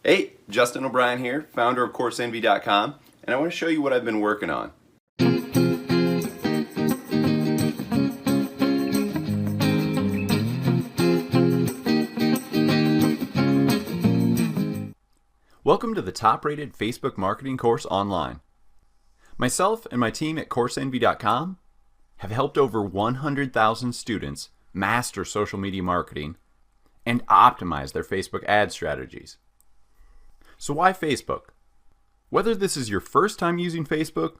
Hey, Justin O'Brien here, founder of Coursenvy.com, and I want to show you what I've been working on. Welcome to the top-rated Facebook marketing course online. Myself and my team at Coursenvy.com have helped over 100,000 students master social media marketing and optimize their Facebook ad strategies. So why Facebook? Whether this is your first time using Facebook,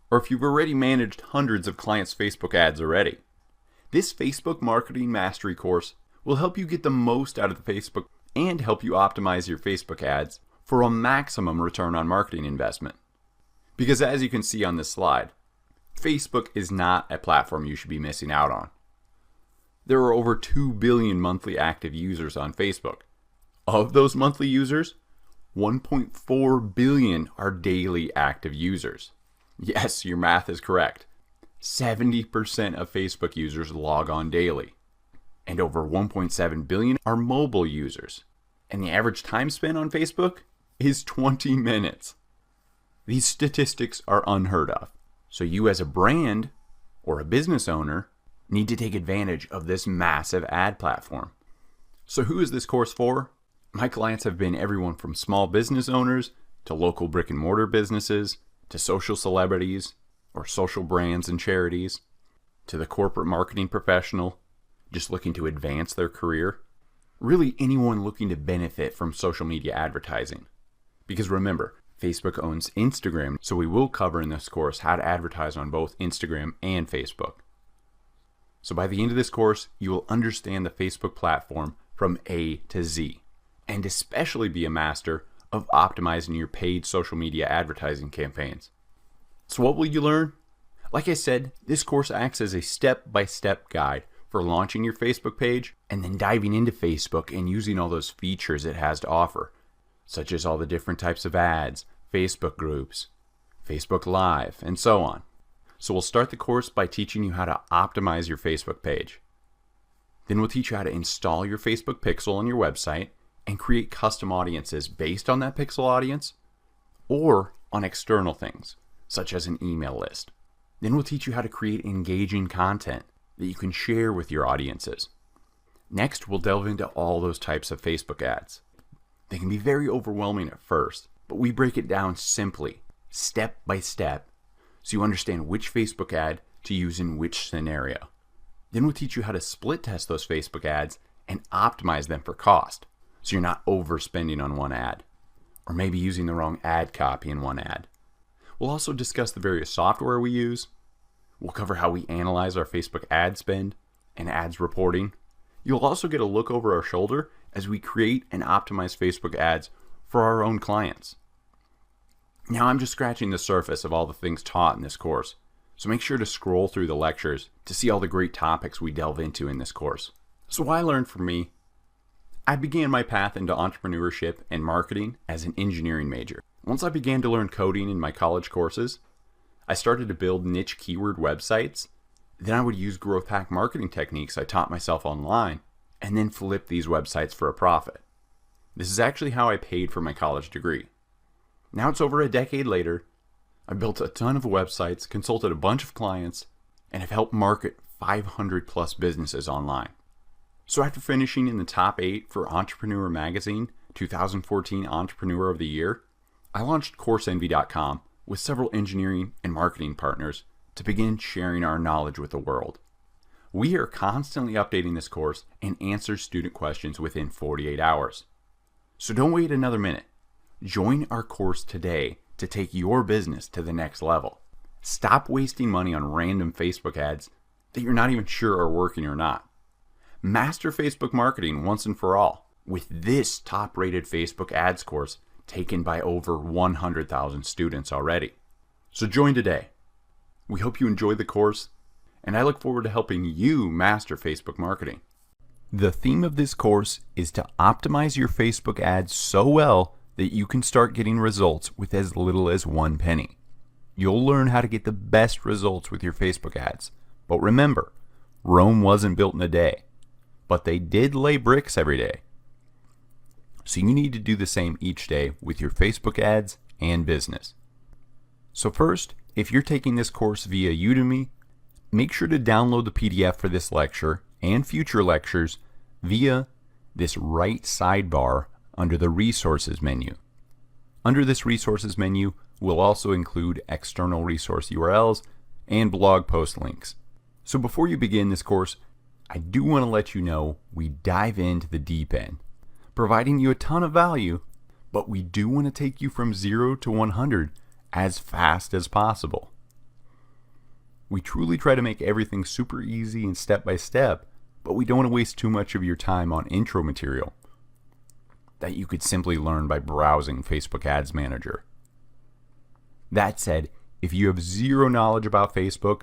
or if you've already managed hundreds of clients' Facebook ads already, this Facebook Marketing Mastery course will help you get the most out of the Facebook and help you optimize your Facebook ads for a maximum return on marketing investment. Because as you can see on this slide, Facebook is not a platform you should be missing out on. There are over 2 billion monthly active users on Facebook. Of those monthly users, 1.4 billion are daily active users. Yes, your math is correct. 70% of Facebook users log on daily. And over 1.7 billion are mobile users. And the average time spent on Facebook is 20 minutes. These statistics are unheard of. So you as a brand or a business owner need to take advantage of this massive ad platform. So who is this course for? My clients have been everyone from small business owners to local brick and mortar businesses to social celebrities or social brands and charities to the corporate marketing professional just looking to advance their career. Really anyone looking to benefit from social media advertising. Because remember, Facebook owns Instagram, so we will cover in this course how to advertise on both Instagram and Facebook. So by the end of this course, you will understand the Facebook platform from A to Z, and especially be a master of optimizing your paid social media advertising campaigns. So what will you learn? Like I said, this course acts as a step-by-step guide for launching your Facebook page and then diving into Facebook and using all those features it has to offer, such as all the different types of ads, Facebook groups, Facebook Live, and so on. So we'll start the course by teaching you how to optimize your Facebook page. Then we'll teach you how to install your Facebook pixel on your website and create custom audiences based on that pixel audience or on external things, such as an email list. Then we'll teach you how to create engaging content that you can share with your audiences. Next, we'll delve into all those types of Facebook ads. They can be very overwhelming at first, but we break it down simply, step by step, so you understand which Facebook ad to use in which scenario. Then we'll teach you how to split test those Facebook ads and optimize them for cost, so you're not overspending on one ad, or maybe using the wrong ad copy in one ad. We'll also discuss the various software we use. We'll cover how we analyze our Facebook ad spend and ads reporting. You'll also get a look over our shoulder as we create and optimize Facebook ads for our own clients. Now I'm just scratching the surface of all the things taught in this course, so make sure to scroll through the lectures to see all the great topics we delve into in this course. So what I learned from me, I began my path into entrepreneurship and marketing as an engineering major. Once I began to learn coding in my college courses, I started to build niche keyword websites. Then I would use growth hack marketing techniques I taught myself online and then flip these websites for a profit. This is actually how I paid for my college degree. Now it's over a decade later. I built a ton of websites, consulted a bunch of clients, and have helped market 500 plus businesses online. So after finishing in the top 8 for Entrepreneur Magazine 2014 Entrepreneur of the Year, I launched Coursenvy.com with several engineering and marketing partners to begin sharing our knowledge with the world. We are constantly updating this course and answer student questions within 48 hours. So don't wait another minute. Join our course today to take your business to the next level. Stop wasting money on random Facebook ads that you're not even sure are working or not. Master Facebook marketing once and for all with this top-rated Facebook ads course taken by over 100,000 students already. So join today. We hope you enjoy the course, and I look forward to helping you master Facebook marketing. The theme of this course is to optimize your Facebook ads so well that you can start getting results with as little as 1 penny. You'll learn how to get the best results with your Facebook ads. But remember, Rome wasn't built in a day, but they did lay bricks every day. So you need to do the same each day with your Facebook ads and business. So first, if you're taking this course via Udemy, make sure to download the PDF for this lecture and future lectures via this right sidebar under the Resources menu. Under this Resources menu, we'll also include external resource URLs and blog post links. So before you begin this course, I do want to let you know we dive into the deep end, providing you a ton of value, but we do want to take you from 0 to 100 as fast as possible. We truly try to make everything super easy and step by step, but we don't want to waste too much of your time on intro material that you could simply learn by browsing Facebook Ads Manager. That said, if you have zero knowledge about Facebook,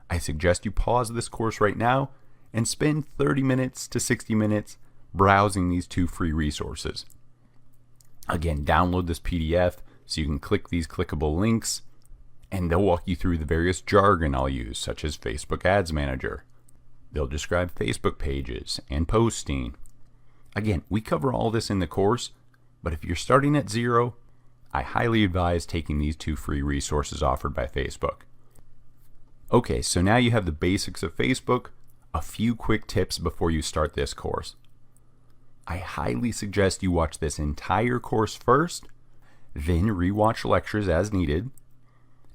I suggest you pause this course right now and spend 30 minutes to 60 minutes browsing these 2 free resources. Again, download this PDF so you can click these clickable links, and they'll walk you through the various jargon I'll use, such as Facebook Ads Manager. They'll describe Facebook pages and posting. Again, we cover all this in the course, but if you're starting at 0, I highly advise taking these 2 free resources offered by Facebook. Okay, so now you have the basics of Facebook. A few quick tips before you start this course. I highly suggest you watch this entire course first, then rewatch lectures as needed,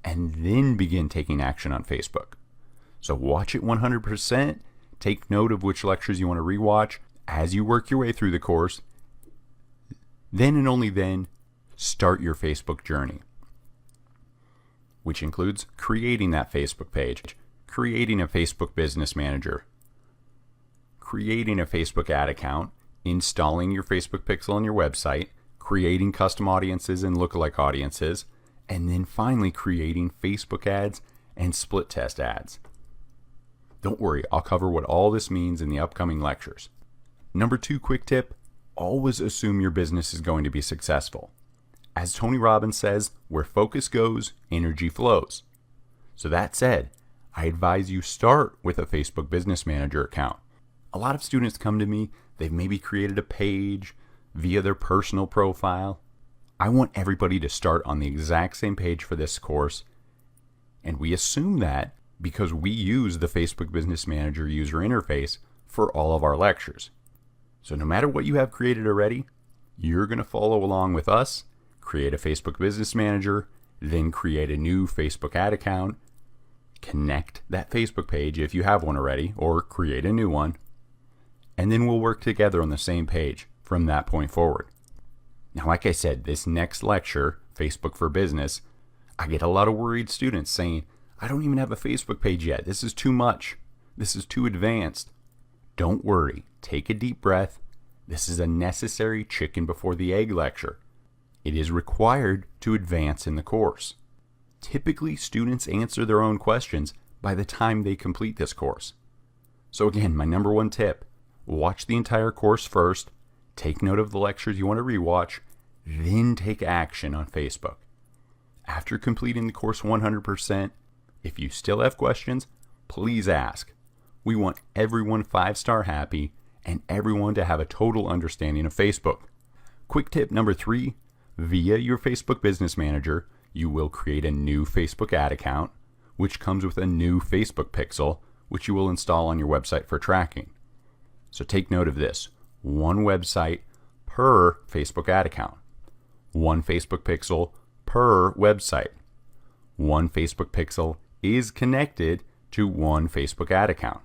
and then begin taking action on Facebook. So watch it 100%, take note of which lectures you want to rewatch as you work your way through the course, then and only then start your Facebook journey, which includes creating that Facebook page, creating a Facebook Business Manager, creating a Facebook ad account, installing your Facebook pixel on your website, creating custom audiences and lookalike audiences, and then finally creating Facebook ads and split test ads. Don't worry, I'll cover what all this means in the upcoming lectures. Number 2 quick tip, always assume your business is going to be successful. As Tony Robbins says, where focus goes, energy flows. So that said, I advise you start with a Facebook Business Manager account. A lot of students come to me, they've maybe created a page via their personal profile. I want everybody to start on the exact same page for this course, and we assume that because we use the Facebook Business Manager user interface for all of our lectures. So no matter what you have created already, you're going to follow along with us, create a Facebook Business Manager, then create a new Facebook ad account, connect that Facebook page if you have one already, or create a new one, and then we'll work together on the same page from that point forward. Now, like I said, this next lecture, Facebook for Business, I get a lot of worried students saying, I don't even have a Facebook page yet. This is too much. This is too advanced. Don't worry. Take a deep breath. This is a necessary chicken before the egg lecture. It is required to advance in the course. Typically, students answer their own questions by the time they complete this course. So again, my number 1 tip, watch the entire course first, take note of the lectures you want to rewatch, then take action on Facebook. After completing the course 100%, if you still have questions, please ask. We want everyone 5-star happy and everyone to have a total understanding of Facebook. Quick tip number 3, via your Facebook Business Manager, you will create a new Facebook ad account, which comes with a new Facebook pixel, which you will install on your website for tracking. So take note of this, 1 website per Facebook ad account, 1 Facebook pixel per website. 1 Facebook pixel is connected to 1 Facebook ad account.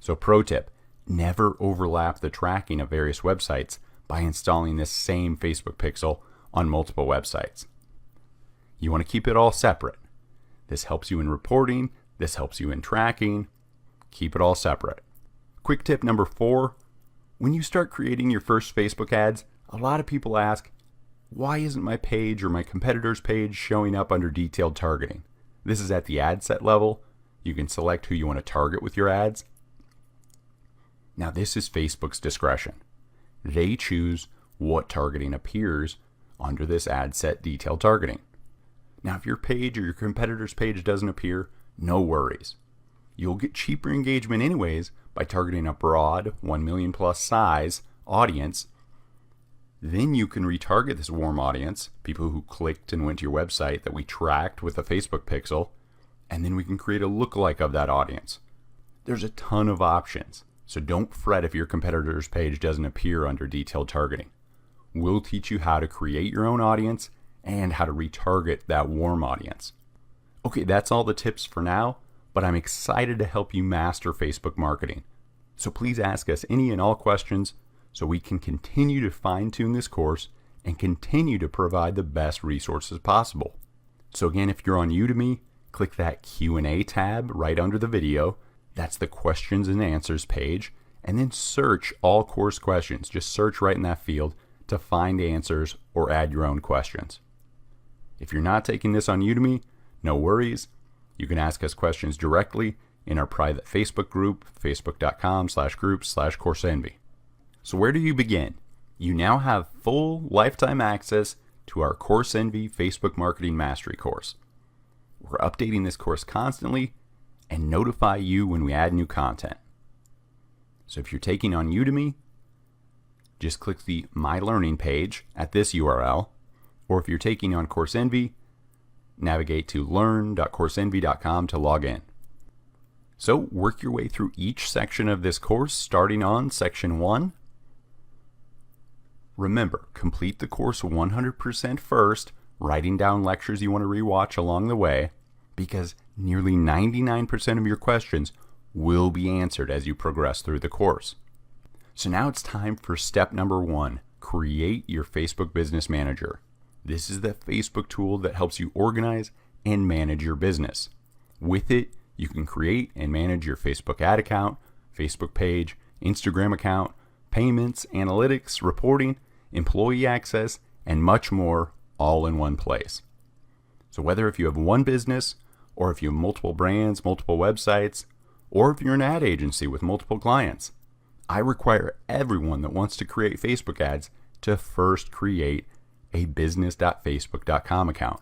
So pro tip, never overlap the tracking of various websites by installing this same Facebook pixel on multiple websites. You want to keep it all separate. This helps you in reporting, this helps you in tracking. Keep it all separate. Quick tip number 4, when you start creating your first Facebook ads, a lot of people ask, why isn't my page or my competitor's page showing up under detailed targeting? This is at the ad set level. You can select who you want to target with your ads. Now this is Facebook's discretion. They choose what targeting appears under this ad set detailed targeting. Now if your page or your competitor's page doesn't appear, no worries. You'll get cheaper engagement anyways by targeting a broad 1 million plus size audience Then you can retarget this warm audience, people who clicked and went to your website that we tracked with a Facebook pixel, and then we can create a lookalike of that audience. There's a ton of options, so don't fret if your competitor's page doesn't appear under detailed targeting. We'll teach you how to create your own audience and how to retarget that warm audience. Okay, that's all the tips for now, but I'm excited to help you master Facebook marketing. So please ask us any and all questions so we can continue to fine-tune this course and continue to provide the best resources possible. So again, if you're on Udemy, click that Q&A tab right under the video. That's the questions and answers page, and then search all course questions. Just search right in that field to find answers or add your own questions. If you're not taking this on Udemy, no worries. You can ask us questions directly in our private Facebook group, facebook.com/groups/Coursenvy. So where do you begin? You now have full lifetime access to our Coursenvy Facebook Marketing Mastery course. We're updating this course constantly and notify you when we add new content. So if you're taking on Udemy, just click the My Learning page at this URL, or if you're taking on Coursenvy, navigate to learn.coursenvy.com to log in. So work your way through each section of this course, starting on section 1. Remember, complete the course 100% first, writing down lectures you want to rewatch along the way, because nearly 99% of your questions will be answered as you progress through the course. So now it's time for step number 1, create your Facebook Business Manager. This is the Facebook tool that helps you organize and manage your business. With it, you can create and manage your Facebook ad account, Facebook page, Instagram account, payments, analytics, reporting, employee access, and much more, all in one place. So whether if you have one business, or if you have multiple brands, multiple websites, or if you're an ad agency with multiple clients, I require everyone that wants to create Facebook ads to first create a business.facebook.com account.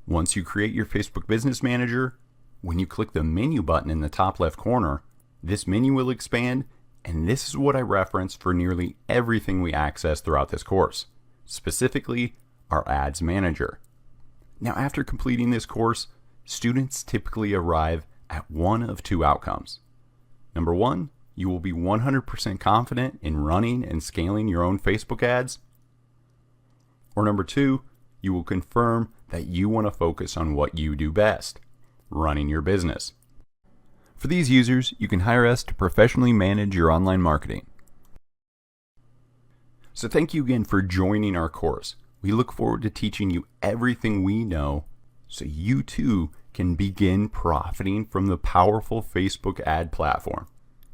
Once you create your Facebook Business Manager, when you click the menu button in the top left corner, this menu will expand, and this is what I reference for nearly everything we access throughout this course, specifically our Ads Manager. Now, after completing this course, students typically arrive at one of two outcomes. Number 1, you will be 100% confident in running and scaling your own Facebook ads. Or number 2, you will confirm that you want to focus on what you do best, running your business. For these users, you can hire us to professionally manage your online marketing. So thank you again for joining our course. We look forward to teaching you everything we know so you too can begin profiting from the powerful Facebook ad platform.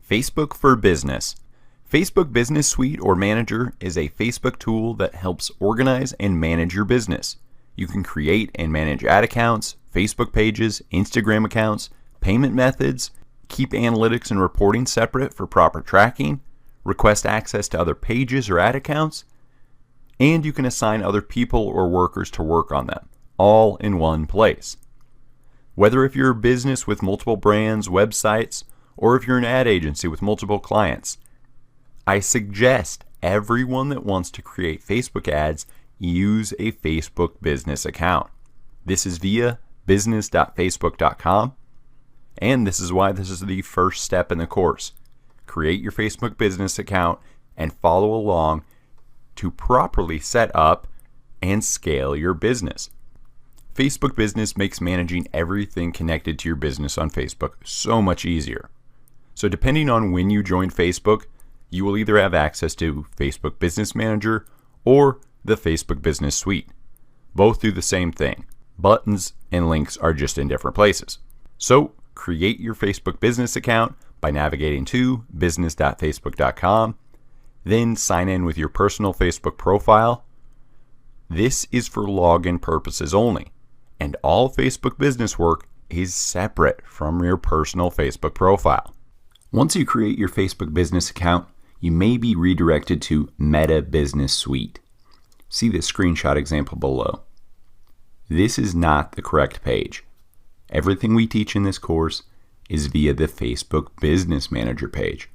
Facebook for Business. Facebook Business Suite or Manager is a Facebook tool that helps organize and manage your business. You can create and manage ad accounts, Facebook pages, Instagram accounts, payment methods, keep analytics and reporting separate for proper tracking, request access to other pages or ad accounts, and you can assign other people or workers to work on them, all in one place. Whether if you're a business with multiple brands, websites, or if you're an ad agency with multiple clients, I suggest everyone that wants to create Facebook ads use a Facebook business account. This is via business.facebook.com, and this is why this is the first step in the course. Create your Facebook business account and follow along to properly set up and scale your business. Facebook Business makes managing everything connected to your business on Facebook so much easier. So depending on when you join Facebook, you will either have access to Facebook Business Manager or the Facebook Business Suite. Both do the same thing. Buttons and links are just in different places. So create your Facebook business account by navigating to business.facebook.com. Then sign in with your personal Facebook profile. This is for login purposes only, and all Facebook business work is separate from your personal Facebook profile. Once you create your Facebook business account, you may be redirected to Meta Business Suite. See the screenshot example below. This is not the correct page. Everything we teach in this course is via the Facebook Business Manager page.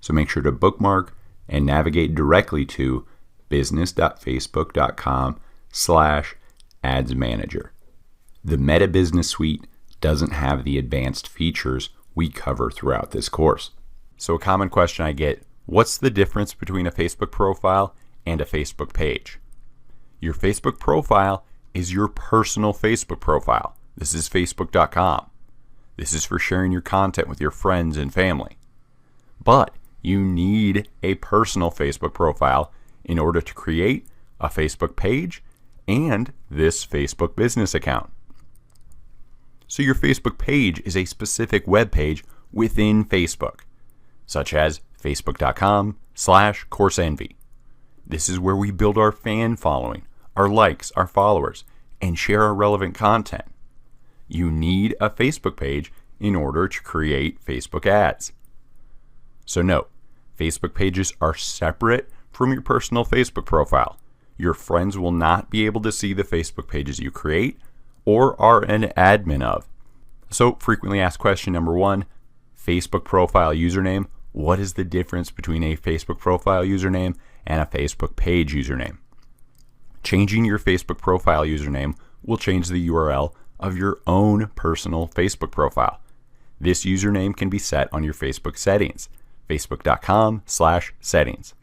So make sure to bookmark and navigate directly to business.facebook.com/ads manager. The Meta Business Suite doesn't have the advanced features we cover throughout this course. So a common question I get, what's the difference between a Facebook profile and a Facebook page? Your Facebook profile is your personal Facebook profile. This is facebook.com. This is for sharing your content with your friends and family. But you need a personal Facebook profile in order to create a Facebook page and this Facebook business account. So your Facebook page is a specific web page within Facebook, such as facebook.com/Coursenvy. This is where we build our fan following, our likes, our followers, and share our relevant content. You need a Facebook page in order to create Facebook ads. So note, Facebook pages are separate from your personal Facebook profile. Your friends will not be able to see the Facebook pages you create or are an admin of. So frequently asked question number 1, Facebook profile username. What is the difference between a Facebook profile username and a Facebook page username? Changing your Facebook profile username will change the URL of your own personal Facebook profile. This username can be set on your Facebook settings, facebook.com/settings.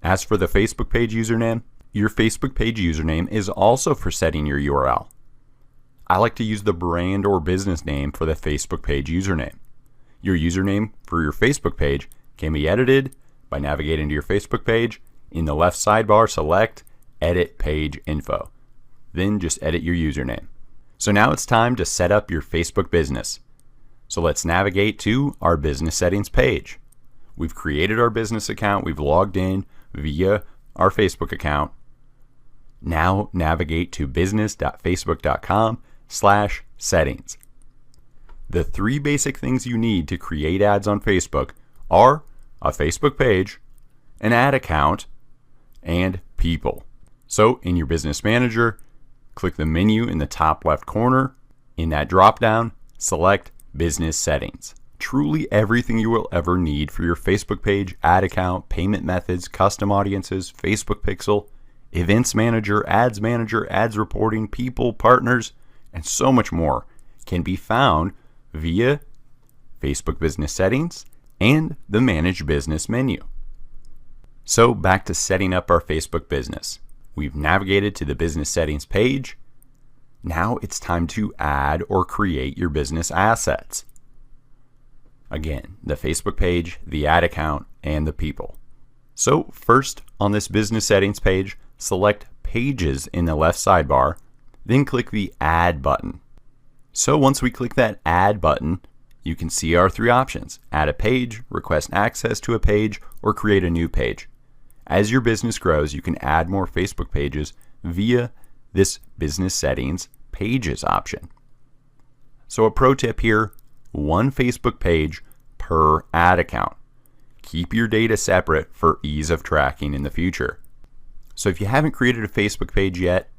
As for the Facebook page username, your Facebook page username is also for setting your URL. I like to use the brand or business name for the Facebook page username. Your username for your Facebook page can be edited by navigating to your Facebook page. In the left sidebar, select Edit Page Info. Then just edit your username. So now it's time to set up your Facebook business. So let's navigate to our business settings page. We've created our business account. We've logged in via our Facebook account. Now navigate to business.facebook.com/settings. The 3 basic things you need to create ads on Facebook are a Facebook page, an ad account, and people. So in your business manager, click the menu in the top left corner. In that drop-down, select Business Settings. Truly everything you will ever need for your Facebook page, ad account, payment methods, custom audiences, Facebook pixel, events manager, ads reporting, people, partners, and so much more can be found via Facebook Business Settings and the Manage Business menu. So back to setting up our Facebook business. We've navigated to the Business Settings page. Now it's time to add or create your business assets. Again, the Facebook page, the ad account, and the people. So first on this Business Settings page, select Pages in the left sidebar, then click the Add button. So once we click that Add button, you can see our 3 options: add a page, request access to a page, or create a new page. As your business grows, you can add more Facebook pages via this Business Settings Pages option. So a pro tip here, 1 Facebook page per ad account. Keep your data separate for ease of tracking in the future. So if you haven't created a Facebook page yet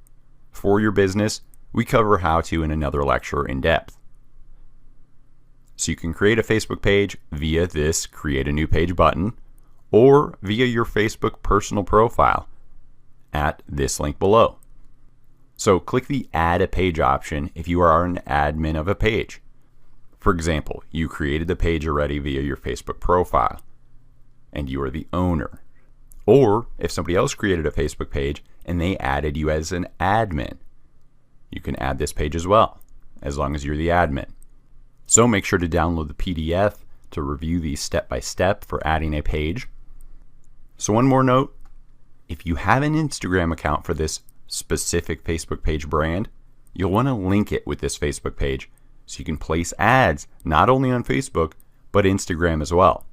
for your business, we cover how to in another lecture in depth. So you can create a Facebook page via this Create a New Page button or via your Facebook personal profile at this link below. So click the Add a Page option if you are an admin of a page. For example, you created the page already via your Facebook profile and you are the owner. Or if somebody else created a Facebook page and they added you as an admin, you can add this page as well, as long as you're the admin. So make sure to download the PDF to review these step by step for adding a page. So one more note, if you have an Instagram account for this specific Facebook page brand, you'll want to link it with this Facebook page so you can place ads not only on Facebook, but Instagram as well.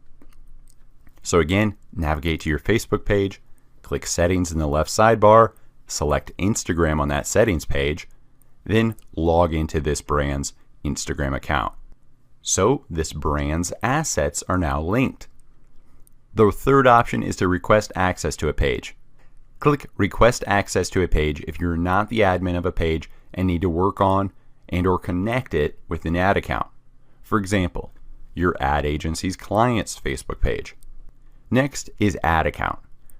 So again, navigate to your Facebook page, click Settings in the left sidebar, select Instagram on that settings page, then log into this brand's Instagram account. So this brand's assets are now linked. The third option is to request access to a page. Click Request Access to a Page if you're not the admin of a page and need to work on and or connect it with an ad account. For example, your ad agency's client's Facebook page. Next is ad account.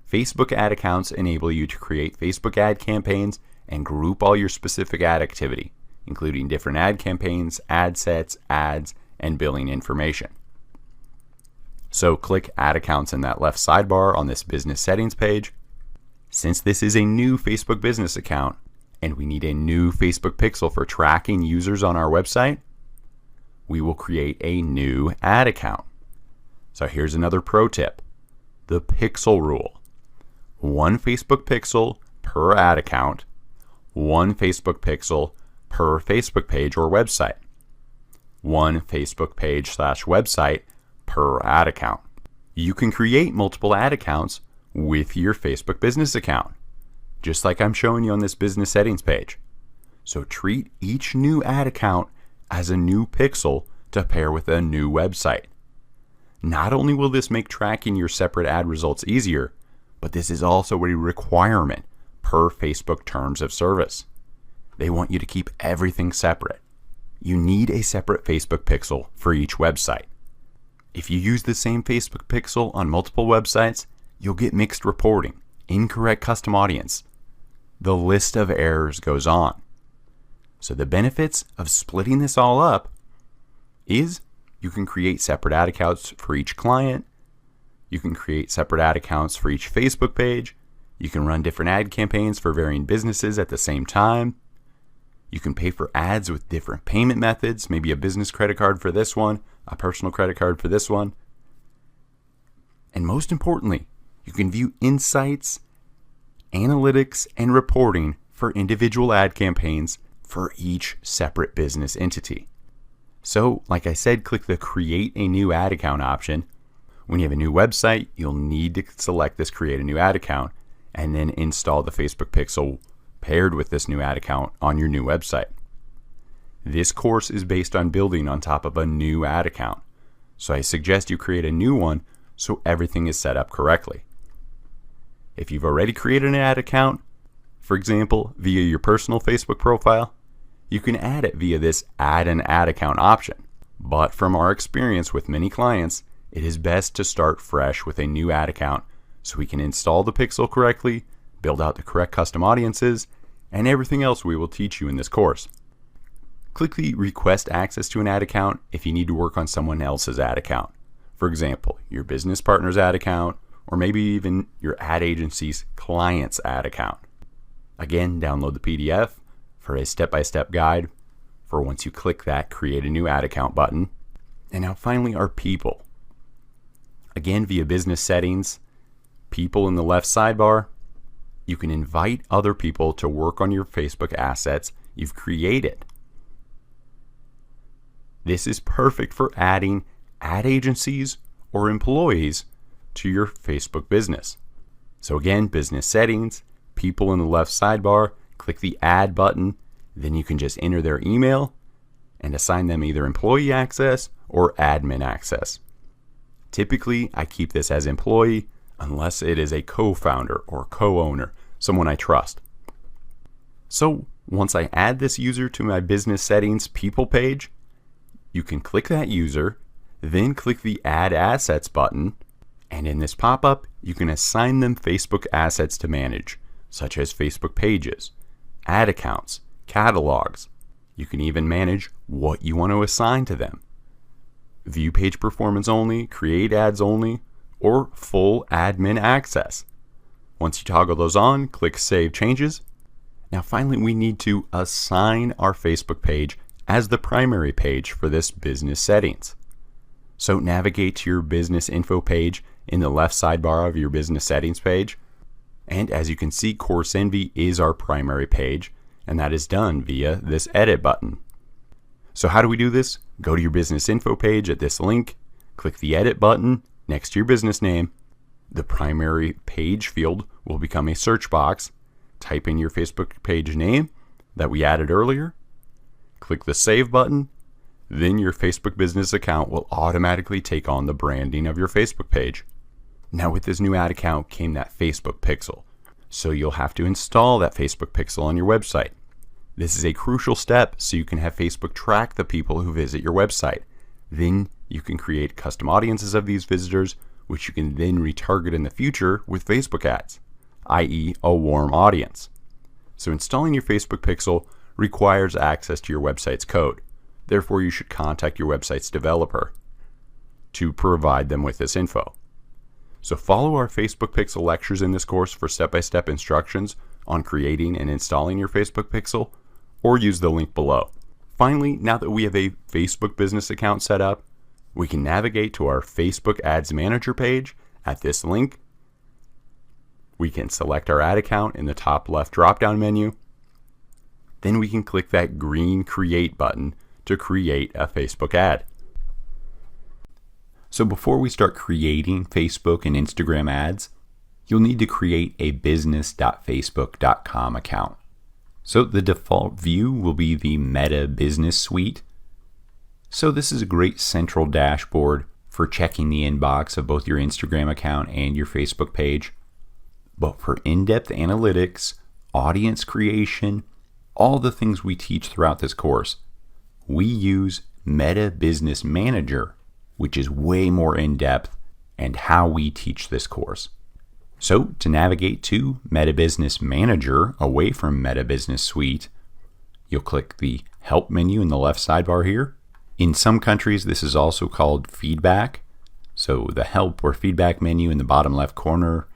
Facebook ad accounts enable you to create Facebook ad campaigns and group all your specific ad activity, including different ad campaigns, ad sets, ads, and billing information. So click Ad Accounts in that left sidebar on this business settings page. Since this is a new Facebook business account and we need a new Facebook pixel for tracking users on our website, we will create a new ad account. So here's another pro tip: the pixel rule. 1 Facebook pixel per ad account, 1 Facebook pixel per Facebook page or website, 1 Facebook page/website per ad account. You can create multiple ad accounts with your Facebook business account, just like I'm showing you on this business settings page. So treat each new ad account as a new pixel to pair with a new website. Not only will this make tracking your separate ad results easier, but this is also a requirement per Facebook terms of service. They want you to keep everything separate. You need a separate Facebook pixel for each website. If you use the same Facebook pixel on multiple websites, you'll get mixed reporting, incorrect custom audience. The list of errors goes on. So the benefits of splitting this all up is you can create separate ad accounts for each client. You can create separate ad accounts for each Facebook page. You can run different ad campaigns for varying businesses at the same time. You can pay for ads with different payment methods, maybe a business credit card for this one, a personal credit card for this one. And most importantly, you can view insights, analytics, and reporting for individual ad campaigns for each separate business entity. So, like I said, click the Create a New Ad Account option. When you have a new website, you'll need to select this Create a New Ad Account and then install the Facebook pixel paired with this new ad account on your new website. This course is based on building on top of a new ad account, so I suggest you create a new one so everything is set up correctly. If you've already created an ad account, for example, via your personal Facebook profile, you can add it via this Add an Ad Account option. But from our experience with many clients, it is best to start fresh with a new ad account so we can install the pixel correctly, build out the correct custom audiences, and everything else we will teach you in this course. Click the Request Access to an Ad Account if you need to work on someone else's ad account. For example, your business partner's ad account, or maybe even your ad agency's client's ad account. Again, download the PDF for a step-by-step guide for once you click that Create a New Ad Account button. And now finally, our people. Again, via business settings, people in the left sidebar, you can invite other people to work on your Facebook assets you've created. This is perfect for adding ad agencies or employees to your Facebook business. So again, business settings, people in the left sidebar, click the Add button, then you can just enter their email and assign them either employee access or admin access. Typically, I keep this as employee unless it is a co-founder or co-owner, someone I trust. So once I add this user to my business settings people page, you can click that user, then click the Add Assets button, and in this pop-up, you can assign them Facebook assets to manage, such as Facebook pages, ad accounts, catalogs. You can even manage what you want to assign to them. View page performance only, create ads only, or full admin access. Once you toggle those on, click Save Changes. Now finally, we need to assign our Facebook page as the primary page for this business settings. So navigate to your business info page in the left sidebar of your business settings page. And as you can see, Coursenvy is our primary page, and that is done via this Edit button. So how do we do this? Go to your business info page at this link, click the Edit button next to your business name. The primary page field will become a search box. Type in your Facebook page name that we added earlier. Click the Save button. Then your Facebook business account will automatically take on the branding of your Facebook page. Now with this new ad account came that Facebook pixel. So you'll have to install that Facebook pixel on your website. This is a crucial step so you can have Facebook track the people who visit your website. Then you can create custom audiences of these visitors which you can then retarget in the future with Facebook ads, i.e. a warm audience. So installing your Facebook pixel requires access to your website's code. Therefore, you should contact your website's developer to provide them with this info. So follow our Facebook pixel lectures in this course for step-by-step instructions on creating and installing your Facebook pixel, or use the link below. Finally, now that we have a Facebook business account set up, we can navigate to our Facebook Ads Manager page at this link. We can select our ad account in the top left drop-down menu. Then we can click that green Create button to create a Facebook ad. So before we start creating Facebook and Instagram ads, you'll need to create a business.facebook.com account. So the default view will be the Meta Business Suite. So this is a great central dashboard for checking the inbox of both your Instagram account and your Facebook page. But for in-depth analytics, audience creation, all the things we teach throughout this course, we use Meta Business Manager, which is way more in-depth and how we teach this course. So to navigate to Meta Business Manager away from Meta Business Suite, you'll click the Help menu in the left sidebar here. In some countries, this is also called Feedback. So the Help or Feedback menu in the bottom left corner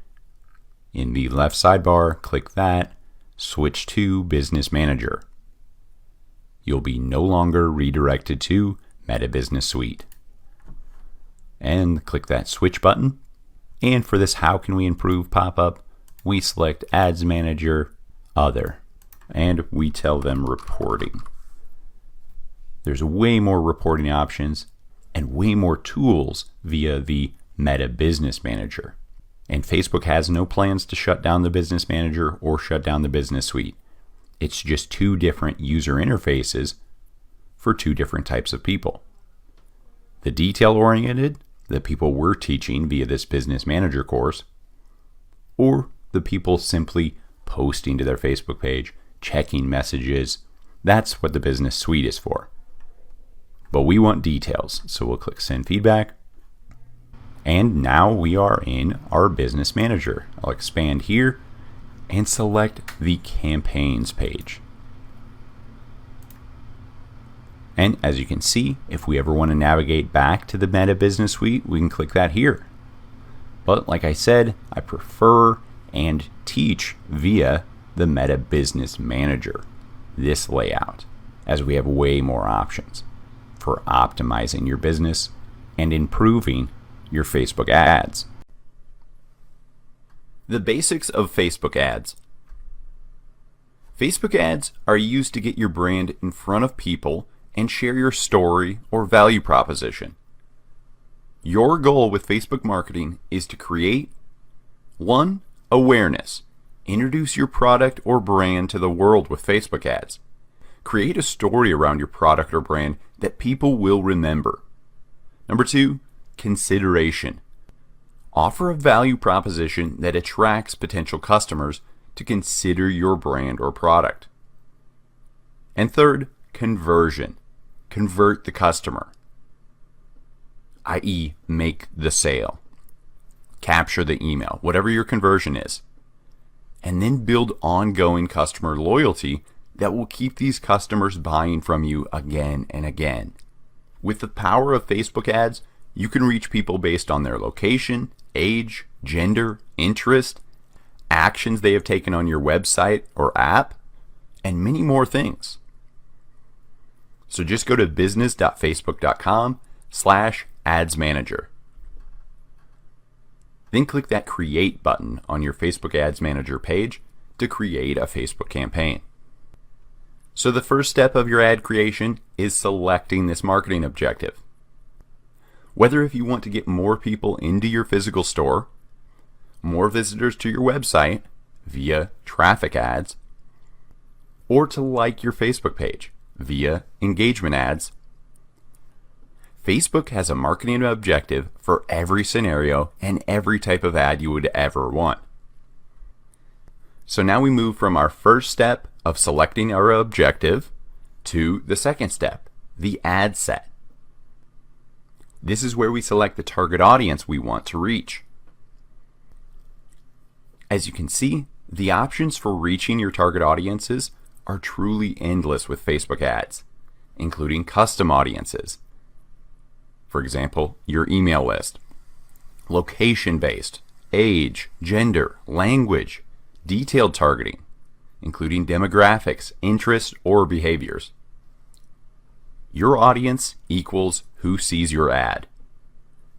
in the left sidebar, click that, switch to Business Manager. You'll be no longer redirected to Meta Business Suite. And click that Switch button. And for this How Can We Improve pop-up, we select Ads Manager, Other, and we tell them Reporting. There's way more reporting options and way more tools via the Meta Business Manager. And Facebook has no plans to shut down the Business Manager or shut down the Business Suite. It's just two different user interfaces for two different types of people. The detail-oriented, the people we're teaching via this Business Manager course, or the people simply posting to their Facebook page, checking messages. That's what the Business Suite is for. But we want details, so we'll click Send Feedback. And now we are in our Business Manager. I'll expand here and select the Campaigns page. And as you can see, if we ever want to navigate back to the Meta Business Suite, we can click that here. But like I said, I prefer and teach via the Meta Business Manager, this layout, as we have way more options for optimizing your business and improving your Facebook ads. The basics of Facebook ads. Facebook ads are used to get your brand in front of people and share your story or value proposition. Your goal with Facebook marketing is to create 1. Awareness. Introduce your product or brand to the world with Facebook ads. Create a story around your product or brand that people will remember. Number 2, consideration. Offer a value proposition that attracts potential customers to consider your brand or product. And 3rd, conversion. Convert the customer, i.e. make the sale. Capture the email, whatever your conversion is. And then build ongoing customer loyalty that will keep these customers buying from you again and again. With the power of Facebook ads, you can reach people based on their location, age, gender, interest, actions they have taken on your website or app, and many more things. So just go to business.facebook.com/adsmanager. Then click that Create button on your Facebook Ads Manager page to create a Facebook campaign. So the first step of your ad creation is selecting this marketing objective. Whether if you want to get more people into your physical store, more visitors to your website via traffic ads, or to like your Facebook page via engagement ads, Facebook has a marketing objective for every scenario and every type of ad you would ever want. So now we move from our first step of selecting our objective to the second step, the ad set. This is where we select the target audience we want to reach. As you can see, the options for reaching your target audiences are truly endless with Facebook ads, including custom audiences. For example, your email list, location-based, age, gender, language, detailed targeting, including demographics, interests, or behaviors. Your audience equals who sees your ad.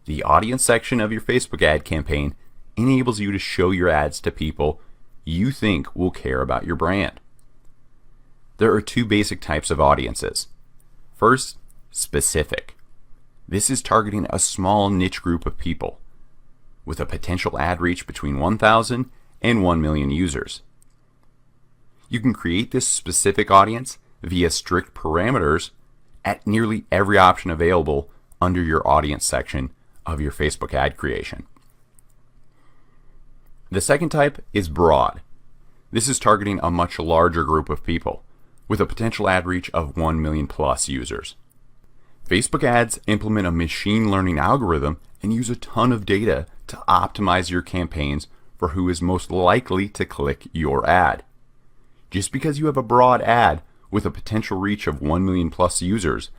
The audience section of your Facebook ad campaign enables you to show your ads to people you think will care about your brand. There are two basic types of audiences. First, specific. This is targeting a small niche group of people with a potential ad reach between 1,000 and 1 million users. You can create this specific audience via strict parameters at nearly every option available under your audience section of your Facebook ad creation. The second type is broad. This is targeting a much larger group of people with a potential ad reach of 1 million plus users. Facebook ads implement a machine learning algorithm and use a ton of data to optimize your campaigns for who is most likely to click your ad. Just because you have a broad ad with a potential reach of 1 million plus users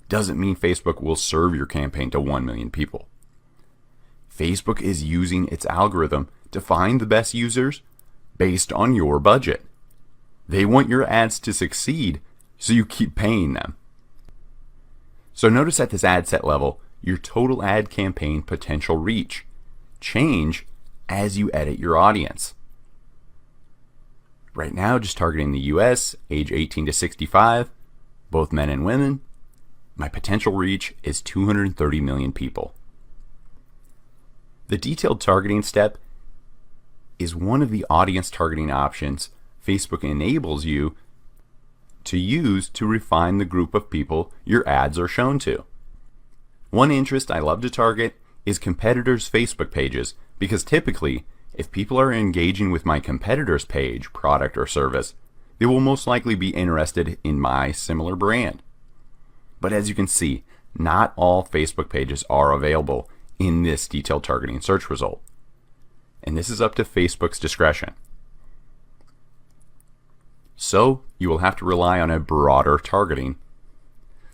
doesn't mean Facebook will serve your campaign to 1 million people. Facebook is using its algorithm to find the best users based on your budget. They want your ads to succeed, so you keep paying them. So notice at this ad set level, your total ad campaign potential reach change as you edit your audience. Right now, just targeting the US, age 18 to 65, both men and women, my potential reach is 230 million people. The detailed targeting step is one of the audience targeting options Facebook enables you to use to refine the group of people your ads are shown to. One interest I love to target is competitors' Facebook pages, because typically, if people are engaging with my competitor's page, product, or service, they will most likely be interested in my similar brand. But as you can see, not all Facebook pages are available in this detailed targeting search result. And this is up to Facebook's discretion. So you will have to rely on a broader targeting.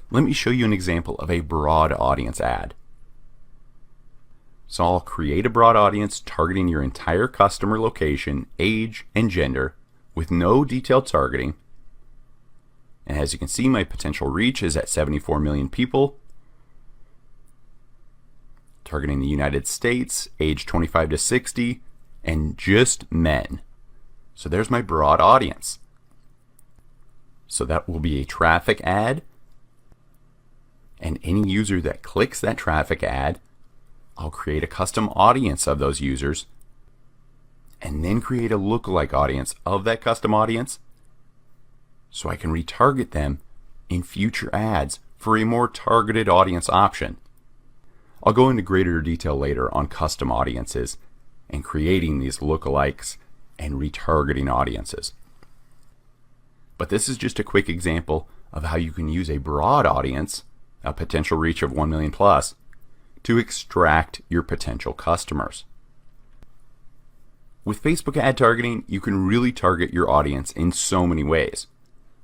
Let me show you an example of a broad audience ad. So I'll create a broad audience targeting your entire customer location, age, and gender with no detailed targeting. And as you can see, my potential reach is at 74 million people. Targeting the United States, age 25 to 60, and just men. So there's my broad audience. So that will be a traffic ad. And any user that clicks that traffic ad, I'll create a custom audience of those users and then create a lookalike audience of that custom audience so I can retarget them in future ads for a more targeted audience option. I'll go into greater detail later on custom audiences and creating these lookalikes and retargeting audiences. But this is just a quick example of how you can use a broad audience, a potential reach of 1 million plus, to extract your potential customers. With Facebook ad targeting, you can really target your audience in so many ways,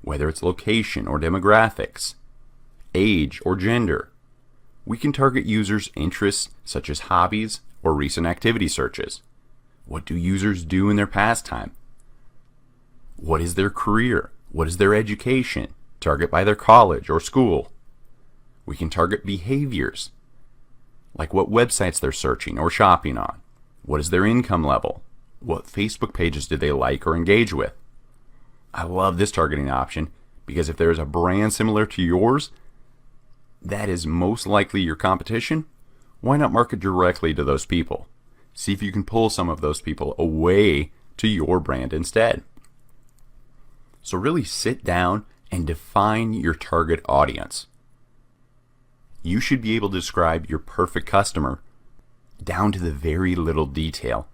whether it's location or demographics, age or gender. We can target users' interests such as hobbies or recent activity searches. What do users do in their pastime? What is their career? What is their education? Target by their college or school. We can target behaviors, like what websites they're searching or shopping on. What is their income level? What Facebook pages do they like or engage with? I love this targeting option because if there's a brand similar to yours that is most likely your competition, why not market directly to those people? See if you can pull some of those people away to your brand instead. So really sit down and define your target audience. You should be able to describe your perfect customer down to the very little detail,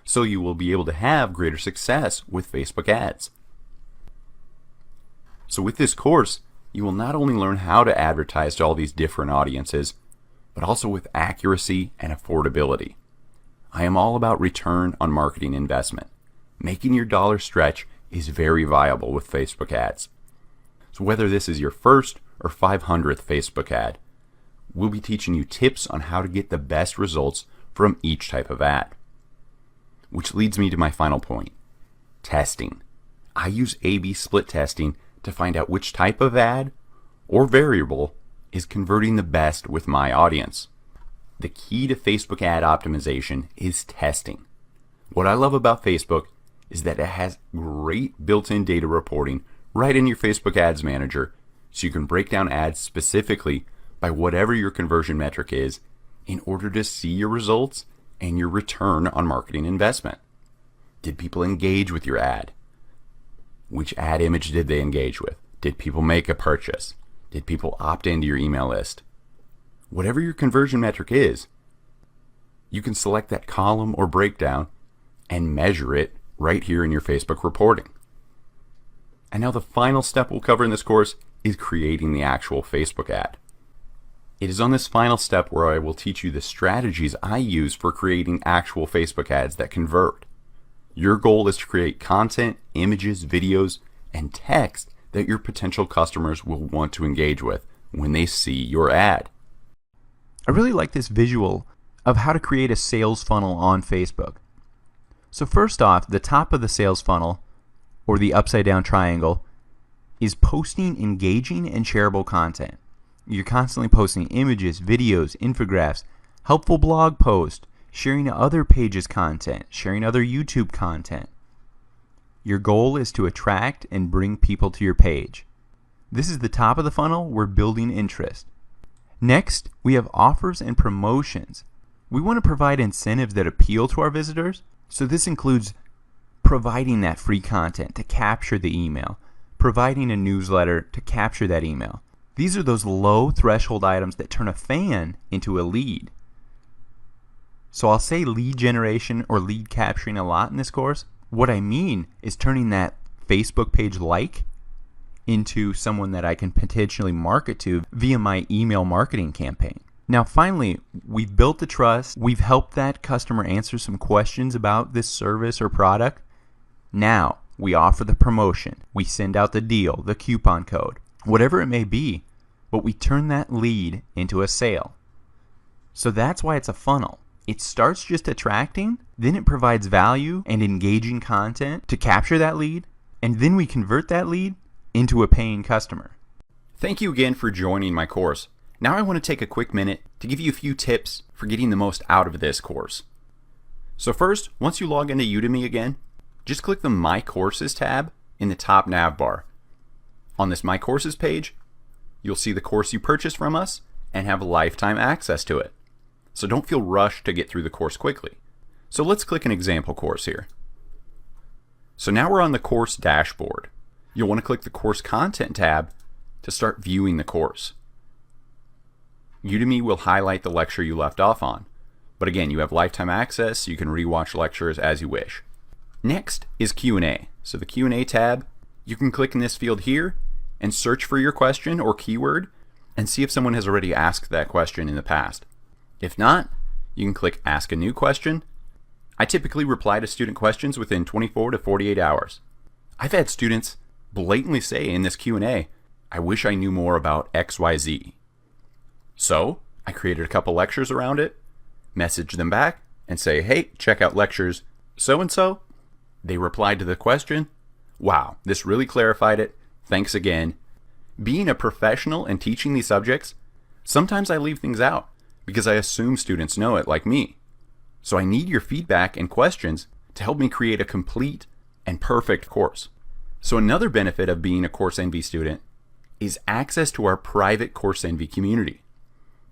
so you will be able to have greater success with Facebook ads. So with this course, you will not only learn how to advertise to all these different audiences, but also with accuracy and affordability. I am all about return on marketing investment. Making your dollar stretch is very viable with Facebook ads. So whether this is your first or 500th Facebook ad, we'll be teaching you tips on how to get the best results from each type of ad. Which leads me to my final point, testing. I use A/B split testing to find out which type of ad or variable is converting the best with my audience. The key to Facebook ad optimization is testing. What I love about Facebook is that it has great built-in data reporting right in your Facebook Ads Manager, so you can break down ads specifically by whatever your conversion metric is in order to see your results and your return on marketing investment. Did people engage with your ad? Which ad image did they engage with? Did people make a purchase? Did people opt into your email list? Whatever your conversion metric is, you can select that column or breakdown and measure it right here in your Facebook reporting. And now the final step we'll cover in this course is creating the actual Facebook ad. It is on this final step where I will teach you the strategies I use for creating actual Facebook ads that convert. Your goal is to create content, images, videos, and text that your potential customers will want to engage with when they see your ad. I really like this visual of how to create a sales funnel on Facebook. So first off, the top of the sales funnel, or the upside down triangle, is posting engaging and shareable content. You're constantly posting images, videos, infographics, helpful blog posts, sharing other pages' content, sharing other YouTube content. Your goal is to attract and bring people to your page. This is the top of the funnel. We're building interest. Next, we have offers and promotions. We want to provide incentives that appeal to our visitors. So this includes providing that free content to capture the email, providing a newsletter to capture that email. These are those low threshold items that turn a fan into a lead. So I'll say lead generation or lead capturing a lot in this course. What I mean is turning that Facebook page like into someone that I can potentially market to via my email marketing campaign. Now finally, we've built the trust. We've helped that customer answer some questions about this service or product. Now we offer the promotion. We send out the deal, the coupon code, whatever it may be, but we turn that lead into a sale. So that's why it's a funnel. It starts just attracting, then it provides value and engaging content to capture that lead, and then we convert that lead into a paying customer. Thank you again for joining my course. Now I want to take a quick minute to give you a few tips for getting the most out of this course. So first, once you log into Udemy again, just click the My Courses tab in the top nav bar. On this My Courses page, you'll see the course you purchased from us and have lifetime access to it. So don't feel rushed to get through the course quickly. So let's click an example course here. So now we're on the course dashboard. You'll want to click the Course Content tab to start viewing the course. Udemy will highlight the lecture you left off on. But again, you have lifetime access, so you can rewatch lectures as you wish. Next is Q&A. So the Q&A tab, you can click in this field here and search for your question or keyword and see if someone has already asked that question in the past. If not, you can click Ask a New Question. I typically reply to student questions within 24 to 48 hours. I've had students blatantly say in this Q&A, I wish I knew more about XYZ. So I created a couple lectures around it, message them back, and say, hey, check out lectures so-and-so. They replied to the question. Wow, this really clarified it. Thanks again. Being a professional and teaching these subjects, sometimes I leave things out because I assume students know it like me. So I need your feedback and questions to help me create a complete and perfect course. So another benefit of being a Coursenvy student is access to our private Coursenvy community.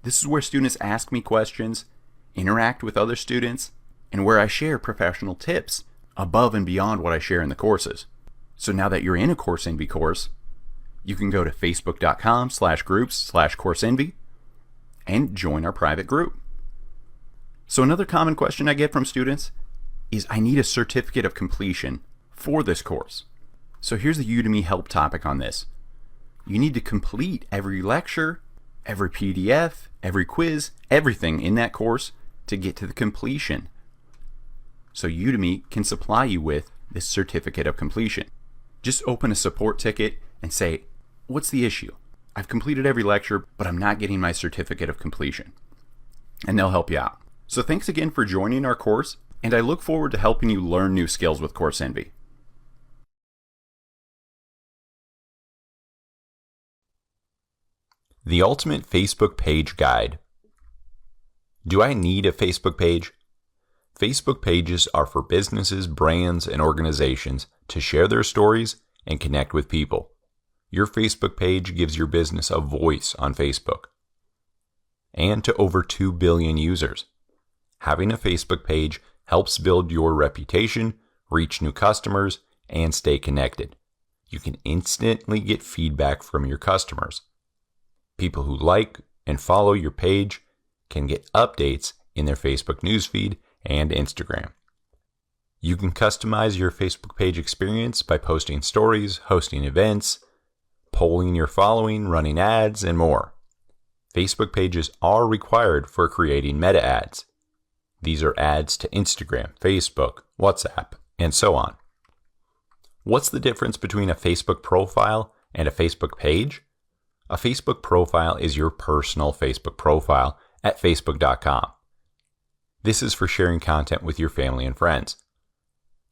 This is where students ask me questions, interact with other students, and where I share professional tips above and beyond what I share in the courses. So now that you're in a Coursenvy course, you can go to facebook.com/groups/Coursenvy and join our private group. So another common question I get from students is I need a certificate of completion for this course. So here's the Udemy help topic on this. You need to complete every lecture, every PDF, every quiz, everything in that course to get to the completion. So Udemy can supply you with this certificate of completion. Just open a support ticket and say, what's the issue? I've completed every lecture, but I'm not getting my certificate of completion. And they'll help you out. So thanks again for joining our course, and I look forward to helping you learn new skills with Coursenvy. The Ultimate Facebook Page Guide. Do I need a Facebook page? Facebook pages are for businesses, brands, and organizations to share their stories and connect with people. Your Facebook page gives your business a voice on Facebook. And to over 2 billion users. Having a Facebook page helps build your reputation, reach new customers, and stay connected. You can instantly get feedback from your customers. People who like and follow your page can get updates in their Facebook newsfeed and Instagram. You can customize your Facebook page experience by posting stories, hosting events, polling your following, running ads, and more. Facebook pages are required for creating meta ads. These are ads to Instagram, Facebook, WhatsApp, and so on. What's the difference between a Facebook profile and a Facebook page? A Facebook profile is your personal Facebook profile at facebook.com. This is for sharing content with your family and friends.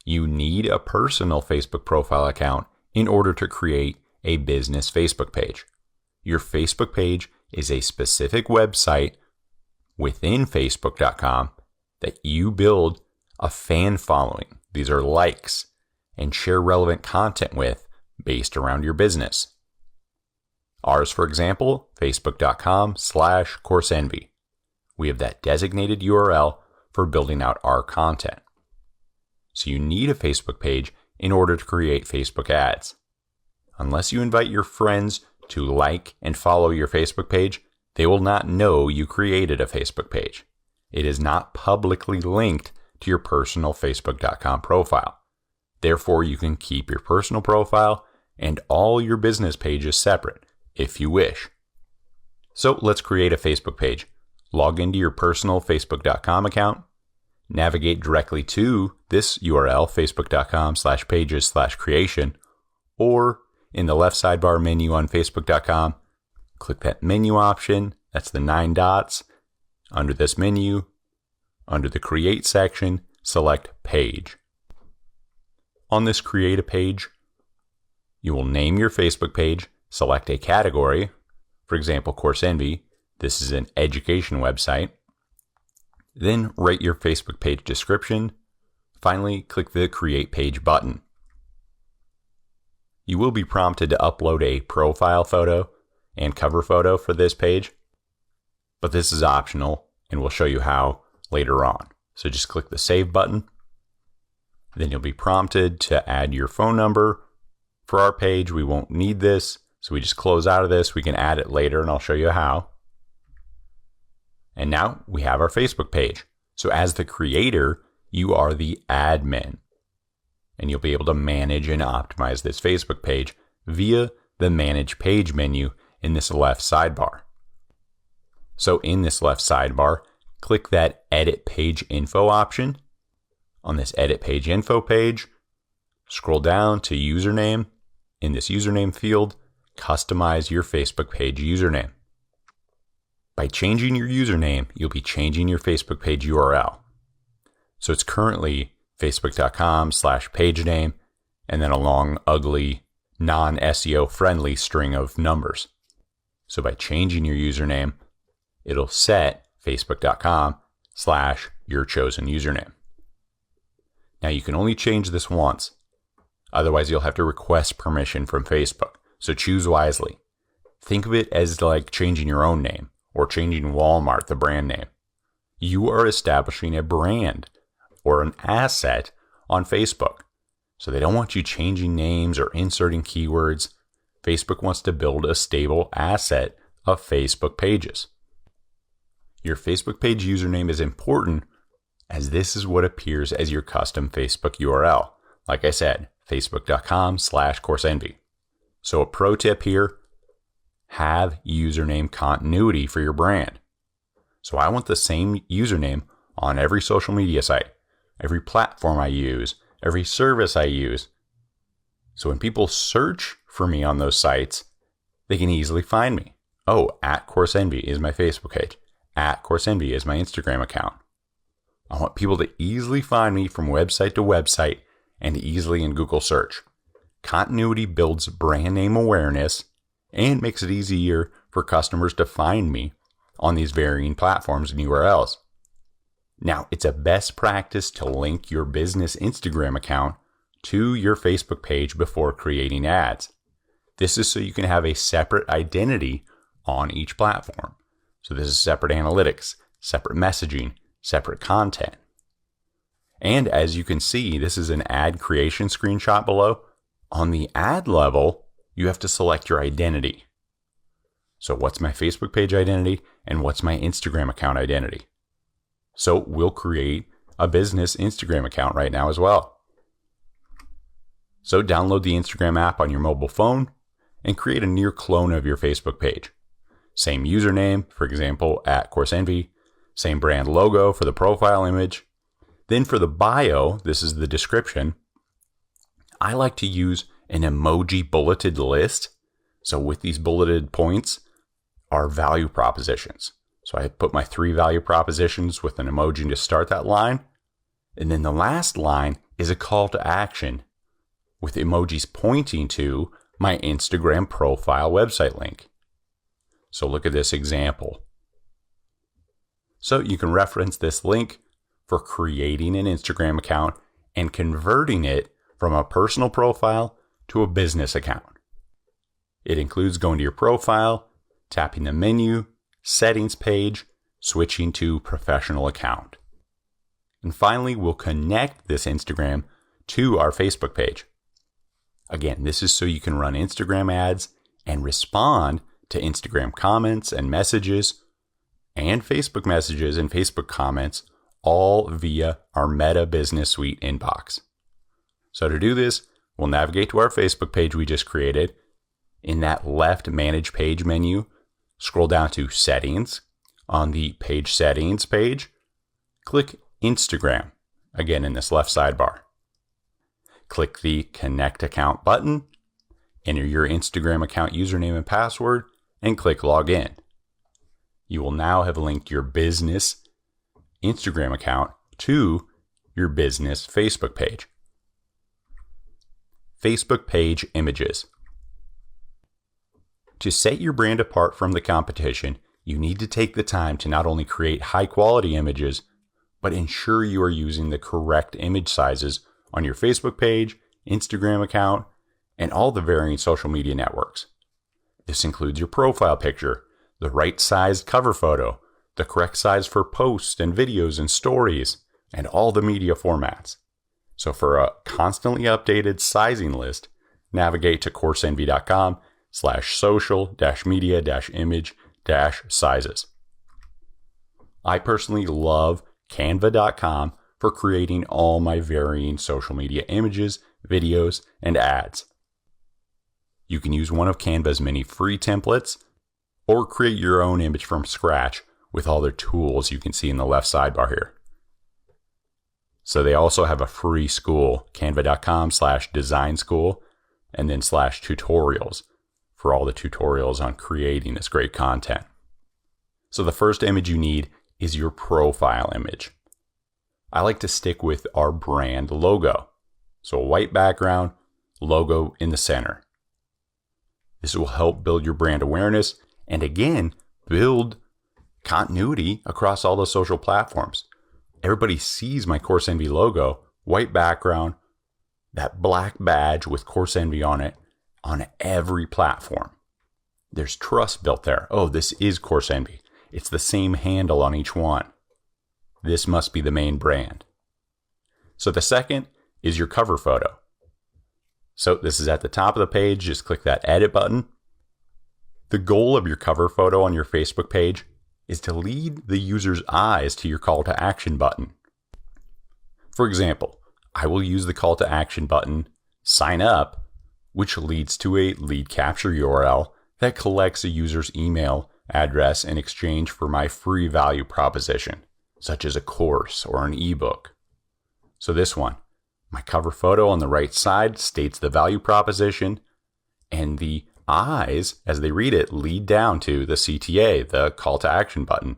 You need a personal Facebook profile account in order to create a business Facebook page. Your Facebook page is a specific website within facebook.com that you build a fan following. These are likes, and share relevant content with based around your business. Ours, for example, facebook.com/Coursenvy. We have that designated URL for building out our content. So you need a Facebook page in order to create Facebook ads. Unless you invite your friends to like and follow your Facebook page, they will not know you created a Facebook page. It is not publicly linked to your personal facebook.com profile. Therefore, you can keep your personal profile and all your business pages separate if you wish. So let's create a Facebook page. Log into your personal facebook.com account, navigate directly to this URL, facebook.com/pages/creation, or in the left sidebar menu on facebook.com, click that menu option. That's the 9 dots. Under this menu, under the Create section, select Page. On this Create a Page, you will name your Facebook page, select a category, for example, Coursenvy. This is an education website. Then write your Facebook page description. Finally, click the Create Page button. You will be prompted to upload a profile photo and cover photo for this page, but this is optional and we'll show you how later on. So just click the Save button. Then you'll be prompted to add your phone number. For our page, we won't need this, so we just close out of this. We can add it later and I'll show you how. And now we have our Facebook page. So as the creator, you are the admin. And you'll be able to manage and optimize this Facebook page via the Manage Page menu in this left sidebar. So in this left sidebar, click that Edit Page Info option. On this Edit Page Info page, scroll down to Username. In this username field, customize your Facebook page username. By changing your username, you'll be changing your Facebook page URL. So it's currently facebook.com/pagename and then a long, ugly, non-SEO friendly string of numbers. So by changing your username, it'll set facebook.com/your chosen username. Now you can only change this once. Otherwise, you'll have to request permission from Facebook. So choose wisely. Think of it as like changing your own name or changing Walmart, the brand name. You are establishing a brand or an asset on Facebook. So they don't want you changing names or inserting keywords. Facebook wants to build a stable asset of Facebook pages. Your Facebook page username is important as this is what appears as your custom Facebook URL. Like I said, facebook.com/Coursenvy. So a pro tip here, have username continuity for your brand. So I want the same username on every social media site, every platform I use, every service I use. So when people search for me on those sites, they can easily find me. Oh, at Coursenvy is my Facebook page. At Coursenvy is my Instagram account. I want people to easily find me from website to website and easily in Google search. Continuity builds brand name awareness and makes it easier for customers to find me on these varying platforms and URLs. Now, it's a best practice to link your business Instagram account to your Facebook page before creating ads. This is so you can have a separate identity on each platform. So this is separate analytics, separate messaging, separate content. And as you can see, this is an ad creation screenshot below. On the ad level, you have to select your identity. So what's my Facebook page identity and what's my Instagram account identity? So we'll create a business Instagram account right now as well. So download the Instagram app on your mobile phone and create a near clone of your Facebook page. Same username, for example, at Coursenvy, same brand logo for the profile image. Then for the bio, this is the description. I like to use an emoji bulleted list. So with these bulleted points are value propositions. So I put my 3 value propositions with an emoji to start that line. And then the last line is a call to action with emojis pointing to my Instagram profile website link. So look at this example. So you can reference this link for creating an Instagram account and converting it from a personal profile to a business account. It includes going to your profile, tapping the menu, settings page, switching to professional account. And finally, we'll connect this Instagram to our Facebook page. Again, this is so you can run Instagram ads and respond to Instagram comments and messages and Facebook messages and Facebook comments all via our Meta Business Suite inbox. So to do this, we'll navigate to our Facebook page we just created. In that left Manage Page menu, scroll down to Settings. On the Page Settings page, click Instagram, again in this left sidebar. Click the Connect Account button, enter your Instagram account username and password, and click Login. You will now have linked your business Instagram account to your business Facebook page. Facebook page images. To set your brand apart from the competition, you need to take the time to not only create high quality images, but ensure you are using the correct image sizes on your Facebook page, Instagram account, and all the varying social media networks. This includes your profile picture, the right sized cover photo, the correct size for posts and videos and stories, and all the media formats. So for a constantly updated sizing list, navigate to coursenvy.com/social-media-image-sizes. I personally love canva.com for creating all my varying social media images, videos, and ads. You can use one of Canva's many free templates or create your own image from scratch with all their tools you can see in the left sidebar here. So they also have a free school, canva.com/design school, and then /tutorials for all the tutorials on creating this great content. So the first image you need is your profile image. I like to stick with our brand logo. So a white background, logo in the center. This will help build your brand awareness and again, build continuity across all the social platforms. Everybody sees my Coursenvy logo, white background, that black badge with Coursenvy on it on every platform. There's trust built there. Oh, this is Coursenvy. It's the same handle on each one. This must be the main brand. So the second is your cover photo. So this is at the top of the page. Just click that edit button. The goal of your cover photo on your Facebook page is to lead the user's eyes to your call to action button. For example, I will use the call to action button, sign up, which leads to a lead capture URL that collects a user's email address in exchange for my free value proposition, such as a course or an ebook. So this one, my cover photo on the right side states the value proposition, and the eyes, as they read it, lead down to the CTA, the call to action button.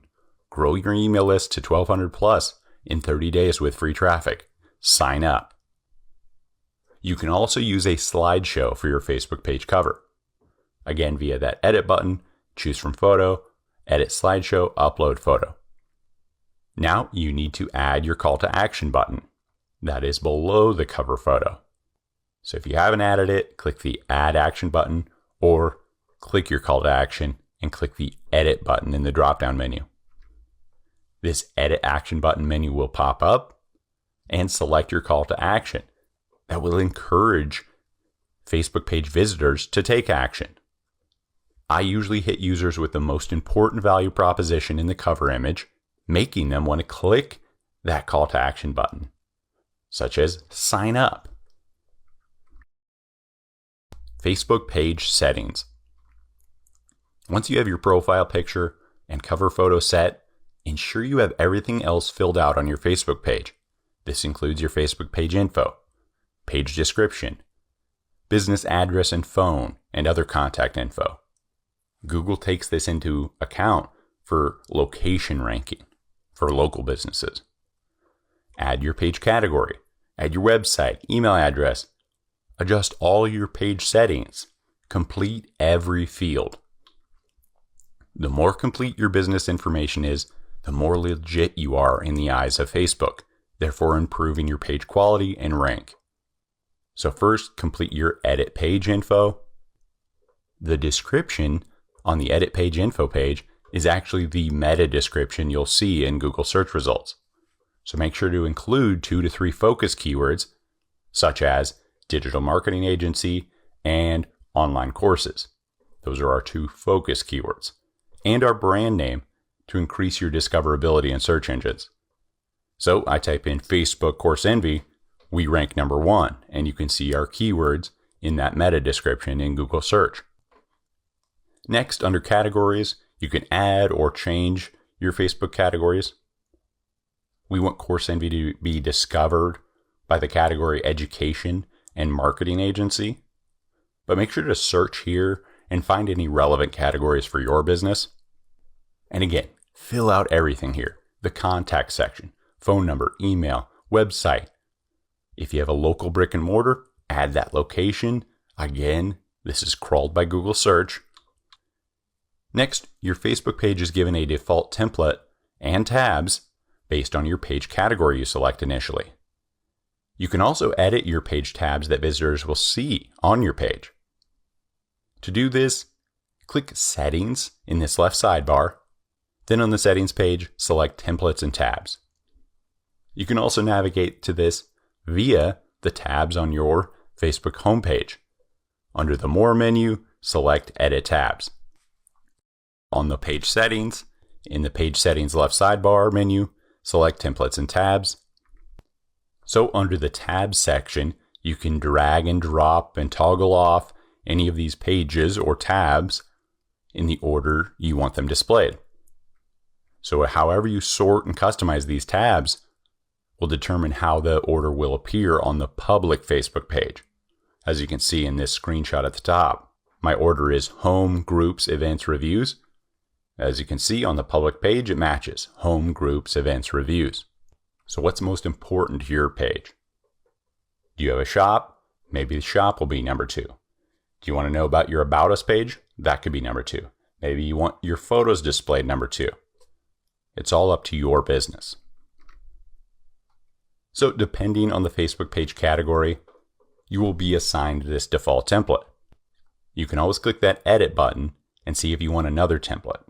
Grow your email list to 1,200 plus in 30 days with free traffic. Sign up. You can also use a slideshow for your Facebook page cover. Again, via that edit button, choose from photo, edit slideshow, upload photo. Now you need to add your call to action button. That is below the cover photo. So if you haven't added it, click the add action button or click your call to action and click the edit button in the drop-down menu. This edit action button menu will pop up and select your call to action. That will encourage Facebook page visitors to take action. I usually hit users with the most important value proposition in the cover image, making them want to click that call to action button, such as sign up. Facebook page settings. Once you have your profile picture and cover photo set, ensure you have everything else filled out on your Facebook page. This includes your Facebook page info, page description, business address and phone, and other contact info. Google takes this into account for location ranking for local businesses. Add your page category, add your website, email address, adjust all your page settings, complete every field. The more complete your business information is, the more legit you are in the eyes of Facebook, therefore improving your page quality and rank. So first, complete your edit page info. The description on the edit page info page is actually the meta description you'll see in Google search results. So make sure to include 2 to 3 focus keywords, such as digital marketing agency and online courses. Those are our 2 focus keywords. And our brand name to increase your discoverability in search engines. So I type in Facebook Coursenvy, we rank number 1, and you can see our keywords in that meta description in Google search. Next, under categories, you can add or change your Facebook categories. We want Coursenvy to be discovered by the category education and marketing agency, but make sure to search here and find any relevant categories for your business. And again, fill out everything here. The contact section, phone number, email, website. If you have a local brick and mortar, add that location. Again, this is crawled by Google search. Next, your Facebook page is given a default template and tabs based on your page category you select initially. You can also edit your page tabs that visitors will see on your page. To do this, click Settings in this left sidebar. Then on the Settings page, select Templates and Tabs. You can also navigate to this via the tabs on your Facebook homepage. Under the More menu, select Edit Tabs. On the page settings, in the page settings left sidebar menu, select Templates and Tabs. So under the Tabs section, you can drag and drop and toggle off any of these pages or tabs in the order you want them displayed. So however you sort and customize these tabs will determine how the order will appear on the public Facebook page. As you can see in this screenshot at the top, my order is Home, Groups, Events, Reviews. As you can see on the public page, it matches Home, Groups, Events, Reviews. So what's most important to your page? Do you have a shop? Maybe the shop will be number 2. Do you want to know about your About Us page? That could be number 2. Maybe you want your photos displayed number 2. It's all up to your business. So depending on the Facebook page category, you will be assigned this default template. You can always click that edit button and see if you want another template.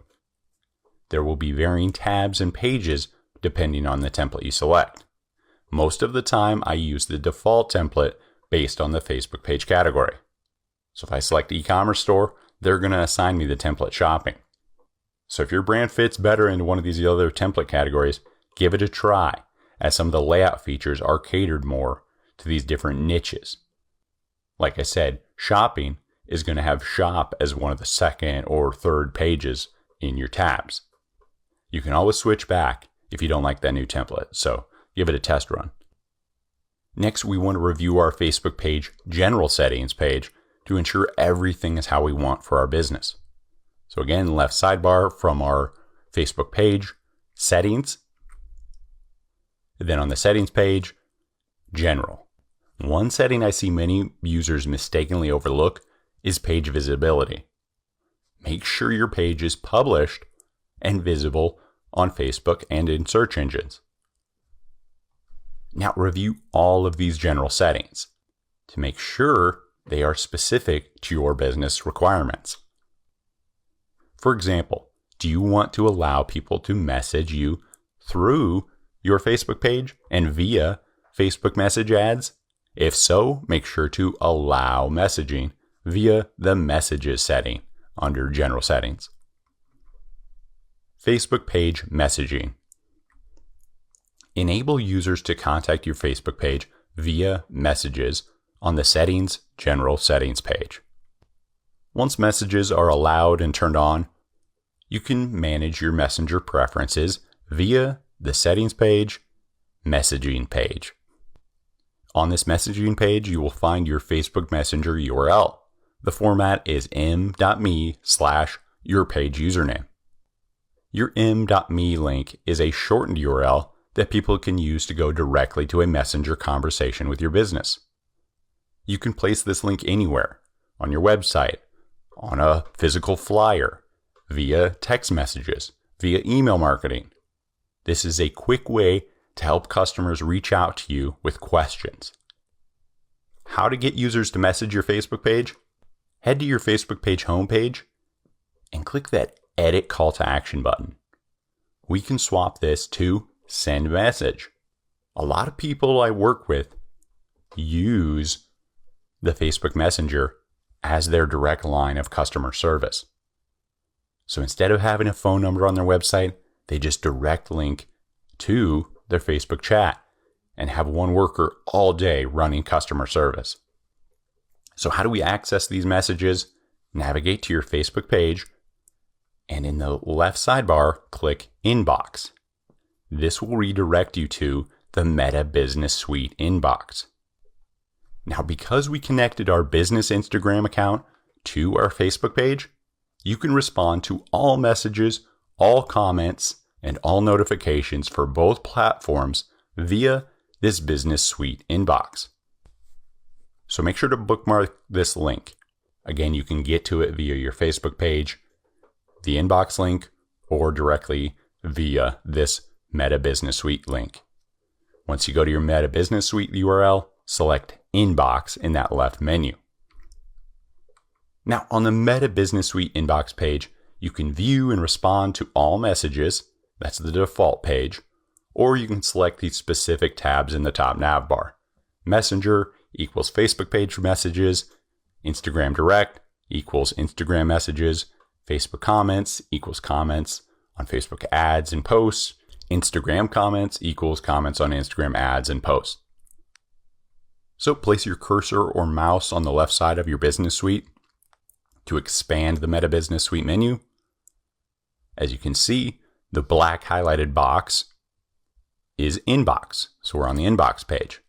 There will be varying tabs and pages depending on the template you select. Most of the time, I use the default template based on the Facebook page category. So if I select e-commerce store, they're going to assign me the template shopping. So if your brand fits better into one of these other template categories, give it a try, as some of the layout features are catered more to these different niches. Like I said, shopping is going to have shop as one of the second or third pages in your tabs. You can always switch back if you don't like that new template, so give it a test run. Next, we want to review our Facebook page general settings page to ensure everything is how we want for our business. So again, left sidebar from our Facebook page, settings. Then on the settings page, general. One setting I see many users mistakenly overlook is page visibility. Make sure your page is published and visible on Facebook and in search engines. Now review all of these general settings to make sure they are specific to your business requirements. For example, do you want to allow people to message you through your Facebook page and via Facebook message ads? If so, make sure to allow messaging via the messages setting under general settings. Facebook page messaging. Enable users to contact your Facebook page via messages on the settings general settings page. Once messages are allowed and turned on, you can manage your messenger preferences via the settings page, messaging page. On this messaging page, you will find your Facebook Messenger URL. The format is m.me/yourpageusername. Your m.me link is a shortened URL that people can use to go directly to a messenger conversation with your business. You can place this link anywhere, on your website, on a physical flyer, via text messages, via email marketing. This is a quick way to help customers reach out to you with questions. How to get users to message your Facebook page? Head to your Facebook page homepage and click that Edit Call to Action button. We can swap this to Send Message. A lot of people I work with use the Facebook Messenger as their direct line of customer service. So instead of having a phone number on their website, they just direct link to their Facebook chat and have one worker all day running customer service. So how do we access these messages? Navigate to your Facebook page and in the left sidebar, click Inbox. This will redirect you to the Meta Business Suite inbox. Now, because we connected our business Instagram account to our Facebook page, you can respond to all messages, all comments, and all notifications for both platforms via this Business Suite inbox. So make sure to bookmark this link. Again, you can get to it via your Facebook page, the inbox link, or directly via this Meta Business Suite link. Once you go to your Meta Business Suite URL, select Inbox in that left menu. Now, on the Meta Business Suite inbox page, you can view and respond to all messages. That's the default page. Or you can select these specific tabs in the top nav bar. Messenger equals Facebook page messages. Instagram Direct equals Instagram messages. Facebook comments equals comments on Facebook ads and posts. Instagram comments equals comments on Instagram ads and posts. So place your cursor or mouse on the left side of your business suite to expand the Meta Business Suite menu. As you can see, the black highlighted box is Inbox. So we're on the Inbox page.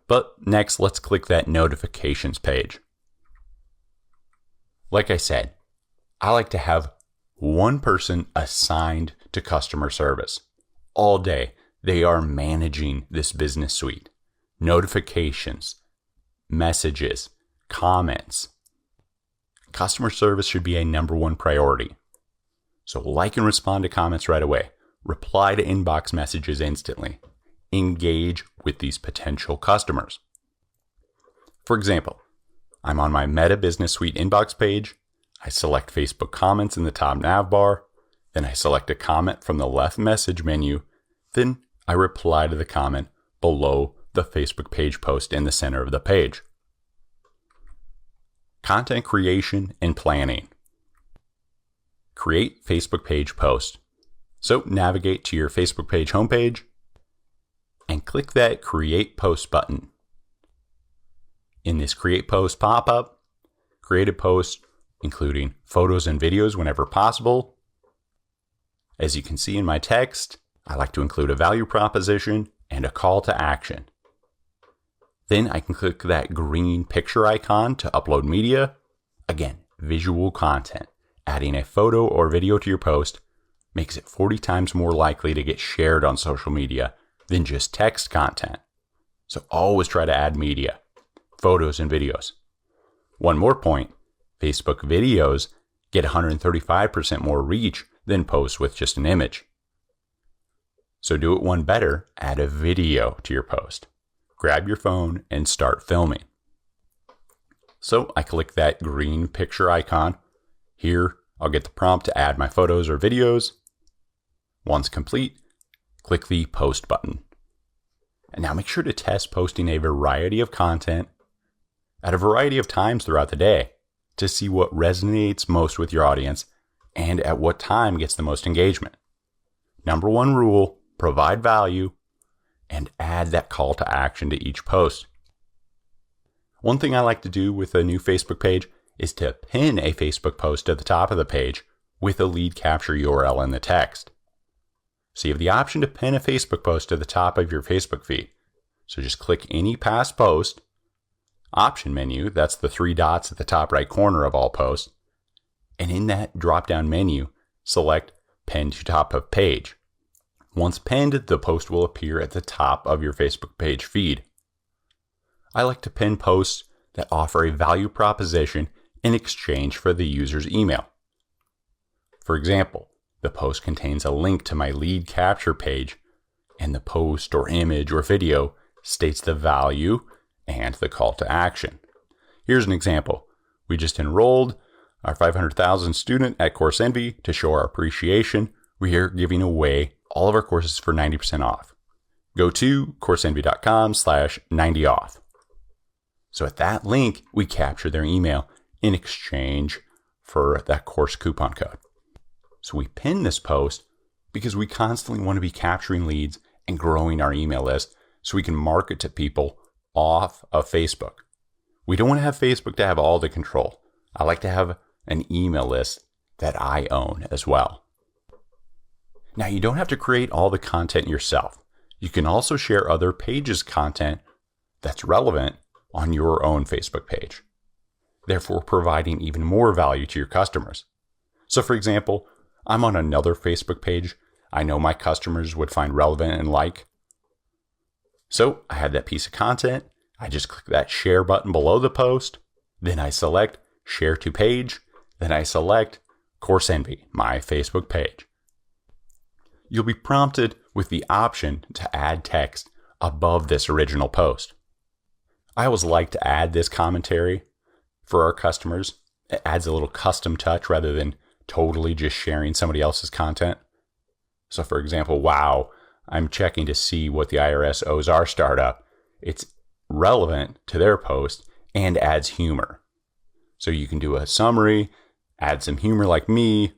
But next, let's click that Notifications page. Like I said, I like to have one person assigned to customer service. All day, they are managing this business suite. Notifications, messages, comments. Customer service should be a number one priority. So like and respond to comments right away. Reply to inbox messages instantly. Engage with these potential customers. For example, I'm on my Meta Business Suite inbox page. I select Facebook comments in the top nav bar. Then I select a comment from the left message menu. Then I reply to the comment below the Facebook page post in the center of the page. Content creation and planning. Create Facebook page post. So navigate to your Facebook page homepage and click that Create Post button. In this Create Post pop-up, creative posts, including photos and videos whenever possible. As you can see in my text, I like to include a value proposition and a call to action. Then I can click that green picture icon to upload media. Again, visual content. Adding a photo or video to your post makes it 40 times more likely to get shared on social media than just text content. So always try to add media, photos and videos. One more point, Facebook videos get 135% more reach than posts with just an image. So do it one better, add a video to your post. Grab your phone and start filming. So I click that green picture icon. Here, I'll get the prompt to add my photos or videos. Once complete, click the post button. And now make sure to test posting a variety of content at a variety of times throughout the day to see what resonates most with your audience and at what time gets the most engagement. Number one rule, provide value and add that call to action to each post. One thing I like to do with a new Facebook page is to pin a Facebook post at the top of the page with a lead capture URL in the text. So you have the option to pin a Facebook post to the top of your Facebook feed. So just click any past post, option menu, that's the three dots at the top right corner of all posts, and in that drop-down menu, select Pin to Top of Page. Once pinned, the post will appear at the top of your Facebook page feed. I like to pin posts that offer a value proposition in exchange for the user's email. For example, the post contains a link to my lead capture page, and the post or image or video states the value and the call to action. Here's an example. We just enrolled our 500,000 student at Coursenvy to show our appreciation. We are giving away all of our courses for 90% off. Go to coursenvy.com/90off. So at that link, we capture their email in exchange for that course coupon code. So we pin this post because we constantly want to be capturing leads and growing our email list so we can market to people off of Facebook. We don't want to have Facebook to have all the control. I like to have an email list that I own as well. Now, you don't have to create all the content yourself. You can also share other pages' content that's relevant on your own Facebook page, therefore providing even more value to your customers. So for example, I'm on another Facebook page I know my customers would find relevant and like. So I have that piece of content. I just click that share button below the post. Then I select share to page. Then I select Coursenvy, my Facebook page. You'll be prompted with the option to add text above this original post. I always like to add this commentary for our customers. It adds a little custom touch rather than totally just sharing somebody else's content. So for example, wow, I'm checking to see what the IRS owes our startup. It's relevant to their post and adds humor. So you can do a summary, add some humor like me,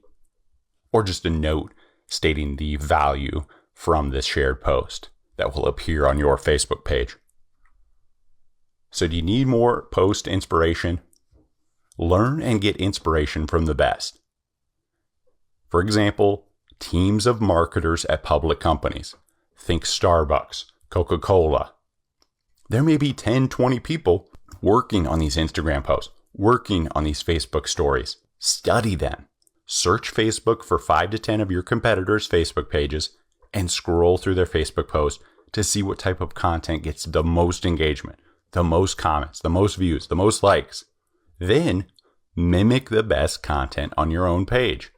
or just a note stating the value from this shared post that will appear on your Facebook page. So do you need more post inspiration? Learn and get inspiration from the best. For example, teams of marketers at public companies. Think Starbucks, Coca-Cola. There may be 10, 20 people working on these Instagram posts, working on these Facebook stories. Study them. Search Facebook for 5 to 10 of your competitors' Facebook pages and scroll through their Facebook posts to see what type of content gets the most engagement, the most comments, the most views, the most likes. Then mimic the best content on your own page.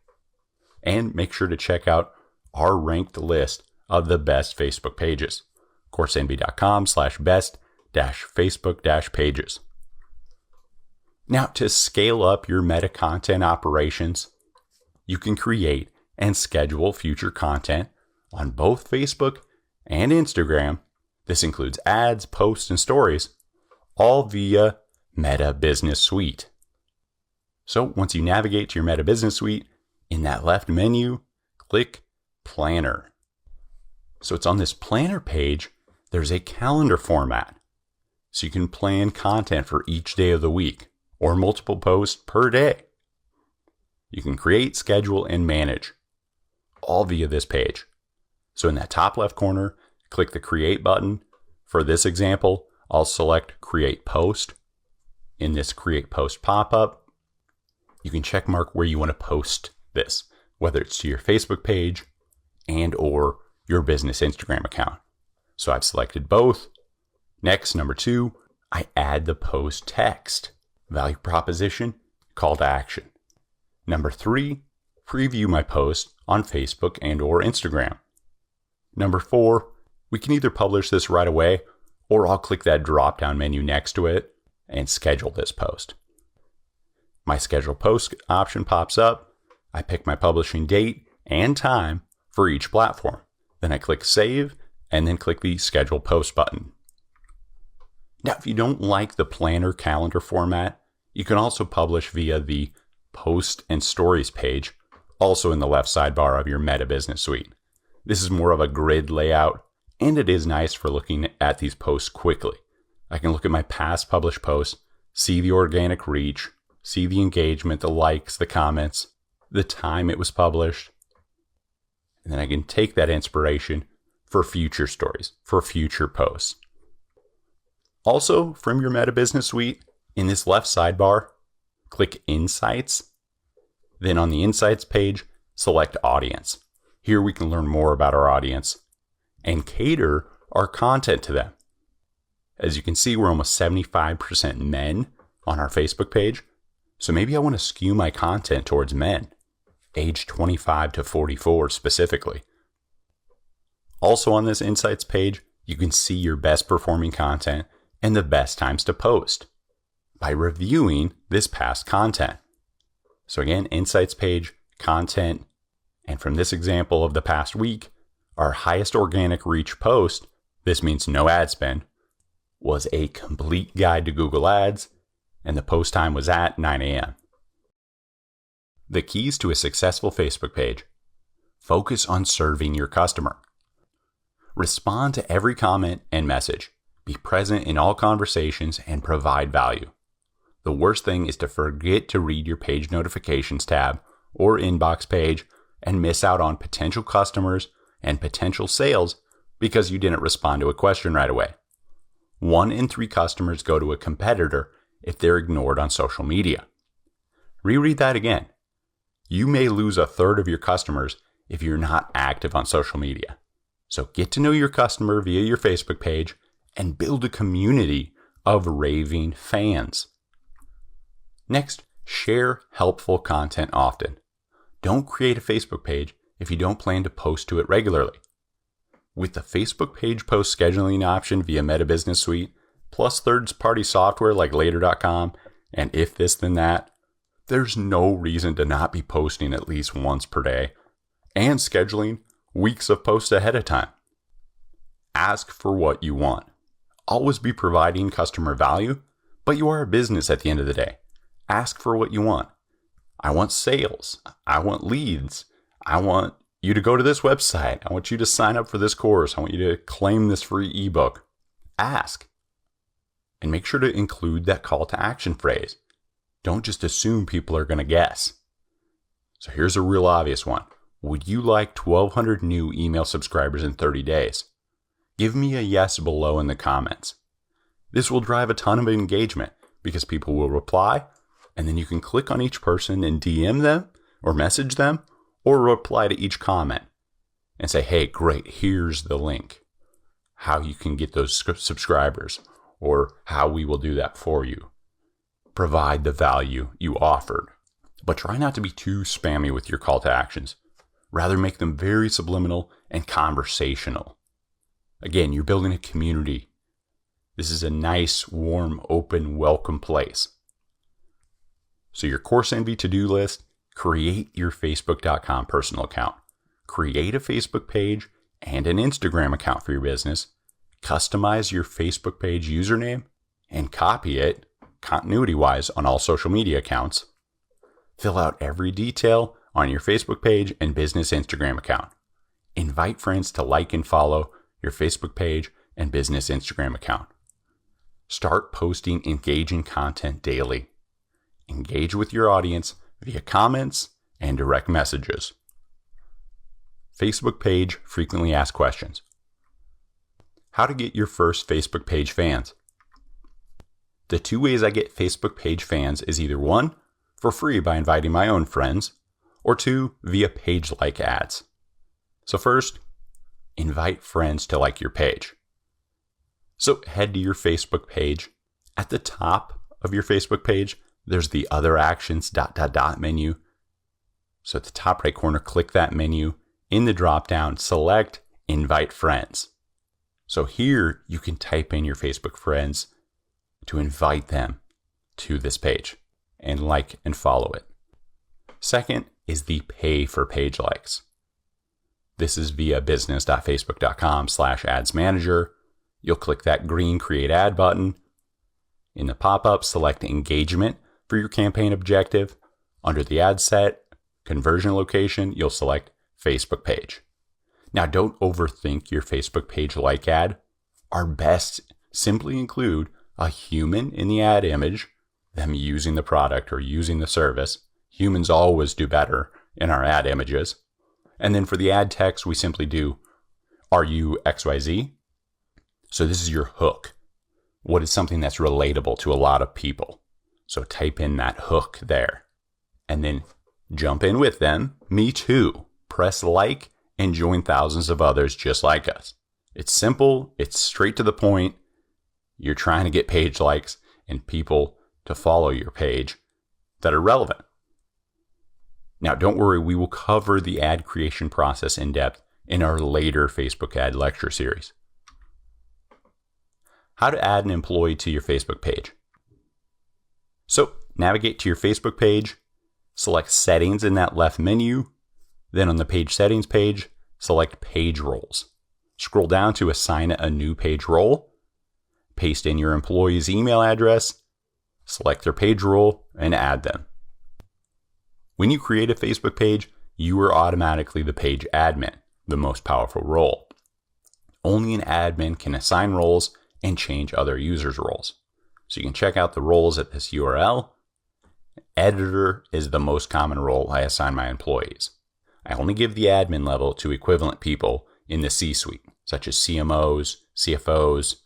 And make sure to check out our ranked list of the best Facebook pages. Coursenvy.com/best-Facebook-pages. Now, to scale up your meta content operations, you can create and schedule future content on both Facebook and Instagram. This includes ads, posts, and stories, all via Meta Business Suite. So once you navigate to your Meta Business Suite, in that left menu, click Planner. So it's on this Planner page, there's a calendar format. So you can plan content for each day of the week or multiple posts per day. You can create, schedule, and manage, all via this page. So in that top left corner, click the Create button. For this example, I'll select Create Post. In this Create Post pop-up, you can check mark where you want to post this, whether it's to your Facebook page and or your business Instagram account. So I've selected both. Next, number 2, I add the post text, value proposition, call to action. Number 3, preview my post on Facebook and or Instagram. Number 4, we can either publish this right away or I'll click that drop-down menu next to it and schedule this post. My schedule post option pops up. I pick my publishing date and time for each platform. Then I click save and then click the schedule post button. Now, if you don't like the planner calendar format, you can also publish via the post and stories page, also in the left sidebar of your Meta Business Suite. This is more of a grid layout, and it is nice for looking at these posts quickly. I can look at my past published posts, see the organic reach, see the engagement, the likes, the comments, the time it was published, and then I can take that inspiration for future stories, for future posts. Also, from your Meta Business Suite, in this left sidebar, click Insights. Then on the Insights page, select Audience. Here we can learn more about our audience and cater our content to them. As you can see, we're almost 75% men on our Facebook page. So maybe I want to skew my content towards men, age 25 to 44 specifically. Also on this Insights page, you can see your best performing content and the best times to post by reviewing this past content. So again, Insights page, content, and from this example of the past week, our highest organic reach post, this means no ad spend, was a complete guide to Google Ads, and the post time was at 9 a.m. The keys to a successful Facebook page: focus on serving your customer. Respond to every comment and message. Be present in all conversations and provide value. The worst thing is to forget to read your page notifications tab or inbox page and miss out on potential customers and potential sales because you didn't respond to a question right away. 1 in 3 customers go to a competitor if they're ignored on social media. Reread that again. You may lose a third of your customers if you're not active on social media. So get to know your customer via your Facebook page and build a community of raving fans. Next, share helpful content often. Don't create a Facebook page if you don't plan to post to it regularly. With the Facebook page post scheduling option via Meta Business Suite, plus third-party software like Later.com and If This Then That, there's no reason to not be posting at least once per day and scheduling weeks of posts ahead of time. Ask for what you want. Always be providing customer value, but you are a business at the end of the day. Ask for what you want. I want sales. I want leads. I want you to go to this website. I want you to sign up for this course. I want you to claim this free ebook. Ask. And make sure to include that call to action phrase. Don't just assume people are going to guess. So here's a real obvious one. Would you like 1,200 new email subscribers in 30 days? Give me a yes below in the comments. This will drive a ton of engagement because people will reply, and then you can click on each person and DM them or message them or reply to each comment and say, hey, great, here's the link, how you can get those subscribers or how we will do that for you. Provide the value you offered, but try not to be too spammy with your call to actions. Rather make them very subliminal and conversational. Again, you're building a community. This is a nice, warm, open, welcome place. So your Coursenvy to-do list, create your Facebook.com personal account. Create a Facebook page and an Instagram account for your business. Customize your Facebook page username and copy it continuity-wise on all social media accounts. Fill out every detail on your Facebook page and business Instagram account. Invite friends to like and follow your Facebook page and business Instagram account. Start posting engaging content daily. engage with your audience via comments and direct messages. Facebook page frequently asked questions. How to get your first Facebook page fans. The 2 ways I get Facebook page fans is either 1, for free by inviting my own friends, or 2, via page like ads. So first, invite friends to like your page. So head to your Facebook page. At the top of your Facebook page, there's the Other Actions ... menu. So at the top right corner, click that menu. In the drop-down, select Invite Friends. So here you can type in your Facebook friends to invite them to this page and like and follow it. Second is the Pay for Page Likes. This is via business.facebook.com/ads manager. You'll click that green Create Ad button. In the pop-up, select Engagement for your campaign objective. Under the ad set, conversion location, you'll select Facebook page. Now, don't overthink your Facebook page like ad. Our best simply include a human in the ad image, them using the product or using the service. Humans always do better in our ad images. And then for the ad text, we simply do, are you XYZ? So this is your hook. What is something that's relatable to a lot of people? So type in that hook there. And then jump in with them. Me too. Press like and join thousands of others just like us. It's simple. It's straight to the point. You're trying to get page likes and people to follow your page that are relevant. Now, don't worry. We will cover the ad creation process in depth in our later Facebook ad lecture series. How to add an employee to your Facebook page. So navigate to your Facebook page, select Settings in that left menu. Then on the Page Settings page, select Page Roles. Scroll down to assign a new page role. Paste in your employee's email address, select their page role, and add them. When you create a Facebook page, you are automatically the page admin, the most powerful role. Only an admin can assign roles and change other users' roles. So you can check out the roles at this URL. Editor is the most common role I assign my employees. I only give the admin level to equivalent people in the C-suite, such as CMOs, CFOs.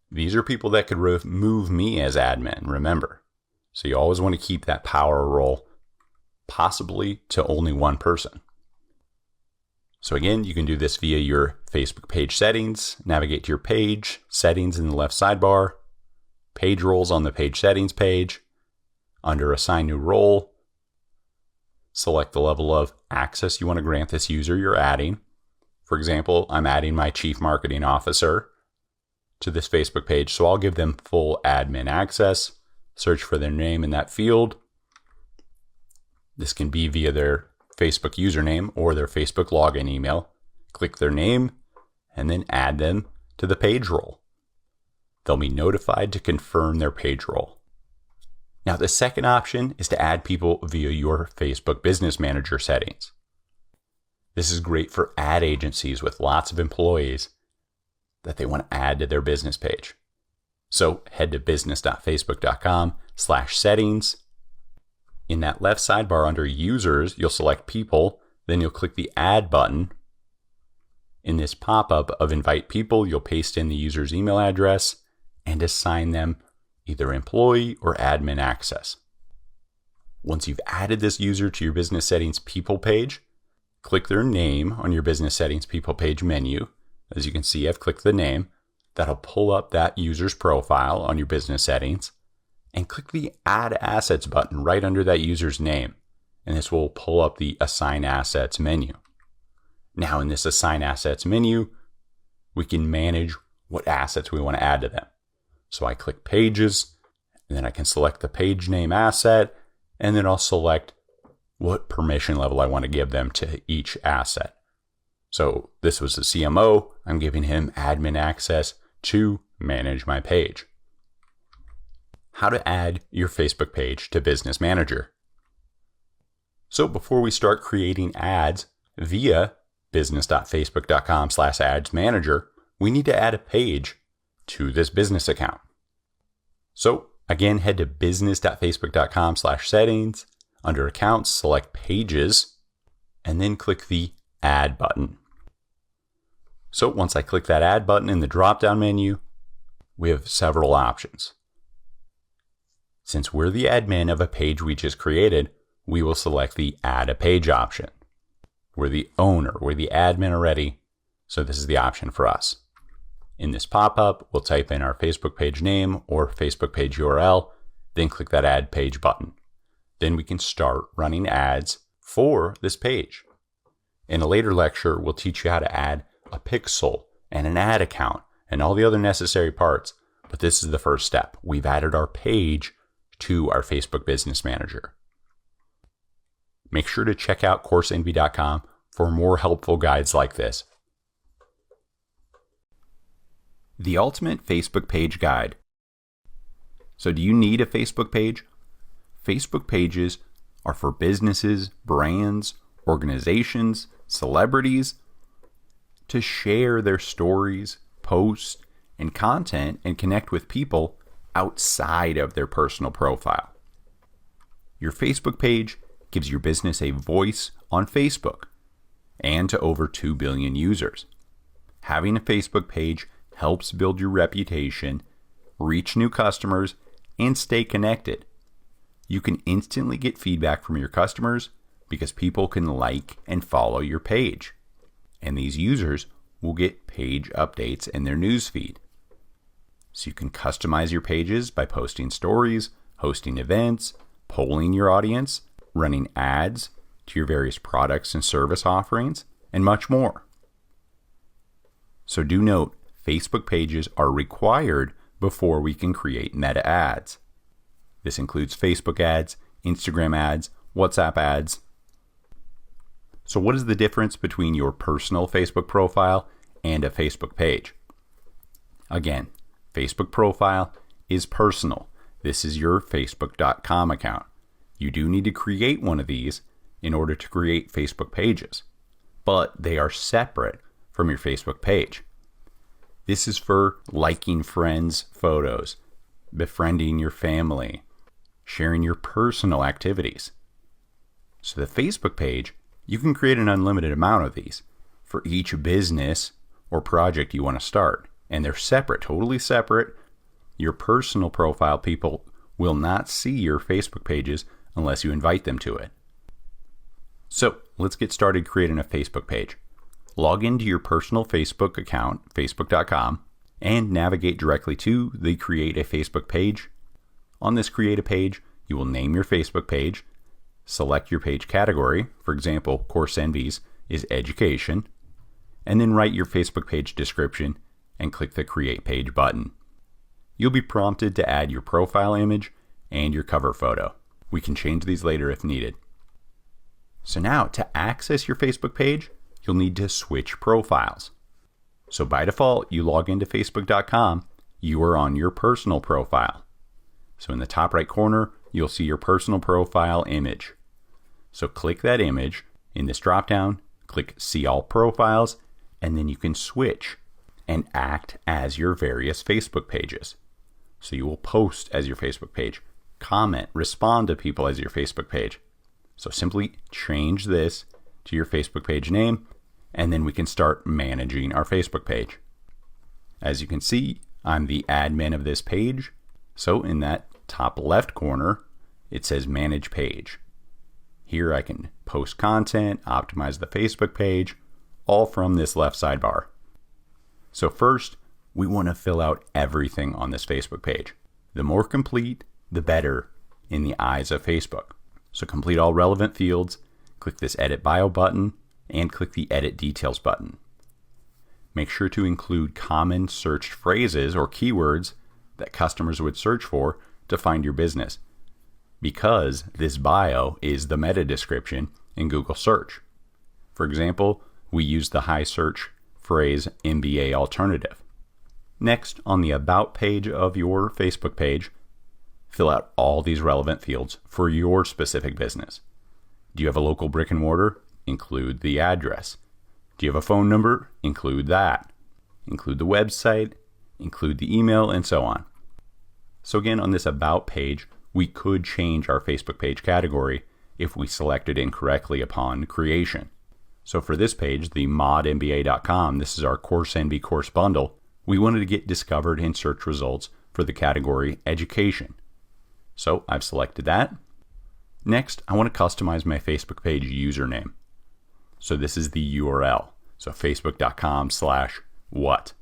These are people that could remove me as admin, remember. So you always want to keep that power role possibly to only one person. So again, you can do this via your Facebook page settings. Navigate to your page, settings in the left sidebar, page roles on the page settings page. Under assign new role, select the level of access you want to grant this user you're adding. For example, I'm adding my Chief Marketing Officer to this Facebook page, so I'll give them full admin access. Search for their name in that field. This can be via their Facebook username or their Facebook login email. Click their name and then add them to the page role. They'll be notified to confirm their page role. Now, the second option is to add people via your Facebook Business Manager settings. This is great for ad agencies with lots of employees that they want to add to their business page. So head to business.facebook.com/settings. In that left sidebar under users, you'll select people, then you'll click the add button. In this pop-up of invite people, you'll paste in the user's email address and assign them either employee or admin access. Once you've added this user to your business settings people page, click their name on your business settings people page menu. As you can see, I've clicked the name. That'll pull up that user's profile on your business settings, and click the Add Assets button right under that user's name, and this will pull up the Assign Assets menu. Now in this Assign Assets menu, we can manage what assets we want to add to them. So I click Pages, and then I can select the page name asset, and then I'll select what permission level I want to give them to each asset. So this was the CMO. I'm giving him admin access to manage my page. How to add your Facebook page to Business Manager. So before we start creating ads via business.facebook.com/ads manager, we need to add a page to this business account. So Again, head to business.facebook.com/settings. Under accounts, select pages, and then click the add button. So once I click that add button in the drop-down menu, we have several options. Since we're the admin of a page we just created, we will select the add a page option. We're the owner, we're the admin already, so this is the option for us. In this pop-up, we'll type in our Facebook page name or Facebook page URL, then click that add page button. Then we can start running ads for this page. In a later lecture, we'll teach you how to add a pixel and an ad account and all the other necessary parts, but this is the first step. We've added our page to our Facebook Business Manager. Make sure to check out Coursenvy.com for more helpful guides like this. The Ultimate Facebook Page Guide. So do you need a Facebook page? Facebook pages are for businesses, brands, organizations, celebrities to share their stories, posts, and content and connect with people outside of their personal profile. Your Facebook page gives your business a voice on Facebook and to over 2 billion users. Having a Facebook page helps build your reputation, reach new customers, and stay connected. You can instantly get feedback from your customers because people can like and follow your page. And these users will get page updates in their newsfeed. So you can customize your pages by posting stories, hosting events, polling your audience, running ads to your various products and service offerings, and much more. So do note, Facebook pages are required before we can create meta ads. This includes Facebook ads, Instagram ads, WhatsApp ads. So what is the difference between your personal Facebook profile and a Facebook page? Again, Facebook profile is personal. This is your Facebook.com account. You do need to create one of these in order to create Facebook pages, but they are separate from your Facebook page. This is for liking friends' photos, befriending your family, sharing your personal activities. So the Facebook page, you can create an unlimited amount of these for each business or project you want to start. And they're separate, totally separate. Your personal profile people will not see your Facebook pages unless you invite them to it. So let's get started creating a Facebook page. Log into your personal Facebook account, facebook.com, and navigate directly to the Create a Facebook page. On this Create a Page, you will name your Facebook page, select your page category, for example, Coursenvy's is education, and then write your Facebook page description and click the Create Page button. You'll be prompted to add your profile image and your cover photo. We can change these later if needed. So now, to access your Facebook page, you'll need to switch profiles. So by default, you log into facebook.com, you are on your personal profile. So in the top right corner, you'll see your personal profile image. So click that image. In this dropdown, click See All Profiles, and then you can switch and act as your various Facebook pages. So you will post as your Facebook page, comment, respond to people as your Facebook page. So simply change this to your Facebook page name, and then we can start managing our Facebook page. As you can see, I'm the admin of this page. So in that top left corner, it says Manage Page. Here I can post content, optimize the Facebook page, all from this left sidebar. So first, we want to fill out everything on this Facebook page. The more complete, the better in the eyes of Facebook. So complete all relevant fields, click this Edit Bio button, and click the Edit Details button. Make sure to include common searched phrases or keywords that customers would search for to find your business, because this bio is the meta description in Google search. For example, we use the high search phrase MBA alternative. Next, on the About page of your Facebook page, fill out all these relevant fields for your specific business. Do you have a local brick and mortar? Include the address. Do you have a phone number? Include that. Include the website, include the email, and so on. So again, on this About page, we could change our Facebook page category if we selected incorrectly upon creation. So for this page, the modmba.com, this is our Coursenvy course bundle, we wanted to get discovered in search results for the category Education. So I've selected that. Next, I want to customize my Facebook page username. So this is the URL. So facebook.com/what.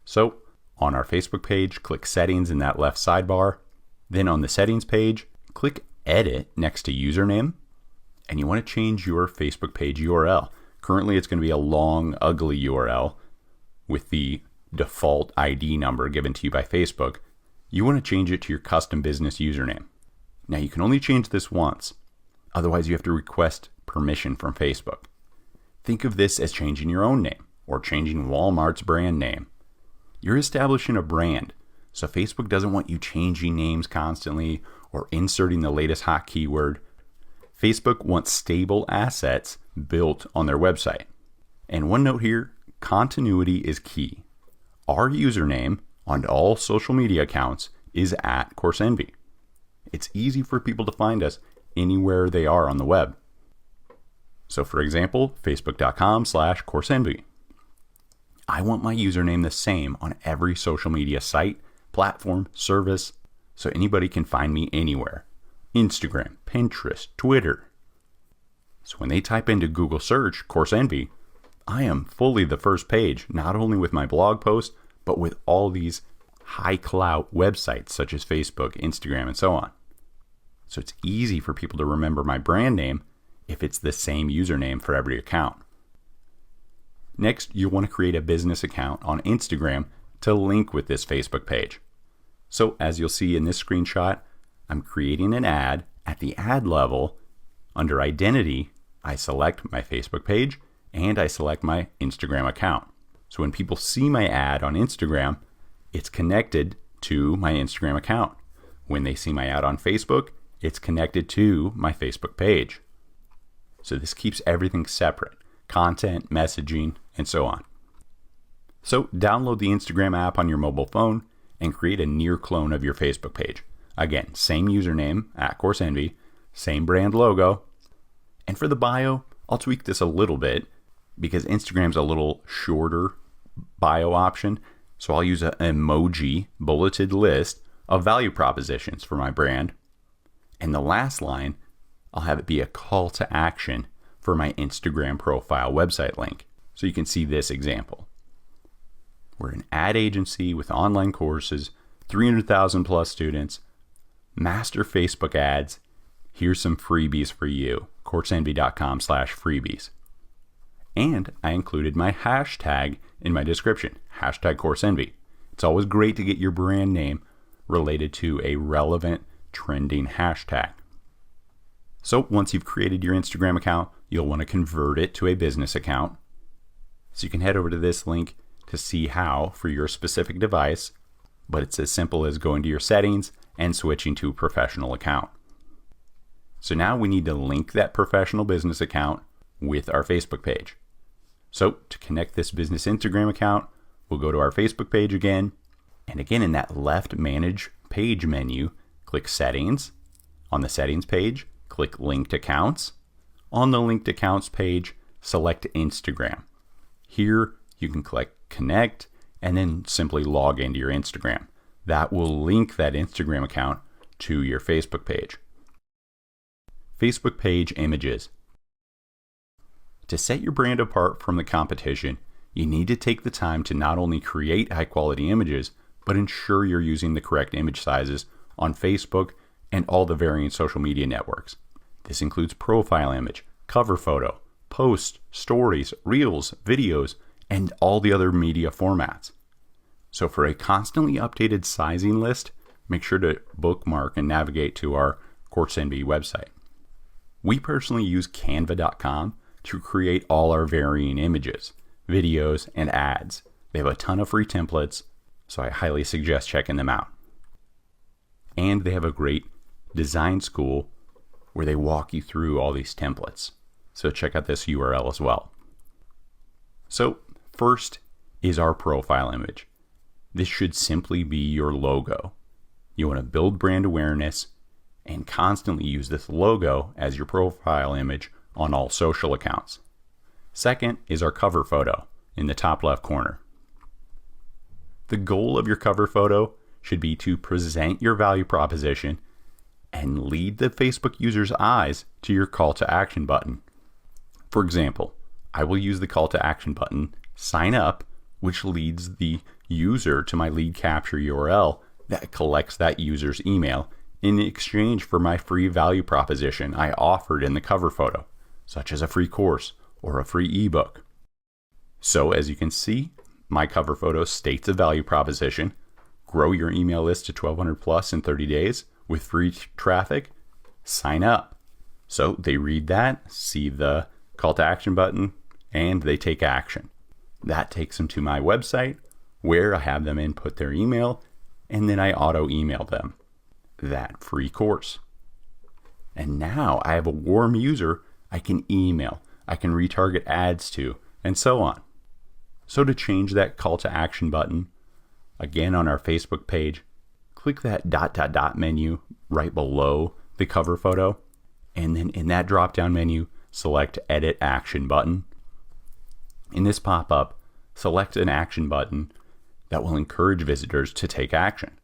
So on our Facebook page, click Settings in that left sidebar. Then on the Settings page, click Edit next to Username. And you want to change your Facebook page URL. Currently, it's going to be a long, ugly URL with the default ID number given to you by Facebook. You want to change it to your custom business username. Now, you can only change this once. Otherwise, you have to request permission from Facebook. Think of this as changing your own name or changing Walmart's brand name. You're establishing a brand, so Facebook doesn't want you changing names constantly or inserting the latest hot keyword. Facebook wants stable assets built on their website. And one note here, continuity is key. Our username on all social media accounts is @Coursenvy. It's easy for people to find us anywhere they are on the web. So for example, facebook.com/Coursenvy. I want my username the same on every social media site, platform, service, so anybody can find me anywhere. Instagram, Pinterest, Twitter. So when they type into Google search Coursenvy, I am fully the first page, not only with my blog post, but with all these high clout websites such as Facebook, Instagram, and so on. So it's easy for people to remember my brand name if it's the same username for every account. Next, you'll want to create a business account on Instagram to link with this Facebook page. So as you'll see in this screenshot, I'm creating an ad. At the ad level, under identity, I select my Facebook page and I select my Instagram account. So when people see my ad on Instagram, it's connected to my Instagram account. When they see my ad on Facebook, it's connected to my Facebook page. So this keeps everything separate, content, messaging, and so on. So download the Instagram app on your mobile phone and create a near clone of your Facebook page. Again, same username @Coursenvy, same brand logo. And for the bio, I'll tweak this a little bit because Instagram's a little shorter bio option. So I'll use an emoji bulleted list of value propositions for my brand. And the last line, I'll have it be a call to action for my Instagram profile website link. So you can see this example. We're an ad agency with online courses, 300,000 plus students, master Facebook ads. Here's some freebies for you. Coursenvy.com/freebies. And I included my hashtag in my description, #Coursenvy. It's always great to get your brand name related to a relevant trending hashtag. So once you've created your Instagram account, you'll want to convert it to a business account. So you can head over to this link to see how for your specific device, but it's as simple as going to your settings and switching to a professional account. So now we need to link that professional business account with our Facebook page. So to connect this business Instagram account, we'll go to our Facebook page again. And again, in that left Manage Page menu, click Settings. On the Settings page, click Linked Accounts. On the Linked Accounts page, select Instagram. Here, you can click Connect and then simply log into your Instagram. That will link that Instagram account to your Facebook page. Facebook page images. To set your brand apart from the competition, you need to take the time to not only create high quality images, but ensure you're using the correct image sizes on Facebook and all the varying social media networks. This includes profile image, cover photo, posts, stories, reels, videos, and all the other media formats. So for a constantly updated sizing list, make sure to bookmark and navigate to our Coursenvy website. We personally use canva.com to create all our varying images, videos, and ads. They have a ton of free templates, so I highly suggest checking them out. And they have a great design school where they walk you through all these templates. So check out this URL as well. So first is our profile image. This should simply be your logo. You want to build brand awareness and constantly use this logo as your profile image on all social accounts. Second is our cover photo in the top left corner. The goal of your cover photo should be to present your value proposition and lead the Facebook user's eyes to your call to action button. For example, I will use the call to action button, sign up, which leads the user to my lead capture URL that collects that user's email in exchange for my free value proposition I offered in the cover photo, such as a free course or a free ebook. So as you can see, my cover photo states a value proposition: grow your email list to 1,200 plus in 30 days with free traffic, sign up. So they read that, see the call to action button, and they take action. That takes them to my website where I have them input their email, and then I auto email them that free course. And now I have a warm user I can email, I can retarget ads to, and so on. So to change that call to action button, again on our Facebook page, click that ... menu right below the cover photo, and then in that drop down menu, select Edit Action Button. In this pop-up, select an action button that will encourage visitors to take action.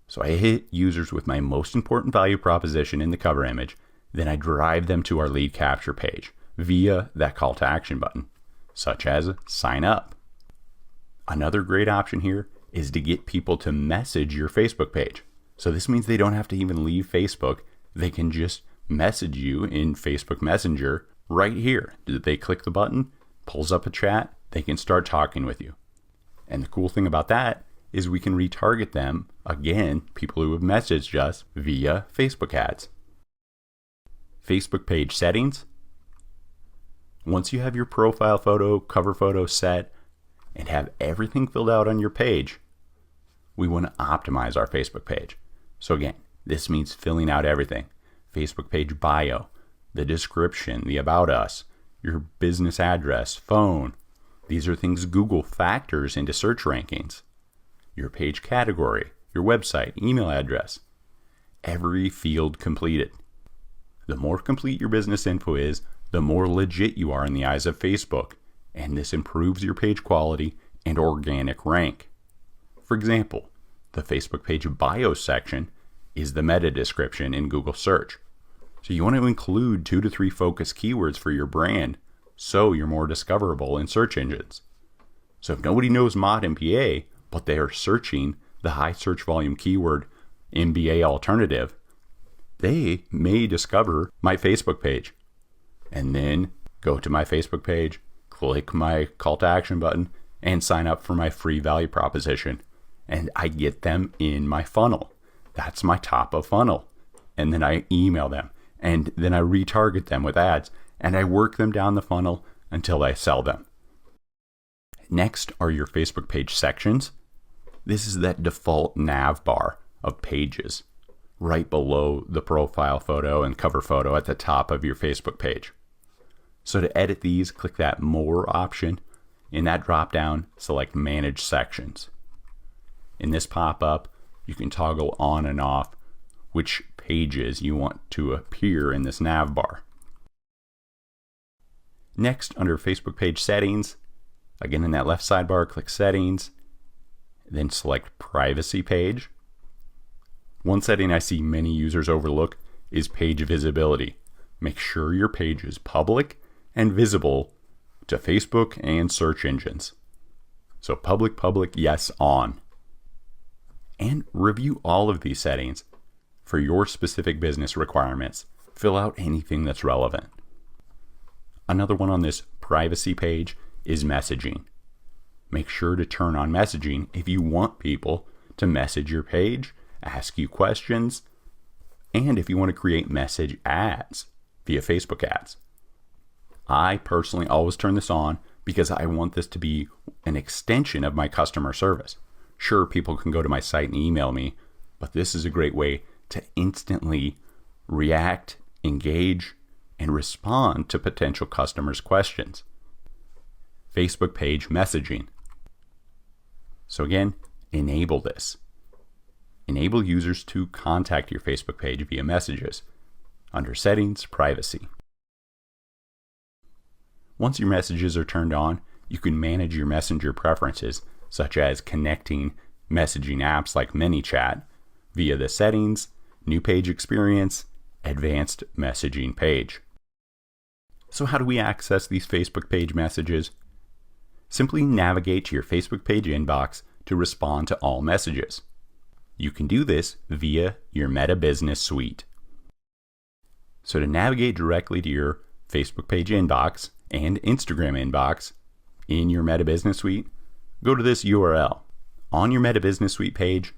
So I hit users with my most important value proposition in the cover image, then I drive them to our lead capture page via that call to action button, such as sign up. Another great option here is to get people to message your Facebook page. So this means they don't have to even leave Facebook. They can just message you in Facebook Messenger right here. They click the button, pulls up a chat, they can start talking with you. And the cool thing about that is we can retarget them, again, people who have messaged us via Facebook ads. Facebook page settings. Once you have your profile photo, cover photo set, and have everything filled out on your page, we want to optimize our Facebook page. So again, this means filling out everything. Facebook page bio, the description, the about us, your business address, phone. These are things Google factors into search rankings. Your page category, your website, email address. Every field completed. The more complete your business info is, the more legit you are in the eyes of Facebook, and this improves your page quality and organic rank. For example, the Facebook page bio section is the meta description in Google search. So you want to include 2 to 3 focus keywords for your brand so you're more discoverable in search engines. So if nobody knows Mod MBA, but they are searching the high search volume keyword MBA alternative, they may discover my Facebook page and then go to my Facebook page, click my call to action button, and sign up for my free value proposition. And I get them in my funnel. That's my top of funnel. And then I email them, and then I retarget them with ads, and I work them down the funnel until I sell them. Next are your Facebook page sections. This is that default nav bar of pages right below the profile photo and cover photo at the top of your Facebook page. So to edit these, click that More option. In that drop down, select Manage Sections. In this pop-up, you can toggle on and off which pages you want to appear in this nav bar. Next, under Facebook page settings, again in that left sidebar, click Settings, then select Privacy Page. One setting I see many users overlook is page visibility. Make sure your page is public and visible to Facebook and search engines. So public, yes, on. And review all of these settings for your specific business requirements. Fill out anything that's relevant. Another one on this privacy page is messaging. Make sure to turn on messaging if you want people to message your page, ask you questions, and if you want to create message ads via Facebook ads. I personally always turn this on because I want this to be an extension of my customer service. Sure, people can go to my site and email me, but this is a great way to instantly react, engage, and respond to potential customers' questions. Facebook page messaging. So again, enable this. Enable users to contact your Facebook page via messages. Under Settings, Privacy. Once your messages are turned on, you can manage your messenger preferences, such as connecting messaging apps like ManyChat via the Settings, New Page Experience, Advanced Messaging page. So how do we access these Facebook page messages? Simply navigate to your Facebook page inbox to respond to all messages. You can do this via your Meta Business Suite. So to navigate directly to your Facebook page inbox and Instagram inbox in your Meta Business Suite, go to this URL. On your Meta Business Suite page,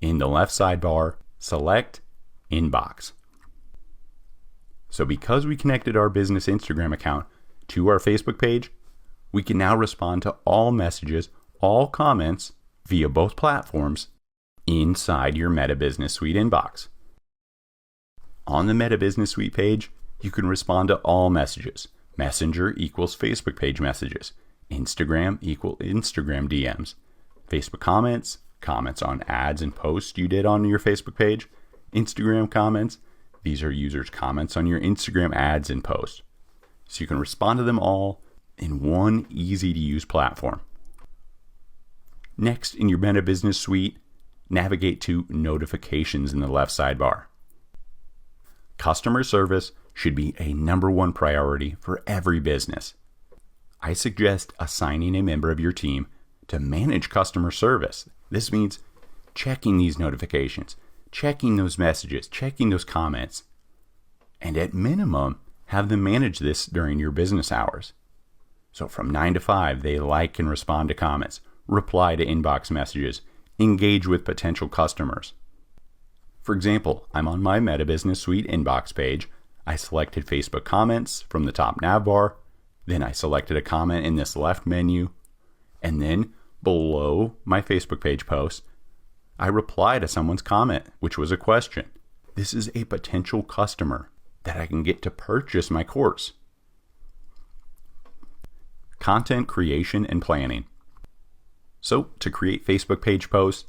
in the left sidebar, select Inbox. So because we connected our business Instagram account to our Facebook page, we can now respond to all messages, all comments via both platforms inside your Meta Business Suite inbox. On the Meta Business Suite page, you can respond to all messages. Messenger equals Facebook page messages. Instagram equal Instagram DMs. Facebook comments, comments on ads and posts you did on your Facebook page. Instagram comments, these are users' comments on your Instagram ads and posts. So you can respond to them all in one easy-to-use platform. Next, in your Meta Business Suite, navigate to Notifications in the left sidebar. Customer service should be a #1 priority for every business. I suggest assigning a member of your team to manage customer service. This means checking these notifications, checking those messages, checking those comments, and at minimum, have them manage this during your business hours. So from 9 to 5, they like and respond to comments, reply to inbox messages, engage with potential customers. For example, I'm on my Meta Business Suite inbox page. I selected Facebook comments from the top nav bar. Then I selected a comment in this left menu. And then below my Facebook page post, I reply to someone's comment, which was a question. This is a potential customer that I can get to purchase my course. Content creation and planning. So to create Facebook page posts,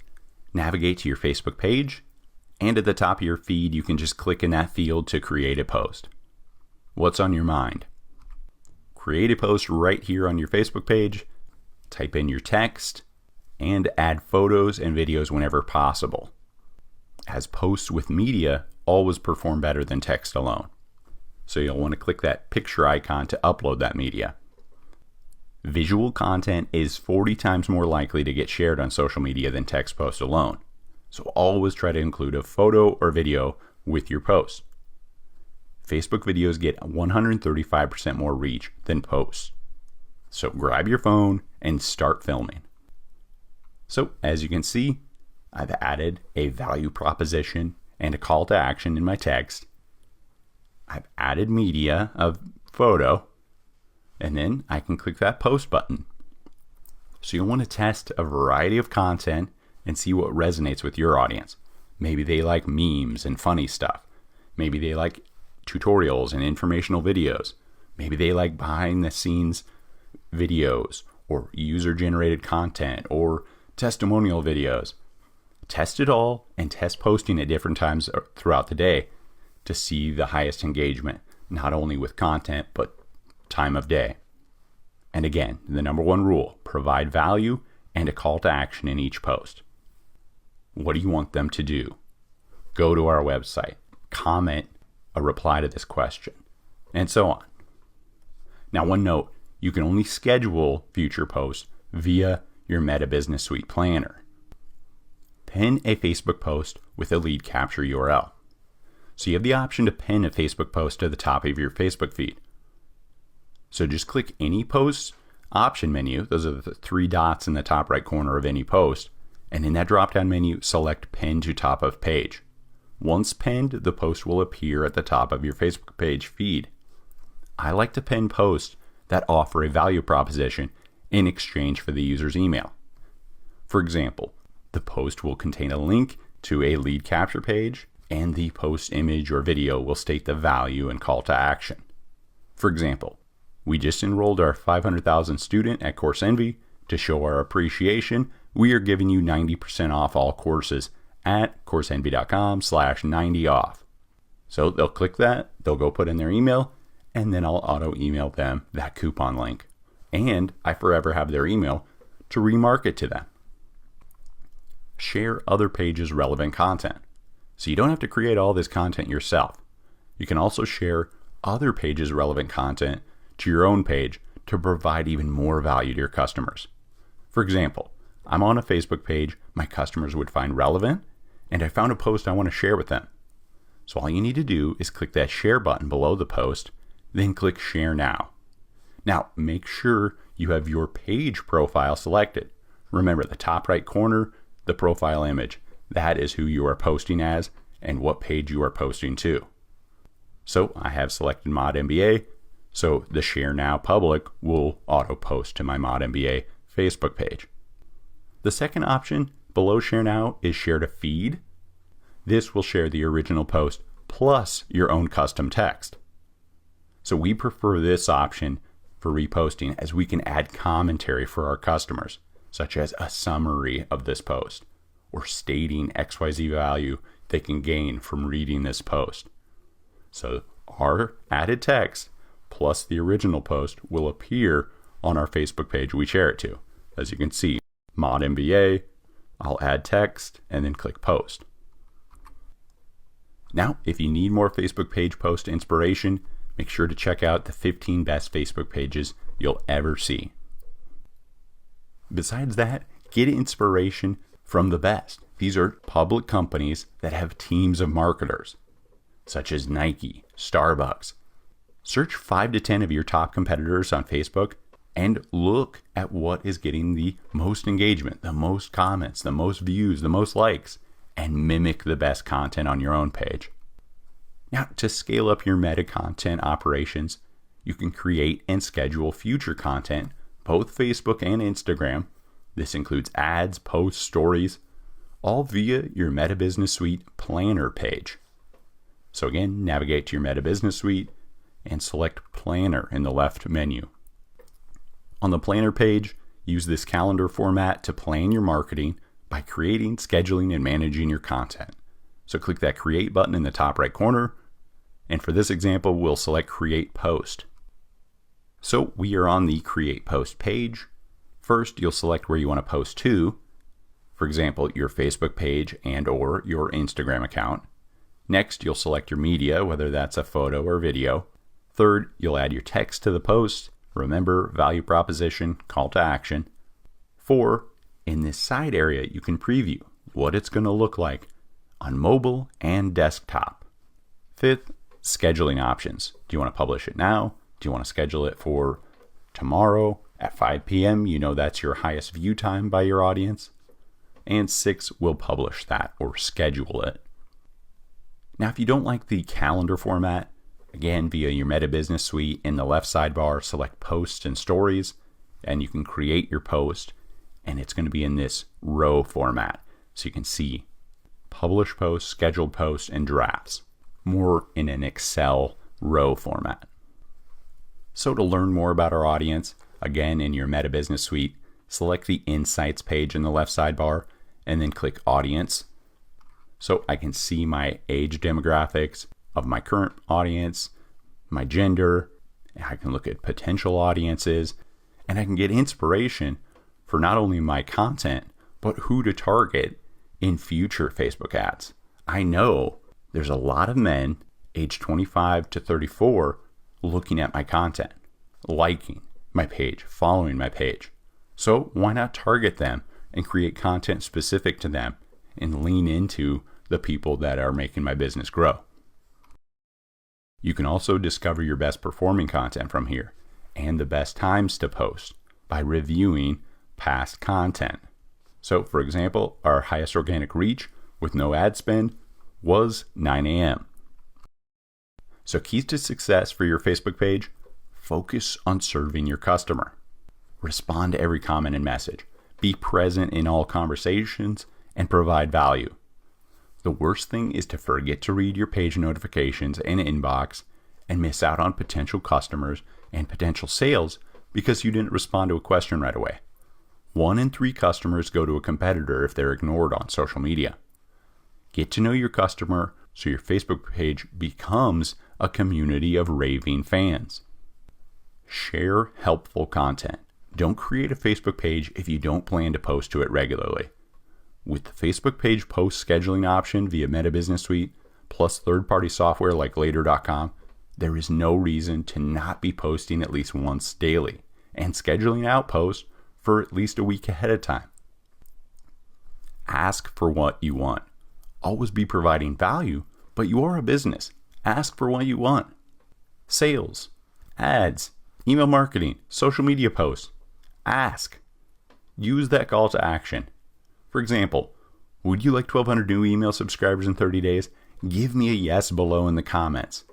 navigate to your Facebook page, and at the top of your feed, you can just click in that field to create a post. What's on your mind? Create a post right here on your Facebook page, type in your text, and add photos and videos whenever possible, as posts with media always perform better than text alone. So you'll want to click that picture icon to upload that media. Visual content is 40 times more likely to get shared on social media than text posts alone. So always try to include a photo or video with your post. Facebook videos get 135% more reach than posts. So grab your phone and start filming. So as you can see, I've added a value proposition and a call to action in my text. I've added media of photo, and then I can click that post button. So you'll want to test a variety of content and see what resonates with your audience. Maybe they like memes and funny stuff. Maybe they like tutorials and informational videos. Maybe they like behind the scenes videos or user generated content or testimonial videos. Test it all and test posting at different times throughout the day to see the highest engagement, not only with content, but time of day. And again, the #1 rule, provide value and a call to action in each post. What do you want them to do? Go to our website, comment a reply to this question, and so on. Now, one note, you can only schedule future posts via your Meta Business Suite planner. Pin a Facebook post with a lead capture URL. So you have the option to pin a Facebook post to the top of your Facebook feed. So just click any post option menu. Those are the 3 dots in the top right corner of any post. And in that drop-down menu, select Pin to Top of Page. Once pinned, the post will appear at the top of your Facebook page feed. I like to pin posts that offer a value proposition in exchange for the user's email. For example, the post will contain a link to a lead capture page, and the post image or video will state the value and call to action. For example, we just enrolled our 500,000 student at Coursenvy. To show our appreciation, we are giving you 90% off all courses at coursenvy.com/90off. So they'll click that, they'll go put in their email, and then I'll auto email them that coupon link. And I forever have their email to remarket to them. Share other pages' relevant content. So you don't have to create all this content yourself. You can also share other pages' relevant content to your own page to provide even more value to your customers. For example, I'm on a Facebook page my customers would find relevant, and I found a post I want to share with them. So all you need to do is click that share button below the post, then click share now. Now make sure you have your page profile selected. Remember the top right corner, the profile image. That is who you are posting as and what page you are posting to. So I have selected Mod MBA, so the share now public will auto post to my Mod MBA Facebook page. The second option below share now is share to feed. This will share the original post plus your own custom text. So we prefer this option for reposting as we can add commentary for our customers, such as a summary of this post or stating XYZ value they can gain from reading this post. So our added text plus the original post will appear on our Facebook page we share it to. As you can see, Mod MBA, I'll add text and then click post. Now, if you need more Facebook page post inspiration, make sure to check out the 15 best Facebook pages you'll ever see. Besides that, get inspiration from the best. These are public companies that have teams of marketers, such as Nike, Starbucks. Search 5 to 10 of your top competitors on Facebook and look at what is getting the most engagement, the most comments, the most views, the most likes, and mimic the best content on your own page. Now, to scale up your meta content operations, you can create and schedule future content, both Facebook and Instagram. This includes ads, posts, stories, all via your Meta Business Suite Planner page. So again, navigate to your Meta Business Suite and select Planner in the left menu. On the Planner page, use this calendar format to plan your marketing by creating, scheduling, and managing your content. So click that Create button in the top right corner, and for this example, we'll select Create Post. So we are on the Create Post page. First, you'll select where you want to post to. For example, your Facebook page and or your Instagram account. Next, you'll select your media, whether that's a photo or video. Third, you'll add your text to the post. Remember, value proposition, call to action. 4, in this side area, you can preview what it's going to look like on mobile and desktop. 5th, scheduling options. Do you want to publish it now? Do you want to schedule it for tomorrow at 5 p.m.? You know that's your highest view time by your audience. And 6, we'll publish that or schedule it. Now, if you don't like the calendar format, again, via your Meta Business Suite in the left sidebar, select Posts and Stories, and you can create your post, and it's going to be in this row format. So you can see Publish Posts, Scheduled Posts, and Drafts, more in an Excel row format. So to learn more about our audience, again, in your Meta Business Suite, select the Insights page in the left sidebar, and then click Audience. So I can see my age demographics of my current audience, my gender, I can look at potential audiences, and I can get inspiration for not only my content, but who to target in future Facebook ads. I know there's a lot of men age 25 to 34 looking at my content, liking my page, following my page. So why not target them and create content specific to them and lean into the people that are making my business grow? You can also discover your best performing content from here and the best times to post by reviewing past content. So for example, our highest organic reach with no ad spend was 9 a.m. So keys to success for your Facebook page: focus on serving your customer. Respond to every comment and message. Be present in all conversations and provide value. The worst thing is to forget to read your page notifications and inbox and miss out on potential customers and potential sales because you didn't respond to a question right away. 1 in 3 customers go to a competitor if they're ignored on social media. Get to know your customer so your Facebook page becomes a community of raving fans. Share helpful content. Don't create a Facebook page if you don't plan to post to it regularly. With the Facebook page post scheduling option via Meta Business Suite, plus third-party software like Later.com, there is no reason to not be posting at least once daily and scheduling out posts for at least a week ahead of time. Ask for what you want. Always be providing value, but you are a business. Ask for what you want. Sales, ads, email marketing, social media posts. Ask. Use that call to action. For example, would you like 1,200 new email subscribers in 30 days? Give me a yes below in the comments.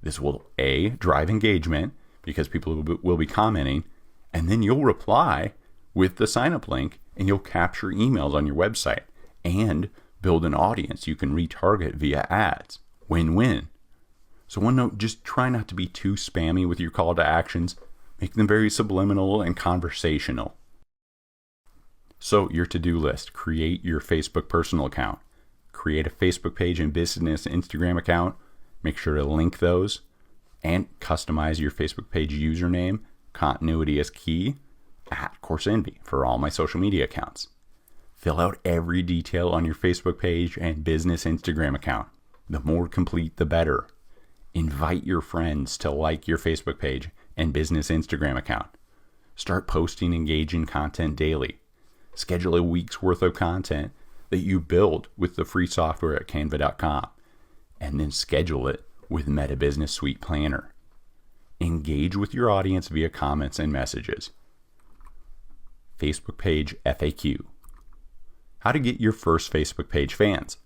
This will A, drive engagement because people will be commenting, and then you'll reply with the sign up link and you'll capture emails on your website and build an audience you can retarget via ads. Win-win. So one note, just try not to be too spammy with your call to actions. Make them very subliminal and conversational. So your to-do list: create your Facebook personal account, create a Facebook page and business Instagram account, make sure to link those, and customize your Facebook page username. Continuity is key, at Coursenvy for all my social media accounts. Fill out every detail on your Facebook page and business Instagram account. The more complete, the better. Invite your friends to like your Facebook page and business Instagram account. Start posting engaging content daily. Schedule a week's worth of content that you build with the free software at canva.com, and then schedule it with Meta Business Suite Planner. Engage with your audience via comments and messages. Facebook page FAQ. How to get your first Facebook page fans.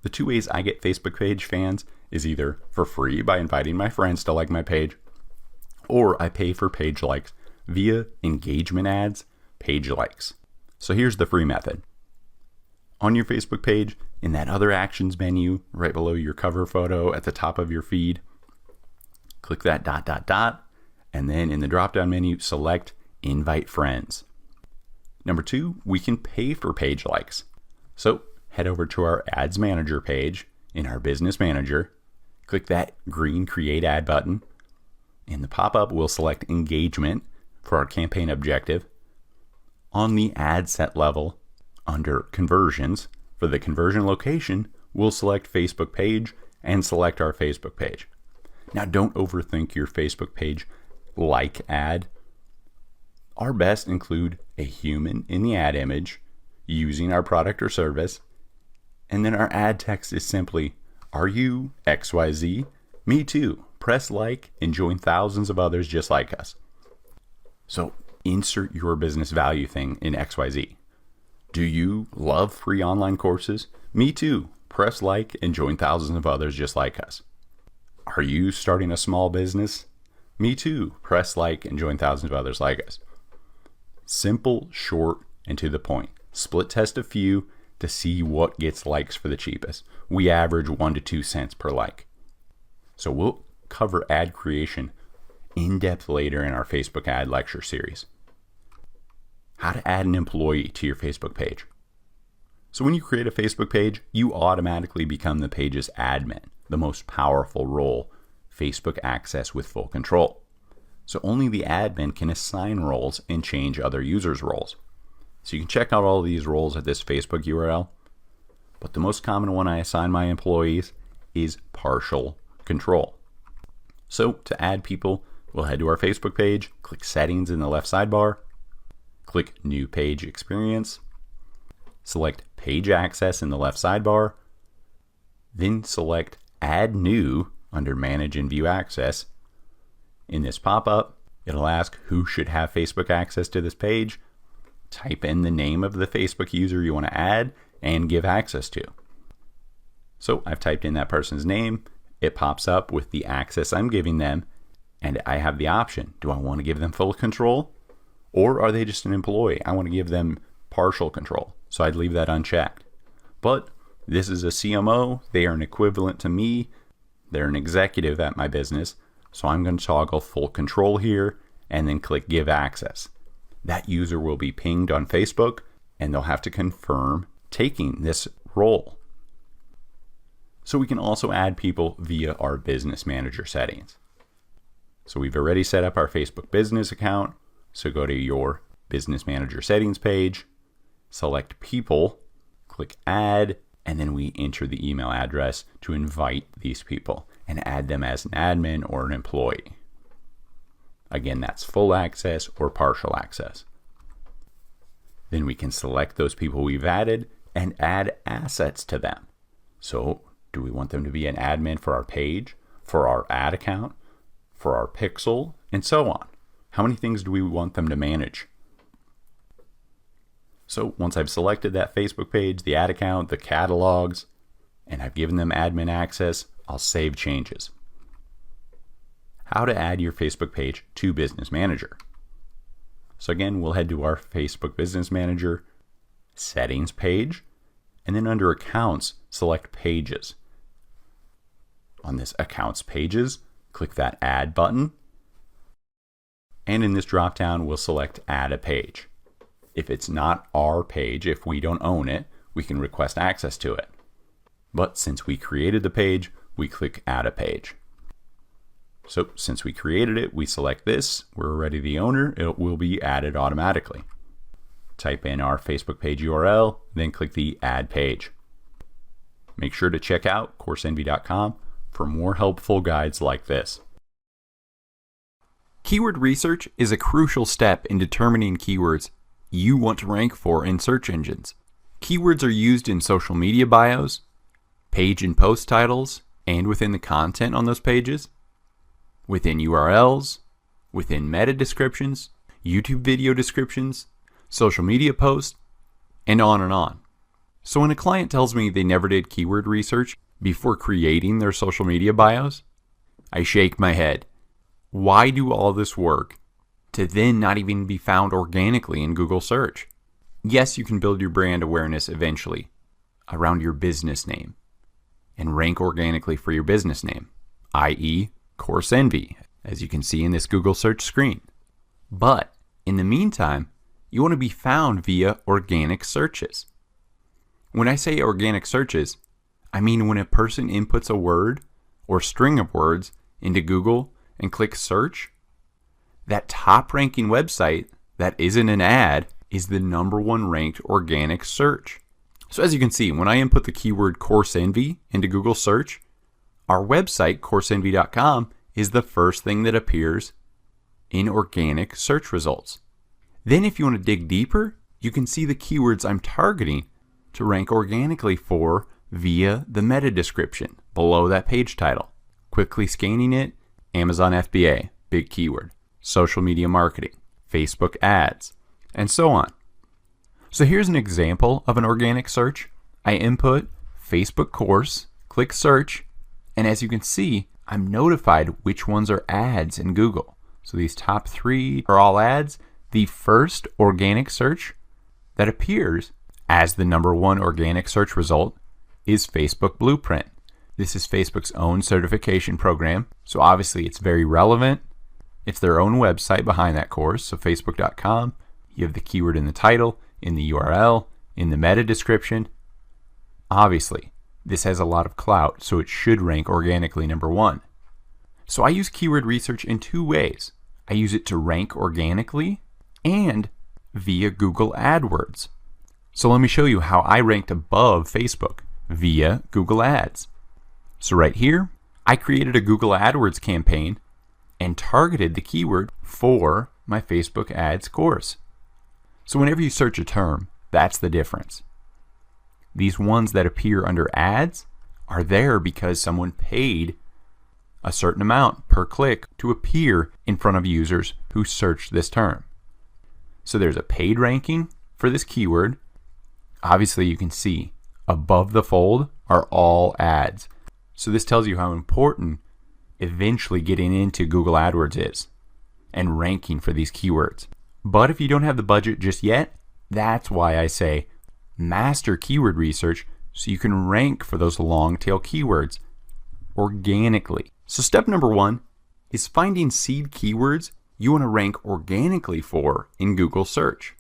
The two ways I get Facebook page fans is either for free by inviting my friends to like my page, or I pay for page likes via engagement ads, page likes. So here's the free method. On your Facebook page, in that other actions menu, right below your cover photo at the top of your feed, click that ... and then in the drop-down menu, select Invite Friends. Number 2, we can pay for page likes. So head over to our Ads Manager page in our Business Manager, click that green Create Ad button. In the pop-up, we'll select Engagement for our campaign objective. On the ad set level, under Conversions, for the conversion location, we'll select Facebook page and select our Facebook page. Now, don't overthink your Facebook page like ad. Our best include a human in the ad image using our product or service, and then our ad text is simply, "Are you XYZ? Me too. Press like and join thousands of others just like us." So insert your business value thing in XYZ. Do you love free online courses? Me too. Press like and join thousands of others just like us. Are you starting a small business? Me too. Press like and join thousands of others like us. Simple, short, and to the point. Split test a few to see what gets likes for the cheapest. We average 1 to 2 cents per like. So we'll cover ad creation in depth later in our Facebook ad lecture series. How to add an employee to your Facebook page. So when you create a Facebook page, you automatically become the page's admin, the most powerful role Facebook access with full control. So only the admin can assign roles and change other users' roles. So you can check out all of these roles at this Facebook URL. But the most common one I assign my employees is partial control. So to add people, we'll head to our Facebook page, click Settings in the left sidebar, click New Page Experience, select Page Access in the left sidebar, then select Add New under Manage and View Access. In this pop-up, it'll ask who should have Facebook access to this page. Type in the name of the Facebook user you want to add and give access to. So I've typed in that person's name. It pops up with the access I'm giving them, and I have the option. Do I want to give them full control, or are they just an employee? I want to give them partial control, so I'd leave that unchecked. But this is a CMO. They are an equivalent to me. They're an executive at my business, so I'm going to toggle full control here and then click Give Access. That user will be pinged on Facebook, and they'll have to confirm taking this role. So we can also add people via our business manager settings. So we've already set up our Facebook business account. So go to your business manager settings page, select people, click add, and then we enter the email address to invite these people and add them as an admin or an employee. Again, that's full access or partial access. Then we can select those people we've added and add assets to them. So do we want them to be an admin for our page, for our ad account, for our pixel, and so on? How many things do we want them to manage? So once I've selected that Facebook page, the ad account, the catalogs, and I've given them admin access, I'll save changes. How to add your Facebook page to Business Manager. So again, we'll head to our Facebook Business Manager settings page, and then under accounts, select pages. On this accounts pages, click that add button. And in this dropdown, we'll select add a page. If it's not our page, if we don't own it, we can request access to it. But since we created the page, we click add a page. So since we created it, we select this. We're already the owner. It will be added automatically. Type in our Facebook page URL, then click the add page. Make sure to check out Coursenvy.com for more helpful guides like this. Keyword research is a crucial step in determining keywords you want to rank for in search engines. Keywords are used in social media bios, page and post titles, and within the content on those pages, within URLs, within meta descriptions, YouTube video descriptions, social media posts, and on and on. So when a client tells me they never did keyword research before creating their social media bios, I shake my head. Why do all this work to then not even be found organically in Google search? Yes, you can build your brand awareness eventually around your business name and rank organically for your business name, i.e. Coursenvy, as you can see in this Google search screen. But in the meantime, you want to be found via organic searches. When I say organic searches, I mean when a person inputs a word or string of words into Google and clicks search, that top ranking website that isn't an ad is the #1 ranked organic search. So as you can see, when I input the keyword Coursenvy into Google search, our website, Coursenvy.com, is the first thing that appears in organic search results. Then if you want to dig deeper, you can see the keywords I'm targeting to rank organically for via the meta description below that page title. Quickly scanning it, Amazon FBA, big keyword, social media marketing, Facebook ads, and so on. So here's an example of an organic search. I input Facebook course, click search, and as you can see, I'm notified which ones are ads in Google. So these top 3 are all ads. The first organic search that appears as the #1 organic search result is Facebook Blueprint. This is Facebook's own certification program, so obviously it's very relevant. It's their own website behind that course, so Facebook.com. You have the keyword in the title, in the URL, in the meta description. Obviously, this has a lot of clout, so it should rank organically #1. So I use keyword research in 2 ways. I use it to rank organically and via Google AdWords. So let me show you how I ranked above Facebook via Google Ads. So right here, I created a Google AdWords campaign and targeted the keyword for my Facebook ads course. So whenever you search a term, that's the difference. These ones that appear under ads are there because someone paid a certain amount per click to appear in front of users who search this term. So there's a paid ranking for this keyword. Obviously you can see above the fold are all ads. So this tells you how important eventually getting into Google AdWords is and ranking for these keywords. But if you don't have the budget just yet, that's why I say master keyword research so you can rank for those long tail keywords organically. So step #1 is finding seed keywords you want to rank organically for in Google search.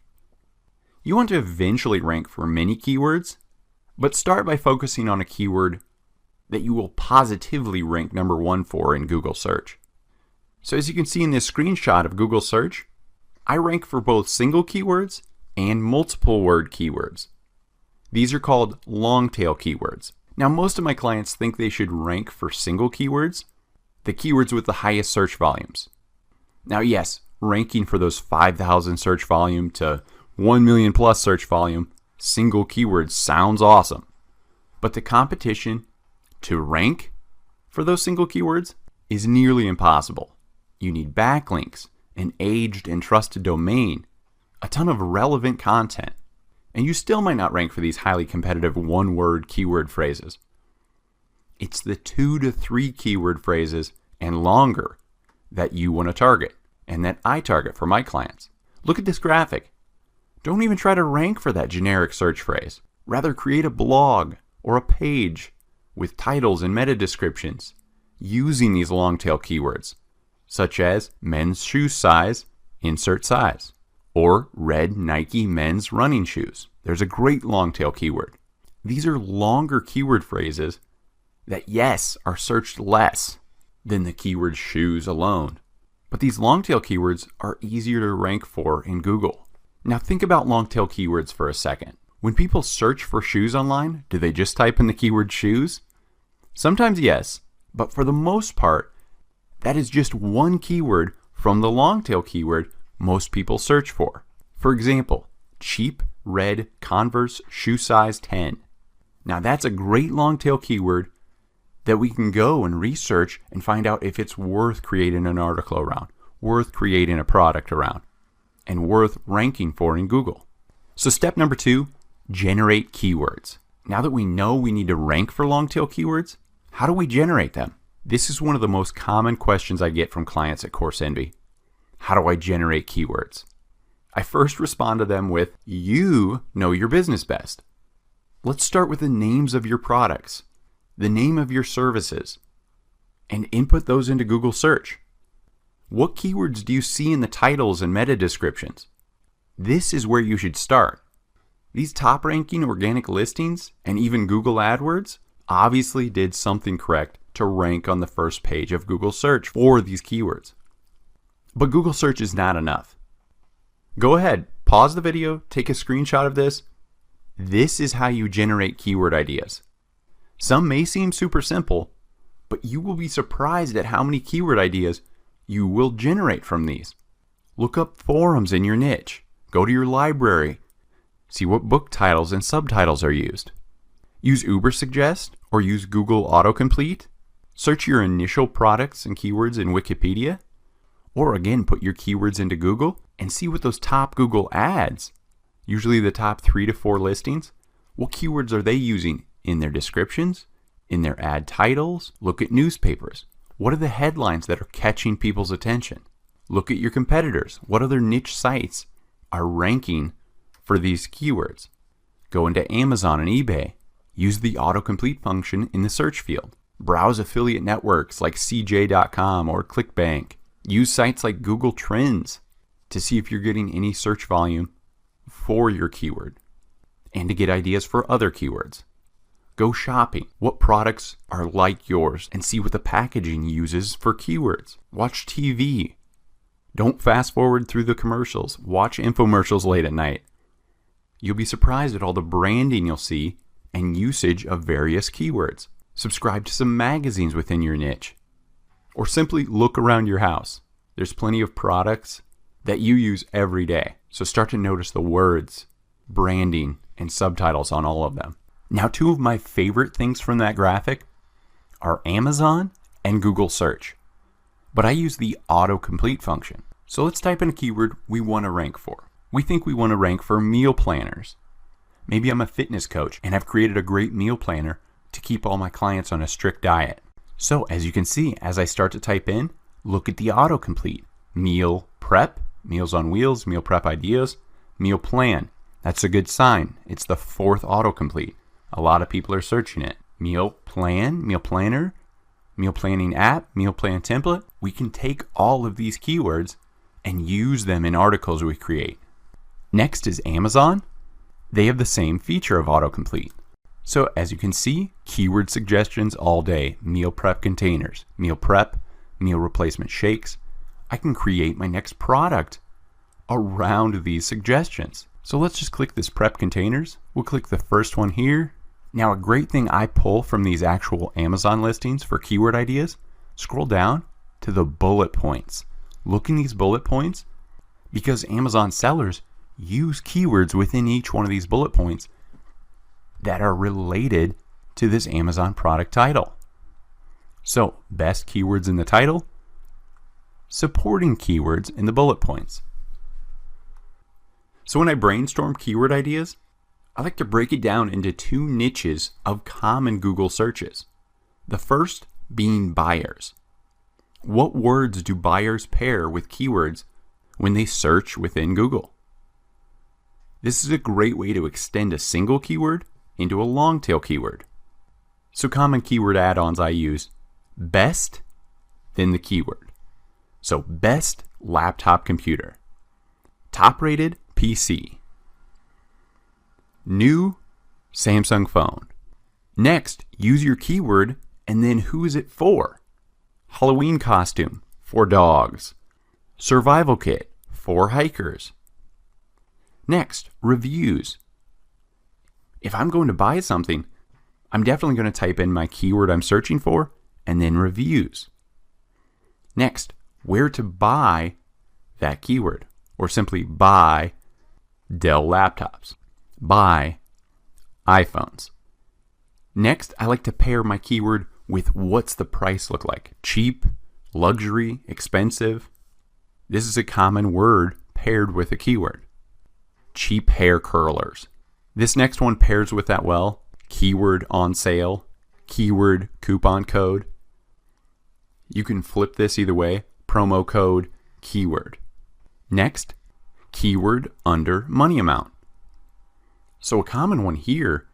You want to eventually rank for many keywords, But start by focusing on a keyword that you will positively rank number 1 for in Google search. So as you can see in this screenshot of Google search, I rank for both single keywords and multiple word keywords. These are called long tail keywords. Now most of my clients think they should rank for single keywords, the keywords with the highest search volumes. Now yes, ranking for those 5,000 search volume to 1 million plus search volume single keywords sounds awesome. But the competition to rank for those single keywords is nearly impossible. You need backlinks, an aged and trusted domain, a ton of relevant content, and you still might not rank for these highly competitive one-word keyword phrases. It's the 2 to 3 keyword phrases and longer that you want to target, and that I target for my clients. Look at this graphic. Don't even try to rank for that generic search phrase. Rather, create a blog or a page with titles and meta descriptions using these long tail keywords, such as men's shoe size, insert size, or red Nike men's running shoes. There's a great long tail keyword. These are longer keyword phrases that, yes, are searched less than the keyword shoes alone. But these long tail keywords are easier to rank for in Google. Now think about long tail keywords for a second. When people search for shoes online, do they just type in the keyword shoes? Sometimes yes, but for the most part, that is just one keyword from the long tail keyword most people search for. For example, cheap red Converse shoe size 10. Now that's a great long tail keyword that we can go and research and find out if it's worth creating an article around, worth creating a product around, and worth ranking for in Google. So step number 2, generate keywords. Now that we know we need to rank for long tail keywords, how do we generate them? This is one of the most common questions I get from clients at Coursenvy. How do I generate keywords? I first respond to them with, you know your business best. Let's start with the names of your products, the name of your services, and input those into Google search. What keywords do you see in the titles and meta descriptions? This is where you should start. These top ranking organic listings and even Google AdWords obviously did something correct to rank on the first page of Google search for these keywords. But Google search is not enough. Go ahead, pause the video, take a screenshot of this. This is how you generate keyword ideas. Some may seem super simple, but you will be surprised at how many keyword ideas you will generate from these. Look up forums in your niche. Go to your library. See what book titles and subtitles are used. Use Ubersuggest or use Google Autocomplete. Search your initial products and keywords in Wikipedia. Or again, put your keywords into Google and see what those top Google ads, usually the top 3 to 4 listings, what keywords are they using in their descriptions, in their ad titles? Look at newspapers. What are the headlines that are catching people's attention? Look at your competitors. What other niche sites are ranking for these keywords? Go into Amazon and eBay. Use the autocomplete function in the search field. Browse affiliate networks like CJ.com or ClickBank. Use sites like Google Trends to see if you're getting any search volume for your keyword and to get ideas for other keywords. Go shopping. What products are like yours and see what the packaging uses for keywords. Watch TV. Don't fast forward through the commercials. Watch infomercials late at night. You'll be surprised at all the branding you'll see and usage of various keywords. Subscribe to some magazines within your niche. Or simply look around your house. There's plenty of products that you use every day. So start to notice the words, branding, and subtitles on all of them. Now, 2 of my favorite things from that graphic are Amazon and Google search. But I use the autocomplete function. So let's type in a keyword we want to rank for. We think we want to rank for meal planners. Maybe I'm a fitness coach and I've created a great meal planner to keep all my clients on a strict diet. So as you can see, as I start to type in, look at the autocomplete. Meal prep, Meals on Wheels, meal prep ideas, meal plan. That's a good sign. It's the 4th autocomplete. A lot of people are searching it. Meal plan, meal planner, meal planning app, meal plan template. We can take all of these keywords and use them in articles we create. Next is Amazon. They have the same feature of autocomplete. So as you can see, keyword suggestions all day, meal prep containers, meal prep, meal replacement shakes. I can create my next product around these suggestions. So let's just click this prep containers. We'll click the first one here. Now a great thing I pull from these actual Amazon listings for keyword ideas, scroll down to the bullet points. Look in these bullet points because Amazon sellers use keywords within each one of these bullet points that are related to this Amazon product title. So best keywords in the title, supporting keywords in the bullet points. So when I brainstorm keyword ideas, I like to break it down into two niches of common Google searches. The first being buyers. What words do buyers pair with keywords when they search within Google? This is a great way to extend a single keyword into a long tail keyword. So common keyword add-ons I use: best, then the keyword. So best laptop computer, top rated PC, new Samsung phone. Next, use your keyword and then who is it for? Halloween costume for dogs, survival kit for hikers. Next, reviews. If I'm going to buy something, I'm definitely going to type in my keyword I'm searching for and then reviews. Next, where to buy that keyword, or simply buy Dell laptops, buy iPhones. Next, I like to pair my keyword with what's the price look like. Cheap, luxury, expensive. This is a common word paired with a keyword. Cheap hair curlers. This next one pairs with that well. Keyword on sale, keyword coupon code. You can flip this either way. Promo code, keyword. Next, keyword under money amount. So a common one here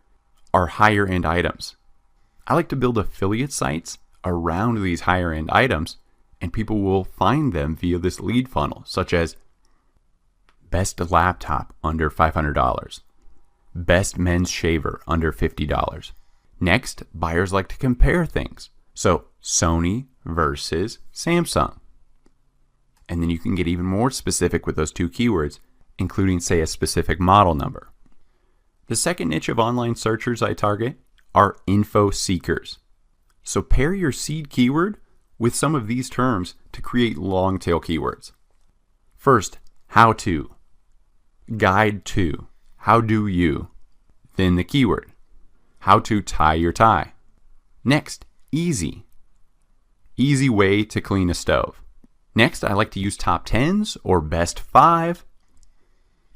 are higher end items. I like to build affiliate sites around these higher end items, and people will find them via this lead funnel, such as best laptop under $500, best men's shaver under $50. Next, buyers like to compare things. So Sony versus Samsung. And then you can get even more specific with those two keywords, including, say, a specific model number. The second niche of online searchers I target are info seekers. So pair your seed keyword with some of these terms to create long tail keywords. First, how to, guide to, how do you, then the keyword, how to tie your tie. Next, easy, easy way to clean a stove. Next, I like to use top 10s or best 5.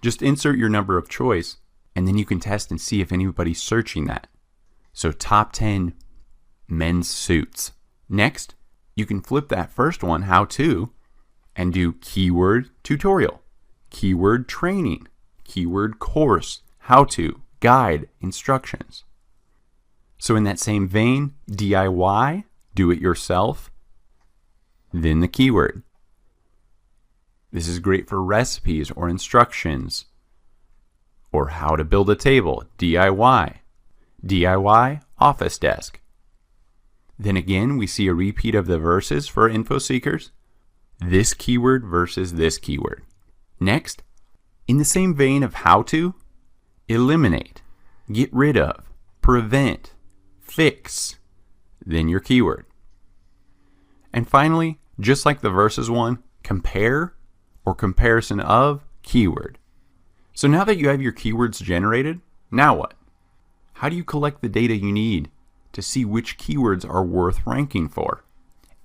Just insert your number of choice, and then you can test and see if anybody's searching that. So top 10 men's suits. Next, you can flip that first one, how to, and do keyword tutorial, keyword training, keyword course, how to, guide, instructions. So in that same vein, DIY, do it yourself, then the keyword. This is great for recipes or instructions, or how to build a table, DIY. DIY office desk. Then again, we see a repeat of the verses for info seekers. This keyword versus this keyword. Next, in the same vein of how to, eliminate, get rid of, prevent, fix, then your keyword. And finally, just like the verses one, compare or comparison of keyword. So now that you have your keywords generated, now what? How do you collect the data you need to see which keywords are worth ranking for?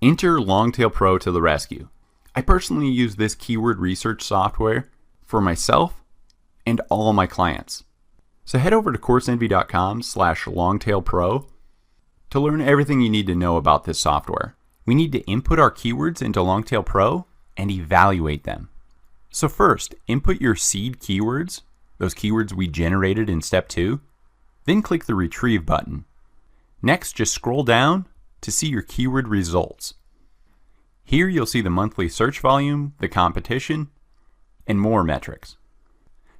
Enter Longtail Pro to the rescue. I personally use this keyword research software for myself and all my clients. So head over to coursenvy.com/longtailpro to learn everything you need to know about this software. We need to input our keywords into Longtail Pro and evaluate them. So first, input your seed keywords, those keywords we generated in step 2, then click the retrieve button. Next, just scroll down to see your keyword results. Here you'll see the monthly search volume, the competition, and more metrics.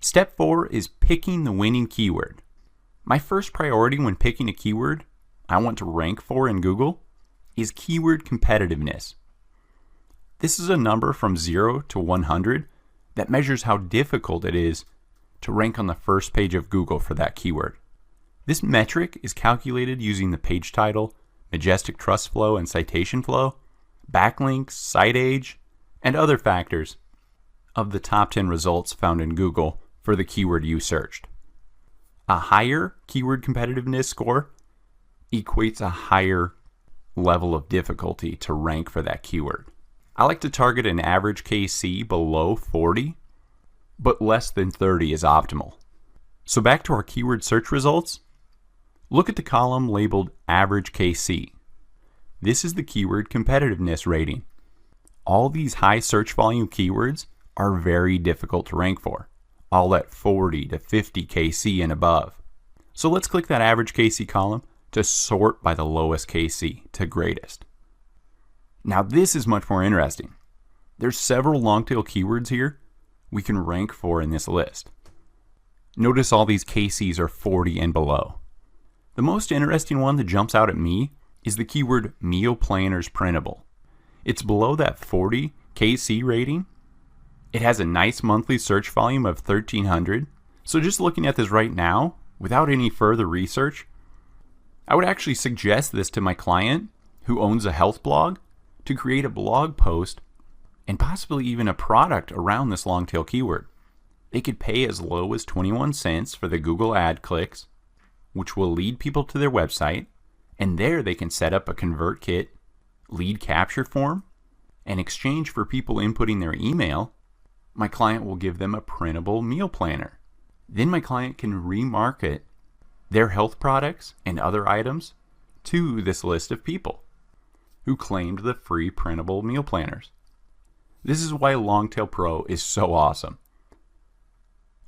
Step 4 is picking the winning keyword. My first priority when picking a keyword I want to rank for in Google is keyword competitiveness. This is a number from 0 to 100 that measures how difficult it is to rank on the first page of Google for that keyword. This metric is calculated using the page title, majestic trust flow and citation flow, backlinks, site age, and other factors of the top 10 results found in Google for the keyword you searched. A higher keyword competitiveness score equates a higher level of difficulty to rank for that keyword. I like to target an average KC below 40, but less than 30 is optimal. So back to our keyword search results. Look at the column labeled average KC. This is the keyword competitiveness rating. All these high search volume keywords are very difficult to rank for, all at 40 to 50 KC and above. So let's click that average KC column to sort by the lowest KC to greatest. Now this is much more interesting. There's several long tail keywords here we can rank for in this list. Notice all these KCs are 40 and below. The most interesting one that jumps out at me is the keyword meal planners printable. It's below that 40 KC rating. It has a nice monthly search volume of 1,300. So just looking at this right now, without any further research, I would actually suggest this to my client who owns a health blog to create a blog post and possibly even a product around this long tail keyword. They could pay as low as 21 cents for the Google ad clicks, which will lead people to their website, and there they can set up a ConvertKit lead capture form. In exchange for people inputting their email, my client will give them a printable meal planner. Then my client can remarket their health products and other items to this list of people who claimed the free printable meal planners. This is why Longtail Pro is so awesome.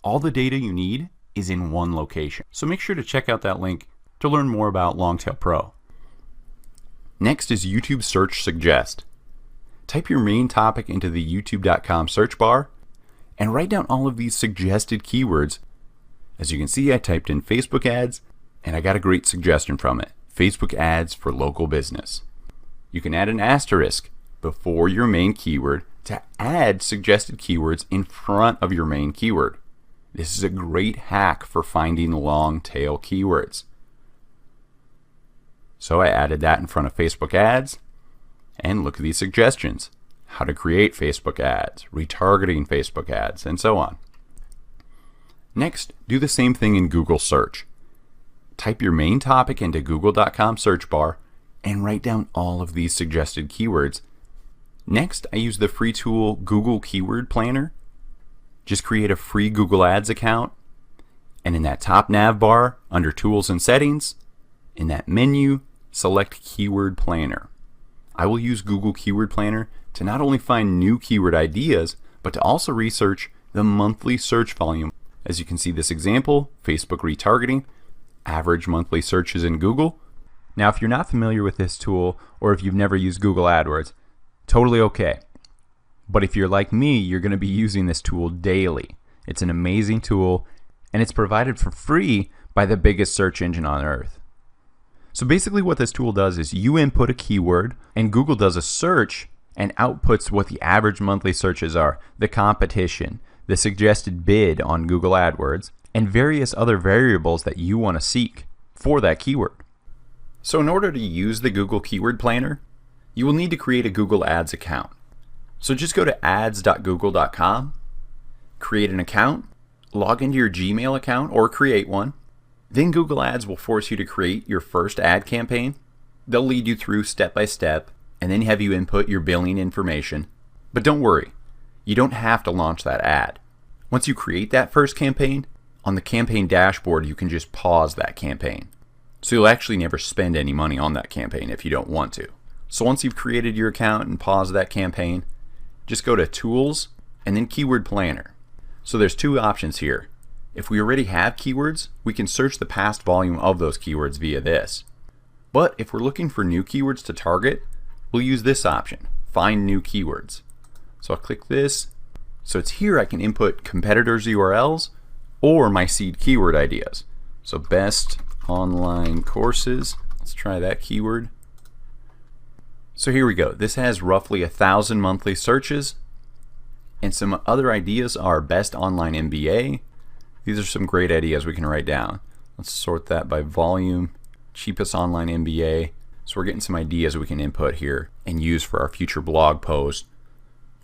All the data you need is in one location. So make sure to check out that link to learn more about Longtail Pro. Next is YouTube Search Suggest. Type your main topic into the youtube.com search bar and write down all of these suggested keywords. As you can see, I typed in Facebook ads and I got a great suggestion from it. Facebook ads for local business. You can add an asterisk before your main keyword to add suggested keywords in front of your main keyword. This is a great hack for finding long tail keywords. So I added that in front of Facebook ads, and look at these suggestions. How to create Facebook ads, retargeting Facebook ads, and so on. Next, do the same thing in Google search. Type your main topic into google.com search bar and write down all of these suggested keywords. Next, I use the free tool Google Keyword Planner. Just create a free Google Ads account, and in that top nav bar under Tools and Settings, in that menu, select Keyword Planner. I will use Google Keyword Planner to not only find new keyword ideas, but to also research the monthly search volume. As you can see this example, Facebook retargeting, average monthly searches in Google. Now, if you're not familiar with this tool, or if you've never used Google AdWords, totally okay. But if you're like me, you're going to be using this tool daily. It's an amazing tool, and it's provided for free by the biggest search engine on earth. So basically what this tool does is you input a keyword, and Google does a search and outputs what the average monthly searches are, the competition, the suggested bid on Google AdWords, and various other variables that you want to seek for that keyword. So in order to use the Google Keyword Planner, you will need to create a Google Ads account. So just go to ads.google.com, create an account, log into your Gmail account or create one. Then Google Ads will force you to create your first ad campaign. They'll lead you through step by step and then have you input your billing information. But don't worry, you don't have to launch that ad. Once you create that first campaign, on the campaign dashboard you can just pause that campaign. So you'll actually never spend any money on that campaign if you don't want to. So once you've created your account and paused that campaign, just go to Tools and then Keyword Planner. So there's two options here. If we already have keywords, we can search the past volume of those keywords via this. But if we're looking for new keywords to target, we'll use this option, Find New Keywords. So I'll click this. So it's here I can input competitors' URLs or my seed keyword ideas. So best online courses. Let's try that keyword. So here we go. This has roughly 1,000 monthly searches. And some other ideas are best online MBA. These are some great ideas we can write down. Let's sort that by volume. Cheapest online MBA. So we're getting some ideas we can input here and use for our future blog posts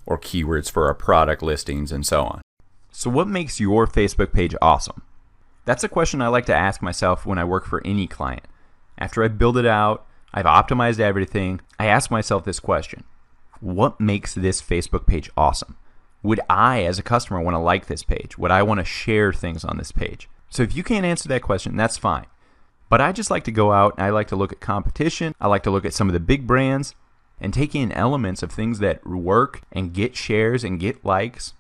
or keywords for our product listings and so on. So what makes your Facebook page awesome? That's a question I like to ask myself when I work for any client. After I build it out, I've optimized everything, I ask myself this question: what makes this Facebook page awesome? Would I, as a customer, want to like this page? Would I want to share things on this page? So if you can't answer that question, that's fine. But I just like to go out and I like to look at competition. I like to look at some of the big brands and take in elements of things that work and get shares and get likes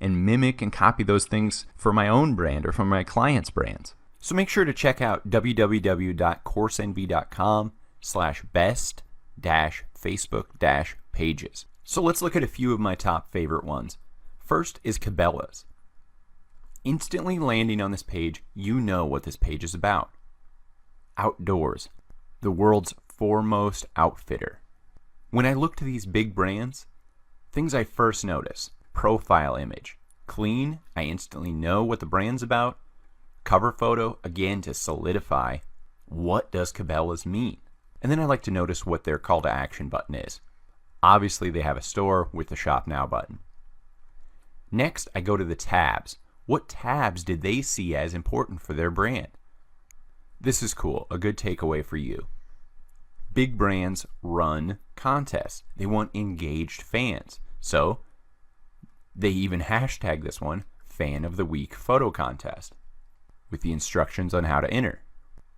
and mimic and copy those things for my own brand or for my clients' brands. So make sure to check out www.coursenvy.com/best-facebook-pages. So let's look at a few of my top favorite ones. First is Cabela's. Instantly landing on this page, you know what this page is about. Outdoors, the world's foremost outfitter. When I look to these big brands, things I first notice: profile image, clean, I instantly know what the brand's about. Cover photo, again, to solidify what does Cabela's mean. And then I like to notice what their call to action button is. Obviously, they have a store with the Shop Now button. Next, I go to the tabs. What tabs did they see as important for their brand? This is cool, a good takeaway for you. Big brands run contests. They want engaged fans. So they even hashtag this one Fan of the Week Photo Contest with the instructions on how to enter.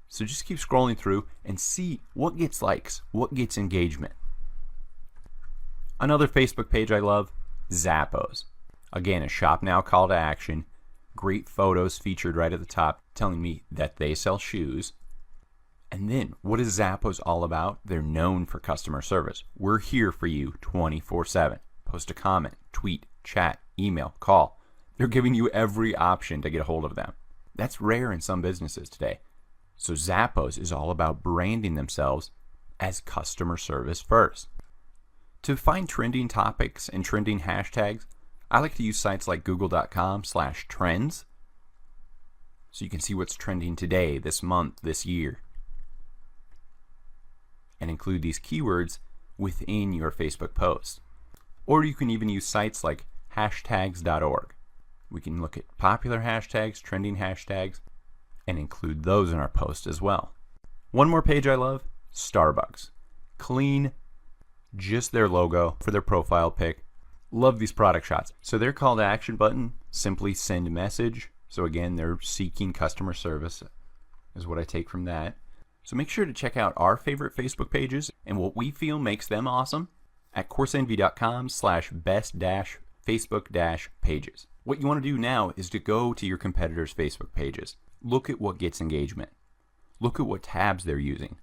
So just keep scrolling through and see what gets likes, what gets engagement. Another Facebook page I love, Zappos. Again, a shop now call to action. Great photos featured right at the top telling me that they sell shoes. And then, what is Zappos all about? They're known for customer service. We're here for you 24/7. Post a comment, tweet, chat, email, call. They're giving you every option to get a hold of them. That's rare in some businesses today. So Zappos is all about branding themselves as customer service first. To find trending topics and trending hashtags, I like to use sites like google.com/trends so you can see what's trending today, this month, this year, and include these keywords within your Facebook post. Or you can even use sites like hashtags.org. We can look at popular hashtags, trending hashtags, and include those in our post as well. One more page I love, Starbucks. Clean, just their logo for their profile pic. Love these product shots. So their call to action button, simply send message. So again, they're seeking customer service is what I take from that. So make sure to check out our favorite Facebook pages and what we feel makes them awesome at coursenvy.com/best-facebook-pages. What you want to do now is to go to your competitors' Facebook pages. Look at what gets engagement. Look at what tabs they're using.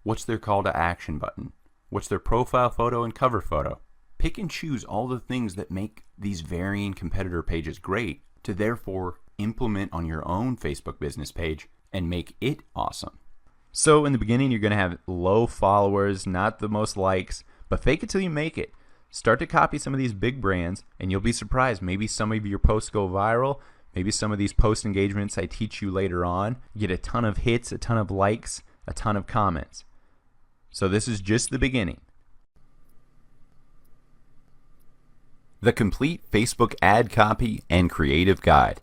What's their call to action button? What's their profile photo and cover photo? Pick and choose all the things that make these varying competitor pages great to therefore implement on your own Facebook business page and make it awesome. So in the beginning, you're going to have low followers, not the most likes, but fake it till you make it. Start to copy some of these big brands and you'll be surprised. Maybe some of your posts go viral. Maybe some of these post engagements I teach you later on get a ton of hits, a ton of likes, a ton of comments. So this is just the beginning. The complete Facebook ad copy and creative guide.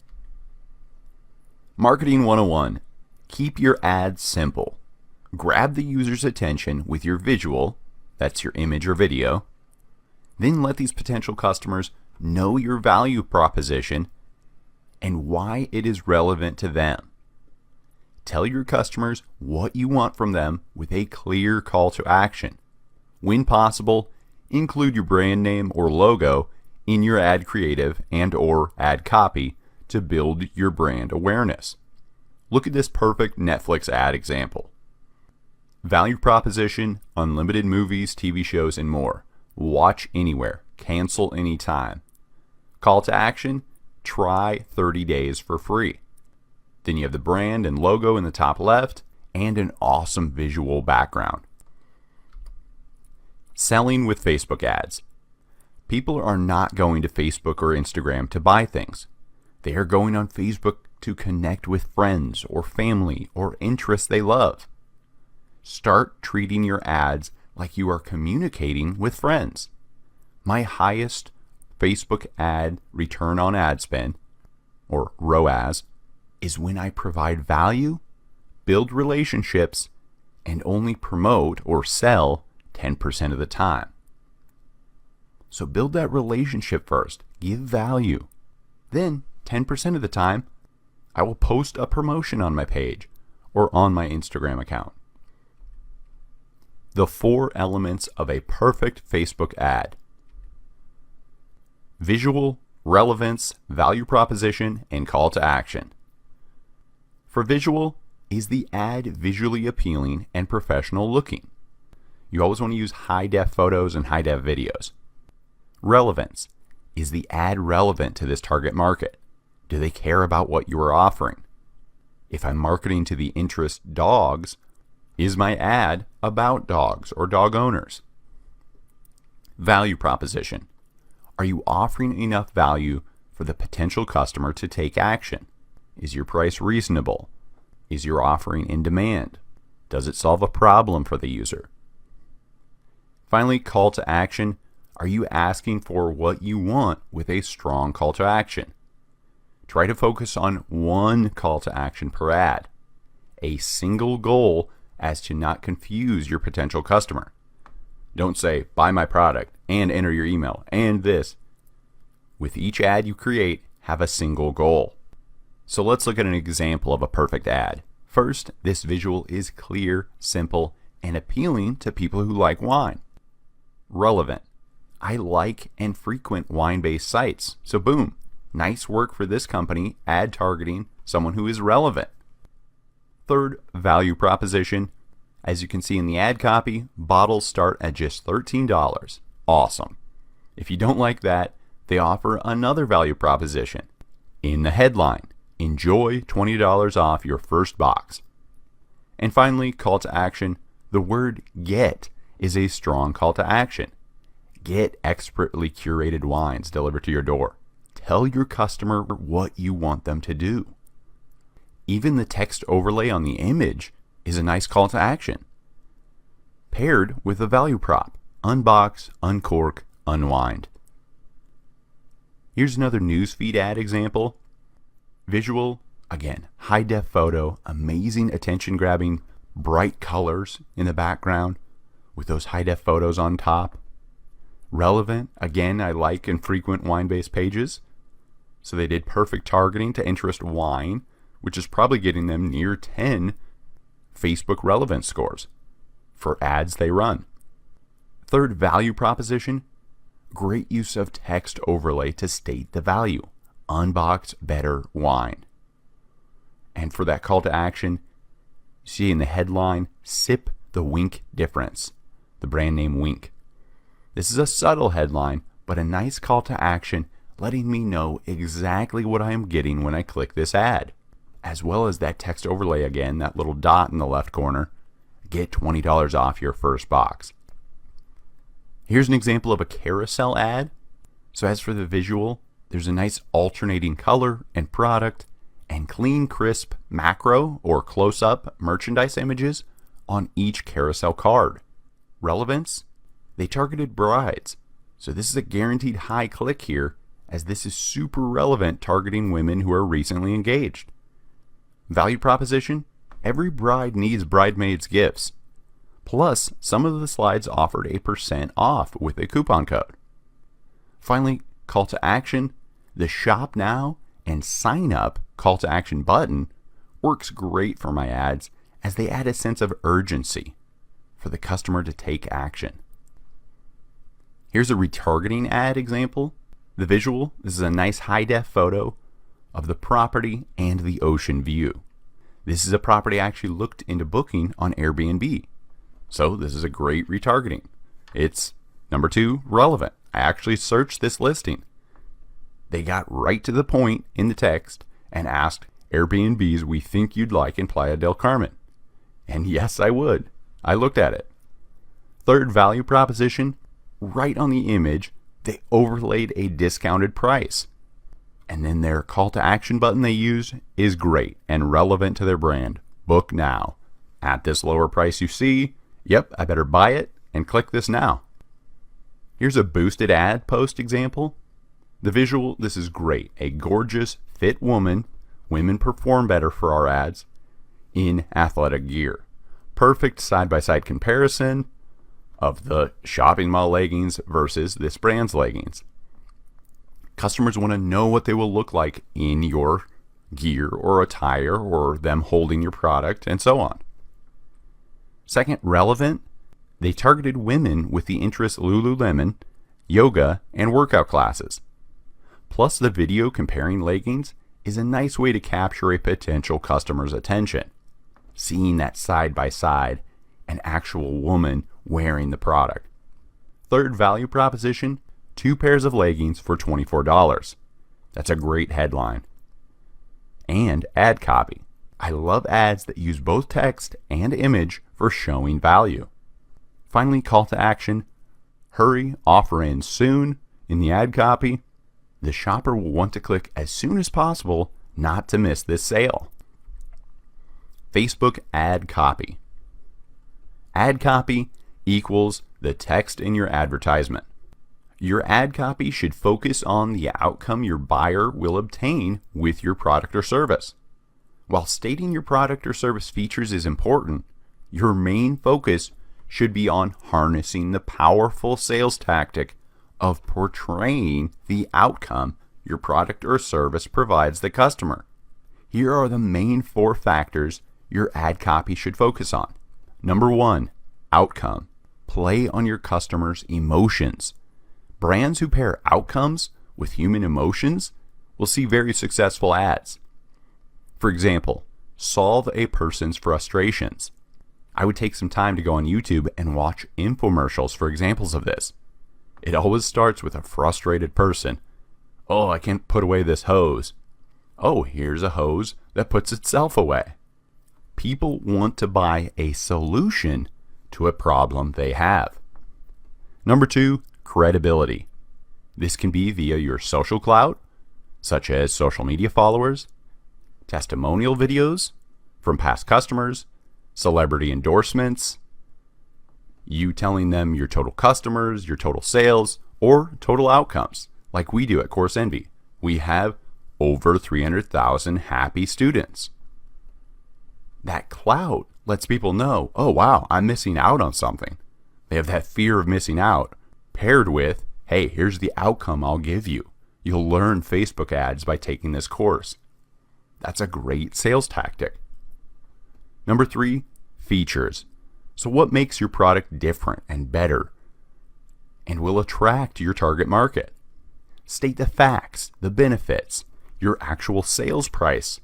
Marketing 101. Keep your ads simple. Grab the user's attention with your visual, that's your image or video. Then let these potential customers know your value proposition and why it is relevant to them. Tell your customers what you want from them with a clear call to action. When possible, include your brand name or logo in your ad creative and or ad copy to build your brand awareness. Look at this perfect Netflix ad example. Value proposition, unlimited movies, TV shows, and more. Watch anywhere, cancel anytime. Call to action, try 30 days for free. Then you have the brand and logo in the top left and an awesome visual background. Selling with Facebook ads. People are not going to Facebook or Instagram to buy things. They are going on Facebook to connect with friends or family or interests they love. Start treating your ads like you are communicating with friends. My highest Facebook ad return on ad spend, or ROAS, is when I provide value, build relationships, and only promote or sell 10% of the time. So build that relationship first. Give value. Then, 10% of the time, I will post a promotion on my page or on my Instagram account. The 4 elements of a perfect Facebook ad: visual, relevance, value proposition, and call to action. For visual, is the ad visually appealing and professional looking? You always want to use high-def photos and high-def videos. Relevance, is the ad relevant to this target market? Do they care about what you are offering? If I'm marketing to the interest dogs, is my ad about dogs or dog owners? Value proposition, are you offering enough value for the potential customer to take action? Is your price reasonable? Is your offering in demand? Does it solve a problem for the user? Finally, call to action. Are you asking for what you want with a strong call to action? Try to focus on one call to action per ad, a single goal as to not confuse your potential customer. Don't say, buy my product and enter your email and this. With each ad you create, have a single goal. So let's look at an example of a perfect ad. First, this visual is clear, simple, and appealing to people who like wine. Relevant. I like and frequent wine-based sites, so boom, nice work for this company, ad targeting someone who is relevant. Third, value proposition. As you can see in the ad copy, bottles start at just $13. Awesome. If you don't like that, they offer another value proposition. In the headline, enjoy $20 off your first box. And finally, call to action. The word get is a strong call to action. Get expertly curated wines delivered to your door. Tell your customer what you want them to do. Even the text overlay on the image is a nice call to action, paired with a value prop: unbox, uncork, unwind. Here's another newsfeed ad example. Visual, again, high-def photo, amazing attention-grabbing, bright colors in the background with those high-def photos on top. Relevant, again, I like and frequent wine-based pages, so they did perfect targeting to interest wine, which is probably getting them near 10 Facebook relevance scores for ads they run. Third, value proposition, great use of text overlay to state the value: unboxed better wine. And for that call to action, you see in the headline, sip the Wink difference, the brand name Wink. This is a subtle headline, but a nice call to action letting me know exactly what I am getting when I click this ad, as well as that text overlay again, that little dot in the left corner. Get $20 off your first box. Here's an example of a carousel ad. So as for the visual, there's a nice alternating color and product and clean, crisp macro or close-up merchandise images on each carousel card. Relevance? They targeted brides. So this is a guaranteed high click here, as this is super relevant, targeting women who are recently engaged. Value proposition? Every bride needs bridesmaids gifts. Plus, some of the slides offered a % off with a coupon code. Finally, call to action. The shop now and sign up call to action button works great for my ads, as they add a sense of urgency for the customer to take action. Here's a retargeting ad example. The visual, this is a nice high-def photo of the property and the ocean view. This is a property I actually looked into booking on Airbnb. So this is a great retargeting. It's number 2, relevant. I actually searched this listing. They got right to the point in the text and asked, Airbnbs we think you'd like in Playa del Carmen. And yes, I would. I looked at it. Third value proposition, right on the image, they overlaid a discounted price. And then their call to action button they use is great and relevant to their brand. Book now. At this lower price you see, yep, I better buy it and click this now. Here's a boosted ad post example. The visual, this is great. A gorgeous, fit woman. Women perform better for our ads in athletic gear. Perfect side-by-side comparison of the shopping mall leggings versus this brand's leggings. Customers want to know what they will look like in your gear or attire or them holding your product and so on. Second, relevant. They targeted women with the interests Lululemon, yoga, and workout classes. Plus, the video comparing leggings is a nice way to capture a potential customer's attention. Seeing that side by side, an actual woman wearing the product. Third value proposition, 2 pairs of leggings for $24. That's a great headline. And ad copy. I love ads that use both text and image for showing value. Finally, call to action, hurry, offer ends soon. In the ad copy, the shopper will want to click as soon as possible not to miss this sale. Facebook ad copy. Ad copy equals the text in your advertisement. Your ad copy should focus on the outcome your buyer will obtain with your product or service. While stating your product or service features is important, your main focus should be on harnessing the powerful sales tactic of portraying the outcome your product or service provides the customer. Here are the main 4 factors your ad copy should focus on. Number 1, outcome. Play on your customers' emotions. Brands who pair outcomes with human emotions will see very successful ads. For example, solve a person's frustrations. I would take some time to go on YouTube and watch infomercials for examples of this. It always starts with a frustrated person. Oh, I can't put away this hose. Oh, here's a hose that puts itself away. People want to buy a solution to a problem they have. Number 2, credibility. This can be via your social clout, such as social media followers, testimonial videos from past customers, celebrity endorsements, you telling them your total customers, your total sales, or total outcomes, like we do at Coursenvy. We have over 300,000 happy students. That clout lets people know, oh wow, I'm missing out on something. They have that fear of missing out, paired with, hey, here's the outcome I'll give you. You'll learn Facebook ads by taking this course. That's a great sales tactic. Number 3, features. So what makes your product different and better and will attract your target market? State the facts, the benefits, your actual sales price.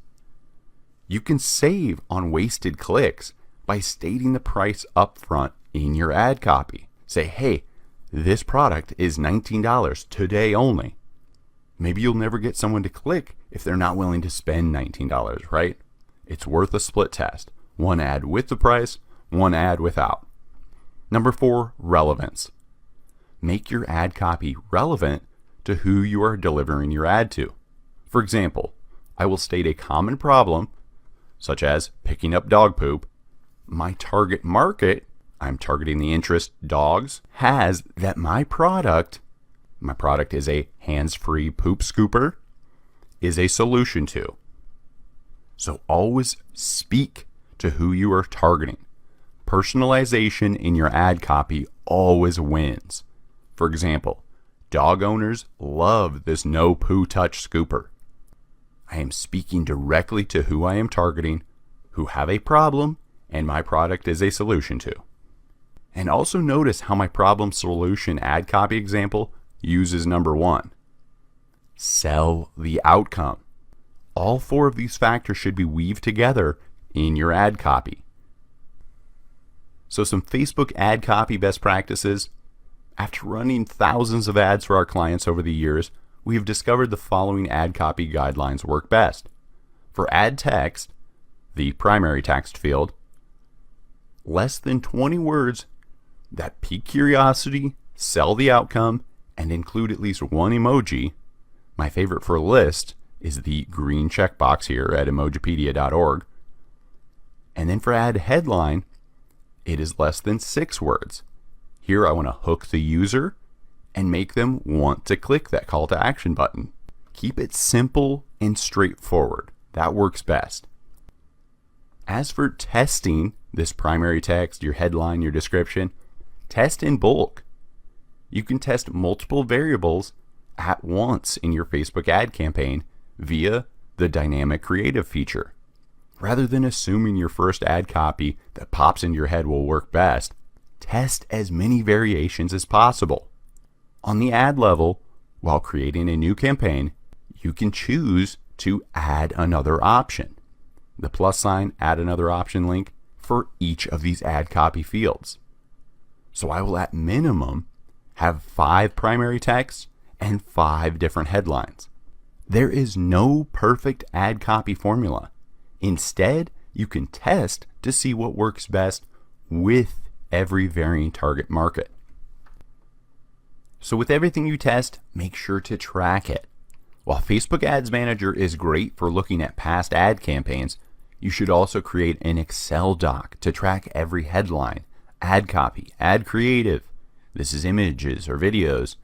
You can save on wasted clicks by stating the price up front in your ad copy. Say, hey, this product is $19 today only. Maybe you'll never get someone to click if they're not willing to spend $19, right? It's worth a split test. One ad with the price, one ad without. Number 4, relevance. Make your ad copy relevant to who you are delivering your ad to. For example, I will state a common problem, such as picking up dog poop. My target market, I'm targeting the interest dogs, has that my product is a hands-free poop scooper, is a solution to. So always speak to who you are targeting. Personalization in your ad copy always wins. For example, dog owners love this no poo touch scooper. I am speaking directly to who I am targeting, who have a problem, and my product is a solution to. And also notice how my problem solution ad copy example uses number 1. Sell the outcome. All 4 of these factors should be weaved together in your ad copy. So some Facebook ad copy best practices. After running thousands of ads for our clients over the years, we have discovered the following ad copy guidelines work best. For add text, the primary text field, less than 20 words that pique curiosity, sell the outcome, and include at least one emoji. My favorite for a list is the green checkbox here at emojipedia.org. And then for add headline, it is less than 6 words. Here I want to hook the user and make them want to click that call to action button. Keep it simple and straightforward. That works best. As for testing this primary text, your headline, your description, test in bulk. You can test multiple variables at once in your Facebook ad campaign via the dynamic creative feature. Rather than assuming your first ad copy that pops into your head will work best, test as many variations as possible. On the ad level, while creating a new campaign, you can choose to add another option. The plus sign, add another option link for each of these ad copy fields. So I will at minimum have 5 primary texts and 5 different headlines. There is no perfect ad copy formula. Instead, you can test to see what works best with every varying target market. So with everything you test, make sure to track it. While Facebook Ads Manager is great for looking at past ad campaigns, you should also create an Excel doc to track every headline, ad copy, ad creative. This is images or videos,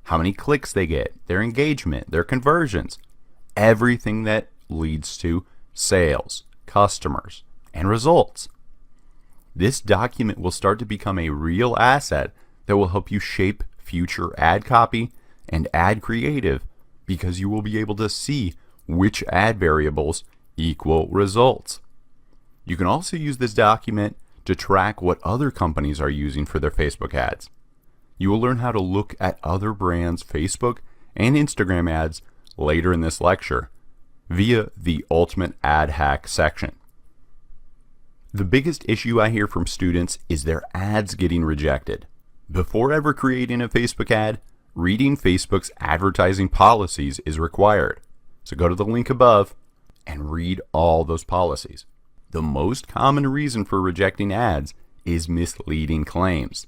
how many clicks they get, their engagement, their conversions, everything that leads to sales, customers, and results. This document will start to become a real asset that will help you shape future ad copy and ad creative, because you will be able to see which ad variables equal results. You can also use this document to track what other companies are using for their Facebook ads. You will learn how to look at other brands' Facebook and Instagram ads later in this lecture via the Ultimate Ad Hack section. The biggest issue I hear from students is their ads getting rejected. Before ever creating a Facebook ad, reading Facebook's advertising policies is required. So go to the link above and read all those policies. The most common reason for rejecting ads is misleading claims.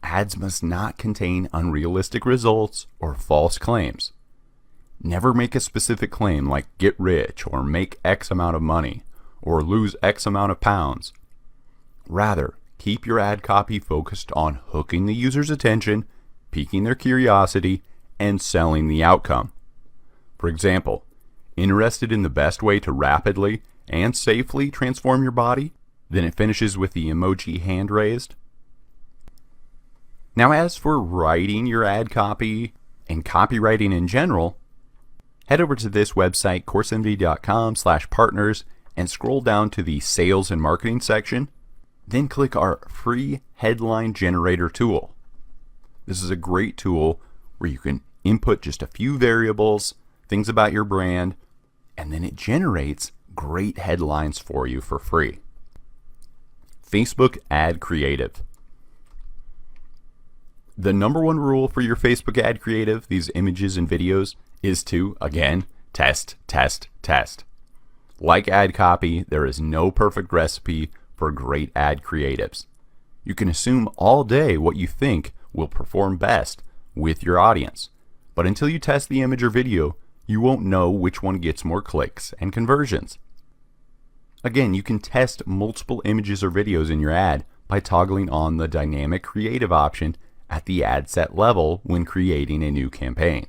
Ads must not contain unrealistic results or false claims. Never make a specific claim like get rich or make X amount of money or lose X amount of pounds. Rather, keep your ad copy focused on hooking the user's attention, piquing their curiosity, and selling the outcome. For example, interested in the best way to rapidly and safely transform your body? Then it finishes with the emoji hand raised. Now, as for writing your ad copy and copywriting in general, head over to this website, Coursenvy.com/partners, and scroll down to the sales and marketing section. Then click our free headline generator tool. This is a great tool where you can input just a few variables, things about your brand, and then it generates great headlines for you for free. Facebook Ad Creative. The number one rule for your Facebook ad creative, these images and videos, is to, again, test, test, test. Like ad copy, there is no perfect recipe for great ad creatives. You can assume all day what you think will perform best with your audience, but until you test the image or video, you won't know which one gets more clicks and conversions. Again, you can test multiple images or videos in your ad by toggling on the dynamic creative option at the ad set level when creating a new campaign.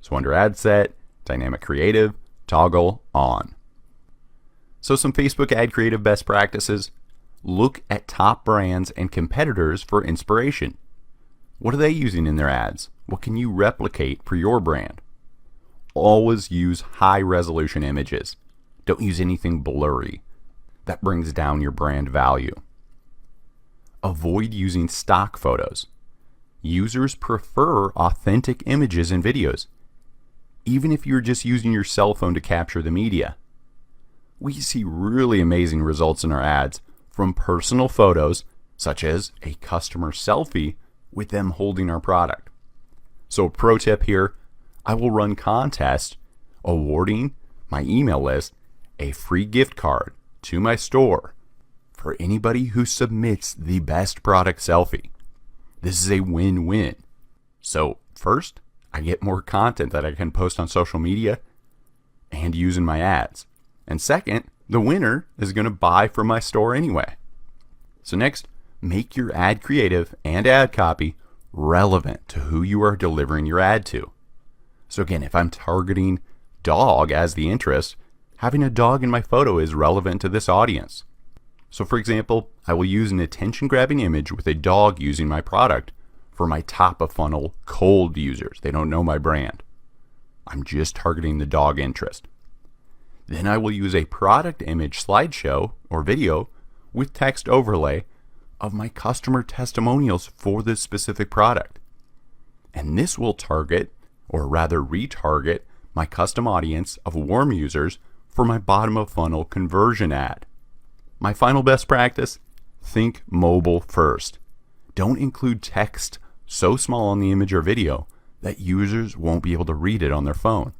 So under ad set, dynamic creative, toggle on. So some Facebook ad creative best practices. Look at top brands and competitors for inspiration. What are they using in their ads? What can you replicate for your brand? Always use high resolution images. Don't use anything blurry. That brings down your brand value. Avoid using stock photos. Users prefer authentic images and videos, even if you're just using your cell phone to capture the media. We see really amazing results in our ads from personal photos, such as a customer selfie with them holding our product. So pro tip here, I will run contests awarding my email list, a free gift card to my store for anybody who submits the best product selfie. This is a win-win. So first, I get more content that I can post on social media and use in my ads. And second, the winner is going to buy from my store anyway. So next, make your ad creative and ad copy relevant to who you are delivering your ad to. So again, if I'm targeting dog as the interest, having a dog in my photo is relevant to this audience. So for example, I will use an attention-grabbing image with a dog using my product for my top-of-funnel cold users. They don't know my brand. I'm just targeting the dog interest. Then I will use a product image slideshow or video with text overlay of my customer testimonials for this specific product. And this will target, or rather retarget, my custom audience of warm users for my bottom-of-funnel conversion ad. My final best practice, think mobile first. Don't include text so small on the image or video that users won't be able to read it on their phone.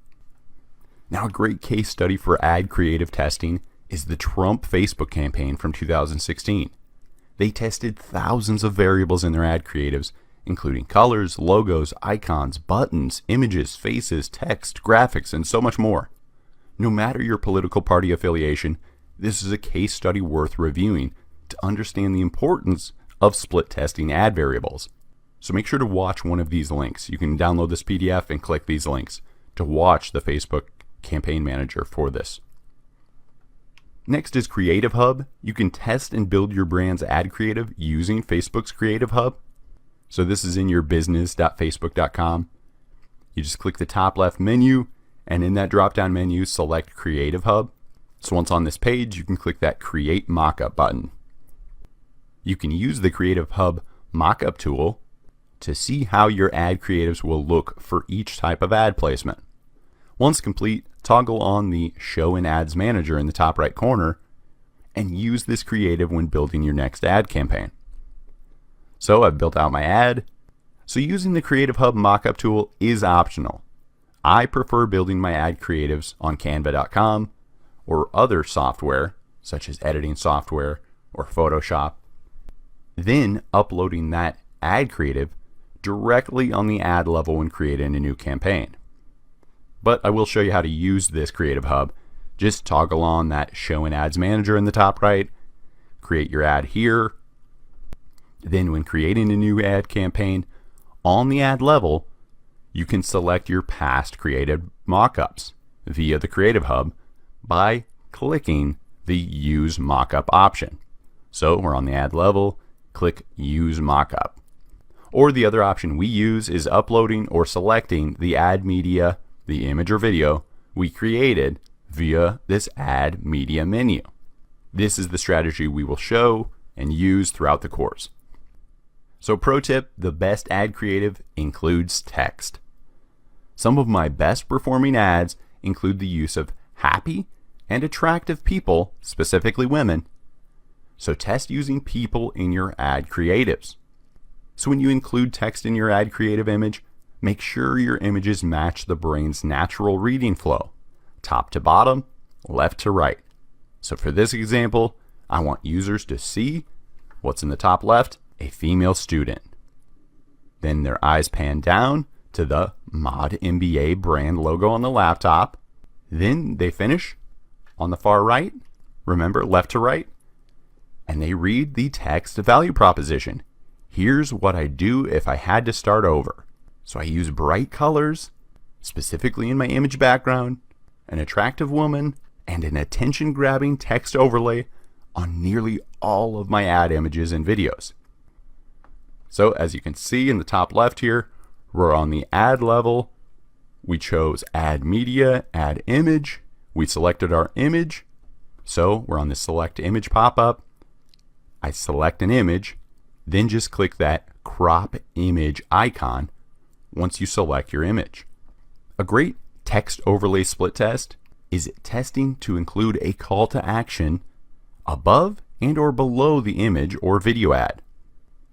Now, a great case study for ad creative testing is the Trump Facebook campaign from 2016. They tested thousands of variables in their ad creatives, including colors, logos, icons, buttons, images, faces, text, graphics, and so much more. No matter your political party affiliation, this is a case study worth reviewing to understand the importance of split testing ad variables. So make sure to watch one of these links. You can download this PDF and click these links to watch the Facebook Campaign Manager for this. Next is Creative Hub. You can test and build your brand's ad creative using Facebook's Creative Hub. So this is in your business.facebook.com. You just click the top left menu, and in that drop-down menu, select Creative Hub. So once on this page, you can click that Create Mockup button. You can use the Creative Hub Mockup tool to see how your ad creatives will look for each type of ad placement. Once complete, toggle on the Show in Ads Manager in the top right corner and use this creative when building your next ad campaign. So I've built out my ad. So using the Creative Hub Mockup tool is optional. I prefer building my ad creatives on Canva.com or other software such as editing software or Photoshop, then uploading that ad creative directly on the ad level when creating a new campaign. But I will show you how to use this Creative Hub. Just toggle on that Show in Ads Manager in the top right, create your ad here. Then when creating a new ad campaign, on the ad level, you can select your past created mockups via the Creative Hub by clicking the Use Mockup option. So we're on the ad level, click Use Mockup. Or the other option we use is uploading or selecting the ad media, the image or video we created via this ad media menu. This is the strategy we will show and use throughout the course. So pro tip, the best ad creative includes text. Some of my best performing ads include the use of happy and attractive people, specifically women. So test using people in your ad creatives. So when you include text in your ad creative image, make sure your images match the brain's natural reading flow, top to bottom, left to right. So for this example, I want users to see what's in the top left, a female student. Then their eyes pan down to the Mod MBA brand logo on the laptop. Then they finish on the far right, remember left to right, and they read the text value proposition. Here's what I do if I had to start over. So I use bright colors, specifically in my image background, an attractive woman, and an attention-grabbing text overlay on nearly all of my ad images and videos. So as you can see in the top left here, we're on the ad level. We chose ad media, ad image. We selected our image. So we're on the select image pop-up. I select an image, then just click that crop image icon once you select your image. A great text overlay split test is testing to include a call to action above and or below the image or video ad.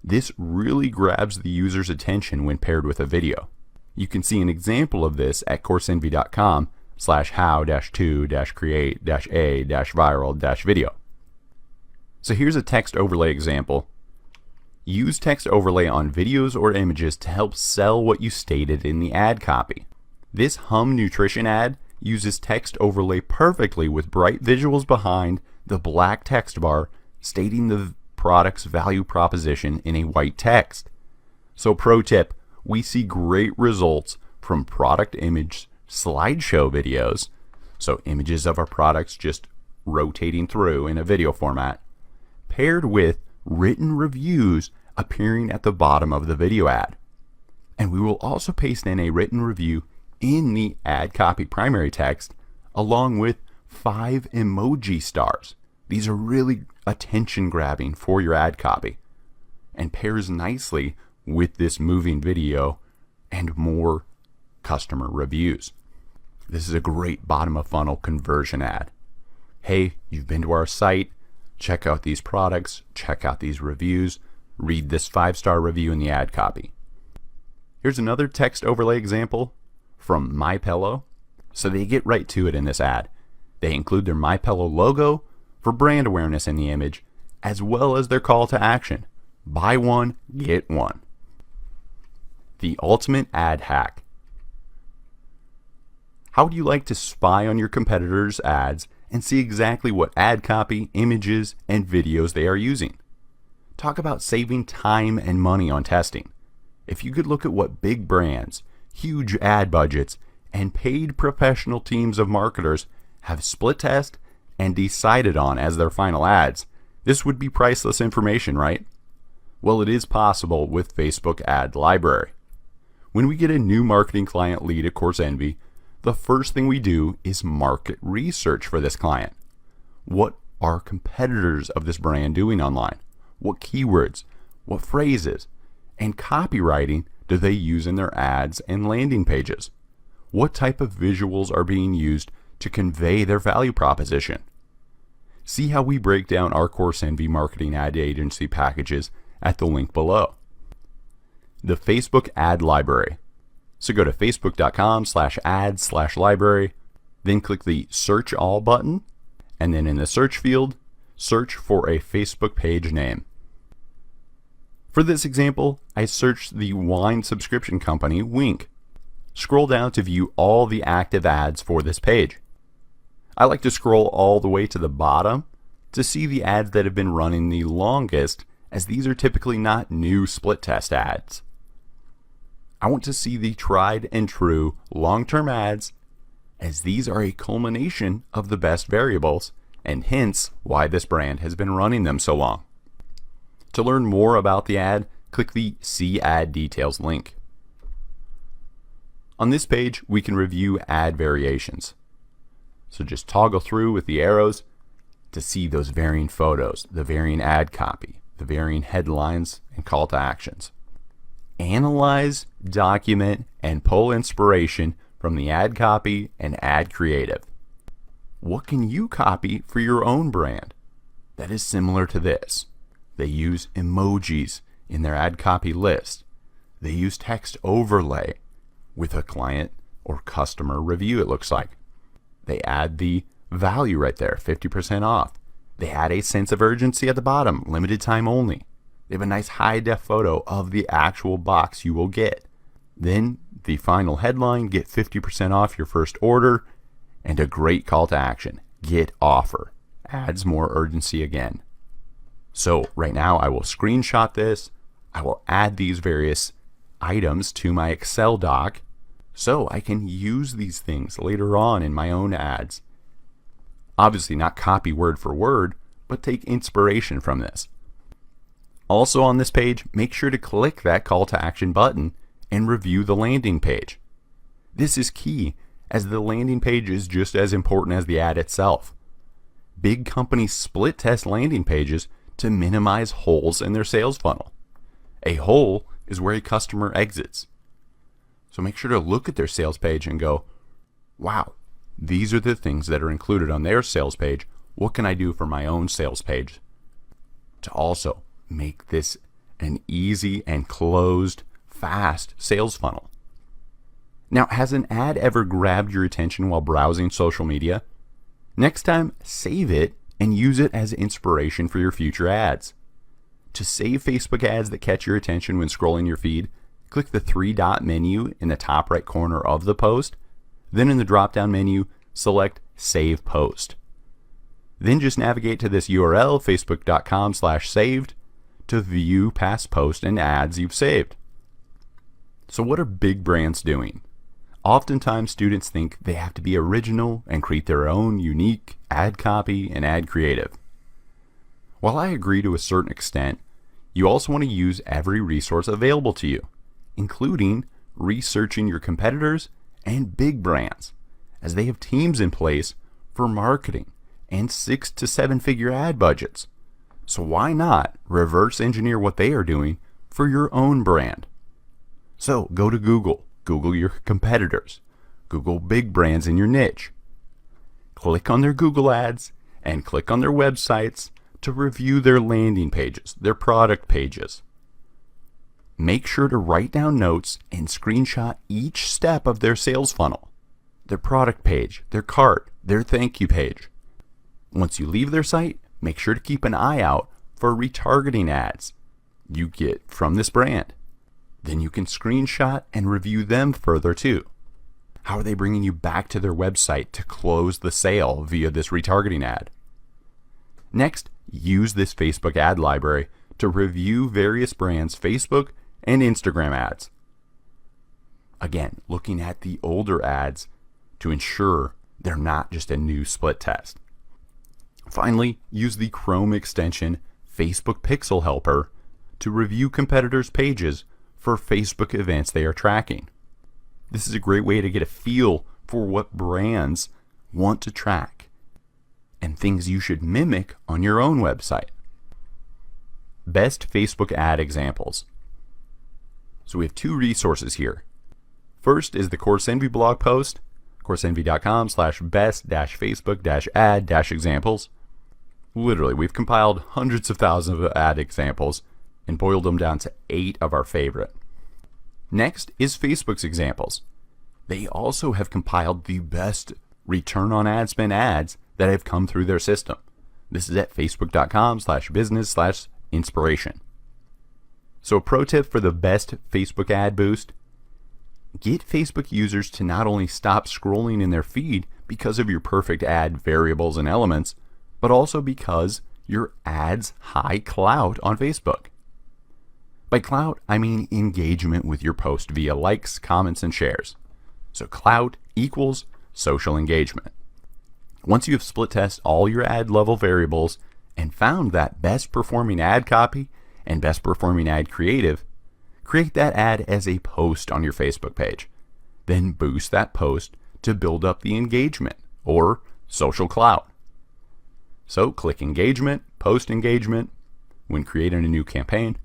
This really grabs the user's attention when paired with a video. You can see an example of this at Coursenvy.com, facebook.com/how-to-create-a-viral-video. So here's a text overlay example. Use text overlay on videos or images to help sell what you stated in the ad copy. This Hum Nutrition ad uses text overlay perfectly with bright visuals behind the black text bar stating the product's value proposition in a white text. So pro tip, we see great results from product image slideshow videos, so images of our products just rotating through in a video format, paired with written reviews appearing at the bottom of the video ad. And we will also paste in a written review in the ad copy primary text along with 5 emoji stars. These are really attention grabbing for your ad copy and pairs nicely with this moving video and more customer reviews. This is a great bottom of funnel conversion ad. Hey, you've been to our site, check out these products, check out these reviews, read this 5-star review in the ad copy. Here's another text overlay example from MyPillow. So they get right to it in this ad. They include their MyPillow logo for brand awareness in the image, as well as their call to action. Buy one, get one. The ultimate ad hack. How would you like to spy on your competitors' ads and see exactly what ad copy, images, and videos they are using? Talk about saving time and money on testing. If you could look at what big brands, huge ad budgets, and paid professional teams of marketers have split test and decided on as their final ads, this would be priceless information, right? Well, it is possible with Facebook Ad Library. When we get a new marketing client lead at Coursenvy, the first thing we do is market research for this client. What are competitors of this brand doing online? What keywords, what phrases, and copywriting do they use in their ads and landing pages? What type of visuals are being used to convey their value proposition? See how we break down our Coursenvy marketing ad agency packages at the link below. The Facebook Ad Library. So go to facebook.com/ads/library, then click the Search All button, and then in the search field, search for a Facebook page name. For this example, I searched the wine subscription company Wink. Scroll down to view all the active ads for this page. I like to scroll all the way to the bottom to see the ads that have been running the longest, as these are typically not new split test ads. I want to see the tried and true long-term ads, as these are a culmination of the best variables and hence why this brand has been running them so long. To learn more about the ad, click the See Ad Details link. On this page, we can review ad variations. So just toggle through with the arrows to see those varying photos, the varying ad copy, the varying headlines and call to actions. Analyze, document, and pull inspiration from the ad copy and ad creative. What can you copy for your own brand that is similar to this? They use emojis in their ad copy list. They use text overlay with a client or customer review, it looks like. They add the value right there, 50% off. They add a sense of urgency at the bottom, limited time only. They have a nice high-def photo of the actual box you will get. Then the final headline, get 50% off your first order, and a great call to action, get offer. Adds more urgency again. So right now I will screenshot this. I will add these various items to my Excel doc so I can use these things later on in my own ads. Obviously not copy word for word, but take inspiration from this. Also on this page, make sure to click that call to action button and review the landing page. This is key, as the landing page is just as important as the ad itself. Big companies split test landing pages to minimize holes in their sales funnel. A hole is where a customer exits. So make sure to look at their sales page and go, wow, these are the things that are included on their sales page. What can I do for my own sales page to also make this an easy and closed, fast sales funnel? Now, has an ad ever grabbed your attention while browsing social media? Next time, save it and use it as inspiration for your future ads. To save Facebook ads that catch your attention when scrolling your feed, click the three-dot menu in the top right corner of the post. Then in the drop-down menu, select Save Post. Then just navigate to this URL, facebook.com/saved, to view past posts and ads you've saved. So what are big brands doing? Oftentimes students think they have to be original and create their own unique ad copy and ad creative. While I agree to a certain extent, you also want to use every resource available to you, including researching your competitors and big brands, as they have teams in place for marketing and 6 to 7 figure ad budgets. So why not reverse engineer what they are doing for your own brand? So go to Google, Google your competitors, Google big brands in your niche. Click on their Google ads and click on their websites to review their landing pages, their product pages. Make sure to write down notes and screenshot each step of their sales funnel, their product page, their cart, their thank you page. Once you leave their site, make sure to keep an eye out for retargeting ads you get from this brand. Then you can screenshot and review them further too. How are they bringing you back to their website to close the sale via this retargeting ad? Next, use this Facebook ad library to review various brands' Facebook and Instagram ads. Again, looking at the older ads to ensure they're not just a new split test. Finally, use the Chrome extension Facebook Pixel Helper to review competitors' pages for Facebook events they are tracking. This is a great way to get a feel for what brands want to track and things you should mimic on your own website. Best Facebook ad examples. So we have 2 resources here. First is the Coursenvy blog post, coursenvy.com/best-facebook-ad-examples. Literally, we've compiled hundreds of thousands of ad examples and boiled them down to 8 of our favorite. Next is Facebook's examples. They also have compiled the best return on ad spend ads that have come through their system. This is at facebook.com/business/inspiration. So a pro tip for the best Facebook ad boost: get Facebook users to not only stop scrolling in their feed because of your perfect ad variables and elements, but also because your ad's high clout on Facebook. By clout, I mean engagement with your post via likes, comments, and shares. So clout equals social engagement. Once you have split tested all your ad level variables and found that best performing ad copy and best performing ad creative, create that ad as a post on your Facebook page. Then boost that post to build up the engagement or social clout. So click engagement, post engagement when creating a new campaign.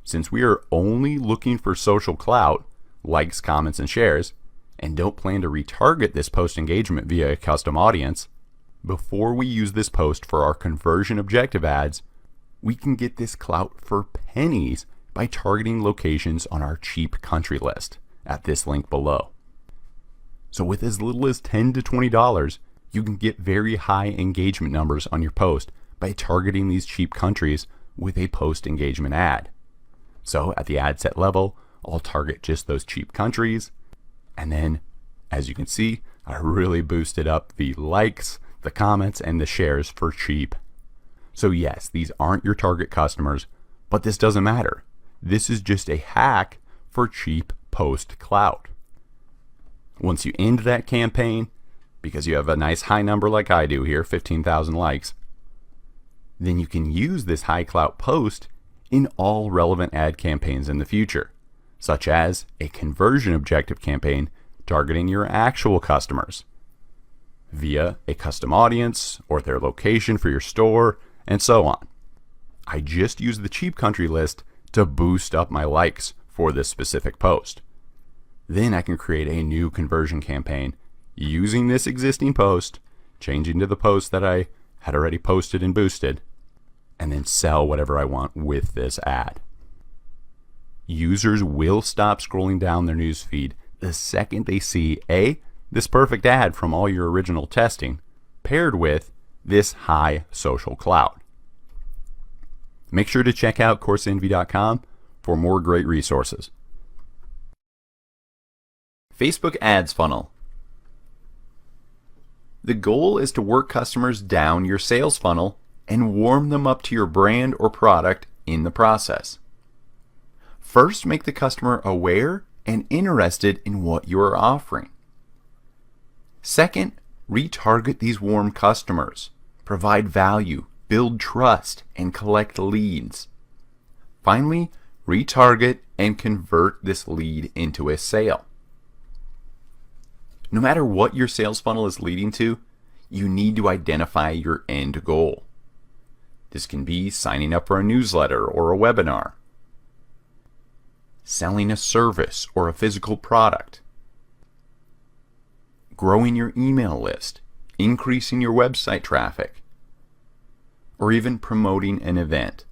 Since we are only looking for social clout, likes, comments, and shares, and don't plan to retarget this post engagement via a custom audience, before we use this post for our conversion objective ads, we can get this clout for pennies by targeting locations on our cheap country list at this link below. So with as little as $10 to $20, you can get very high engagement numbers on your post by targeting these cheap countries with a post engagement ad. So at the ad set level, I'll target just those cheap countries. And then, as you can see, I really boosted up the likes, the comments, and the shares for cheap. So yes, these aren't your target customers, but this doesn't matter. This is just a hack for cheap post clout. Once you end that campaign, because you have a nice high number like I do here, 15,000 likes, then you can use this high clout post in all relevant ad campaigns in the future, such as a conversion objective campaign targeting your actual customers via a custom audience or their location for your store, and so on. I just use the cheap country list to boost up my likes for this specific post. Then I can create a new conversion campaign using this existing post, changing to the post that I had already posted and boosted, and then sell whatever I want with this ad. Users will stop scrolling down their news feed the second they see A, this perfect ad from all your original testing, paired with this high social clout. Make sure to check out Coursenvy.com for more great resources. Facebook Ads Funnel. The goal is to work customers down your sales funnel and warm them up to your brand or product in the process. First, make the customer aware and interested in what you are offering. Second, retarget these warm customers, provide value, build trust, and collect leads. Finally, retarget and convert this lead into a sale. No matter what your sales funnel is leading to, you need to identify your end goal. This can be signing up for a newsletter or a webinar, selling a service or a physical product, growing your email list, increasing your website traffic, or even promoting an event.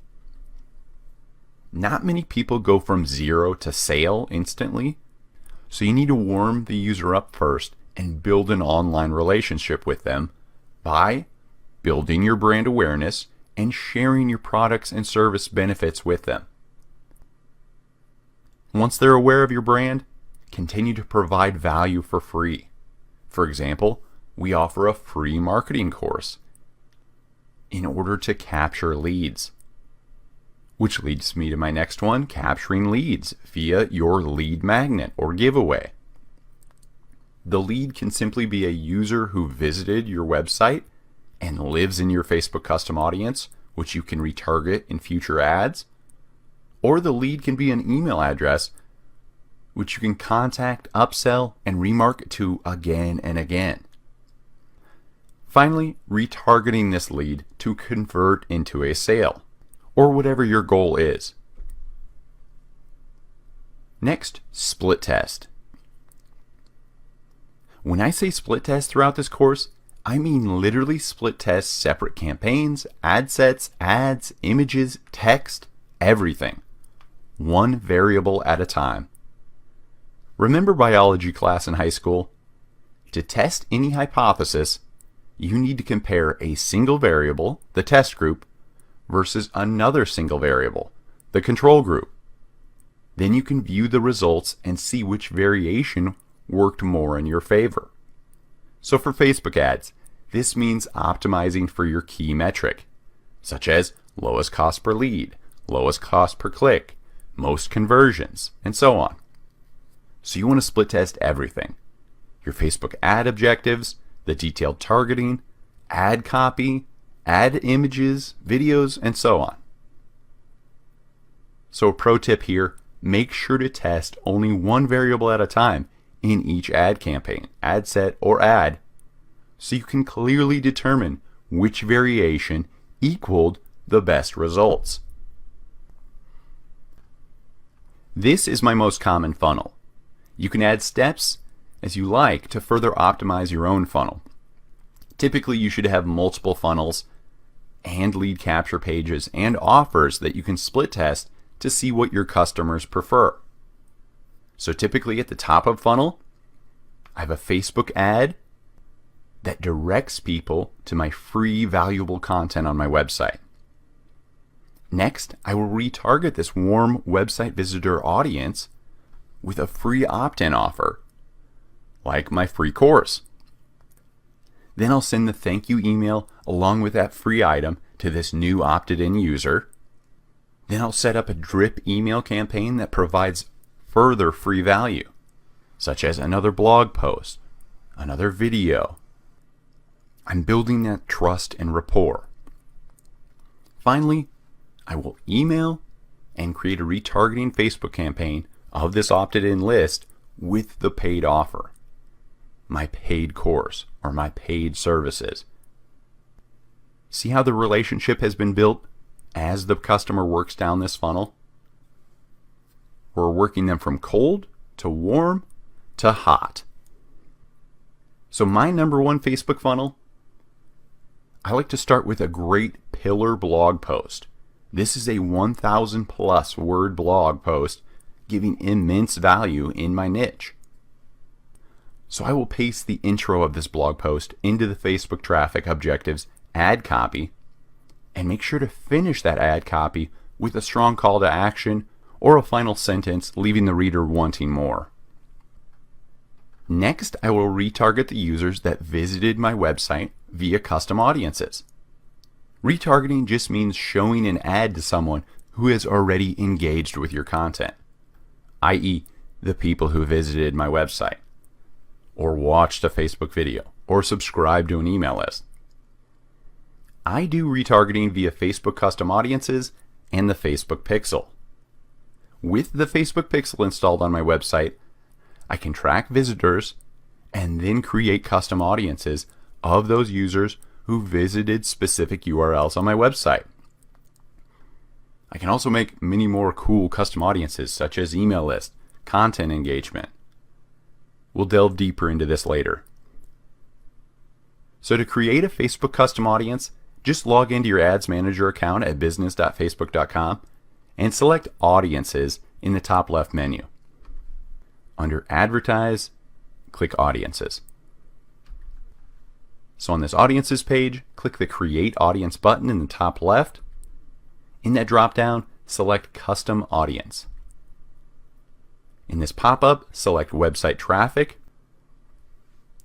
Not many people go from zero to sale instantly, so you need to warm the user up first and build an online relationship with them by building your brand awareness and sharing your products and service benefits with them. Once they're aware of your brand, continue to provide value for free. For example, we offer a free marketing course in order to capture leads. Which leads me to my next one, capturing leads via your lead magnet or giveaway. The lead can simply be a user who visited your website and lives in your Facebook custom audience, which you can retarget in future ads. Or the lead can be an email address, which you can contact, upsell, and remarket to again and again. Finally, retargeting this lead to convert into a sale, or whatever your goal is. Next, split test. When I say split test throughout this course, I mean literally split test separate campaigns, ad sets, ads, images, text, everything. One variable at a time. Remember biology class in high school? To test any hypothesis, you need to compare a single variable, the test group, versus another single variable, the control group. Then you can view the results and see which variation worked more in your favor. So for Facebook ads, this means optimizing for your key metric, such as lowest cost per lead, lowest cost per click, most conversions, and so on. So you want to split test everything. Your Facebook ad objectives, the detailed targeting, ad copy, ad images, videos, and so on. So a pro tip here, make sure to test only one variable at a time in each ad campaign, ad set, or ad, so you can clearly determine which variation equaled the best results. This is my most common funnel. You can add steps as you like to further optimize your own funnel. Typically, you should have multiple funnels and lead capture pages and offers that you can split test to see what your customers prefer. So typically at the top of funnel, I have a Facebook ad that directs people to my free valuable content on my website. Next, I will retarget this warm website visitor audience with a free opt-in offer, like my free course. Then I'll send the thank you email along with that free item to this new opted-in user. Then I'll set up a drip email campaign that provides further free value, such as another blog post, another video. I'm building that trust and rapport. Finally, I will email and create a retargeting Facebook campaign of this opted-in list with the paid offer, my paid course, or my paid services. See how the relationship has been built as the customer works down this funnel? We're working them from cold to warm to hot. So my number one Facebook funnel, I like to start with a great pillar blog post. This is a 1,000 plus word blog post giving immense value in my niche. So I will paste the intro of this blog post into the Facebook traffic objectives ad copy, and make sure to finish that ad copy with a strong call to action or a final sentence leaving the reader wanting more. Next, I will retarget the users that visited my website via custom audiences. Retargeting just means showing an ad to someone who has already engaged with your content, i.e., the people who visited my website, or watched a Facebook video, or subscribed to an email list. I do retargeting via Facebook custom audiences and the Facebook Pixel. With the Facebook Pixel installed on my website, I can track visitors and then create custom audiences of those users who visited specific URLs on my website. I can also make many more cool custom audiences such as email list, content engagement. We'll delve deeper into this later. So to create a Facebook custom audience, just log into your Ads Manager account at business.facebook.com and select Audiences in the top left menu. Under Advertise, click Audiences. So on this Audiences page, click the Create Audience button in the top left. In that drop-down, select Custom Audience. In this pop-up, select Website Traffic.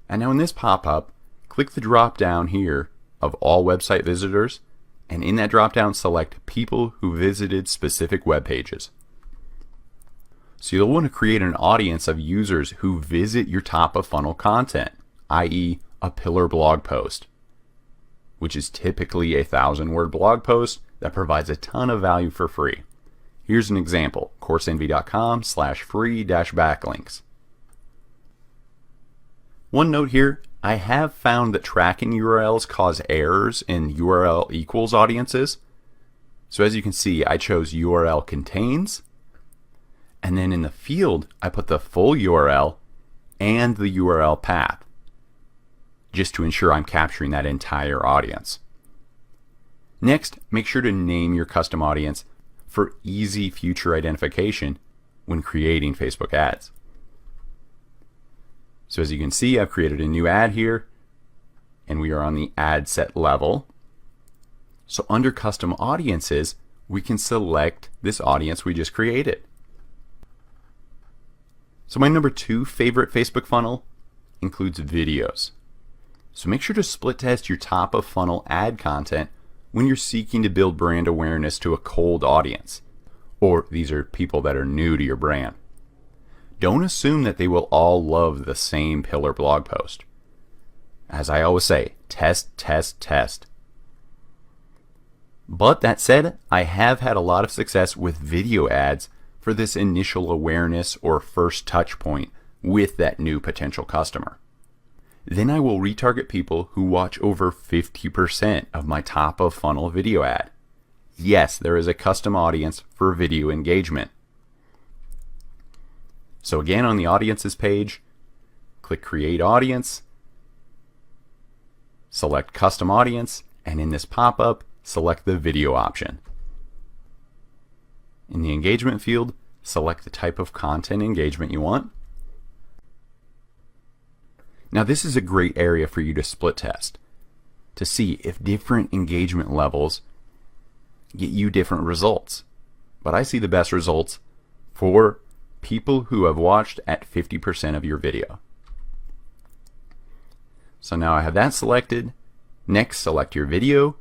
And now in this pop-up, click the drop-down here of All Website Visitors, and in that drop-down, select People who visited specific web pages. So you'll want to create an audience of users who visit your top-of-funnel content, i.e., a pillar blog post, which is typically a 1,000-word blog post that provides a ton of value for free. Here's an example, coursenvy.com/free-backlinks. One note here, I have found that tracking URLs cause errors in URL equals audiences. So as you can see, I chose URL contains, and then in the field, I put the full URL and the URL path, just to ensure I'm capturing that entire audience. Next, make sure to name your custom audience for easy future identification when creating Facebook ads. So as you can see, I've created a new ad here, and we are on the ad set level. So under custom audiences, we can select this audience we just created. So my number 2 favorite Facebook funnel includes videos. So make sure to split test your top of funnel ad content when you're seeking to build brand awareness to a cold audience, or these are people that are new to your brand. Don't assume that they will all love the same pillar blog post. As I always say, test, test, test. But that said, I have had a lot of success with video ads for this initial awareness or first touch point with that new potential customer. Then I will retarget people who watch over 50% of my top of funnel video ad. Yes, there is a custom audience for video engagement. So again, on the audiences page, click Create Audience, select Custom Audience, and in this pop-up, select the video option. In the engagement field, select the type of content engagement you want. Now this is a great area for you to split test to see if different engagement levels get you different results. But I see the best results for people who have watched at 50% of your video. So now I have that selected. Next, select your video,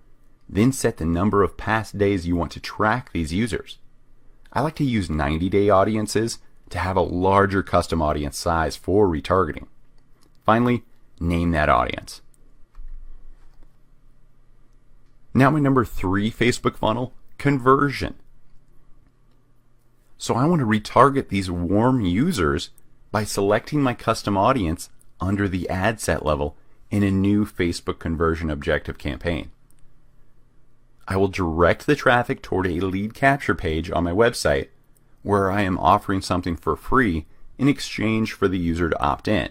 then set the number of past days you want to track these users. I like to use 90-day audiences to have a larger custom audience size for retargeting. Finally, name that audience. Now my number 3 Facebook funnel, conversion. So I want to retarget these warm users by selecting my custom audience under the ad set level in a new Facebook conversion objective campaign. I will direct the traffic toward a lead capture page on my website where I am offering something for free in exchange for the user to opt in.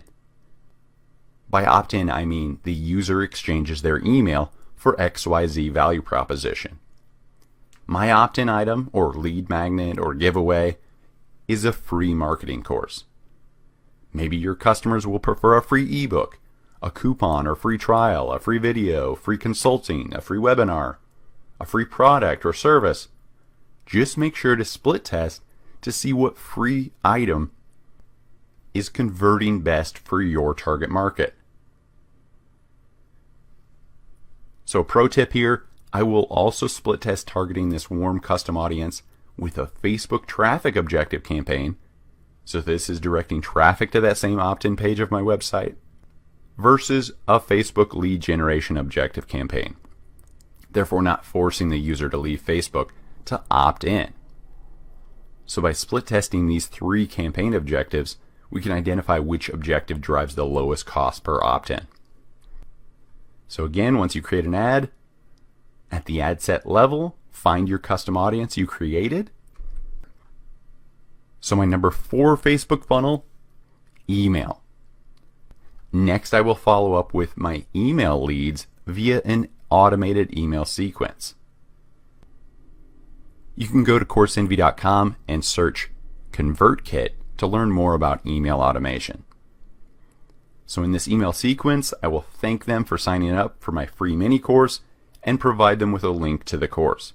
By opt in, I mean the user exchanges their email for XYZ value proposition. My opt-in item, or lead magnet, or giveaway, is a free marketing course. Maybe your customers will prefer a free ebook, a coupon or free trial, a free video, free consulting, a free webinar, a free product or service. Just make sure to split test to see what free item is converting best for your target market. So pro tip here, I will also split test targeting this warm custom audience with a Facebook traffic objective campaign. So this is directing traffic to that same opt-in page of my website versus a Facebook lead generation objective campaign. Therefore not forcing the user to leave Facebook to opt in. So by split testing these 3 campaign objectives, we can identify which objective drives the lowest cost per opt-in. So again, once you create an ad, at the ad set level, find your custom audience you created. So my number 4 Facebook funnel, email. Next, I will follow up with my email leads via an automated email sequence. You can go to Coursenvy.com and search ConvertKit to learn more about email automation. So in this email sequence, I will thank them for signing up for my free mini course and provide them with a link to the course.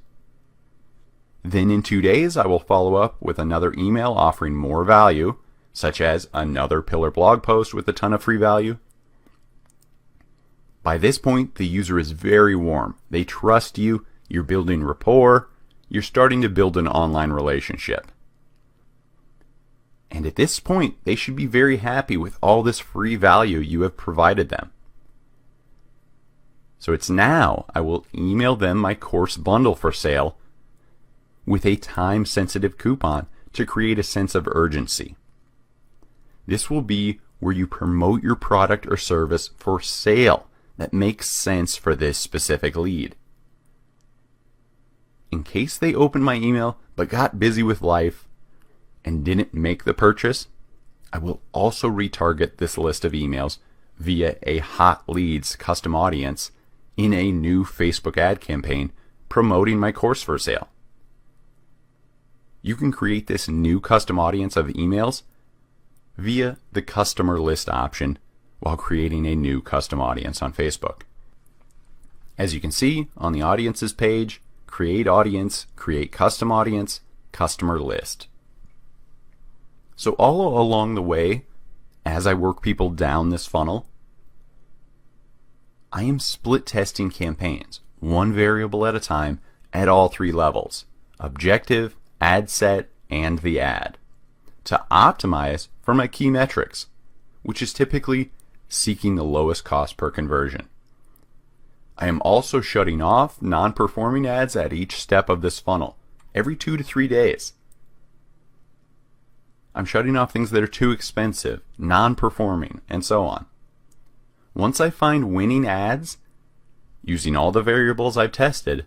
Then in 2 days, I will follow up with another email offering more value, such as another pillar blog post with a ton of free value. By this point, the user is very warm. They trust you, you're building rapport, you're starting to build an online relationship. And at this point, they should be very happy with all this free value you have provided them. So it's now I will email them my course bundle for sale with a time-sensitive coupon to create a sense of urgency. This will be where you promote your product or service for sale that makes sense for this specific lead. In case they opened my email but got busy with life and didn't make the purchase, I will also retarget this list of emails via a hot leads custom audience in a new Facebook ad campaign promoting my course for sale. You can create this new custom audience of emails via the customer list option while creating a new custom audience on Facebook. As you can see on the audiences page, create audience, create custom audience, customer list. So all along the way, as I work people down this funnel, I am split testing campaigns, one variable at a time at all 3 levels, objective, ad set, and the ad, to optimize for my key metrics, which is typically seeking the lowest cost per conversion. I am also shutting off non-performing ads at each step of this funnel, every 2 to 3 days. I'm shutting off things that are too expensive, non-performing, and so on. Once I find winning ads, using all the variables I've tested,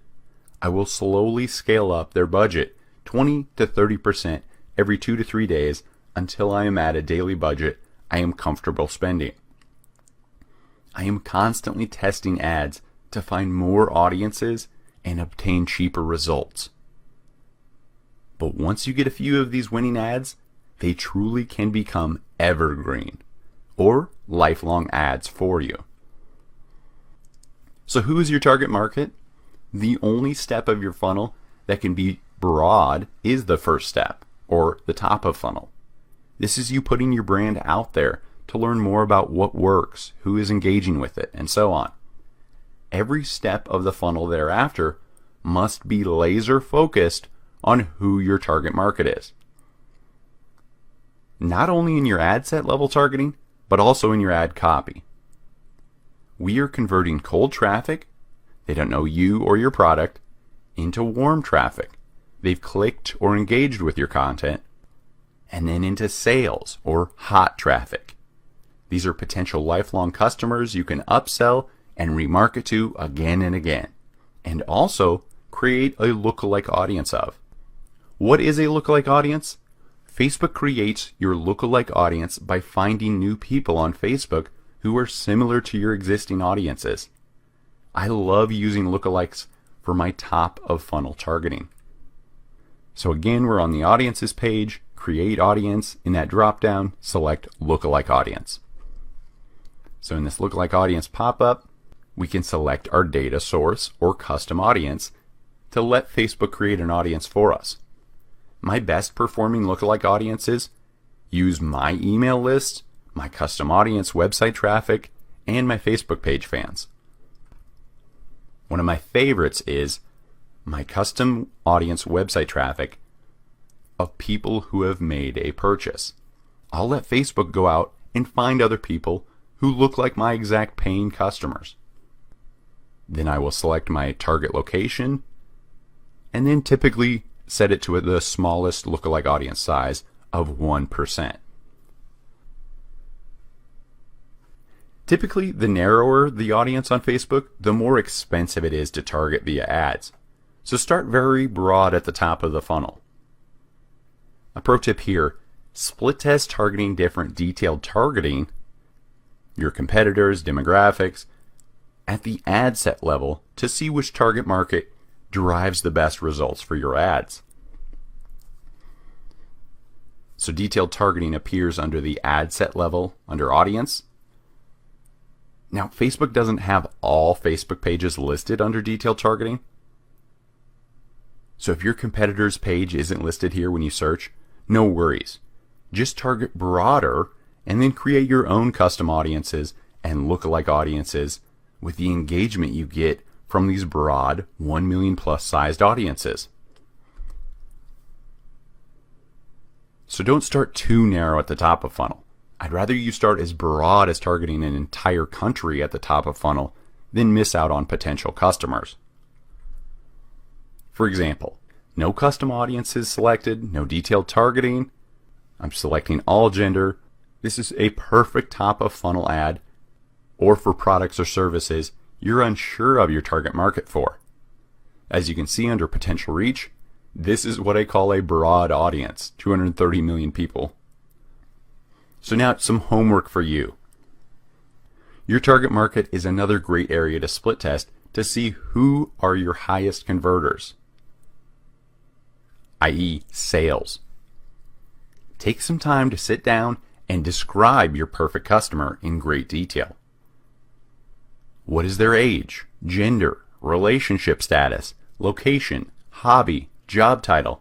I will slowly scale up their budget 20 to 30% every 2 to 3 days until I am at a daily budget I am comfortable spending. I am constantly testing ads to find more audiences and obtain cheaper results. But once you get a few of these winning ads, they truly can become evergreen or lifelong ads for you. So who is your target market? The only step of your funnel that can be broad is the first step, or the top of funnel. This is you putting your brand out there to learn more about what works, who is engaging with it, and so on. Every step of the funnel thereafter must be laser focused on who your target market is. Not only in your ad set level targeting, but also in your ad copy. We are converting cold traffic, they don't know you or your product, into warm traffic. They've clicked or engaged with your content, and then into sales or hot traffic. These are potential lifelong customers you can upsell and remarket to again and again, and also create a lookalike audience of. What is a lookalike audience? Facebook creates your lookalike audience by finding new people on Facebook who are similar to your existing audiences. I love using lookalikes for my top of funnel targeting. So again, we're on the audiences page, create audience. In that drop-down, select lookalike audience. So in this lookalike audience pop-up, we can select our data source or custom audience to let Facebook create an audience for us. My best performing lookalike audiences use my email list, my custom audience website traffic, and my Facebook page fans. One of my favorites is my custom audience website traffic of people who have made a purchase. I'll let Facebook go out and find other people who look like my exact paying customers. Then I will select my target location and then typically set it to the smallest lookalike audience size of 1%. Typically, the narrower the audience on Facebook, the more expensive it is to target via ads. So start very broad at the top of the funnel. A pro tip here, split test targeting different detailed targeting, your competitors, demographics, at the ad set level to see which target market drives the best results for your ads. So detailed targeting appears under the ad set level under audience. Now, Facebook doesn't have all Facebook pages listed under detailed targeting. So if your competitor's page isn't listed here when you search, no worries. Just target broader and then create your own custom audiences and lookalike audiences with the engagement you get from these broad 1 million plus sized audiences. So don't start too narrow at the top of funnel. I'd rather you start as broad as targeting an entire country at the top of funnel than miss out on potential customers. For example, no custom audiences selected, no detailed targeting. I'm selecting all gender. This is a perfect top of funnel ad, or for products or services you're unsure of your target market for. As you can see under potential reach, this is what I call a broad audience, 230 million people. So now some homework for you. Your target market is another great area to split test to see who are your highest converters, i.e. sales. Take some time to sit down and describe your perfect customer in great detail. What is their age, gender, relationship status, location, hobby, job title?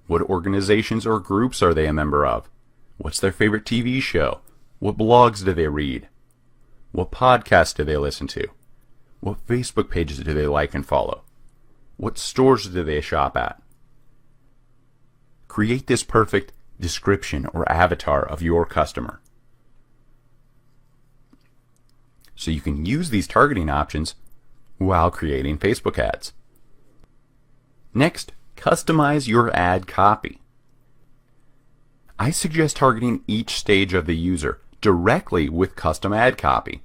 What organizations or groups are they a member of? What's their favorite TV show? What blogs do they read? What podcasts do they listen to? What Facebook pages do they like and follow? What stores do they shop at? Create this perfect description or avatar of your customer, so you can use these targeting options while creating Facebook ads. Next, customize your ad copy. I suggest targeting each stage of the user directly with custom ad copy.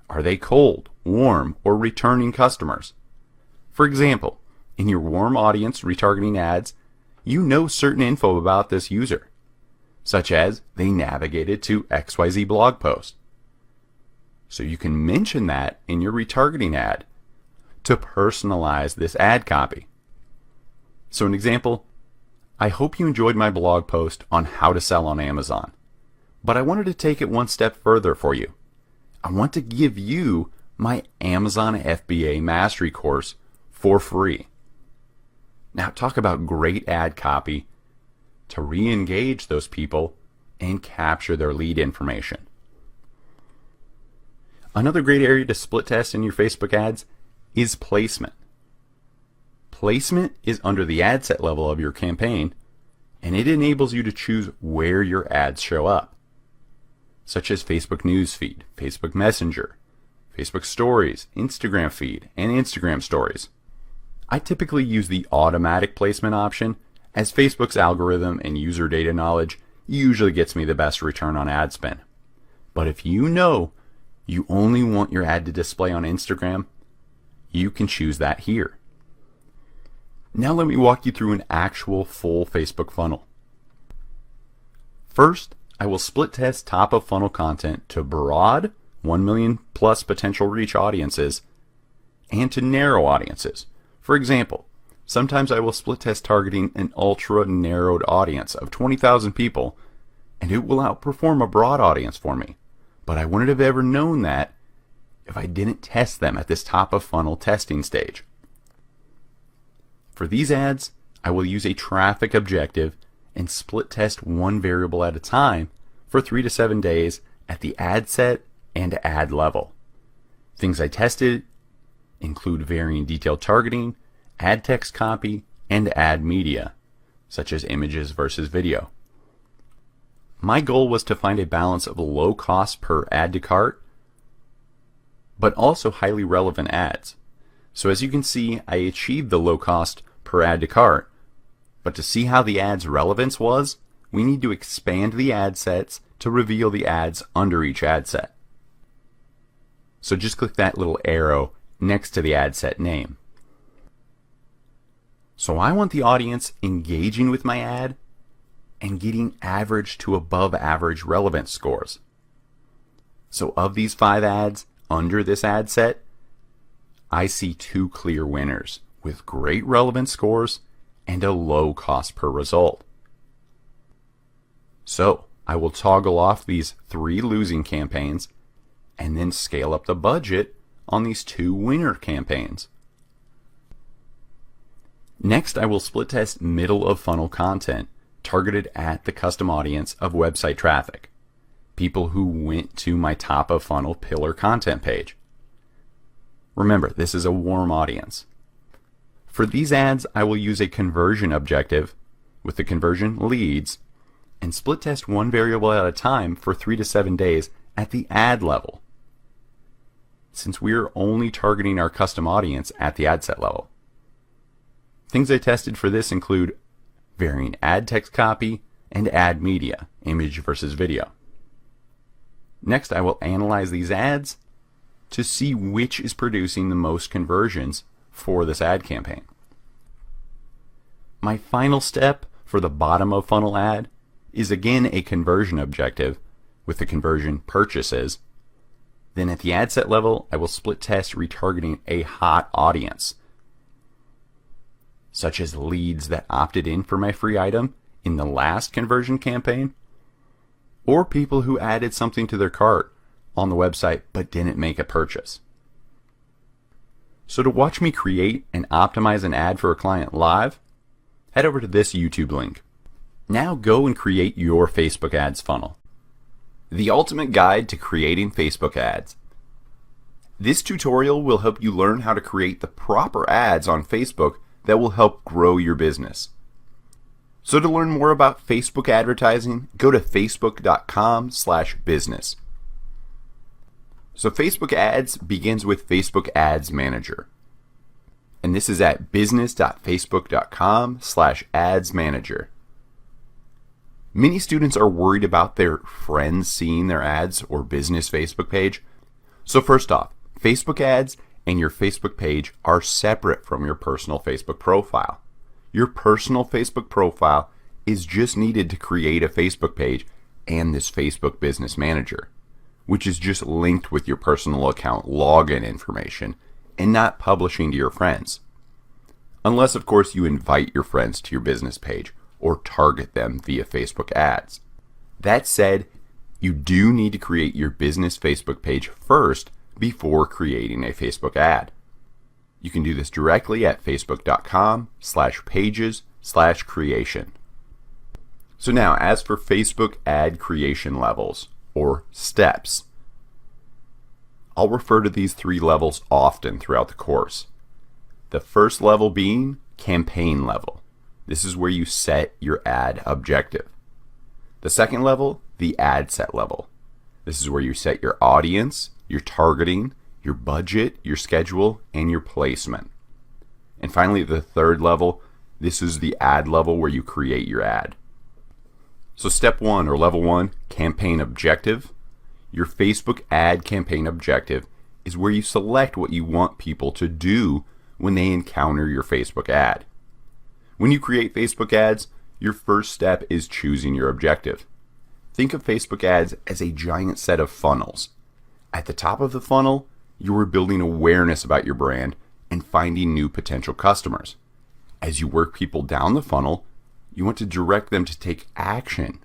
Are they cold, warm, or returning customers? For example, in your warm audience retargeting ads, you know certain info about this user, such as they navigated to XYZ blog post. So you can mention that in your retargeting ad to personalize this ad copy. So an example, I hope you enjoyed my blog post on how to sell on Amazon, but I wanted to take it one step further for you. I want to give you my Amazon FBA Mastery course for free. Now talk about great ad copy to re-engage those people and capture their lead information. Another great area to split test in your Facebook ads is placement. Placement is under the ad set level of your campaign, and it enables you to choose where your ads show up, such as Facebook Newsfeed, Facebook Messenger, Facebook Stories, Instagram Feed, and Instagram Stories. I typically use the automatic placement option, as Facebook's algorithm and user data knowledge usually gets me the best return on ad spend. But if you know you only want your ad to display on Instagram, you can choose that here. Now let me walk you through an actual full Facebook funnel. First, I will split test top of funnel content to broad 1 million plus potential reach audiences and to narrow audiences. For example, Sometimes I will split test targeting an ultra narrowed audience of 20,000 people, and it will outperform a broad audience for me. But I wouldn't have ever known that if I didn't test them at this top of funnel testing stage. For these ads, I will use a traffic objective and split test one variable at a time for 3 to 7 days at the ad set and ad level. Things I tested include varying detailed targeting, ad text copy, and ad media, such as images versus video. My goal was to find a balance of low cost per add to cart, but also highly relevant ads. So as you can see, I achieved the low cost per add to cart, but to see how the ad's relevance was, we need to expand the ad sets to reveal the ads under each ad set. So just click that little arrow next to the ad set name. So I want the audience engaging with my ad and getting average to above average relevance scores. So of these 5 ads under this ad set, I see 2 clear winners with great relevance scores and a low cost per result. So I will toggle off these 3 losing campaigns and then scale up the budget on these 2 winner campaigns. Next, I will split test middle of funnel content targeted at the custom audience of website traffic, people who went to my top of funnel pillar content page. Remember, this is a warm audience. For these ads, I will use a conversion objective with the conversion leads and split test one variable at a time for 3 to 7 days at the ad level, since we are only targeting our custom audience at the ad set level. Things I tested for this include varying ad text copy and ad media, image versus video. Next, I will analyze these ads to see which is producing the most conversions for this ad campaign. My final step for the bottom of funnel ad is again a conversion objective with the conversion purchases. Then at the ad set level, I will split test retargeting a hot audience, such as leads that opted in for my free item in the last conversion campaign, or people who added something to their cart on the website but didn't make a purchase. So to watch me create and optimize an ad for a client live, head over to this YouTube link. Now go and create your Facebook ads funnel. The ultimate guide to creating Facebook ads. This tutorial will help you learn how to create the proper ads on Facebook that will help grow your business. So to learn more about Facebook advertising, go to facebook.com/business. So Facebook ads begins with Facebook Ads Manager. And this is at business.facebook.com/ads manager. Many students are worried about their friends seeing their ads or business Facebook page. So first off, Facebook ads and your Facebook page are separate from your personal Facebook profile. Your personal Facebook profile is just needed to create a Facebook page and this Facebook Business Manager, which is just linked with your personal account login information and not publishing to your friends. Unless, of course, you invite your friends to your business page or target them via Facebook ads. That said, you do need to create your business Facebook page first before creating a Facebook ad. You can do this directly at facebook.com/pages/creation. So now, as for Facebook ad creation levels, or steps, I'll refer to these 3 levels often throughout the course. The first level being campaign level. This is where you set your ad objective. The second level, the ad set level. This is where you set your audience, your targeting, your budget, your schedule, and your placement. And finally, the third level, this is the ad level where you create your ad. So step 1 or level 1, campaign objective. Your Facebook ad campaign objective is where you select what you want people to do when they encounter your Facebook ad. When you create Facebook ads, your first step is choosing your objective. Think of Facebook ads as a giant set of funnels. At the top of the funnel, you are building awareness about your brand and finding new potential customers. As you work people down the funnel, you want to direct them to take action,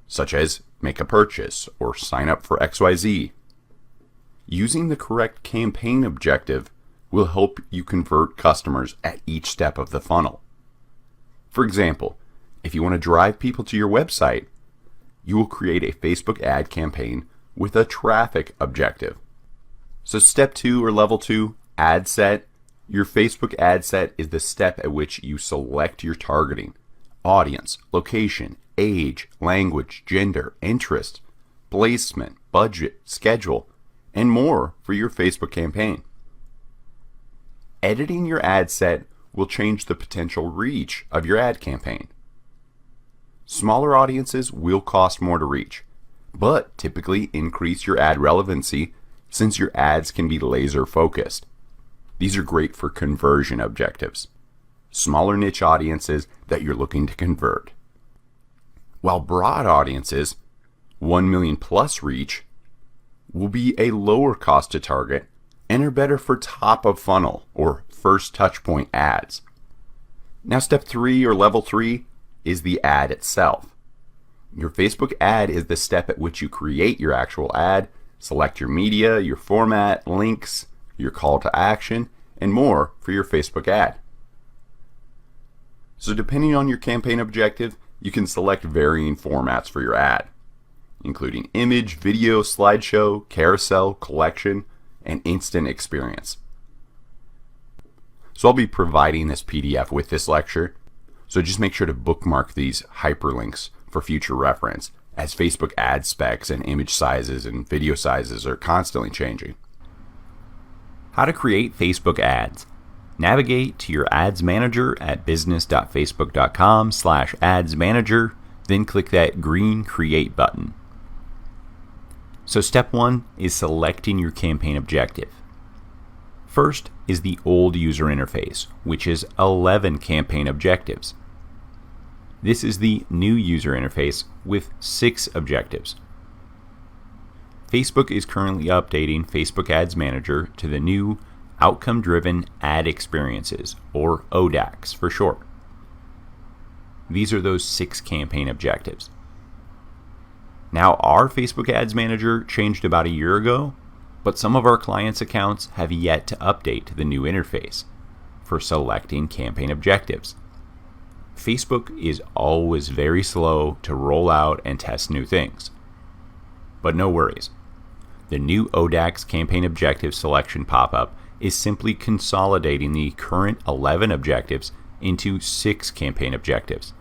such as make a purchase or sign up for XYZ. Using the correct campaign objective will help you convert customers at each step of the funnel. For example, if you want to drive people to your website, you will create a Facebook ad campaign with a traffic objective. So step 2 or level 2, ad set. Your Facebook ad set is the step at which you select your targeting, audience, location, age, language, gender, interest, placement, budget, schedule, and more for your Facebook campaign. Editing your ad set will change the potential reach of your ad campaign. Smaller audiences will cost more to reach, but typically increase your ad relevancy since your ads can be laser focused. These are great for conversion objectives, smaller niche audiences that you're looking to convert. While broad audiences, 1 million plus reach, will be a lower cost to target and are better for top of funnel or first touch point ads. Now step 3 or level 3 is the ad itself. Your Facebook ad is the step at which you create your actual ad, select your media, your format, links, your call to action, and more for your Facebook ad. So depending on your campaign objective, you can select varying formats for your ad, including image, video, slideshow, carousel, collection, and instant experience. So I'll be providing this PDF with this lecture, so just make sure to bookmark these hyperlinks for future reference, as Facebook ad specs and image sizes and video sizes are constantly changing. How to create Facebook ads. Navigate to your ads manager at business.facebook.com/ads manager, then click that green create button. So step 1 is selecting your campaign objective. First is the old user interface, which is 11 campaign objectives. This is the new user interface with 6 objectives. Facebook is currently updating Facebook Ads Manager to the new Outcome-Driven Ad Experiences, or ODAX for short. These are those 6 campaign objectives. Now, our Facebook Ads Manager changed about a year ago, but some of our clients' accounts have yet to update to the new interface for selecting campaign objectives. Facebook is always very slow to roll out and test new things. But no worries. The new ODAX campaign objective selection pop-up is simply consolidating the current 11 objectives into 6 campaign objectives,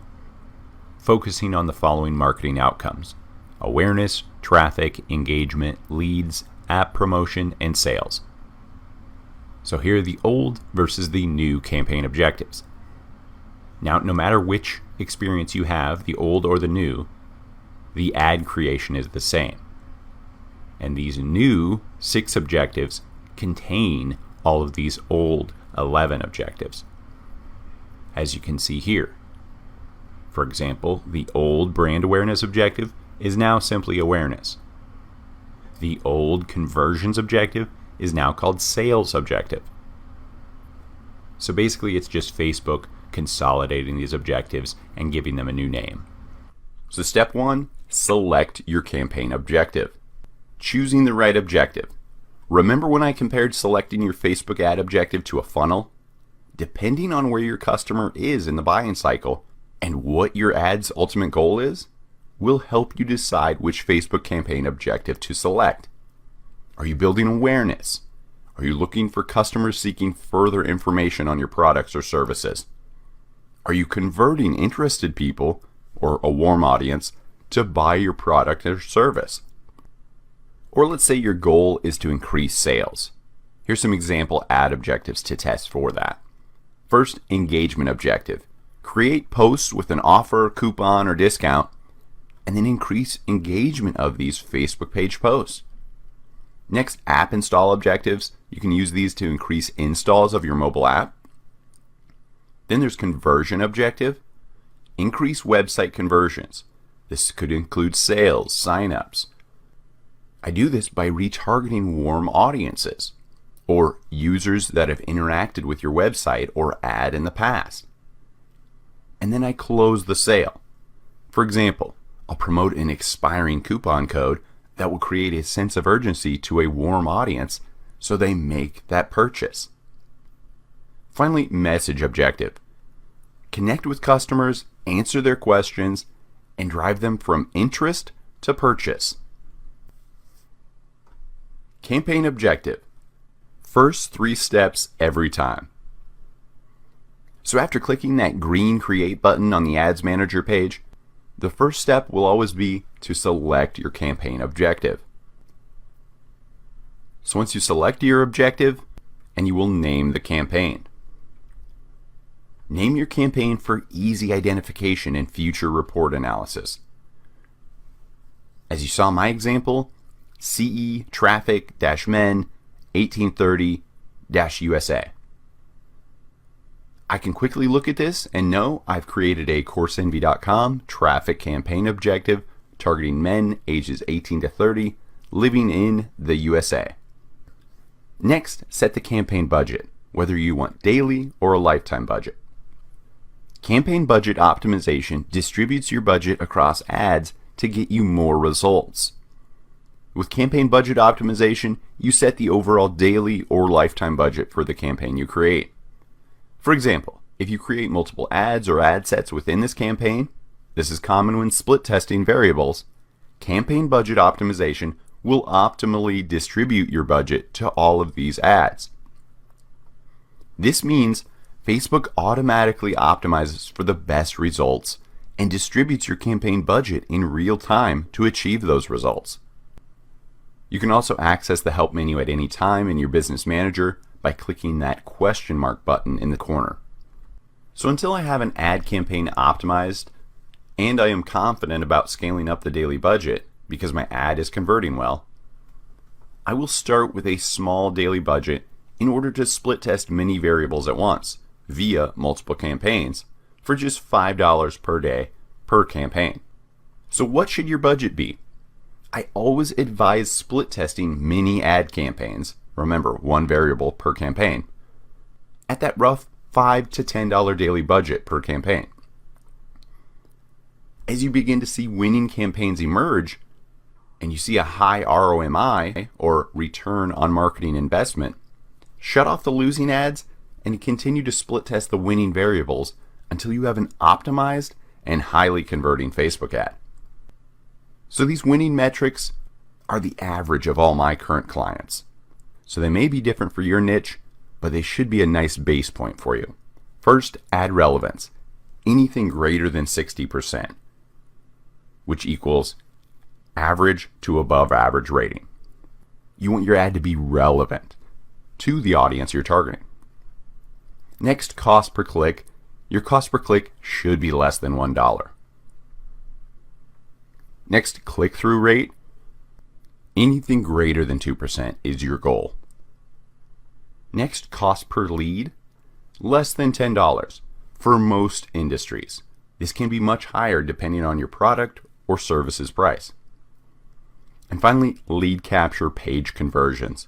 focusing on the following marketing outcomes: awareness, traffic, engagement, leads, app promotion, and sales. So here are the old versus the new campaign objectives. Now, no matter which experience you have, the old or the new, the ad creation is the same. And these new 6 objectives contain all of these old 11 objectives, as you can see here. For example, the old brand awareness objective is now simply awareness. The old conversions objective is now called sales objective. So basically it's just Facebook consolidating these objectives and giving them a new name. So step 1, select your campaign objective. Choosing the right objective. Remember when I compared selecting your Facebook ad objective to a funnel? Depending on where your customer is in the buying cycle and what your ad's ultimate goal is, will help you decide which Facebook campaign objective to select. Are you building awareness? Are you looking for customers seeking further information on your products or services? Are you converting interested people, or a warm audience, to buy your product or service? Or let's say your goal is to increase sales. Here's some example ad objectives to test for that. First, engagement objective. Create posts with an offer, coupon, or discount, and then increase engagement of these Facebook page posts. Next, app install objectives. You can use these to increase installs of your mobile app. Then there's conversion objective. Increase website conversions. This could include sales, signups. I do this by retargeting warm audiences or users that have interacted with your website or ad in the past. and then I close the sale. For example, I'll promote an expiring coupon code that will create a sense of urgency to a warm audience so they make that purchase. Finally, message objective. Connect with customers, answer their questions, and drive them from interest to purchase. Campaign objective. First 3 steps every time. So after clicking that green Create button on the Ads Manager page, the first step will always be to select your campaign objective. So once you select your objective, and you will name the campaign. Name your campaign for easy identification and future report analysis. As you saw in my example, CE Traffic-Men 1830-USA. I can quickly look at this and know I've created a Coursenvy.com traffic campaign objective targeting men ages 18 to 30 living in the USA. Next, set the campaign budget, whether you want daily or a lifetime budget. Campaign budget optimization distributes your budget across ads to get you more results. With campaign budget optimization, you set the overall daily or lifetime budget for the campaign you create. For example, if you create multiple ads or ad sets within this campaign, this is common when split testing variables, campaign budget optimization will optimally distribute your budget to all of these ads. This means Facebook automatically optimizes for the best results and distributes your campaign budget in real time to achieve those results. You can also access the Help menu at any time in your Business Manager by clicking that question mark button in the corner. So until I have an ad campaign optimized and I am confident about scaling up the daily budget because my ad is converting well, I will start with a small daily budget in order to split test many variables at once via multiple campaigns for just $5 per day per campaign. So what should your budget be? I always advise split testing many ad campaigns, remember 1 variable per campaign, at that rough $5 to $10 daily budget per campaign. As you begin to see winning campaigns emerge, and you see a high ROMI, or return on marketing investment, shut off the losing ads and continue to split test the winning variables until you have an optimized and highly converting Facebook ad. So these winning metrics are the average of all my current clients. So they may be different for your niche, but they should be a nice base point for you. First, ad relevance. Anything greater than 60%, which equals average to above average rating. You want your ad to be relevant to the audience you're targeting. Next, cost per click. Your cost per click should be less than $1. Next, click-through rate. Anything greater than 2% is your goal. Next, cost per lead. Less than $10 for most industries. This can be much higher depending on your product or service's price. And finally, lead capture page conversions.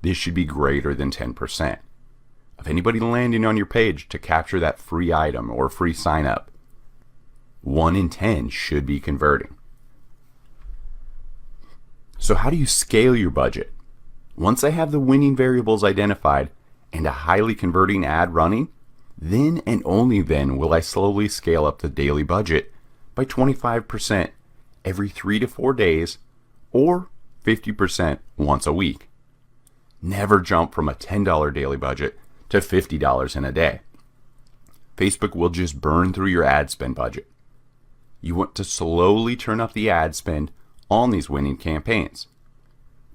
This should be greater than 10% of anybody landing on your page to capture that free item or free sign up. 1 in 10 should be converting. So how do you scale your budget? Once I have the winning variables identified and a highly converting ad running, then and only then will I slowly scale up the daily budget by 25% every 3 to 4 days or 50% once a week. Never jump from a $10 daily budget to $50 in a day. Facebook will just burn through your ad spend budget. You want to slowly turn up the ad spend on these winning campaigns.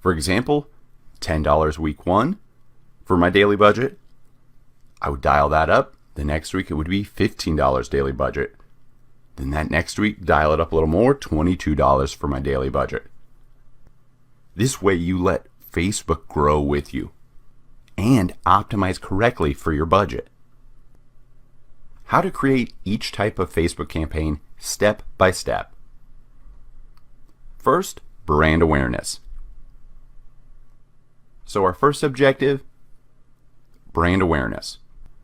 For example, $10 week 1 for my daily budget. I would dial that up. The next week it would be $15 daily budget. Then that next week, dial it up a little more, $22 for my daily budget. This way you let Facebook grow with you and optimize correctly for your budget. How to create each type of Facebook campaign step by step. First, brand awareness. So our first objective, brand awareness.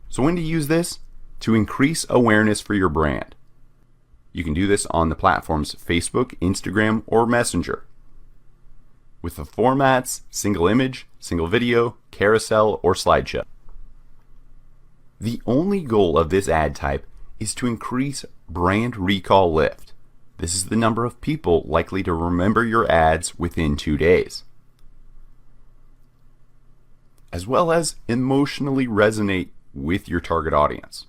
So when to use this? to increase awareness for your brand. You can do this on the platforms Facebook, Instagram, or Messenger. With the formats single image, single video, carousel, or slideshow. The only goal of this ad type is to increase brand recall lift. This is the number of people likely to remember your ads within 2 days, as well as emotionally resonate with your target audience.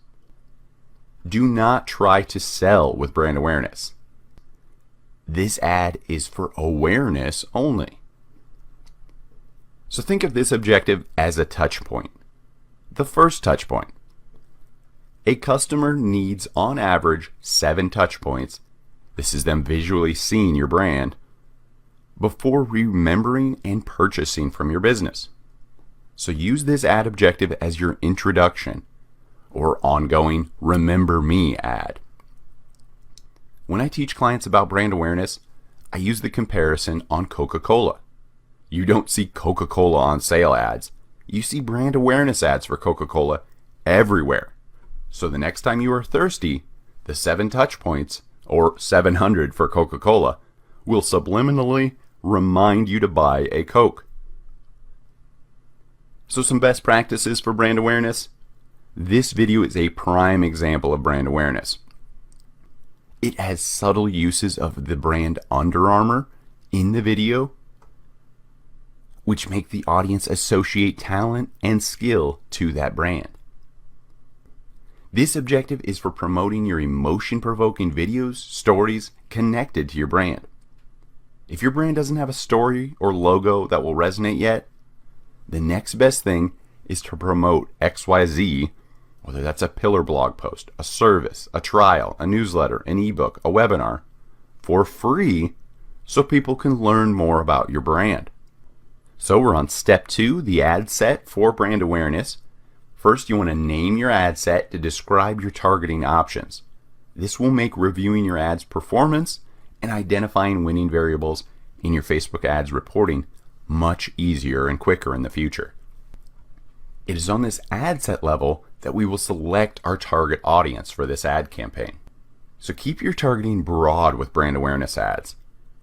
Do not try to sell with brand awareness. This ad is for awareness only. So think of this objective as a touch point. The first touch point. A customer needs on average 7 touch points. This is them visually seeing your brand before remembering and purchasing from your business. So use this ad objective as your introduction or ongoing remember me ad. When I teach clients about brand awareness, I use the comparison on Coca-Cola. You don't see Coca-Cola on sale ads. You see brand awareness ads for Coca-Cola everywhere. So the next time you are thirsty, the 7 touch points, or 700 for Coca-Cola, will subliminally remind you to buy a Coke. So some best practices for brand awareness. This video is a prime example of brand awareness. It has subtle uses of the brand Under Armour in the video, which make the audience associate talent and skill to that brand. This objective is for promoting your emotion-provoking videos, stories connected to your brand. If your brand doesn't have a story or logo that will resonate yet, the next best thing is to promote XYZ, whether that's a pillar blog post, a service, a trial, a newsletter, an ebook, a webinar, for free so people can learn more about your brand. So we're on step 2, the ad set for brand awareness. First, you want to name your ad set to describe your targeting options. This will make reviewing your ads performance and identifying winning variables in your Facebook ads reporting much easier and quicker in the future. It is on this ad set level that we will select our target audience for this ad campaign. So keep your targeting broad with brand awareness ads.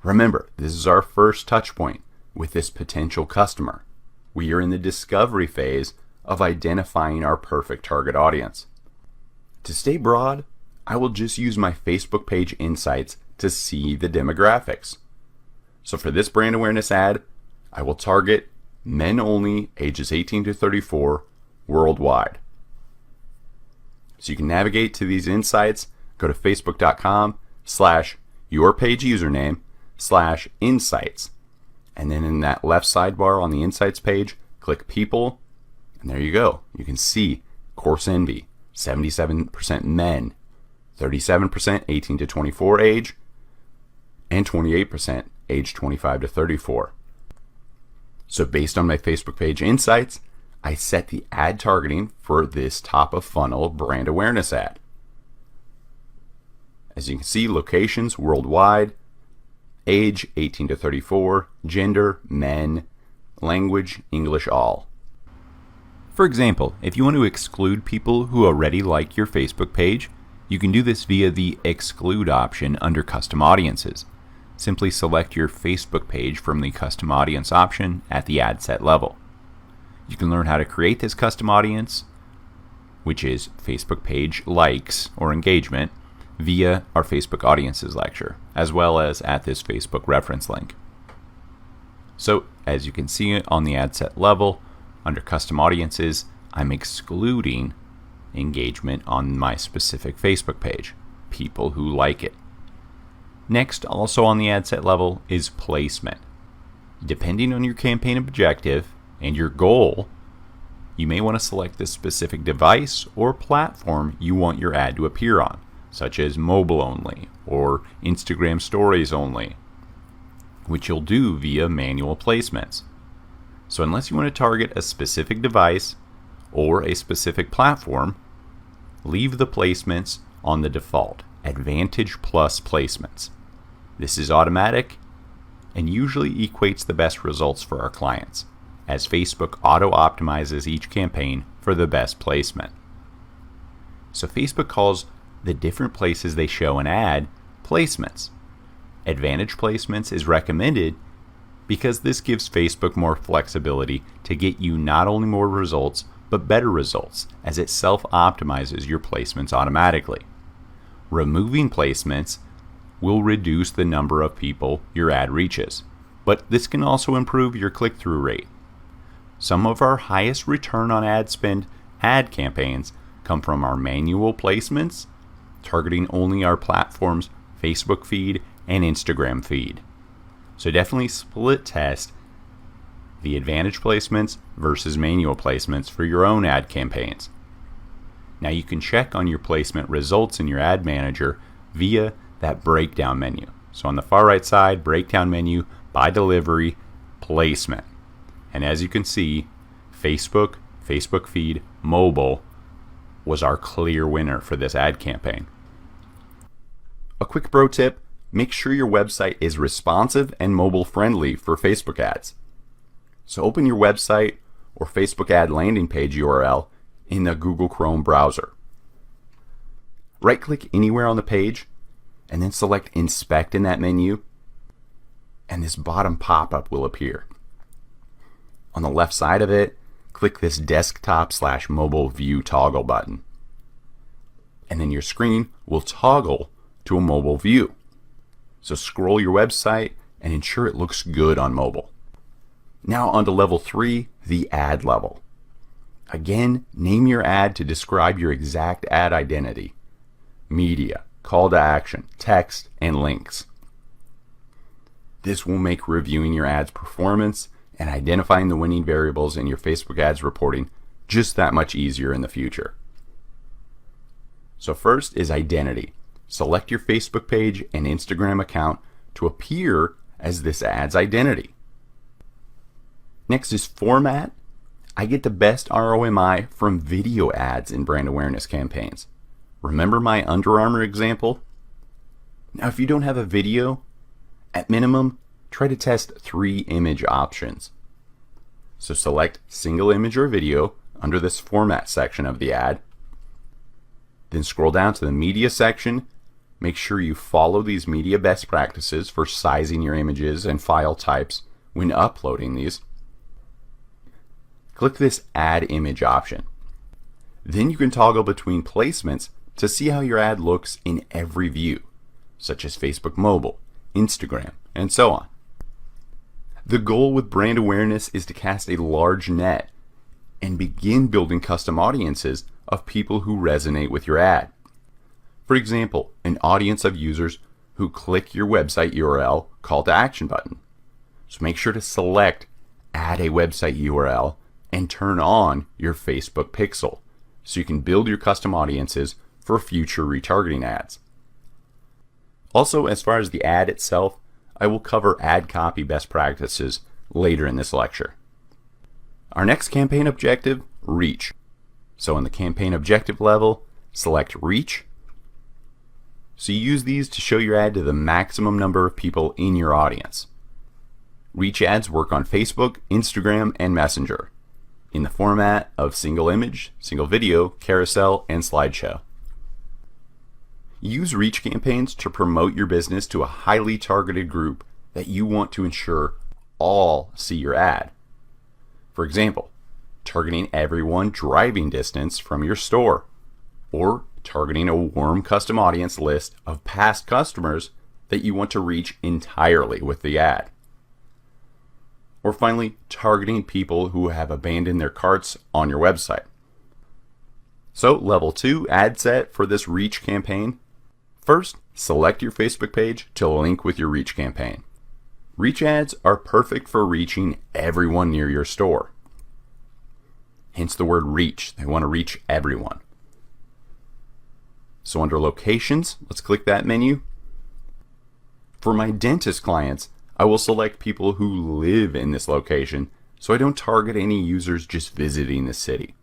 Remember, this is our first touch point with this potential customer. We are in the discovery phase of identifying our perfect target audience. To stay broad, I will just use my Facebook page insights to see the demographics. So for this brand awareness ad, I will target men only ages 18 to 34 worldwide. So you can navigate to these insights, go to facebook.com/yourpageusername/insights. And then in that left sidebar on the insights page, click people. And there you go. You can see Coursenvy, 77% men, 37% 18 to 24 age, and 28% age 25 to 34. So based on my Facebook page insights, I set the ad targeting for this top of funnel brand awareness ad. As you can see, locations worldwide, age 18 to 34, gender men, language English all. For example, if you want to exclude people who already like your Facebook page, you can do this via the Exclude option under Custom Audiences. Simply select your Facebook page from the Custom Audience option at the ad set level. You can learn how to create this custom audience, which is Facebook page likes or engagement, via our Facebook Audiences lecture, as well as at this Facebook reference link. So, as you can see on the ad set level, under Custom Audiences, I'm excluding engagement on my specific Facebook page, people who like it. Next, also on the ad set level, is placement. Depending on your campaign objective and your goal, you may want to select the specific device or platform you want your ad to appear on, such as mobile only or Instagram stories only, which you'll do via manual placements. So unless you want to target a specific device or a specific platform, leave the placements on the default Advantage Plus placements. This is automatic and usually equates the best results for our clients, as Facebook auto-optimizes each campaign for the best placement. So Facebook calls the different places they show an ad placements. Advantage placements is recommended because this gives Facebook more flexibility to get you not only more results, but better results, as it self-optimizes your placements automatically. Removing placements will reduce the number of people your ad reaches, but this can also improve your click-through rate. Some of our highest return on ad spend ad campaigns come from our manual placements, targeting only our platform's Facebook feed and Instagram feed. So definitely split test the advantage placements versus manual placements for your own ad campaigns. Now you can check on your placement results in your ad manager via that breakdown menu. So on the far right side, breakdown menu, by delivery, placement. And as you can see, Facebook, Facebook feed, mobile was our clear winner for this ad campaign. A quick pro tip, make sure your website is responsive and mobile friendly for Facebook ads. So open your website or Facebook ad landing page URL in the Google Chrome browser. Right-click anywhere on the page and then select Inspect in that menu, and this bottom pop-up will appear. On the left side of it, click this Desktop/Mobile View toggle button, and then your screen will toggle to a mobile view. So scroll your website and ensure it looks good on mobile. Now on to level 3, the ad level. Again, name your ad to describe your exact ad identity, media, call to action, text, and links. This will make reviewing your ad's performance and identifying the winning variables in your Facebook ads reporting just that much easier in the future. So first is identity. Select your Facebook page and Instagram account to appear as this ad's identity. Next is format. I get the best ROMI from video ads in brand awareness campaigns. Remember my Under Armour example? Now if you don't have a video, at minimum, try to test 3 image options. So select single image or video under this format section of the ad. Then scroll down to the media section. Make sure you follow these media best practices for sizing your images and file types when uploading these. Click this Add Image option. Then you can toggle between placements to see how your ad looks in every view, such as Facebook Mobile, Instagram, and so on. The goal with brand awareness is to cast a large net and begin building custom audiences of people who resonate with your ad. For example, an audience of users who click your website URL call to action button. So make sure to select Add a website URL and turn on your Facebook pixel so you can build your custom audiences for future retargeting ads. Also, as far as the ad itself, I will cover ad copy best practices later in this lecture. Our next campaign objective, reach. So in the campaign objective level, select reach. So you use these to show your ad to the maximum number of people in your audience. Reach ads work on Facebook, Instagram, and Messenger in the format of single image, single video, carousel, and slideshow. Use reach campaigns to promote your business to a highly targeted group that you want to ensure all see your ad. For example, targeting everyone driving distance from your store, or targeting a warm custom audience list of past customers that you want to reach entirely with the ad. Or finally, targeting people who have abandoned their carts on your website. So level 2 ad set for this reach campaign. First, select your Facebook page to link with your reach campaign. Reach ads are perfect for reaching everyone near your store. Hence the word reach. They want to reach everyone. So under locations, let's click that menu. For my dentist clients, I will select people who live in this location so I don't target any users just visiting the city.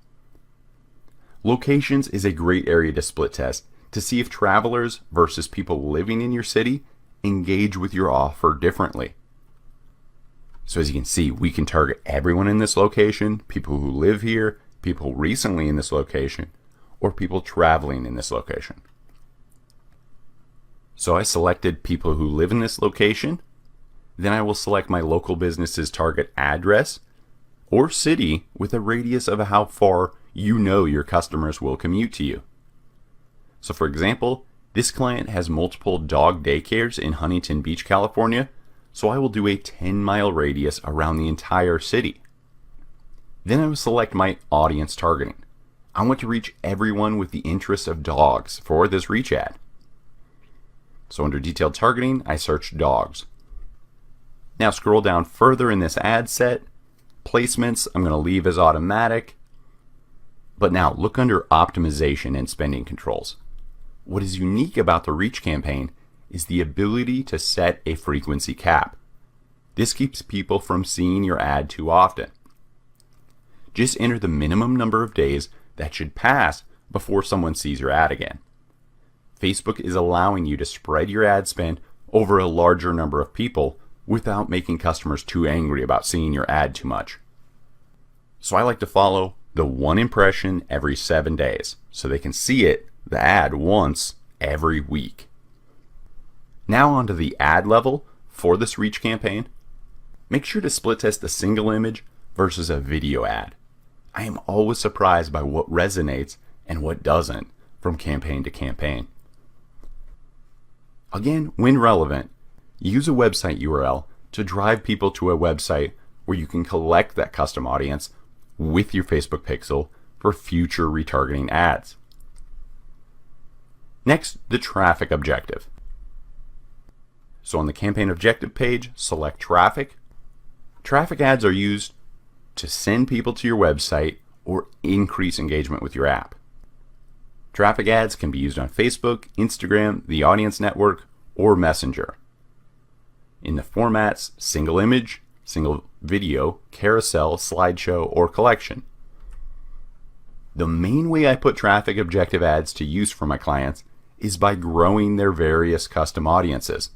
Locations is a great area to split test to see if travelers versus people living in your city engage with your offer differently. So as you can see, we can target everyone in this location, people who live here, people recently in this location, or people traveling in this location. So I selected people who live in this location. Then I will select my local business's target address or city with a radius of how far you know your customers will commute to you. So for example, this client has multiple dog daycares in Huntington Beach, California, so I will do a 10-mile radius around the entire city. Then I will select my audience targeting. I want to reach everyone with the interest of dogs for this reach ad. So under detailed targeting, I search dogs. Now scroll down further in this ad set. Placements, I'm going to leave as automatic. But now look under optimization and spending controls. What is unique about the reach campaign is the ability to set a frequency cap. This keeps people from seeing your ad too often. Just enter the minimum number of days that should pass before someone sees your ad again. Facebook is allowing you to spread your ad spend over a larger number of people without making customers too angry about seeing your ad too much. So I like to follow the 1 impression every 7 days so they can see the ad once every week. Now onto the ad level for this reach campaign. Make sure to split test a single image versus a video ad. I am always surprised by what resonates and what doesn't from campaign to campaign. Again, when relevant, use a website URL to drive people to a website where you can collect that custom audience with your Facebook pixel for future retargeting ads. Next, the traffic objective. So on the campaign objective page, select traffic. Traffic ads are used to send people to your website or increase engagement with your app. Traffic ads can be used on Facebook, Instagram, the Audience Network, or Messenger. In the formats single image, single video, carousel, slideshow, or collection. The main way I put traffic objective ads to use for my clients is by growing their various custom audiences.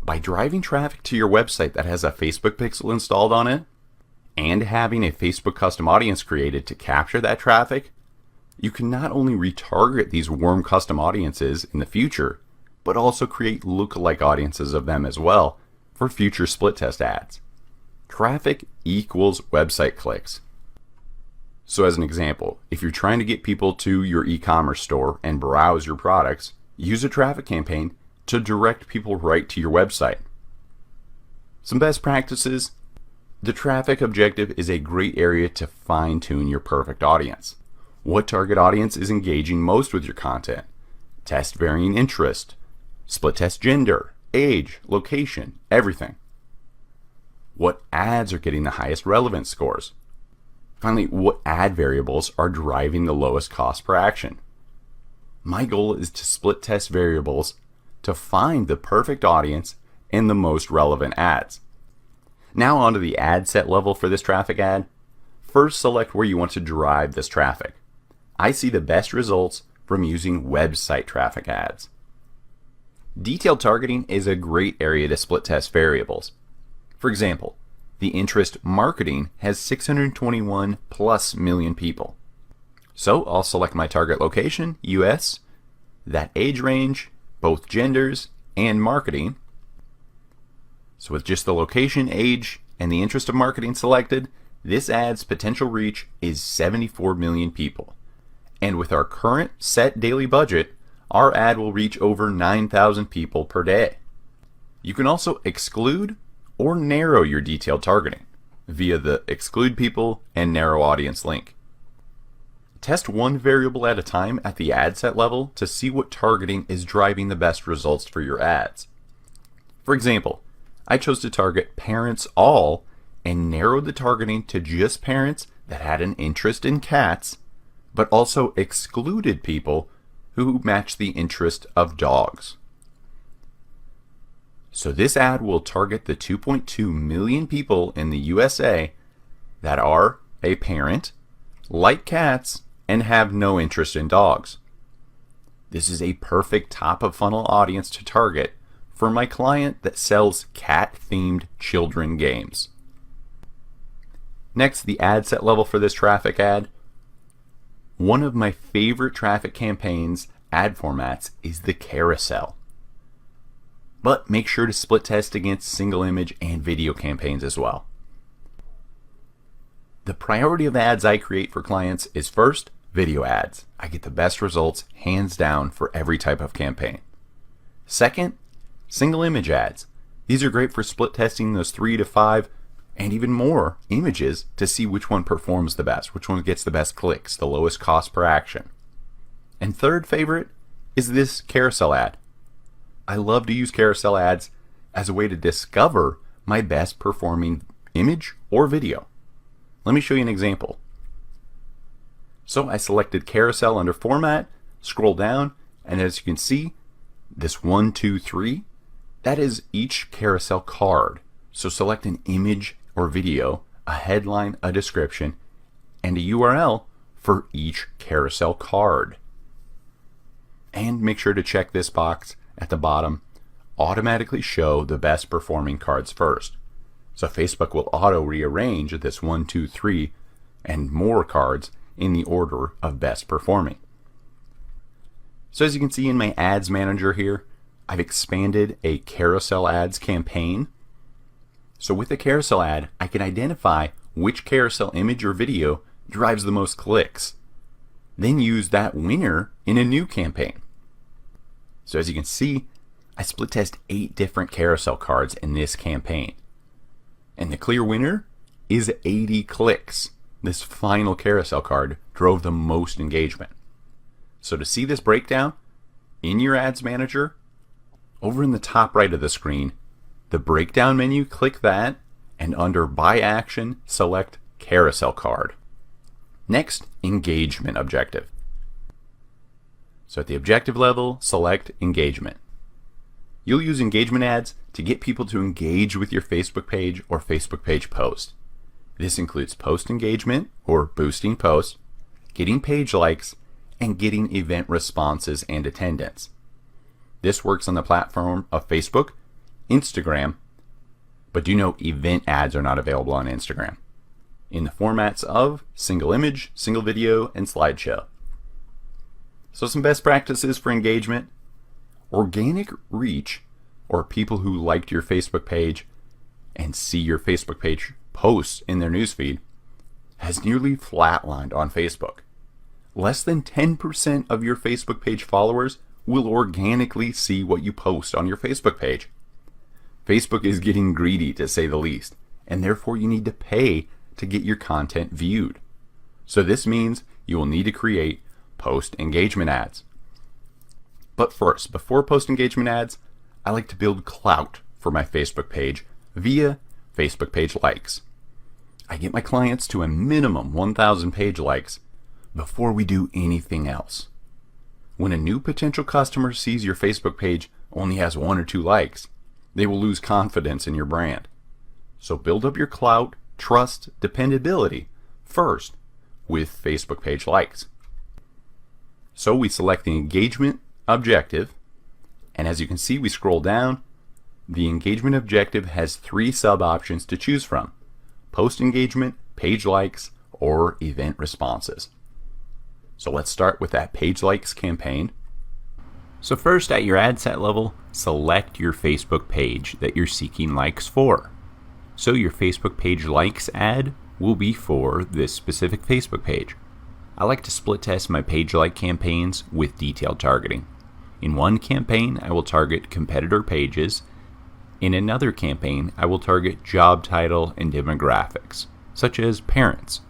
By driving traffic to your website that has a Facebook pixel installed on it, and having a Facebook custom audience created to capture that traffic, you can not only retarget these warm custom audiences in the future, but also create lookalike audiences of them as well for future split test ads. Traffic equals website clicks. So as an example, if you're trying to get people to your e-commerce store and browse your products, use a traffic campaign to direct people right to your website. Some best practices. The traffic objective is a great area to fine-tune your perfect audience. What target audience is engaging most with your content? Test varying interest. Split test gender, age, location, everything. What ads are getting the highest relevance scores? Finally, what ad variables are driving the lowest cost per action? My goal is to split test variables to find the perfect audience and the most relevant ads. Now onto the ad set level for this traffic ad. First, select where you want to drive this traffic. I see the best results from using website traffic ads. Detailed targeting is a great area to split test variables. For example, the interest marketing has 621 plus million people. So I'll select my target location, US, that age range, both genders, and marketing. So with just the location, age, and the interest of marketing selected, this ad's potential reach is 74 million people. And with our current set daily budget, our ad will reach over 9,000 people per day. You can also exclude or narrow your detailed targeting via the exclude people and narrow audience link. Test one variable at a time at the ad set level to see what targeting is driving the best results for your ads. For example, I chose to target parents all and narrowed the targeting to just parents that had an interest in cats, but also excluded people who match the interest of dogs. So this ad will target the 2.2 million people in the USA that are a parent, like cats, and have no interest in dogs. This is a perfect top of funnel audience to target for my client that sells cat-themed children games. Next, the ad set level for this traffic ad. One of my favorite traffic campaigns ad formats is the carousel. But make sure to split test against single image and video campaigns as well. The priority of ads I create for clients is first, video ads. I get the best results hands down for every type of campaign. Second, single image ads. These are great for split testing those 3 to 5 and even more images to see which one performs the best, which one gets the best clicks, the lowest cost per action. And third favorite is this carousel ad. I love to use carousel ads as a way to discover my best performing image or video. Let me show you an example. So I selected carousel under format, scroll down, and as you can see, this 1, 2, 3, that is each carousel card. So select an image or video, a headline, a description, and a URL for each carousel card. And make sure to check this box at the bottom, automatically show the best performing cards first. So Facebook will auto rearrange this 1, 2, 3 and more cards in the order of best performing. So as you can see in my ads manager here, I've expanded a carousel ads campaign. So with a carousel ad, I can identify which carousel image or video drives the most clicks, then use that winner in a new campaign. So as you can see, I split test 8 different carousel cards in this campaign. And the clear winner is 80 clicks. This final carousel card drove the most engagement. So to see this breakdown in your ads manager, over in the top right of the screen, the breakdown menu, click that, and under by action, select carousel card. Next, engagement objective. So at the objective level, select engagement. You'll use engagement ads to get people to engage with your Facebook page or Facebook page post. This includes post engagement or boosting posts, getting page likes, and getting event responses and attendance. This works on the platform of Facebook, Instagram, but do note event ads are not available on Instagram, in the formats of single image, single video, and slideshow. So some best practices for engagement. Organic reach, or people who liked your Facebook page and see your Facebook page posts in their newsfeed, has nearly flatlined on Facebook. Less than 10% of your Facebook page followers will organically see what you post on your Facebook page. Facebook is getting greedy, to say the least, and therefore you need to pay to get your content viewed. So this means you will need to create post engagement ads. But first, before post engagement ads, I like to build clout for my Facebook page via Facebook page likes. I get my clients to a minimum 1,000 page likes before we do anything else. When a new potential customer sees your Facebook page only has 1 or 2 likes, they will lose confidence in your brand. So build up your clout, trust, dependability first with Facebook page likes. So we select the engagement objective, and as you can see, we scroll down. The engagement objective has 3 sub options to choose from: post engagement, page likes, or event responses. So let's start with that page likes campaign. So first, at your ad set level, select your Facebook page that you're seeking likes for. So your Facebook page likes ad will be for this specific Facebook page. I like to split test my page like campaigns with detailed targeting. In one campaign, I will target competitor pages. In another campaign, I will target job title and demographics, such as parents.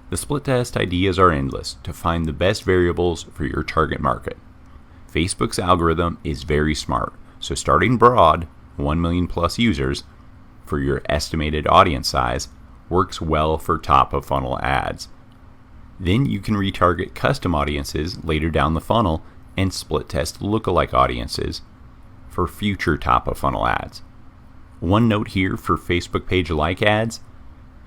The split test ideas are endless to find the best variables for your target market. Facebook's algorithm is very smart, so starting broad, 1 million plus users, for your estimated audience size works well for top of funnel ads. Then you can retarget custom audiences later down the funnel and split test lookalike audiences for future top of funnel ads. One note here for Facebook page like ads: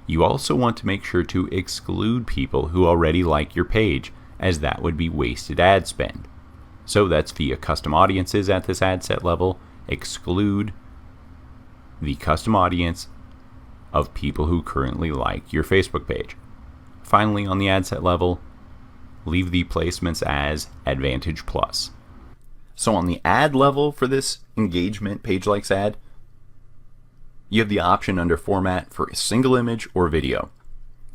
you also want to make sure to exclude people who already like your page, as that would be wasted ad spend. So that's via custom audiences at this ad set level. Exclude the custom audience of people who currently like your Facebook page. Finally, on the ad set level, leave the placements as Advantage Plus. So on the ad level for this engagement page likes ad, you have the option under format for a single image or video.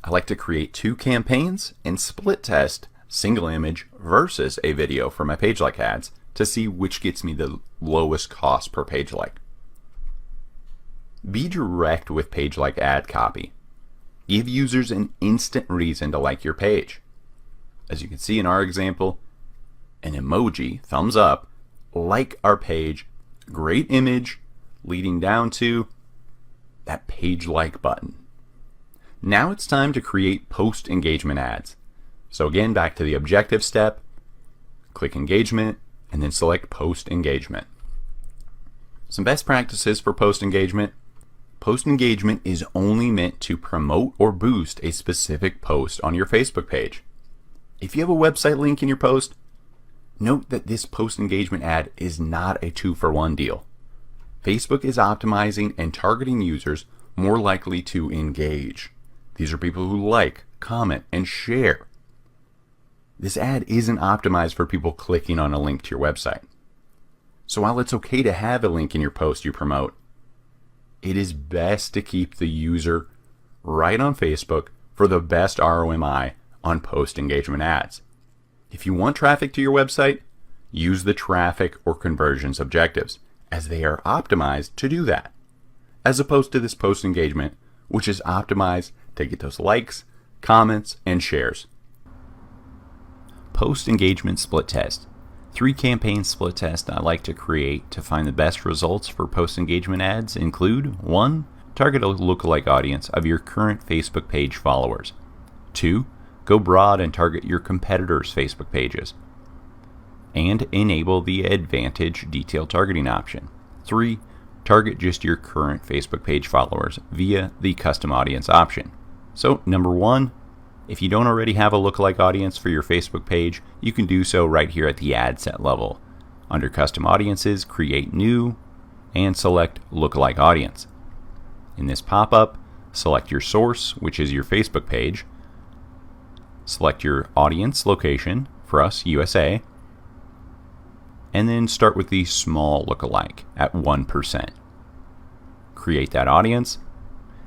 I like to create 2 campaigns and split test single image versus a video for my page like ads to see which gets me the lowest cost per page like. Be direct with page like ad copy. Give users an instant reason to like your page. As you can see in our example, an emoji, thumbs up, like our page, great image, leading down to that page like button. Now it's time to create post engagement ads. So again, back to the objective step, click engagement, and then select post engagement. Some best practices for post engagement. Post engagement is only meant to promote or boost a specific post on your Facebook page. If you have a website link in your post, note that this post engagement ad is not a 2-for-1 deal. Facebook is optimizing and targeting users more likely to engage. These are people who like, comment, and share. This ad isn't optimized for people clicking on a link to your website. So while it's okay to have a link in your post you promote, it is best to keep the user right on Facebook for the best ROI on post engagement ads. If you want traffic to your website, use the traffic or conversions objectives, as they are optimized to do that, as opposed to this post engagement, which is optimized to get those likes, comments, and shares. Post engagement split test. 3 campaign split tests I like to create to find the best results for post engagement ads include: 1. Target a lookalike audience of your current Facebook page followers. 2. Go broad and target your competitors' Facebook pages. And enable the Advantage detailed targeting option. 3. Target just your current Facebook page followers via the custom audience option. So, number 1, if you don't already have a lookalike audience for your Facebook page, you can do so right here at the ad set level. Under Custom Audiences, create New, and select Lookalike Audience. In this pop-up, select your source, which is your Facebook page. Select your audience location, for us, USA, and then start with the small lookalike at 1%. Create that audience,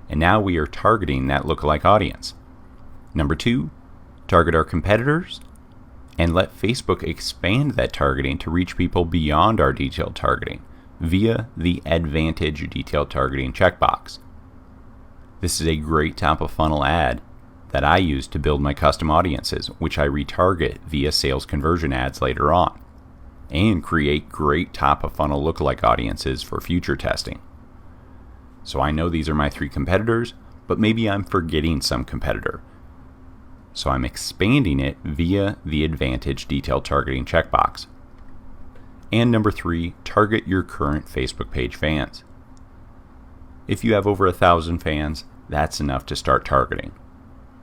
and now we are targeting that lookalike audience. Number 2, target our competitors, and let Facebook expand that targeting to reach people beyond our detailed targeting via the Advantage detailed targeting checkbox. This is a great top of funnel ad that I use to build my custom audiences, which I retarget via sales conversion ads later on, and create great top of funnel lookalike audiences for future testing. So I know these are my 3 competitors, but maybe I'm forgetting some competitor. So I'm expanding it via the Advantage detailed targeting checkbox. And number 3, target your current Facebook page fans. If you have over 1,000 fans, that's enough to start targeting.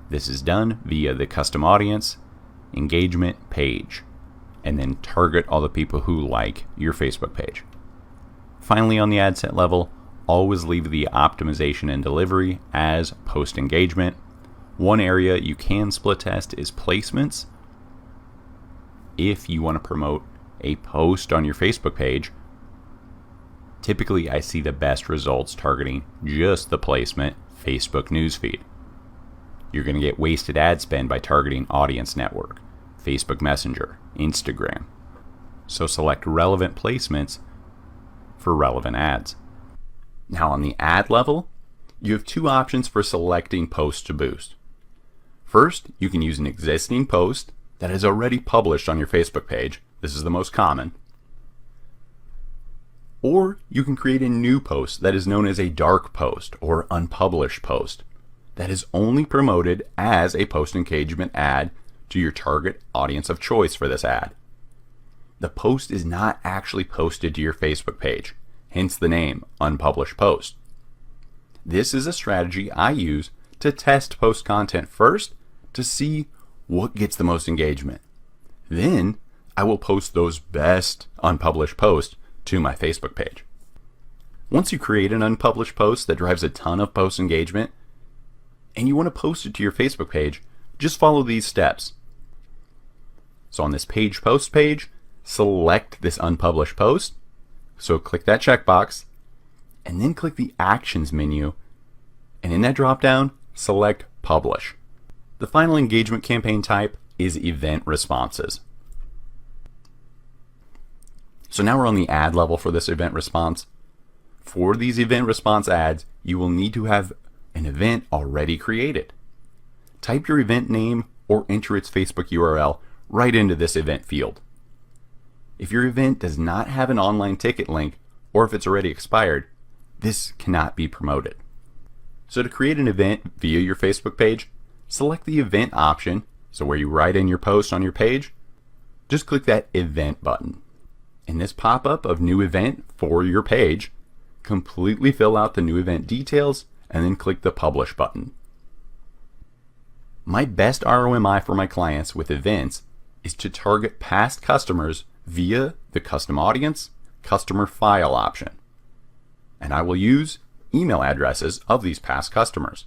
This is done via the custom audience, engagement page, and then target all the people who like your Facebook page. Finally, on the ad set level, always leave the optimization and delivery as post engagement. One area you can split test is placements. If you want to promote a post on your Facebook page, typically I see the best results targeting just the placement Facebook newsfeed. You're going to get wasted ad spend by targeting Audience Network, Facebook Messenger, Instagram. So select relevant placements for relevant ads. Now on the ad level, you have 2 options for selecting posts to boost. First, you can use an existing post that is already published on your Facebook page. This is the most common. Or you can create a new post that is known as a dark post or unpublished post that is only promoted as a post engagement ad to your target audience of choice for this ad. The post is not actually posted to your Facebook page, hence the name unpublished post. This is a strategy I use to test post content first to see what gets the most engagement. Then I will post those best unpublished posts to my Facebook page. Once you create an unpublished post that drives a ton of post engagement and you want to post it to your Facebook page, just follow these steps. So on this page post page, select this unpublished post. So click that checkbox and then click the actions menu. And in that dropdown, select publish. The final engagement campaign type is event responses. So now we're on the ad level for this event response. For these event response ads, you will need to have an event already created. Type your event name or enter its Facebook URL right into this event field. If your event does not have an online ticket link, or if it's already expired, this cannot be promoted. So to create an event via your Facebook page, select the event option. So where you write in your post on your page, just click that event button. In this pop-up of new event for your page, completely fill out the new event details and then click the publish button. My best ROMI for my clients with events is to target past customers via the custom audience, customer file option. And I will use email addresses of these past customers.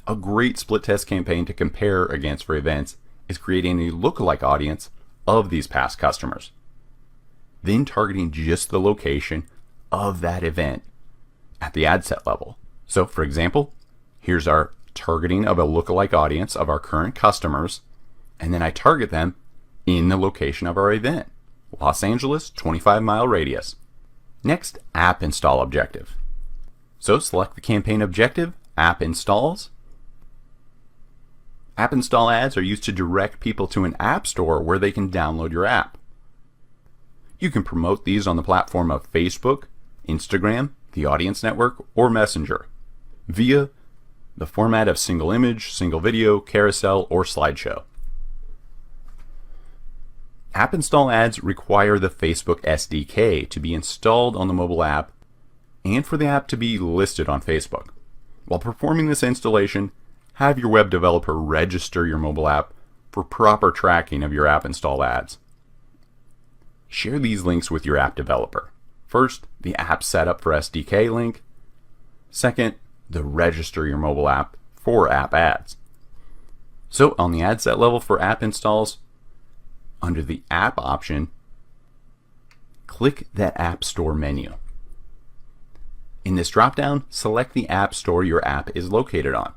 A great split test campaign to compare against for events is creating a lookalike audience of these past customers. Then targeting just the location of that event at the ad set level. So for example, here's our targeting of a lookalike audience of our current customers, and then I target them in the location of our event, Los Angeles, 25-mile radius. Next, app install objective. So select the campaign objective, app installs. App install ads are used to direct people to an app store where they can download your app. You can promote these on the platform of Facebook, Instagram, the Audience Network, or Messenger via the format of single image, single video, carousel, or slideshow. App install ads require the Facebook SDK to be installed on the mobile app and for the app to be listed on Facebook. While performing this installation, have your web developer register your mobile app for proper tracking of your app install ads. Share these links with your app developer. First, the app setup for SDK link. Second, the register your mobile app for app ads. So on the ad set level for app installs, under the app option, click that app store menu. In this dropdown, select the app store your app is located on.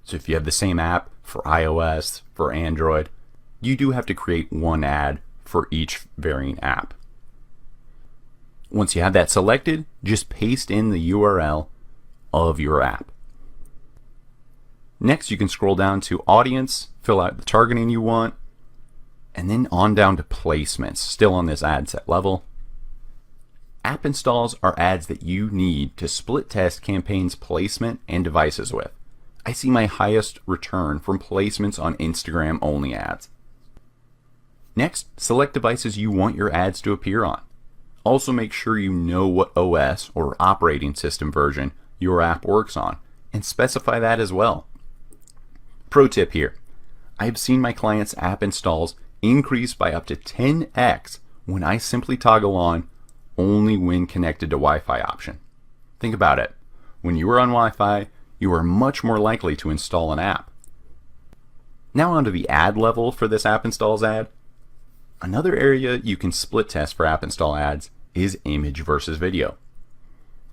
So if you have the same app for iOS, for Android, you do have to create one ad for each varying app. Once you have that selected, just paste in the URL of your app. Next, you can scroll down to audience, fill out the targeting you want, and then on down to placements, still on this ad set level. App installs are ads that you need to split test campaigns placement and devices with. I see my highest return from placements on Instagram only ads. Next, select devices you want your ads to appear on. Also make sure you know what OS or operating system version your app works on and specify that as well. Pro tip here, I have seen my clients' app installs increase by up to 10x when I simply toggle on only when connected to Wi-Fi option. Think about it. When you are on Wi-Fi, you are much more likely to install an app. Now onto the ad level for this app installs ad. Another area you can split test for app install ads is image versus video.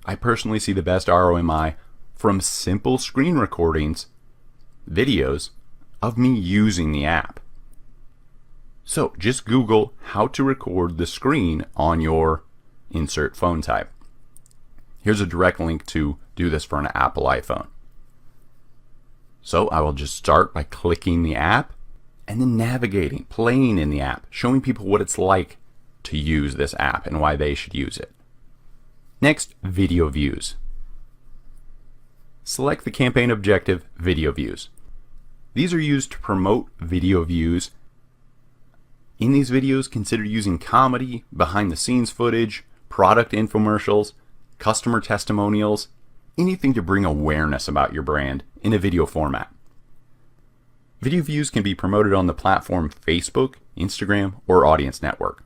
I personally see the best ROMI from simple screen recordings, videos, of me using the app. So just Google how to record the screen on your insert phone type. Here's a direct link to do this for an Apple iPhone. So I will just start by clicking the app and then navigating, playing in the app, showing people what it's like to use this app and why they should use it. Next, video views. Select the campaign objective, video views. These are used to promote video views. In these videos, consider using comedy, behind the scenes footage, product infomercials, customer testimonials, anything to bring awareness about your brand in a video format. Video views can be promoted on the platform Facebook, Instagram, or Audience Network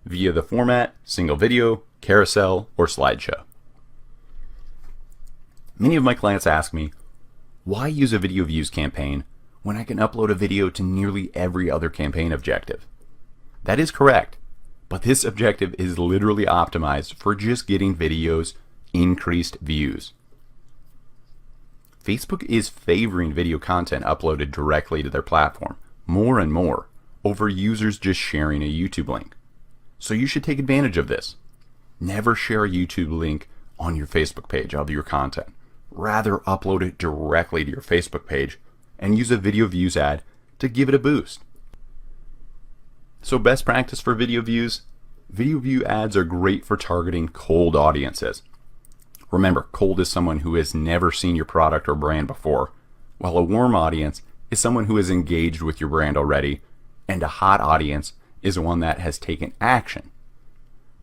via the format single video, carousel, or slideshow. Many of my clients ask me, why use a video views campaign when I can upload a video to nearly every other campaign objective? That is correct, but this objective is literally optimized for just getting videos increased views. Facebook is favoring video content uploaded directly to their platform more and more over users just sharing a YouTube link. So you should take advantage of this. Never share a YouTube link on your Facebook page of your content. Rather, upload it directly to your Facebook page and use a video views ad to give it a boost. So best practice for video views: video view ads are great for targeting cold audiences. Remember, cold is someone who has never seen your product or brand before, while a warm audience is someone who is engaged with your brand already, and a hot audience is one that has taken action,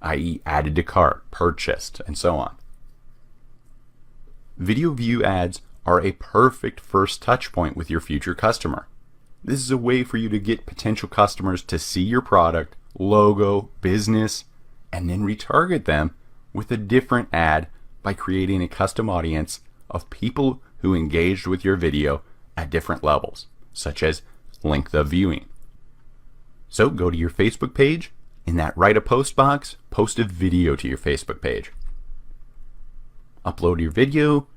i.e. added to cart, purchased, and so on. Video view ads are a perfect first touch point with your future customer. This is a way for you to get potential customers to see your product, logo, business, and then retarget them with a different ad by creating a custom audience of people who engaged with your video at different levels, such as length of viewing. So go to your Facebook page. In that write a post box, post a video to your Facebook page. Upload your video,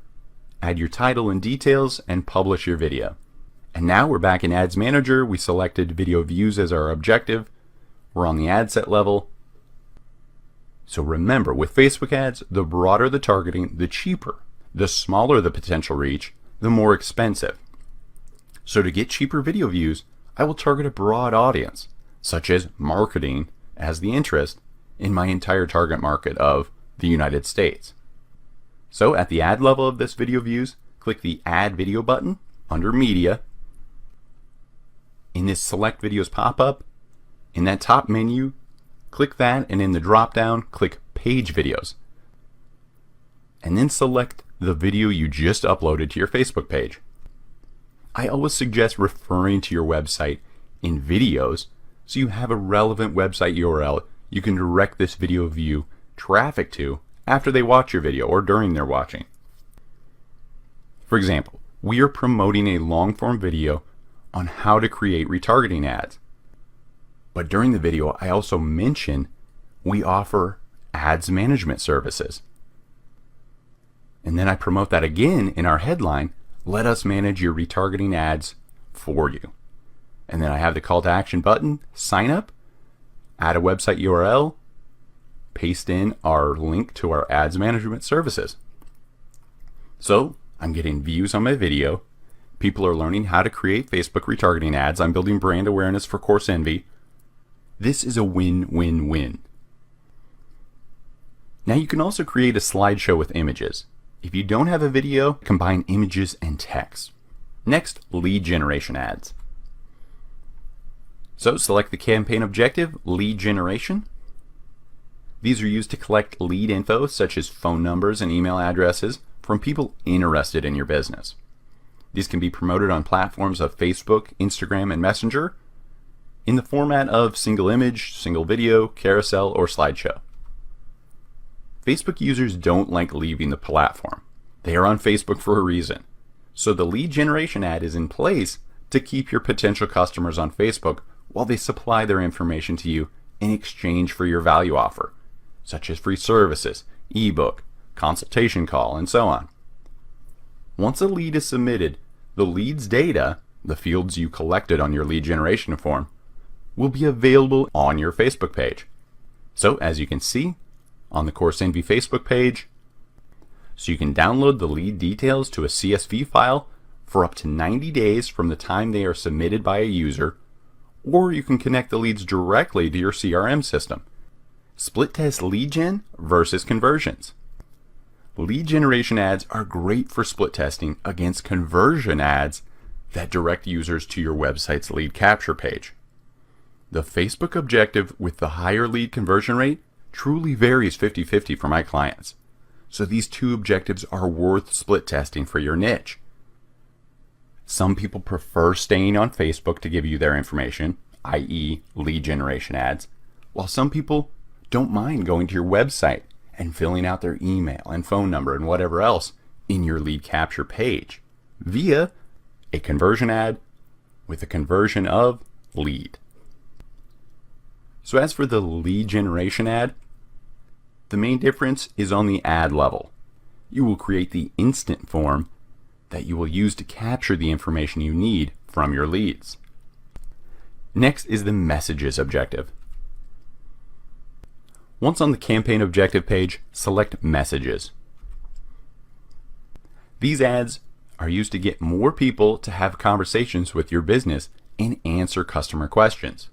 add your title and details, and publish your video. And now we're back in Ads Manager. We selected video views as our objective. We're on the ad set level. So remember, with Facebook ads, the broader the targeting, the cheaper. The smaller the potential reach, the more expensive. So to get cheaper video views, I will target a broad audience, such as marketing as the interest in my entire target market of the United States. So at the ad level of this video views, click the Add Video button under Media. In this Select Videos pop-up, in that top menu, click that, and in the drop-down, click Page Videos. And then select the video you just uploaded to your Facebook page. I always suggest referring to your website in videos so you have a relevant website URL you can direct this video view traffic to after they watch your video or during their watching. For example, we are promoting a long-form video on how to create retargeting ads. But during the video, I also mention we offer ads management services. And then I promote that again in our headline: let us manage your retargeting ads for you. And then I have the call to action button, sign up, add a website URL, paste in our link to our ads management services. So I'm getting views on my video. People are learning how to create Facebook retargeting ads. I'm building brand awareness for Coursenvy. This is a win-win-win. Now you can also create a slideshow with images. If you don't have a video, combine images and text. Next, lead generation ads. So select the campaign objective, lead generation. These are used to collect lead info such as phone numbers and email addresses from people interested in your business. These can be promoted on platforms of Facebook, Instagram, and Messenger in the format of single image, single video, carousel, or slideshow. Facebook users don't like leaving the platform. They are on Facebook for a reason. So the lead generation ad is in place to keep your potential customers on Facebook while they supply their information to you in exchange for your value offer, such as free services, ebook, consultation call, and so on. Once a lead is submitted, the lead's data, the fields you collected on your lead generation form, will be available on your Facebook page. So as you can see on the Coursenvy Facebook page, so you can download the lead details to a CSV file for up to 90 days from the time they are submitted by a user, or you can connect the leads directly to your CRM system. Split test lead gen versus conversions. Lead generation ads are great for split testing against conversion ads that direct users to your website's lead capture page. The Facebook objective with the higher lead conversion rate truly varies 50-50 for my clients. So these two objectives are worth split testing for your niche. Some people prefer staying on Facebook to give you their information, i.e. lead generation ads, while some people don't mind going to your website and filling out their email and phone number and whatever else in your lead capture page via a conversion ad with a conversion of lead. So as for the lead generation ad, the main difference is on the ad level. You will create the instant form that you will use to capture the information you need from your leads. Next is the messages objective. Once on the campaign objective page, select messages. These ads are used to get more people to have conversations with your business and answer customer questions.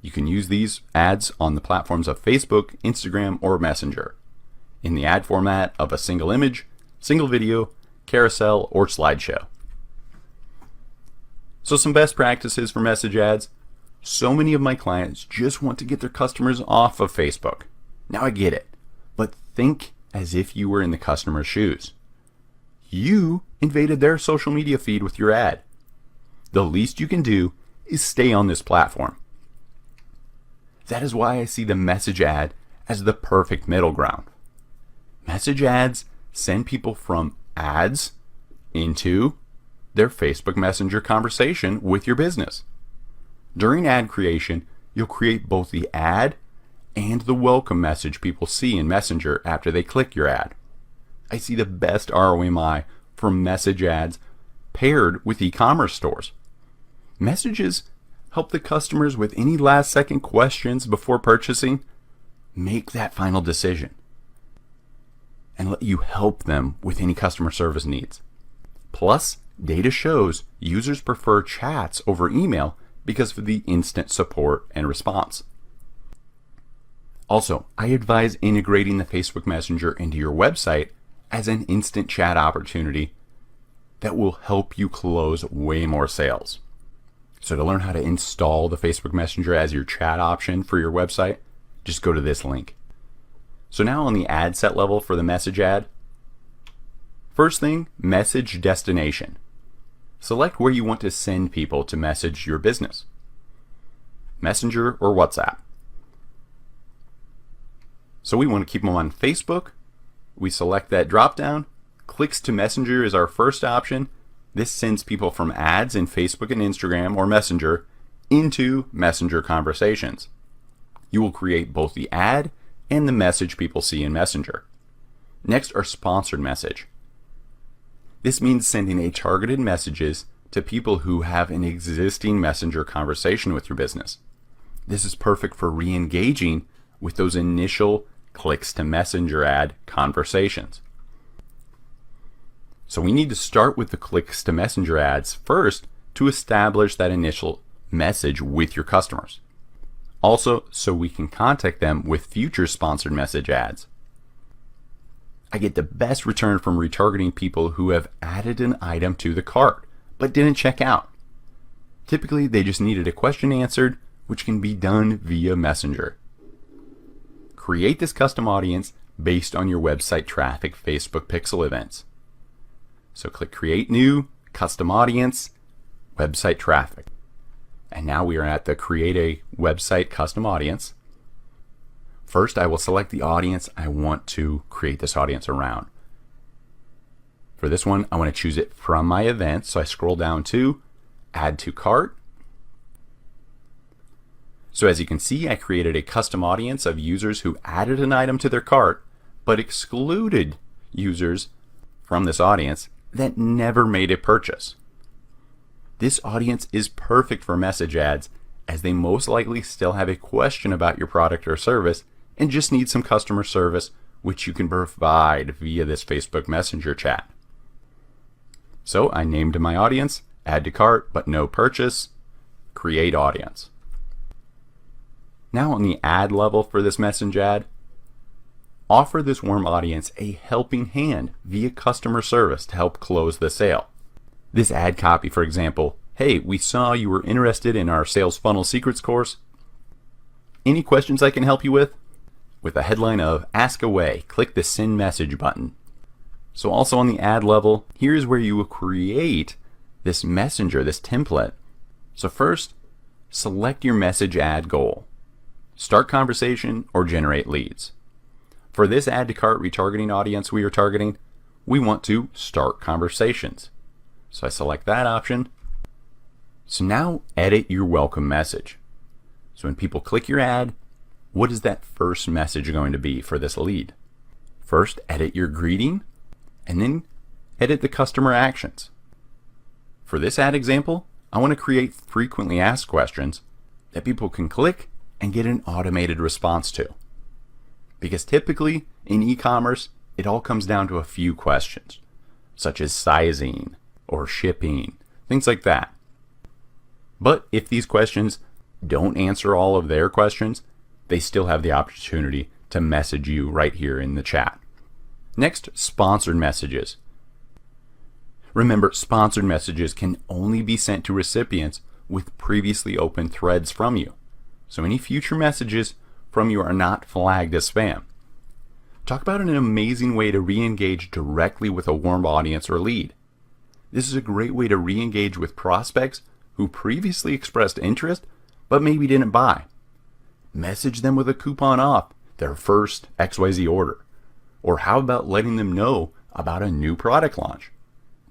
You can use these ads on the platforms of Facebook, Instagram, or Messenger in the ad format of a single image, single video, carousel, or slideshow. So some best practices for message ads. So many of my clients just want to get their customers off of Facebook. Now I get it, but think as if you were in the customer's shoes. You invaded their social media feed with your ad. The least you can do is stay on this platform. That is why I see the message ad as the perfect middle ground. Message ads send people from ads into their Facebook Messenger conversation with your business. During ad creation, you'll create both the ad and the welcome message people see in Messenger after they click your ad. I see the best ROI from message ads paired with e-commerce stores. Messages help the customers with any last-second questions before purchasing make that final decision and let you help them with any customer service needs. Plus, data shows users prefer chats over email because of the instant support and response. Also, I advise integrating the Facebook Messenger into your website as an instant chat opportunity that will help you close way more sales. So to learn how to install the Facebook Messenger as your chat option for your website, just go to this link. So now on the ad set level for the message ad, first thing, message destination. Select where you want to send people to message your business. Messenger or WhatsApp. So we want to keep them on Facebook. We select that drop down. Clicks to Messenger is our first option. This sends people from ads in Facebook and Instagram or Messenger into Messenger conversations. You will create both the ad and the message people see in Messenger. Next are sponsored message. This means sending a targeted messages to people who have an existing Messenger conversation with your business. This is perfect for re-engaging with those initial clicks to Messenger ad conversations. So we need to start with the clicks to Messenger ads first to establish that initial message with your customers. Also, so we can contact them with future sponsored message ads. I get the best return from retargeting people who have added an item to the cart but didn't check out. Typically, they just needed a question answered, which can be done via Messenger. Create this custom audience based on your website traffic Facebook pixel events. So click Create New, Custom Audience, Website Traffic. And now we are at the Create a Website Custom Audience. First, I will select the audience I want to create this audience around. For this one, I want to choose it from my event. So I scroll down to Add to Cart. So as you can see, I created a custom audience of users who added an item to their cart, but excluded users from this audience that never made a purchase. This audience is perfect for message ads as they most likely still have a question about your product or service and just need some customer service, which you can provide via this Facebook Messenger chat. So I named my audience, Add to Cart, but no purchase, Create Audience. Now on the ad level for this message ad, offer this warm audience a helping hand via customer service to help close the sale. This ad copy, for example, hey, we saw you were interested in our Sales Funnel Secrets course. Any questions I can help you with? With a headline of Ask Away, click the Send Message button. So also on the ad level, here's where you will create this messenger, this template. So first, select your message ad goal. Start conversation or generate leads. For this add to cart retargeting audience we are targeting, we want to start conversations. So I select that option. So now edit your welcome message. So when people click your ad, what is that first message going to be for this lead? First, edit your greeting, and then edit the customer actions. For this ad example, I want to create frequently asked questions that people can click and get an automated response to. Because typically in e-commerce, it all comes down to a few questions, such as sizing or shipping, things like that. But if these questions don't answer all of their questions, they still have the opportunity to message you right here in the chat. Next, sponsored messages. Remember, sponsored messages can only be sent to recipients with previously opened threads from you. So any future messages from you are not flagged as spam. Talk about an amazing way to re-engage directly with a warm audience or lead. This is a great way to re-engage with prospects who previously expressed interest but maybe didn't buy. Message them with a coupon off their first XYZ order. Or how about letting them know about a new product launch?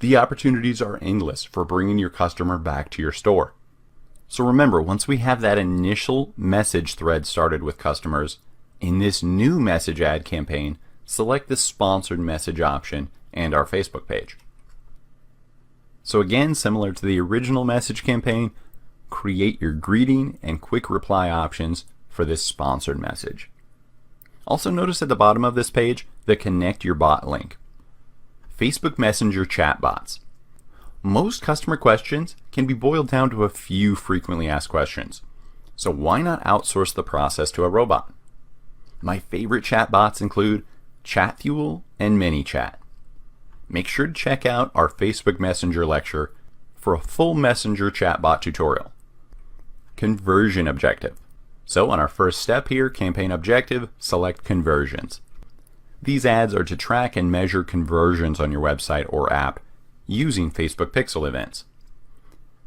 The opportunities are endless for bringing your customer back to your store. So remember, once we have that initial message thread started with customers, in this new message ad campaign, select the sponsored message option and our Facebook page. So again, similar to the original message campaign, create your greeting and quick reply options for this sponsored message. Also notice at the bottom of this page the Connect Your Bot link. Facebook Messenger chatbots. Most customer questions can be boiled down to a few frequently asked questions. So why not outsource the process to a robot? My favorite chatbots include ChatFuel and ManyChat. Make sure to check out our Facebook Messenger lecture for a full Messenger chatbot tutorial. Conversion objective. So on our first step here, campaign objective, select conversions. These ads are to track and measure conversions on your website or app using Facebook Pixel events.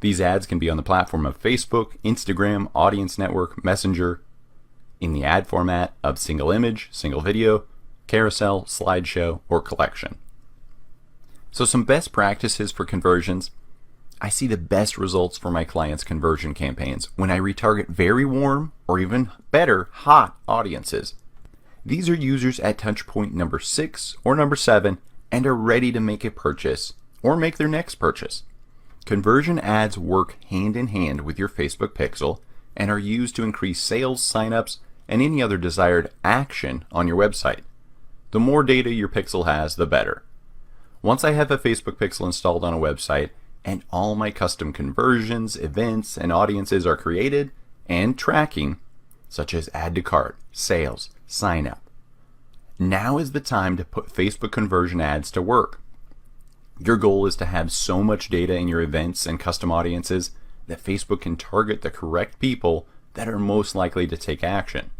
These ads can be on the platform of Facebook, Instagram, Audience Network, Messenger, in the ad format of single image, single video, carousel, slideshow, or collection. So some best practices for conversions. I see the best results for my clients' conversion campaigns when I retarget very warm or even better, hot audiences. These are users at touchpoint number 6 or number 7 and are ready to make a purchase or make their next purchase. Conversion ads work hand in hand with your Facebook Pixel and are used to increase sales, signups, and any other desired action on your website. The more data your Pixel has, the better. Once I have a Facebook Pixel installed on a website and all my custom conversions, events, and audiences are created and tracking, such as add to cart, sales, sign up, now is the time to put Facebook conversion ads to work. Your goal is to have so much data in your events and custom audiences that Facebook can target the correct people that are most likely to take action.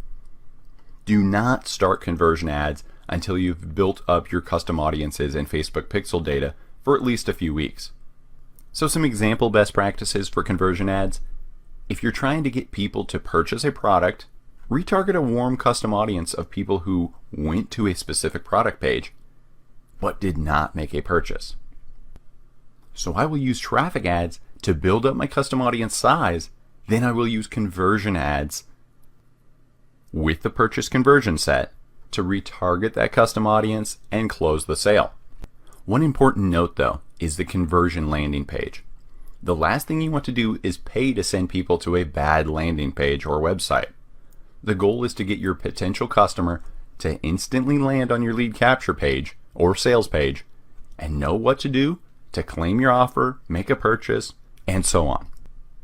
Do not start conversion ads until you've built up your custom audiences and Facebook Pixel data for at least a few weeks. So some example best practices for conversion ads. If you're trying to get people to purchase a product, retarget a warm custom audience of people who went to a specific product page but did not make a purchase. So I will use traffic ads to build up my custom audience size, then I will use conversion ads with the purchase conversion set to retarget that custom audience and close the sale. One important note though is the conversion landing page. The last thing you want to do is pay to send people to a bad landing page or website. The goal is to get your potential customer to instantly land on your lead capture page or sales page and know what to do to claim your offer, make a purchase, and so on.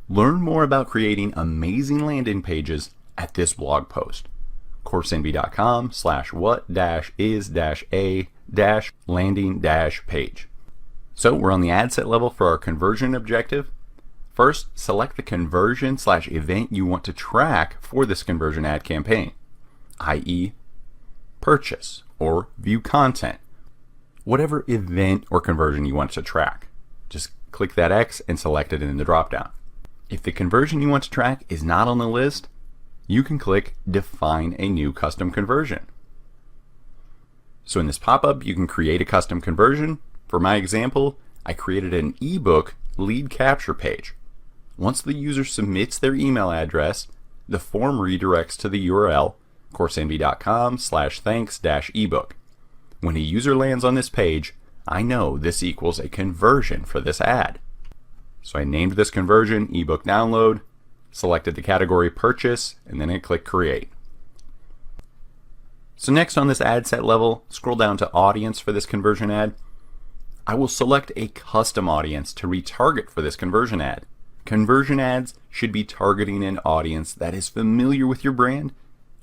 Learn more about creating amazing landing pages at this blog post, Coursenvy.com/what-is-a-landing-page. So we're on the ad set level for our conversion objective. First, select the conversion/event you want to track for this conversion ad campaign, i.e. purchase or view content. Whatever event or conversion you want to track. Just click that X and select it in the dropdown. If the conversion you want to track is not on the list, you can click Define a New Custom Conversion. So in this pop-up, you can create a custom conversion. For my example, I created an ebook lead capture page. Once the user submits their email address, the form redirects to the URL coursenvy.com/thanks-ebook. When a user lands on this page, I know this equals a conversion for this ad. So I named this conversion ebook download, selected the category purchase, and then I click create. So next on this ad set level, scroll down to audience for this conversion ad. I will select a custom audience to retarget for this conversion ad. Conversion ads should be targeting an audience that is familiar with your brand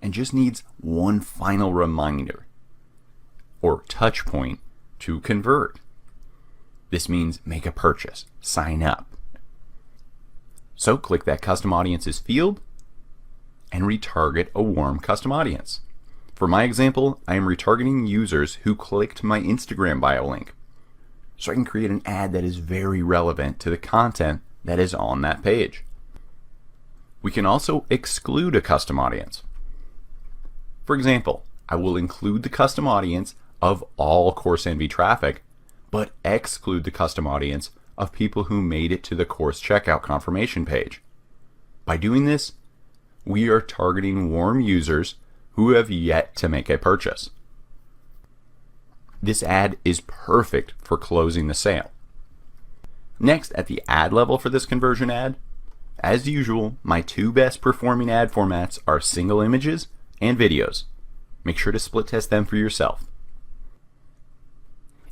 and just needs one final reminder or touch point to convert. This means make a purchase, sign up. So click that custom audiences field and retarget a warm custom audience. For my example, I am retargeting users who clicked my Instagram bio link. So I can create an ad that is very relevant to the content that is on that page. We can also exclude a custom audience. For example, I will include the custom audience of all Coursenvy traffic, but exclude the custom audience of people who made it to the course checkout confirmation page. By doing this, we are targeting warm users who have yet to make a purchase. This ad is perfect for closing the sale. Next, at the ad level for this conversion ad, as usual, my two best performing ad formats are single images and videos. Make sure to split test them for yourself.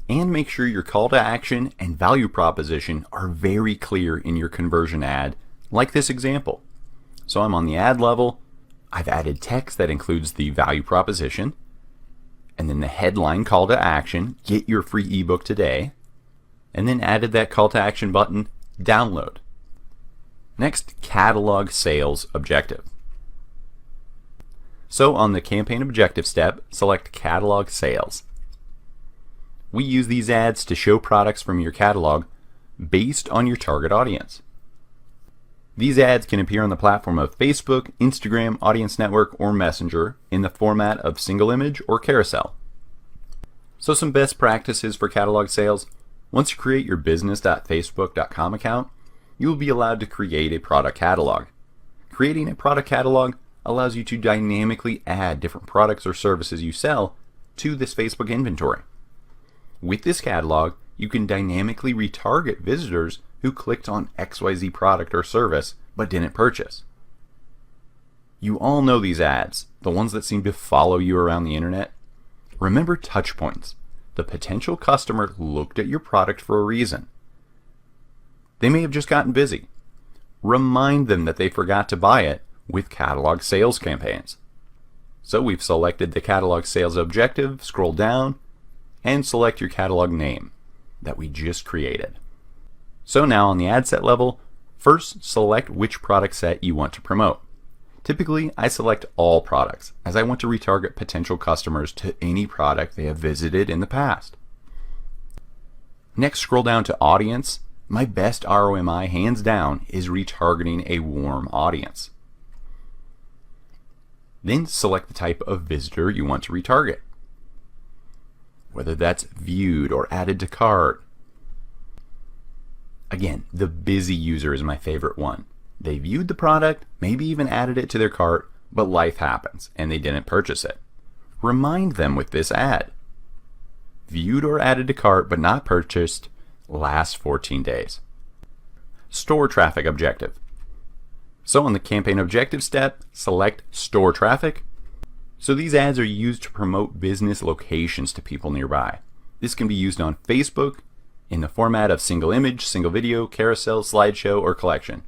And make sure your call to action and value proposition are very clear in your conversion ad, like this example. So I'm on the ad level, I've added text that includes the value proposition, and then the headline call to action, get your free ebook today, and then added that call to action button, download. Next, catalog sales objective. So on the campaign objective step, select catalog sales. We use these ads to show products from your catalog based on your target audience. These ads can appear on the platform of Facebook, Instagram, Audience Network, or Messenger in the format of single image or carousel. So some best practices for catalog sales. Once you create your business.facebook.com account, you will be allowed to create a product catalog. Creating a product catalog allows you to dynamically add different products or services you sell to this Facebook inventory. With this catalog, you can dynamically retarget visitors who clicked on XYZ product or service but didn't purchase. You all know these ads, the ones that seem to follow you around the internet. Remember touch points. The potential customer looked at your product for a reason. They may have just gotten busy. Remind them that they forgot to buy it with catalog sales campaigns. So we've selected the catalog sales objective, scroll down, and select your catalog name that we just created. So now on the ad set level, first select which product set you want to promote. Typically, I select all products as I want to retarget potential customers to any product they have visited in the past. Next, scroll down to audience. My best ROMI, hands down, is retargeting a warm audience. Then select the type of visitor you want to retarget, whether that's viewed or added to cart. Again, the busy user is my favorite one. They viewed the product, maybe even added it to their cart, but life happens and they didn't purchase it. Remind them with this ad. Viewed or added to cart but not purchased, last 14 days. Store traffic objective. So on the campaign objective step, select store traffic. So these ads are used to promote business locations to people nearby. This can be used on Facebook in the format of single image, single video, carousel, slideshow, or collection.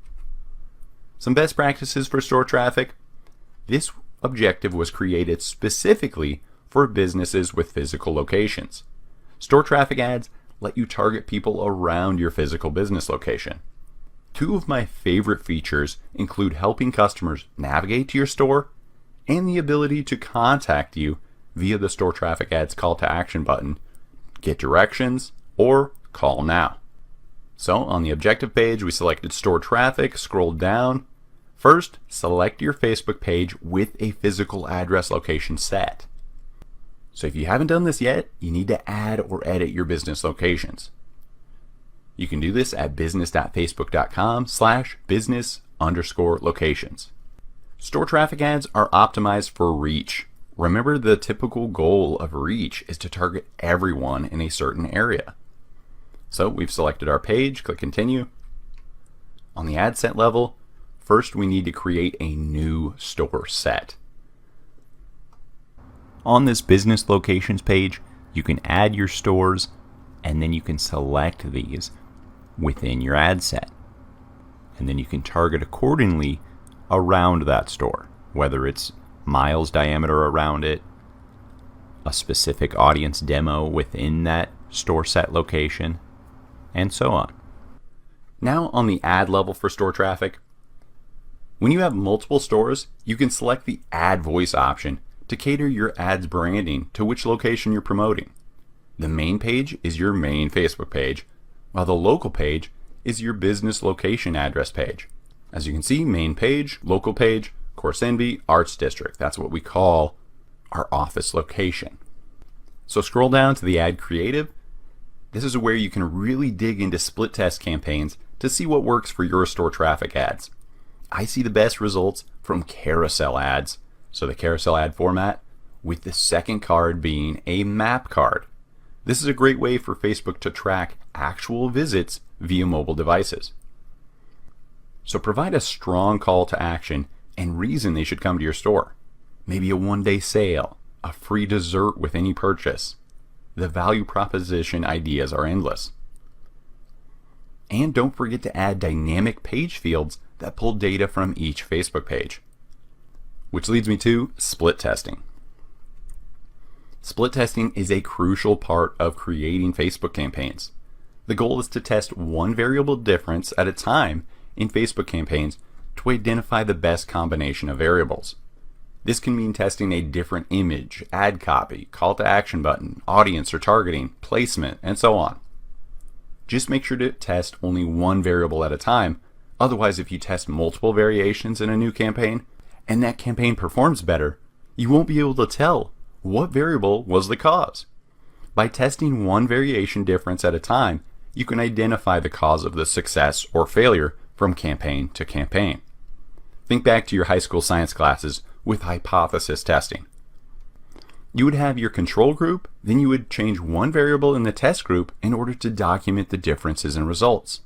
Some best practices for store traffic. This objective was created specifically for businesses with physical locations. Store traffic ads let you target people around your physical business location. Two of my favorite features include helping customers navigate to your store and the ability to contact you via the store traffic ads call to action button, get directions, or call now. So on the objective page, we selected store traffic, scrolled down. First, select your Facebook page with a physical address location set. So if you haven't done this yet, you need to add or edit your business locations. You can do this at business.facebook.com/business_locations. Store traffic ads are optimized for reach. Remember, the typical goal of reach is to target everyone in a certain area. So we've selected our page, click continue. On the ad set level, first we need to create a new store set. On this business locations page, you can add your stores and then you can select these within your ad set. And then you can target accordingly around that store, whether it's miles diameter around it, a specific audience demo within that store set location, and so on. Now on the ad level for store traffic, when you have multiple stores, you can select the Ad Voice option to cater your ad's branding to which location you're promoting. The main page is your main Facebook page, while the local page is your business location address page. As you can see, main page, local page, Coursenvy, Arts District. That's what we call our office location. So scroll down to the ad creative. This is where you can really dig into split test campaigns to see what works for your store traffic ads. I see the best results from carousel ads. So the carousel ad format, with the second card being a map card. This is a great way for Facebook to track actual visits via mobile devices. So provide a strong call to action and reason they should come to your store. Maybe a one-day sale, a free dessert with any purchase. The value proposition ideas are endless. And don't forget to add dynamic page fields that pull data from each Facebook page. Which leads me to split testing. Split testing is a crucial part of creating Facebook campaigns. The goal is to test one variable difference at a time in Facebook campaigns to identify the best combination of variables. This can mean testing a different image, ad copy, call to action button, audience or targeting, placement, and so on. Just make sure to test only one variable at a time. Otherwise, if you test multiple variations in a new campaign and that campaign performs better, you won't be able to tell what variable was the cause. By testing one variation difference at a time, you can identify the cause of the success or failure from campaign to campaign. Think back to your high school science classes with hypothesis testing. You would have your control group, then you would change one variable in the test group in order to document the differences in results.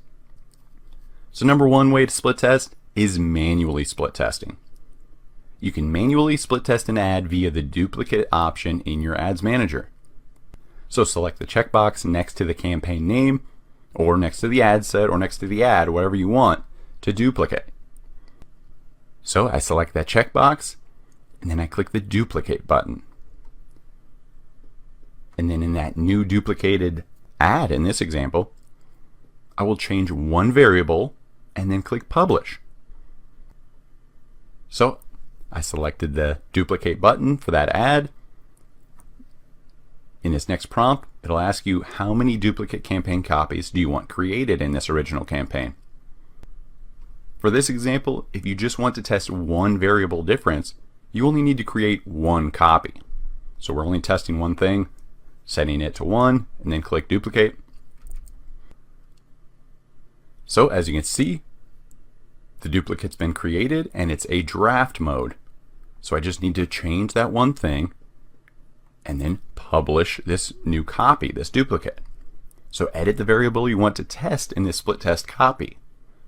So number one way to split test is manually split testing. You can manually split test an ad via the duplicate option in your ads manager. So select the checkbox next to the campaign name or next to the ad set or next to the ad, whatever you want to duplicate. So I select that checkbox and then I click the duplicate button. And then in that new duplicated ad in this example, I will change one variable and then click publish. So I selected the duplicate button for that ad. In this next prompt, it'll ask you how many duplicate campaign copies do you want created in this original campaign. For this example, if you just want to test one variable difference, you only need to create one copy. So we're only testing one thing, setting it to 1, and then click duplicate. So as you can see, the duplicate's been created and it's a draft mode. So I just need to change that one thing and then publish this new copy, this duplicate. So edit the variable you want to test in this split test copy.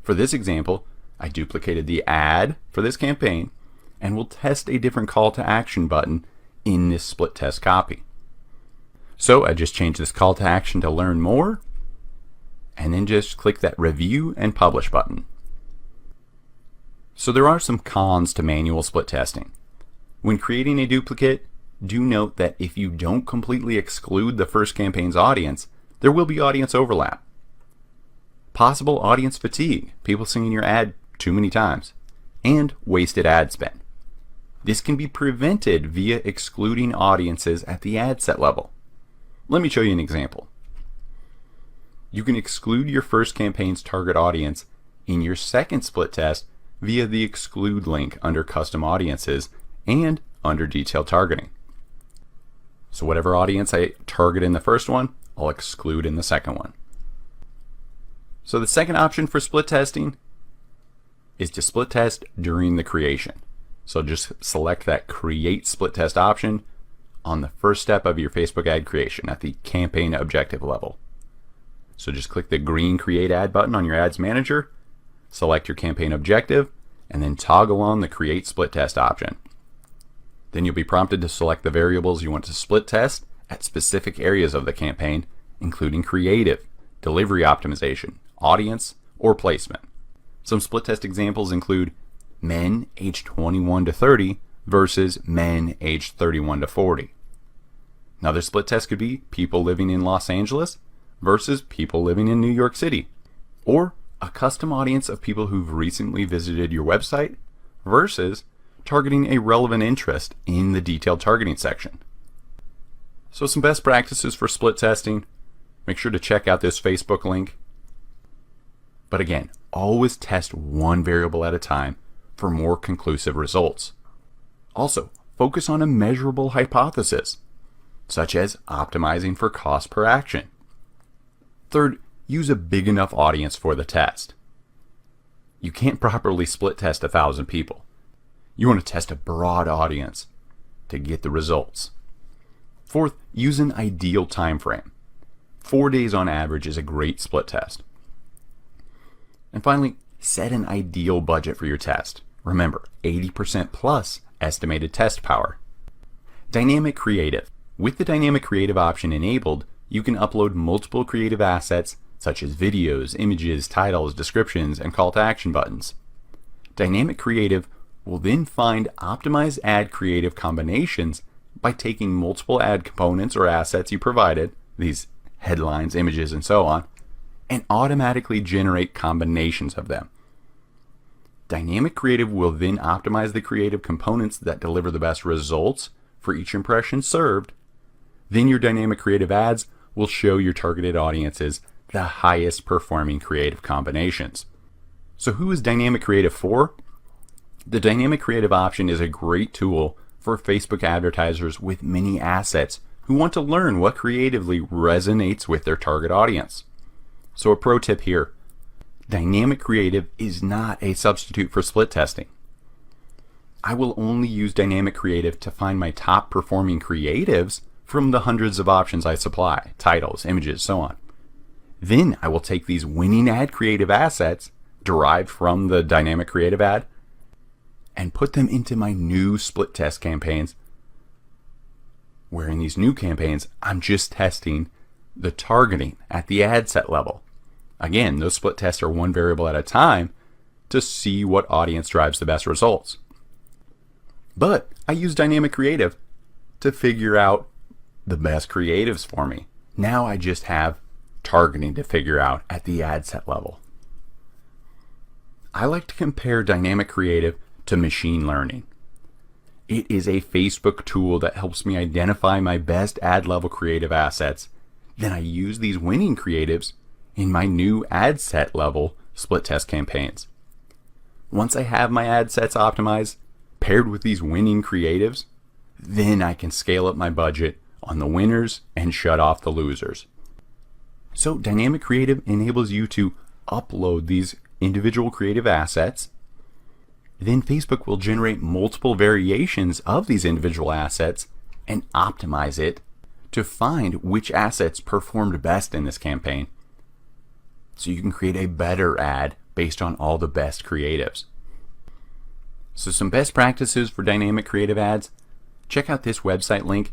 For this example, I duplicated the ad for this campaign and will test a different call to action button in this split test copy. So I just changed this call to action to learn more and then just click that review and publish button. So there are some cons to manual split testing. When creating a duplicate, do note that if you don't completely exclude the first campaign's audience, there will be audience overlap. Possible audience fatigue, people seeing your ad too many times, and wasted ad spend. This can be prevented via excluding audiences at the ad set level. Let me show you an example. You can exclude your first campaign's target audience in your second split test via the exclude link under custom audiences and under detailed targeting. So whatever audience I target in the first one, I'll exclude in the second one. So the second option for split testing is to split test during the creation. So just select that create split test option on the first step of your Facebook ad creation at the campaign objective level. So just click the green create ad button on your ads manager, select your campaign objective, and then toggle on the create split test option. Then you'll be prompted to select the variables you want to split test at specific areas of the campaign, including creative, delivery optimization, audience, or placement. Some split test examples include men aged 21 to 30 versus men aged 31 to 40. Another split test could be people living in Los Angeles versus people living in New York City, or a custom audience of people who've recently visited your website versus targeting a relevant interest in the detailed targeting section. So some best practices for split testing. Make sure to check out this Facebook link. But again, always test one variable at a time for more conclusive results. Also, focus on a measurable hypothesis, such as optimizing for cost per action. Third, use a big enough audience for the test. You can't properly split test 1,000 people. You want to test a broad audience to get the results. Fourth, use an ideal time frame. 4 days on average is a great split test. And finally, set an ideal budget for your test. Remember, 80% plus estimated test power. Dynamic creative. With the dynamic creative option enabled, you can upload multiple creative assets such as videos, images, titles, descriptions, and call to action buttons. Dynamic creative will then find optimized ad creative combinations by taking multiple ad components or assets you provided, these headlines, images, and so on, and automatically generate combinations of them. Dynamic creative will then optimize the creative components that deliver the best results for each impression served. Then your dynamic creative ads will show your targeted audiences the highest performing creative combinations. So who is dynamic creative for? The dynamic creative option is a great tool for Facebook advertisers with many assets who want to learn what creatively resonates with their target audience. So a pro tip here, dynamic creative is not a substitute for split testing. I will only use dynamic creative to find my top performing creatives from the hundreds of options I supply, titles, images, so on. Then I will take these winning ad creative assets derived from the dynamic creative ad and put them into my new split test campaigns, where in these new campaigns, I'm just testing the targeting at the ad set level. Again, those split tests are one variable at a time to see what audience drives the best results. But I use dynamic creative to figure out the best creatives for me. Now I just have targeting to figure out at the ad set level. I like to compare dynamic creative to machine learning. It is a Facebook tool that helps me identify my best ad level creative assets. Then I use these winning creatives in my new ad set level split test campaigns. Once I have my ad sets optimized, paired with these winning creatives, then I can scale up my budget on the winners and shut off the losers. So dynamic creative enables you to upload these individual creative assets. Then Facebook will generate multiple variations of these individual assets and optimize it to find which assets performed best in this campaign, so you can create a better ad based on all the best creatives. So some best practices for dynamic creative ads, check out this website link,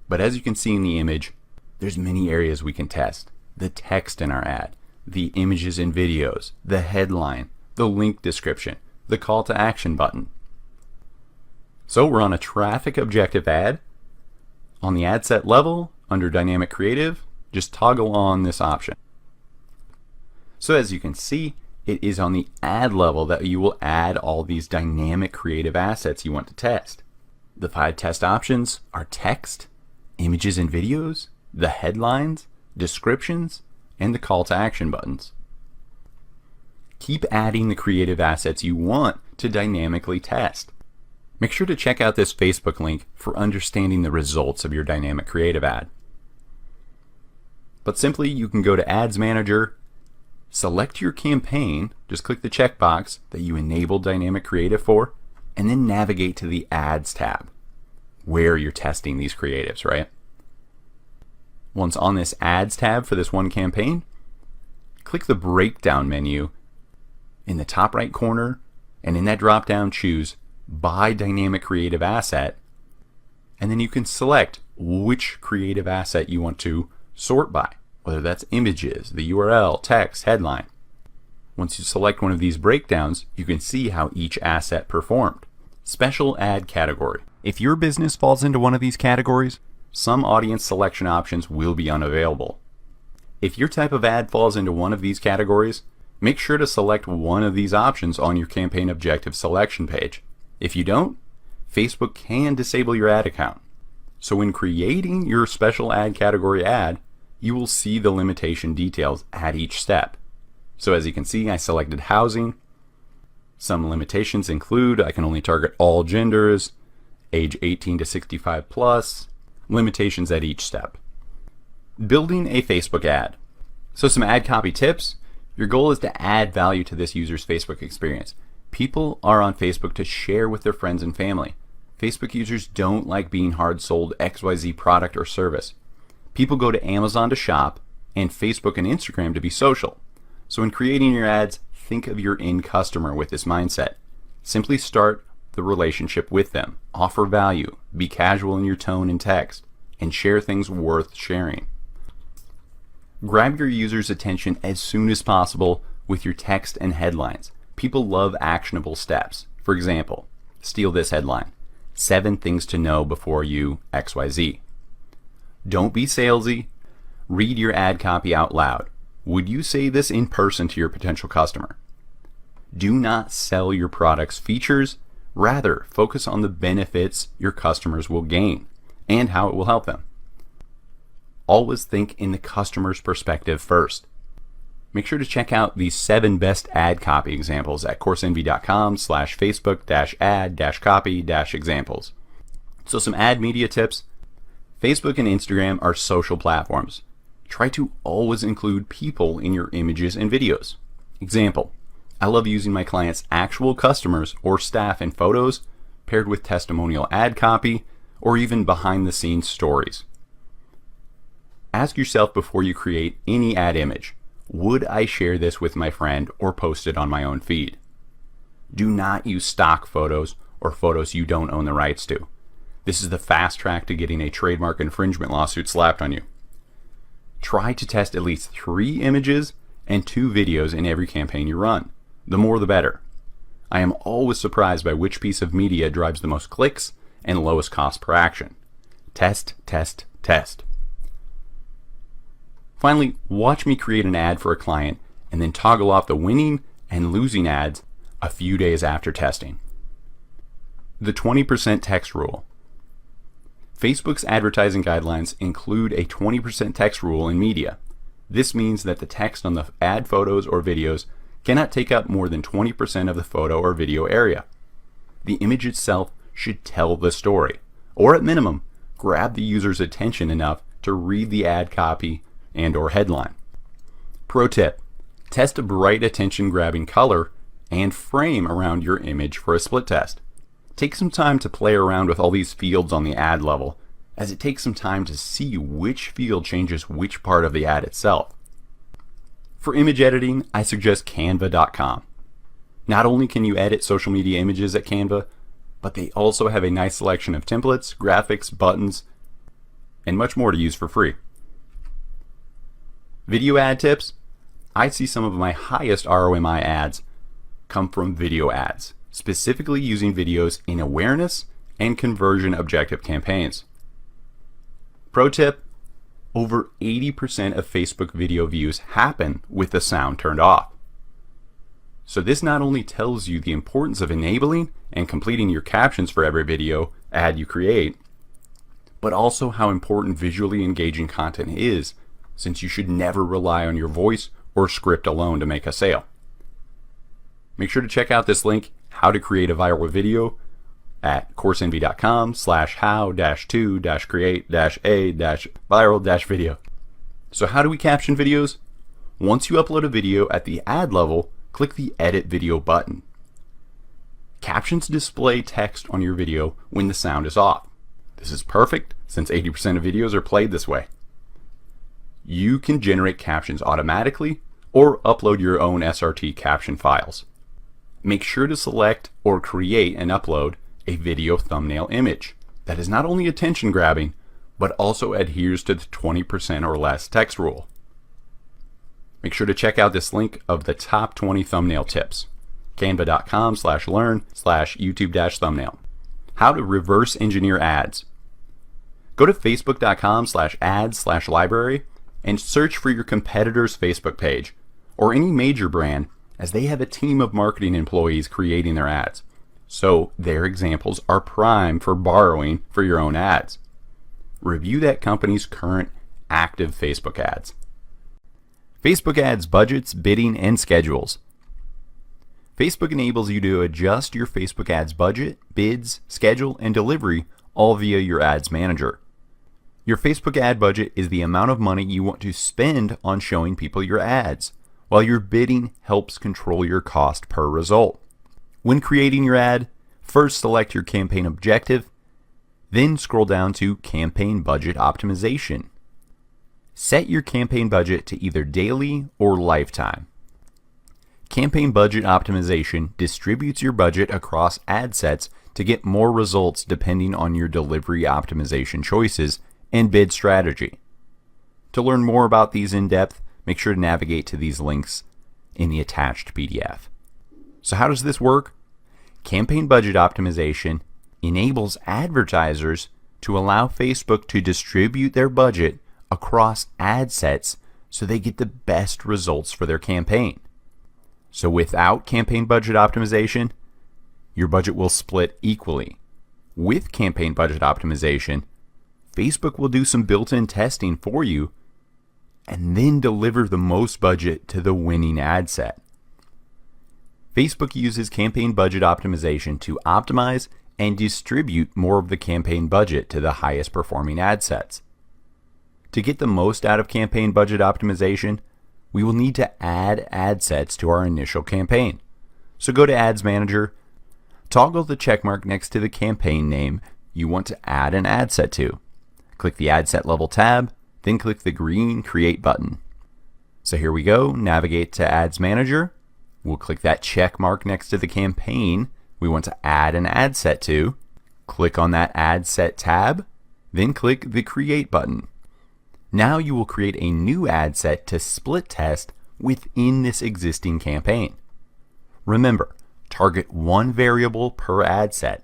but as you can see in the image, there's many areas we can test. The text in our ad, the images and videos, the headline, the link description, the call to action button. So we're on a traffic objective ad. On the ad set level, under dynamic creative, just toggle on this option. So as you can see, it is on the ad level that you will add all these dynamic creative assets you want to test. The 5 test options are text, images and videos, the headlines, descriptions, and the call to action buttons. Keep adding the creative assets you want to dynamically test. Make sure to check out this Facebook link for understanding the results of your dynamic creative ad. But simply, you can go to Ads Manager, Select your campaign, just click the checkbox that you enabled dynamic creative for, and then navigate to the Ads tab, where you're testing these creatives, right? Once on this Ads tab for this one campaign, click the breakdown menu in the top right corner, and in that drop down choose by dynamic creative asset, and then you can select which creative asset you want to sort by, whether that's images, the URL, text, headline. Once you select one of these breakdowns, you can see how each asset performed. Special ad category. If your business falls into one of these categories, some audience selection options will be unavailable. If your type of ad falls into one of these categories, make sure to select one of these options on your campaign objective selection page. If you don't, Facebook can disable your ad account. So when creating your special ad category ad, you will see the limitation details at each step. So as you can see, I selected housing. Some limitations include I can only target all genders, age 18 to 65 plus, limitations at each step. Building a Facebook ad. So some ad copy tips. Your goal is to add value to this user's Facebook experience. People are on Facebook to share with their friends and family. Facebook users don't like being hard sold XYZ product or service. People go to Amazon to shop and Facebook and Instagram to be social. So when creating your ads, think of your end customer with this mindset. Simply start the relationship with them. Offer value. Be casual in your tone and text. And share things worth sharing. Grab your user's attention as soon as possible with your text and headlines. People love actionable steps. For example, steal this headline. 7 things to know before you XYZ. Don't be salesy. Read your ad copy out loud. Would you say this in person to your potential customer? Do not sell your product's features. Rather, focus on the benefits your customers will gain and how it will help them. Always think in the customer's perspective first. Make sure to check out the 7 best ad copy examples at coursenvy.com/facebook-ad-copy-examples. So some ad media tips. Facebook and Instagram are social platforms. Try to always include people in your images and videos. Example, I love using my clients' actual customers or staff in photos paired with testimonial ad copy or even behind the scenes stories. Ask yourself before you create any ad image, would I share this with my friend or post it on my own feed? Do not use stock photos or photos you don't own the rights to. This is the fast track to getting a trademark infringement lawsuit slapped on you. Try to test at least 3 images and 2 videos in every campaign you run. The more the better. I am always surprised by which piece of media drives the most clicks and lowest cost per action. Test, test, test. Finally, watch me create an ad for a client and then toggle off the winning and losing ads a few days after testing. The 20% text rule. Facebook's advertising guidelines include a 20% text rule in media. This means that the text on the ad photos or videos cannot take up more than 20% of the photo or video area. The image itself should tell the story, or at minimum, grab the user's attention enough to read the ad copy and/or headline. Pro tip, test a bright attention-grabbing color and frame around your image for a split test. Take some time to play around with all these fields on the ad level, as it takes some time to see which field changes which part of the ad itself. For image editing, I suggest canva.com. Not only can you edit social media images at Canva, but they also have a nice selection of templates, graphics, buttons, and much more to use for free. Video ad tips. I see some of my highest ROMI ads come from video ads, specifically using videos in awareness and conversion objective campaigns. Pro tip, over 80% of Facebook video views happen with the sound turned off. So this not only tells you the importance of enabling and completing your captions for every video ad you create, but also how important visually engaging content is, since you should never rely on your voice or script alone to make a sale. Make sure to check out this link, how to create a viral video, at coursenvy.com/how-to-create-a-viral-video. So how do we caption videos? Once you upload a video at the ad level, click the Edit Video button. Captions display text on your video when the sound is off. This is perfect since 80% of videos are played this way. You can generate captions automatically or upload your own SRT caption files. Make sure to select or create and upload a video thumbnail image that is not only attention grabbing, but also adheres to the 20% or less text rule. Make sure to check out this link of the top 20 thumbnail tips. canva.com/learn/YouTube-thumbnail. How to reverse engineer ads. Go to facebook.com/ads/library and search for your competitor's Facebook page or any major brand, as they have a team of marketing employees creating their ads. So their examples are prime for borrowing for your own ads. Review that company's current active Facebook ads. Facebook ads budgets, bidding, and schedules. Facebook enables you to adjust your Facebook ads budget, bids, schedule, and delivery all via your ads manager. Your Facebook ad budget is the amount of money you want to spend on showing people your ads, while your bidding helps control your cost per result. When creating your ad, first select your campaign objective, then scroll down to Campaign Budget Optimization. Set your campaign budget to either daily or lifetime. Campaign Budget Optimization distributes your budget across ad sets to get more results depending on your delivery optimization choices and bid strategy. To learn more about these in depth, make sure to navigate to these links in the attached PDF. So how does this work? Campaign Budget Optimization enables advertisers to allow Facebook to distribute their budget across ad sets so they get the best results for their campaign. So without Campaign Budget Optimization, your budget will split equally. With Campaign Budget Optimization, Facebook will do some built-in testing for you and then deliver the most budget to the winning ad set. Facebook uses Campaign Budget Optimization to optimize and distribute more of the campaign budget to the highest performing ad sets. To get the most out of Campaign Budget Optimization, we will need to add ad sets to our initial campaign. So go to Ads Manager, toggle the checkmark next to the campaign name you want to add an ad set to. Click the Ad Set Level tab, then click the green Create button. So here we go, navigate to Ads Manager. We'll click that check mark next to the campaign we want to add an ad set to. Click on that Ad Set tab, then click the Create button. Now you will create a new ad set to split test within this existing campaign. Remember, target one variable per ad set.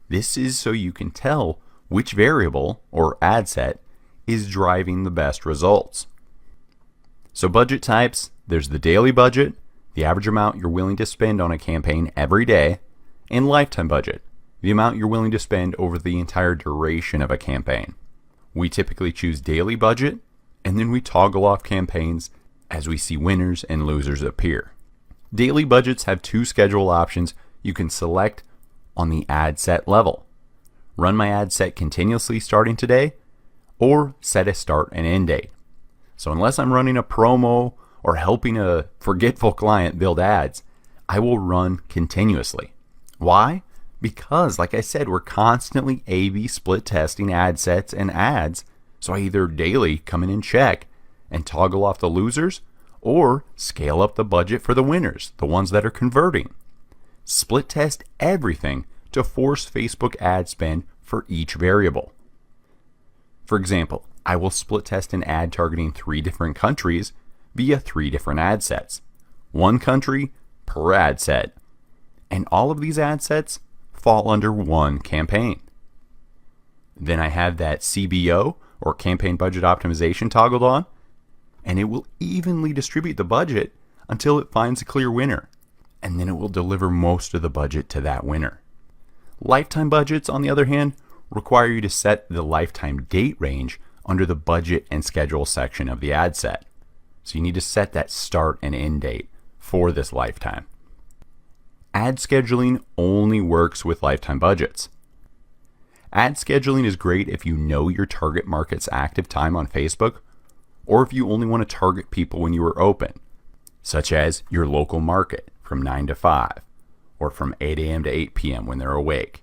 This is so you can tell which variable or ad set is driving the best results. So budget types, there's the daily budget, the average amount you're willing to spend on a campaign every day, and lifetime budget, the amount you're willing to spend over the entire duration of a campaign. We typically choose daily budget, and then we toggle off campaigns as we see winners and losers appear. Daily budgets have two schedule options you can select on the ad set level. Run my ad set continuously starting today, or set a start and end date. So unless I'm running a promo or helping a forgetful client build ads, I will run continuously. Why? Because, like I said, we're constantly A/B split testing ad sets and ads, so I either daily come in and check and toggle off the losers, or scale up the budget for the winners, the ones that are converting. Split test everything to force Facebook ad spend for each variable. For example, I will split test an ad targeting 3 different countries via 3 different ad sets. 1 country per ad set. And all of these ad sets fall under one campaign. Then I have that CBO, or Campaign Budget Optimization, toggled on, and it will evenly distribute the budget until it finds a clear winner, and then it will deliver most of the budget to that winner. Lifetime budgets, on the other hand, require you to set the lifetime date range under the budget and schedule section of the ad set. So you need to set that start and end date for this lifetime. Ad scheduling only works with lifetime budgets. Ad scheduling is great if you know your target market's active time on Facebook, or if you only want to target people when you are open, such as your local market from 9 to 5, or from 8 a.m. to 8 p.m. when they're awake.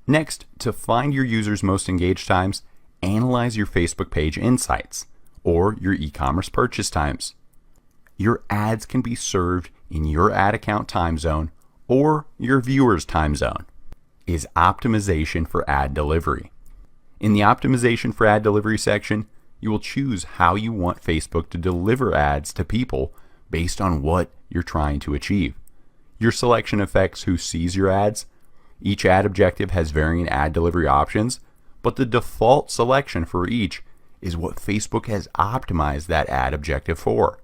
Next, to find your users' most engaged times, analyze your Facebook page insights or your e-commerce purchase times. Your ads can be served in your ad account time zone or your viewer's time zone. Is optimization for ad delivery. In the optimization for ad delivery section, you will choose how you want Facebook to deliver ads to people based on what you're trying to achieve. Your selection affects who sees your ads. Each ad objective has varying ad delivery options, but the default selection for each is what Facebook has optimized that ad objective for.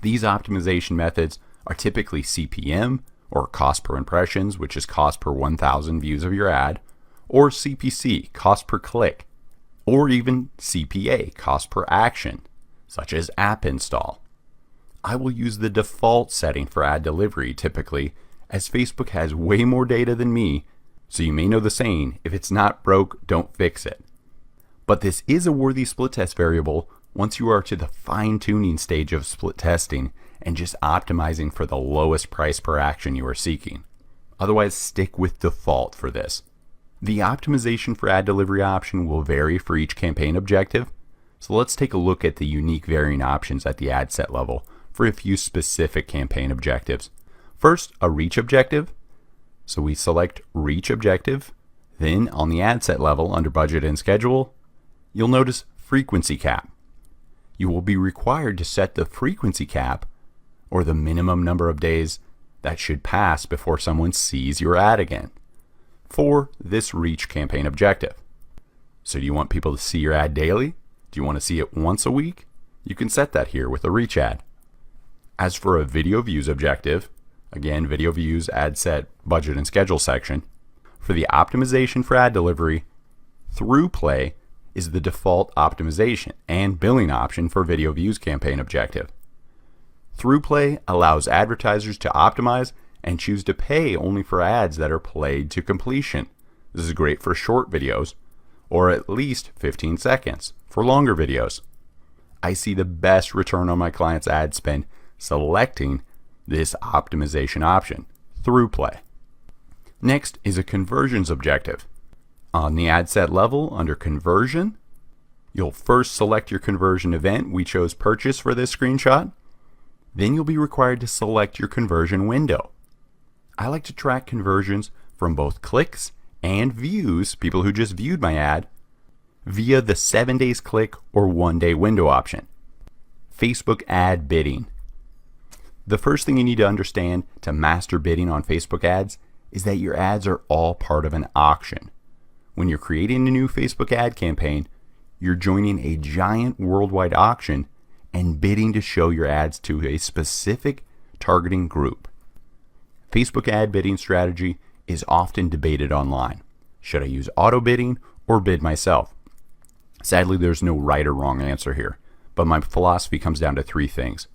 These optimization methods are typically CPM, or cost per impressions, which is cost per 1,000 views of your ad, or CPC, cost per click, or even CPA, cost per action, such as app install. I will use the default setting for ad delivery typically, as Facebook has way more data than me, so you may know the saying, if it's not broke, don't fix it. But this is a worthy split test variable once you are to the fine-tuning stage of split testing and just optimizing for the lowest price per action you are seeking. Otherwise, stick with default for this. The optimization for ad delivery option will vary for each campaign objective, so let's take a look at the unique varying options at the ad set level for a few specific campaign objectives. First, a reach objective. So we select reach objective. Then on the ad set level under budget and schedule, you'll notice frequency cap. You will be required to set the frequency cap, or the minimum number of days that should pass before someone sees your ad again, for this reach campaign objective. So do you want people to see your ad daily? Do you want to see it once a week? You can set that here with a reach ad. As for a video views objective, again, video views, ad set, budget and schedule section, for the optimization for ad delivery, through play is the default optimization and billing option for video views campaign objective. Through play allows advertisers to optimize and choose to pay only for ads that are played to completion. This is great for short videos, or at least 15 seconds for longer videos. I see the best return on my client's ad spend selecting this optimization option, through play. Next is a conversions objective. On the ad set level under conversion, you'll first select your conversion event. We chose purchase for this screenshot. Then you'll be required to select your conversion window. I like to track conversions from both clicks and views, people who just viewed my ad, via the 7 days click or 1 day window option. Facebook ad bidding. The first thing you need to understand to master bidding on Facebook ads is that your ads are all part of an auction. When you're creating a new Facebook ad campaign, you're joining a giant worldwide auction and bidding to show your ads to a specific targeting group. Facebook ad bidding strategy is often debated online. Should I use auto bidding or bid myself? Sadly, there's no right or wrong answer here, but my philosophy comes down to three things.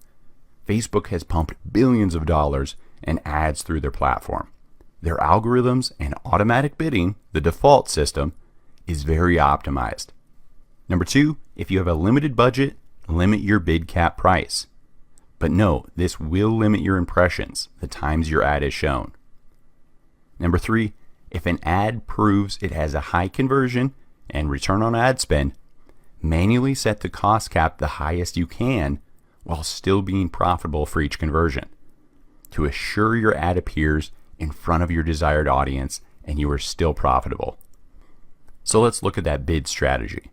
Facebook has pumped billions of dollars in ads through their platform. Their algorithms and automatic bidding, the default system, is very optimized. Number two, if you have a limited budget, limit your bid cap price. But no, this will limit your impressions, the times your ad is shown. Number three, if an ad proves it has a high conversion and return on ad spend, manually set the cost cap the highest you can while still being profitable for each conversion to assure your ad appears in front of your desired audience and you are still profitable. So let's look at that bid strategy.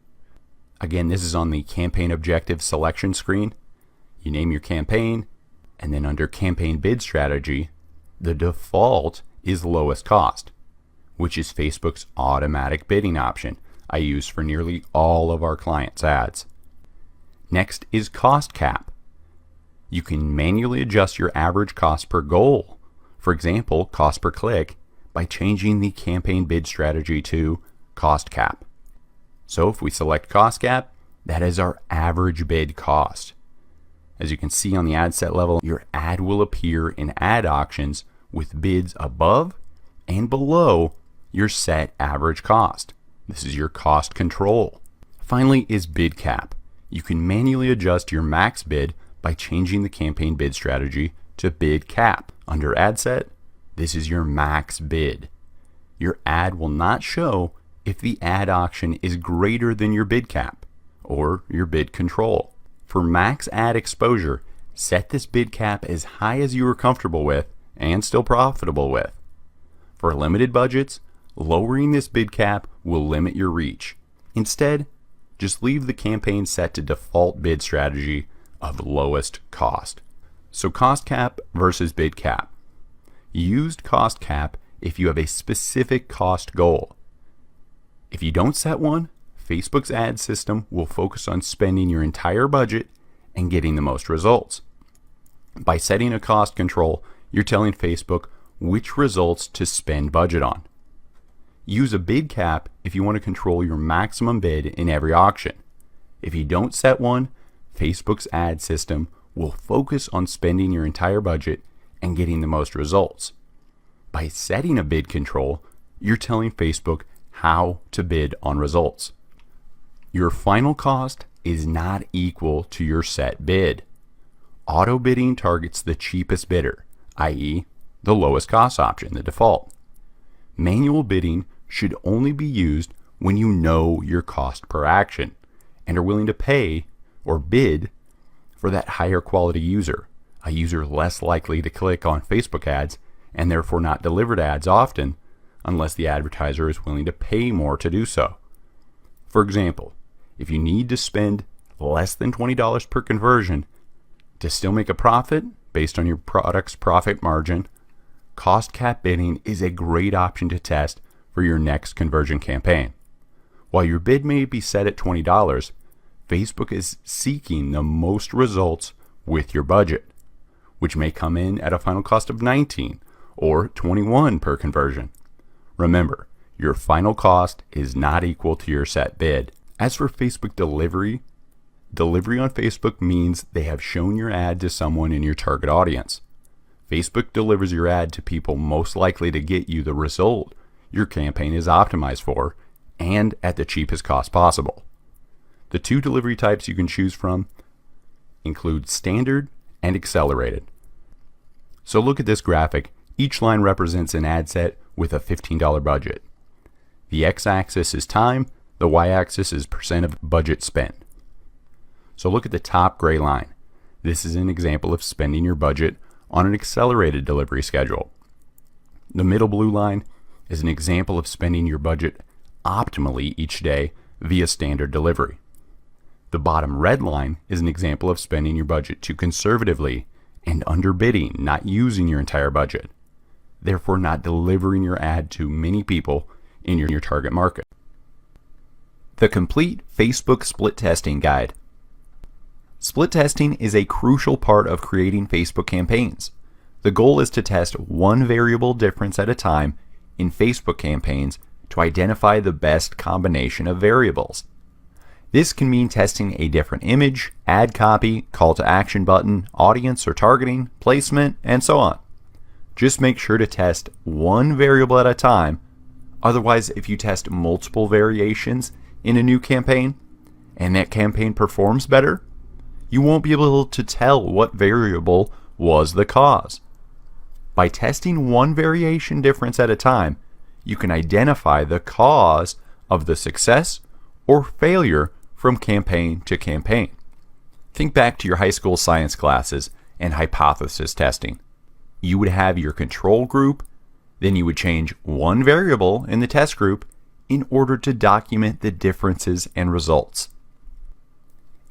Again, this is on the campaign objective selection screen. You name your campaign, and then under campaign bid strategy, the default is lowest cost, which is Facebook's automatic bidding option I use for nearly all of our clients' ads. Next is cost cap. You can manually adjust your average cost per goal, for example, cost per click, by changing the campaign bid strategy to cost cap. So if we select cost cap, that is our average bid cost. As you can see on the ad set level, your ad will appear in ad auctions with bids above and below your set average cost. This is your cost control. Finally is bid cap. you can manually adjust your max bid by changing the campaign bid strategy to bid cap. Under ad set, this is your max bid. Your ad will not show if the ad auction is greater than your bid cap or your bid control. For max ad exposure, set this bid cap as high as you are comfortable with and still profitable with. For limited budgets, lowering this bid cap will limit your reach. Instead, just leave the campaign set to default bid strategy of lowest cost. So cost cap versus bid cap. Use cost cap if you have a specific cost goal. If you don't set one, Facebook's ad system will focus on spending your entire budget and getting the most results. By setting a cost control, you're telling Facebook which results to spend budget on. Use a bid cap if you want to control your maximum bid in every auction. If you don't set one, Facebook's ad system will focus on spending your entire budget and getting the most results. By setting a bid control, you're telling Facebook how to bid on results. Your final cost is not equal to your set bid. Auto bidding targets the cheapest bidder, i.e., the lowest cost option, the default. Manual bidding should only be used when you know your cost per action and are willing to pay or bid for that higher quality user, a user less likely to click on Facebook ads and therefore not delivered ads often unless the advertiser is willing to pay more to do so. For example, if you need to spend less than $20 per conversion to still make a profit based on your product's profit margin, cost cap bidding is a great option to test for your next conversion campaign. While your bid may be set at $20, Facebook is seeking the most results with your budget, which may come in at a final cost of $19 or $21 per conversion. Remember, your final cost is not equal to your set bid. As for Facebook delivery on Facebook means they have shown your ad to someone in your target audience. Facebook delivers your ad to people most likely to get you the result your campaign is optimized for and at the cheapest cost possible. The two delivery types you can choose from include standard and accelerated. So look at this graphic. Each line represents an ad set with a $15 budget. The x-axis is time, the y-axis is percent of budget spent. So look at the top gray line. This is an example of spending your budget on an accelerated delivery schedule. The middle blue line is an example of spending your budget optimally each day via standard delivery. The bottom red line is an example of spending your budget too conservatively and underbidding, not using your entire budget, therefore not delivering your ad to many people in your target market. The complete Facebook split testing guide. Split testing is a crucial part of creating Facebook campaigns. The goal is to test one variable difference at a time in Facebook campaigns to identify the best combination of variables. This can mean testing a different image, ad copy, call to action button, audience or targeting, placement, and so on. Just make sure to test one variable at a time. Otherwise, if you test multiple variations in a new campaign and that campaign performs better, you won't be able to tell what variable was the cause. By testing one variation difference at a time, you can identify the cause of the success or failure from campaign to campaign. Think back to your high school science classes and hypothesis testing. You would have your control group, then you would change one variable in the test group in order to document the differences and results.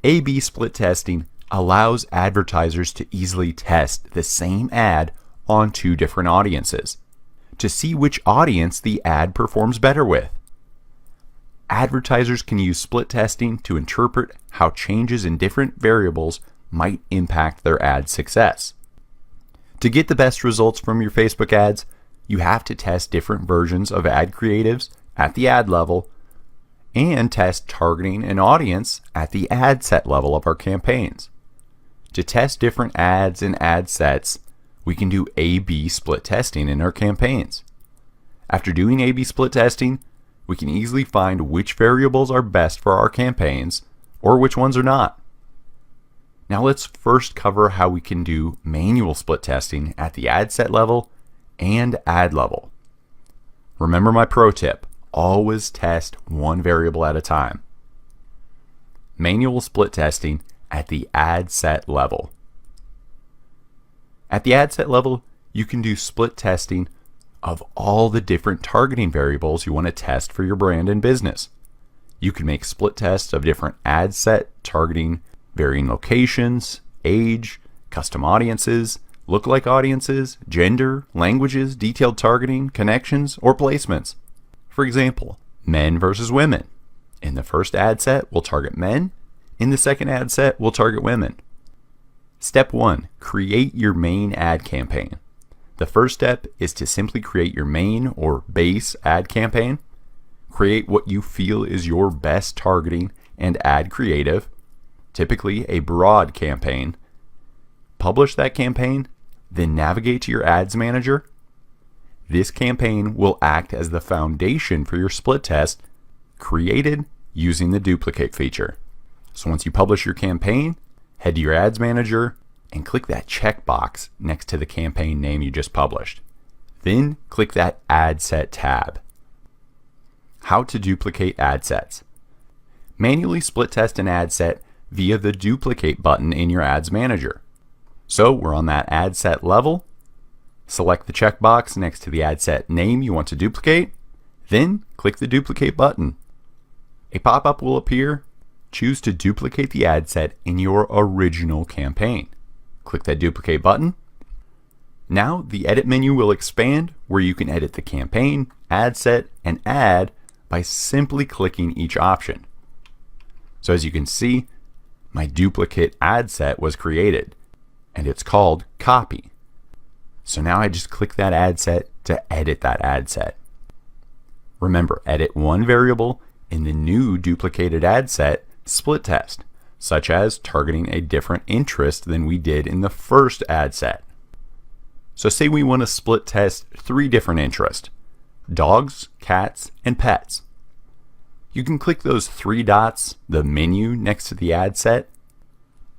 A/B split testing allows advertisers to easily test the same ad on two different audiences to see which audience the ad performs better with. Advertisers can use split testing to interpret how changes in different variables might impact their ad success. To get the best results from your Facebook ads, you have to test different versions of ad creatives at the ad level and test targeting and audience at the ad set level of our campaigns. To test different ads and ad sets, we can do A/B split testing in our campaigns. After doing A/B split testing, we can easily find which variables are best for our campaigns, or which ones are not. Now let's first cover how we can do manual split testing at the ad set level and ad level. Remember my pro tip, always test one variable at a time. Manual split testing at the ad set level. At the ad set level, you can do split testing of all the different targeting variables you want to test for your brand and business. You can make split tests of different ad set targeting varying locations, age, custom audiences, lookalike audiences, gender, languages, detailed targeting, connections, or placements. For example, men versus women. In the first ad set, we'll target men. In the second ad set, we'll target women. Step 1. Create your main ad campaign. The first step is to simply create your main or base ad campaign. Create what you feel is your best targeting and ad creative, typically a broad campaign. Publish that campaign, then navigate to your ads manager. This campaign will act as the foundation for your split test created using the duplicate feature. So once you publish your campaign, head to your ads manager and click that checkbox next to the campaign name you just published. Then click that ad set tab. How to duplicate ad sets. Manually split test an ad set via the duplicate button in your ads manager. So we're on that ad set level. Select the checkbox next to the ad set name you want to duplicate. Then click the duplicate button. A pop-up will appear. Choose to duplicate the ad set in your original campaign. Click that duplicate button. Now the edit menu will expand where you can edit the campaign, ad set, and ad by simply clicking each option. So as you can see, my duplicate ad set was created and it's called copy. So now I just click that ad set to edit that ad set. Remember, edit one variable in the new duplicated ad set split test, such as targeting a different interest than we did in the first ad set. So say we want to split test 3 different interests: dogs, cats, and pets. You can click those 3 dots, the menu next to the ad set,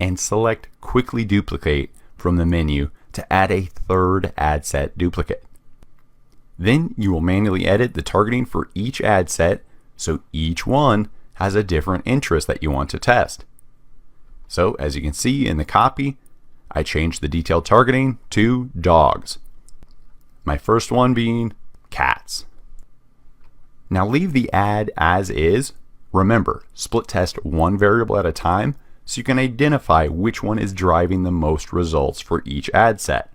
and select Quickly Duplicate from the menu to add a 3rd ad set duplicate. Then you will manually edit the targeting for each ad set so each one has a different interest that you want to test. So as you can see in the copy, I changed the detailed targeting to dogs. My first one being cats. Now leave the ad as is. Remember, split test one variable at a time so you can identify which one is driving the most results for each ad set.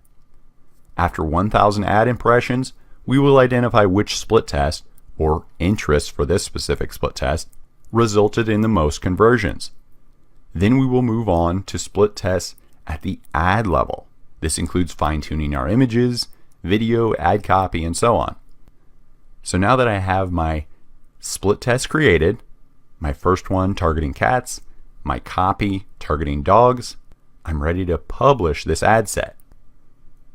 After 1,000 ad impressions, we will identify which split test, or interest for this specific split test, resulted in the most conversions. Then we will move on to split tests at the ad level. This includes fine-tuning our images, video, ad copy, and so on. So now that I have my split test created, my first one targeting cats, my copy targeting dogs, I'm ready to publish this ad set.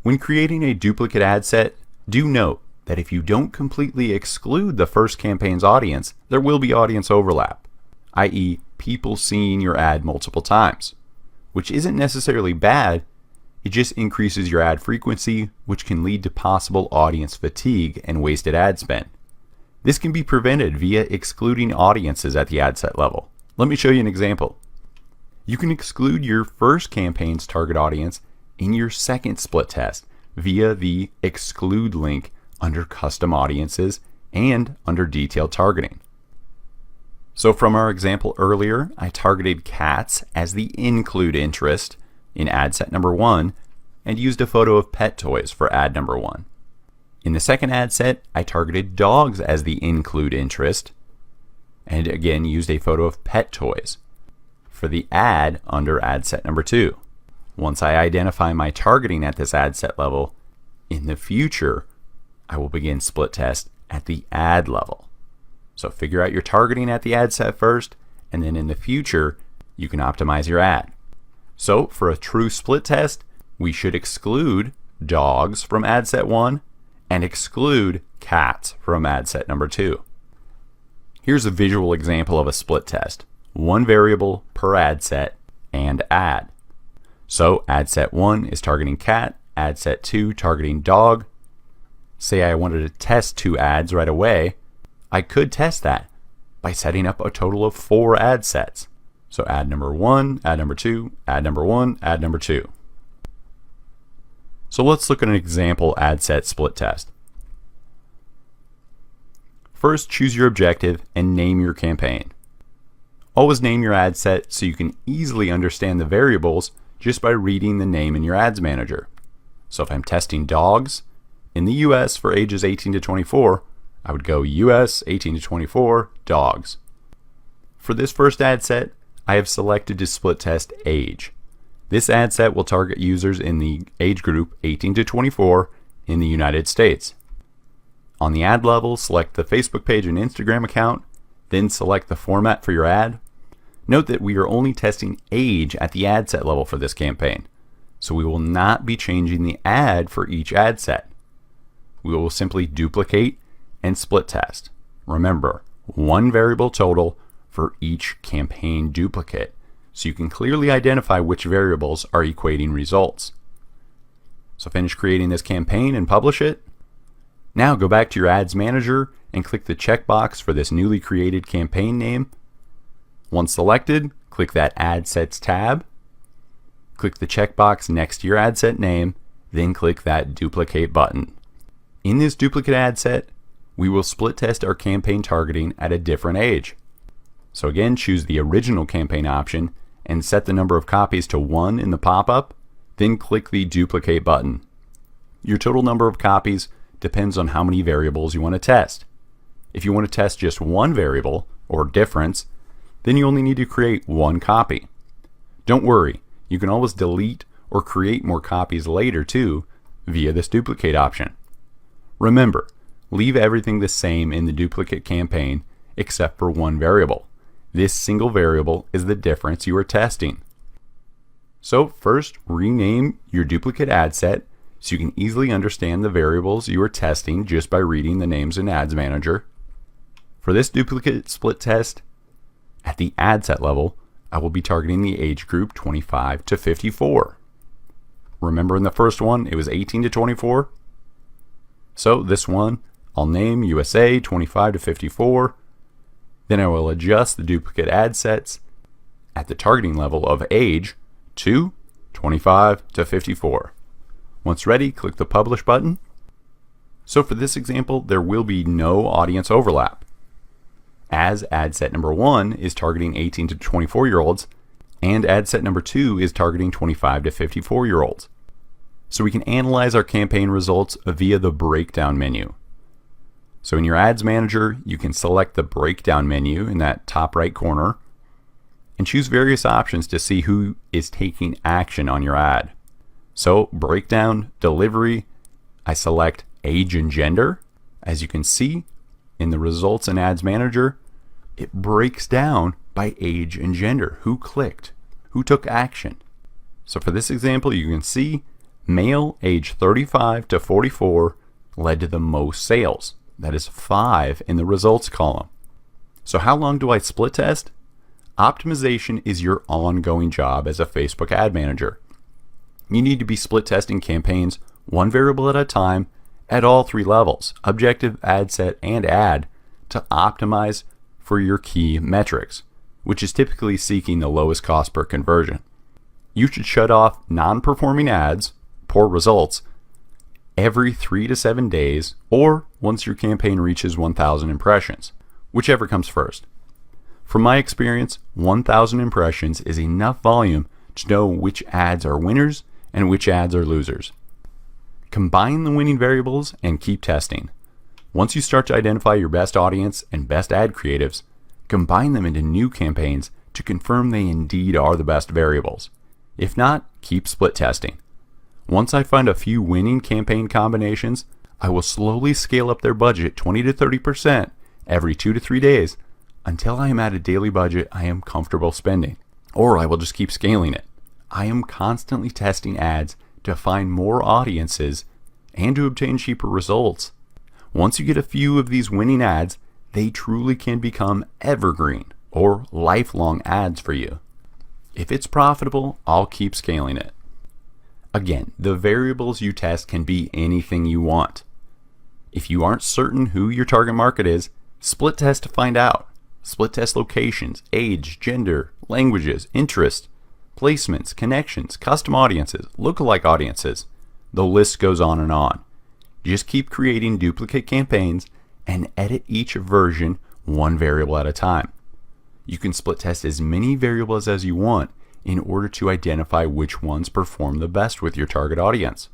When creating a duplicate ad set, do note that if you don't completely exclude the first campaign's audience, there will be audience overlap, i.e. people seeing your ad multiple times, which isn't necessarily bad. It just increases your ad frequency, which can lead to possible audience fatigue and wasted ad spend. This can be prevented via excluding audiences at the ad set level. Let me show you an example. You can exclude your first campaign's target audience in your second split test via the exclude link under custom audiences and under detailed targeting. So from our example earlier, I targeted cats as the include interest in ad set number 1 and used a photo of pet toys for ad number 1. In the second ad set, I targeted dogs as the include interest and again used a photo of pet toys for the ad under ad set number 2. Once I identify my targeting at this ad set level, in the future, I will begin split test at the ad level. So figure out your targeting at the ad set first, and then in the future, you can optimize your ad. So for a true split test, we should exclude dogs from ad set 1 and exclude cats from ad set number 2. Here's a visual example of a split test. one variable per ad set and ad. So ad set 1 is targeting cat, ad set 2 targeting dog. Say I wanted to test 2 ads right away, I could test that by setting up a total of 4 ad sets. So ad number 1, ad number 2, ad number 1, ad number 2. So let's look at an example ad set split test. First, choose your objective and name your campaign. Always name your ad set so you can easily understand the variables just by reading the name in your ads manager. So if I'm testing dogs in the US for ages 18 to 24, I would go US 18 to 24 dogs. For this first ad set, I have selected to split test age. This ad set will target users in the age group 18 to 24 in the United States. On the ad level, select the Facebook page and Instagram account, then select the format for your ad. Note that we are only testing age at the ad set level for this campaign, so we will not be changing the ad for each ad set. We will simply duplicate and split test. Remember, one variable total for each campaign duplicate, so you can clearly identify which variables are equating results. So finish creating this campaign and publish it. Now go back to your ads manager and click the checkbox for this newly created campaign name. Once selected, click that Ad Sets tab. Click the checkbox next to your ad set name, then click that Duplicate button. In this duplicate ad set, we will split test our campaign targeting at a different age. So again, choose the original campaign option and set the number of copies to 1 in the pop-up, then click the Duplicate button. Your total number of copies depends on how many variables you want to test. If you want to test just one variable or difference, then you only need to create 1 copy. Don't worry, you can always delete or create more copies later too via this duplicate option. Remember, leave everything the same in the duplicate campaign except for one variable. This single variable is the difference you are testing. So first, rename your duplicate ad set so you can easily understand the variables you are testing just by reading the names in Ads Manager. For this duplicate split test, at the ad set level, I will be targeting the age group 25 to 54. Remember in the first one, it was 18 to 24? So this one, I'll name USA 25 to 54. Then I will adjust the duplicate ad sets at the targeting level of age to 25 to 54. Once ready, click the Publish button. So for this example, there will be no audience overlap, as ad set number 1 is targeting 18 to 24-year-olds, and ad set number 2 is targeting 25 to 54-year-olds. So we can analyze our campaign results via the breakdown menu. So in your Ads Manager, you can select the breakdown menu in that top right corner and choose various options to see who is taking action on your ad. So breakdown, delivery, I select age and gender. As you can see in the results in Ads Manager, it breaks down by age and gender. Who clicked? Who took action? So for this example, you can see male age 35 to 44 led to the most sales. That is 5 in the results column. So how long do I split test? Optimization is your ongoing job as a Facebook ad manager. You need to be split testing campaigns one variable at a time at all 3 levels, objective, ad set, and ad, to optimize for your key metrics, which is typically seeking the lowest cost per conversion. You should shut off non-performing ads, poor results, every 3 to 7 days, or once your campaign reaches 1,000 impressions, whichever comes first. From my experience, 1,000 impressions is enough volume to know which ads are winners and which ads are losers. Combine the winning variables and keep testing. Once you start to identify your best audience and best ad creatives, combine them into new campaigns to confirm they indeed are the best variables. If not, keep split testing. Once I find a few winning campaign combinations, I will slowly scale up their budget 20 to 30% every 2 to 3 days until I am at a daily budget I am comfortable spending, or I will just keep scaling it. I am constantly testing ads to find more audiences and to obtain cheaper results. Once you get a few of these winning ads, they truly can become evergreen or lifelong ads for you. If it's profitable, I'll keep scaling it. Again, the variables you test can be anything you want. If you aren't certain who your target market is, split test to find out. Split test locations, age, gender, languages, interest, placements, connections, custom audiences, lookalike audiences. The list goes on and on. Just keep creating duplicate campaigns and edit each version one variable at a time. You can split test as many variables as you want in order to identify which ones perform the best with your target audience,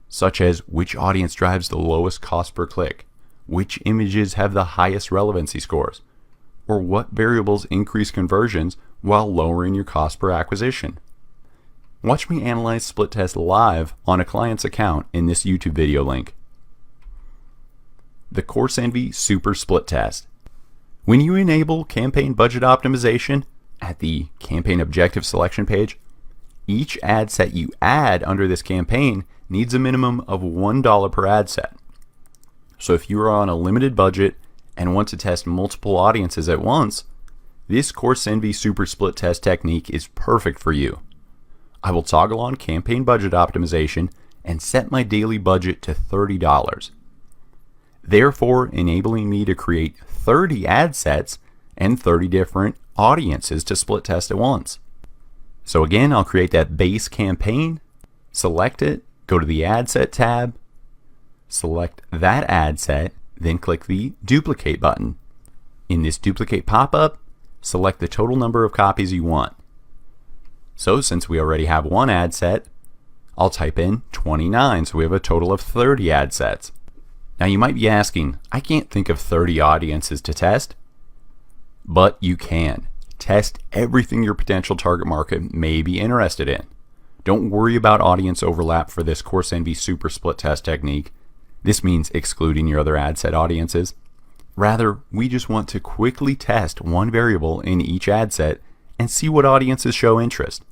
such as which audience drives the lowest cost per click, which images have the highest relevancy scores, or what variables increase conversions while lowering your cost per acquisition. Watch me analyze split test live on a client's account in this YouTube video link. The Coursenvy Super Split Test. When you enable campaign budget optimization at the campaign objective selection page, each ad set you add under this campaign needs a minimum of $1 per ad set. So if you are on a limited budget and want to test multiple audiences at once, this Coursenvy Super Split Test technique is perfect for you. I will toggle on campaign budget optimization and set my daily budget to $30. Therefore enabling me to create 30 ad sets and 30 different audiences to split test at once. So again, I'll create that base campaign, select it, go to the ad set tab, select that ad set, then click the duplicate button. In this duplicate pop-up, select the total number of copies you want. So since we already have one ad set, I'll type in 29, so we have a total of 30 ad sets. Now you might be asking, I can't think of 30 audiences to test. But you can. Test everything your potential target market may be interested in. Don't worry about audience overlap for this Coursenvy Super Split Test technique. This means excluding your other ad set audiences. Rather, we just want to quickly test one variable in each ad set and see what audiences show interest.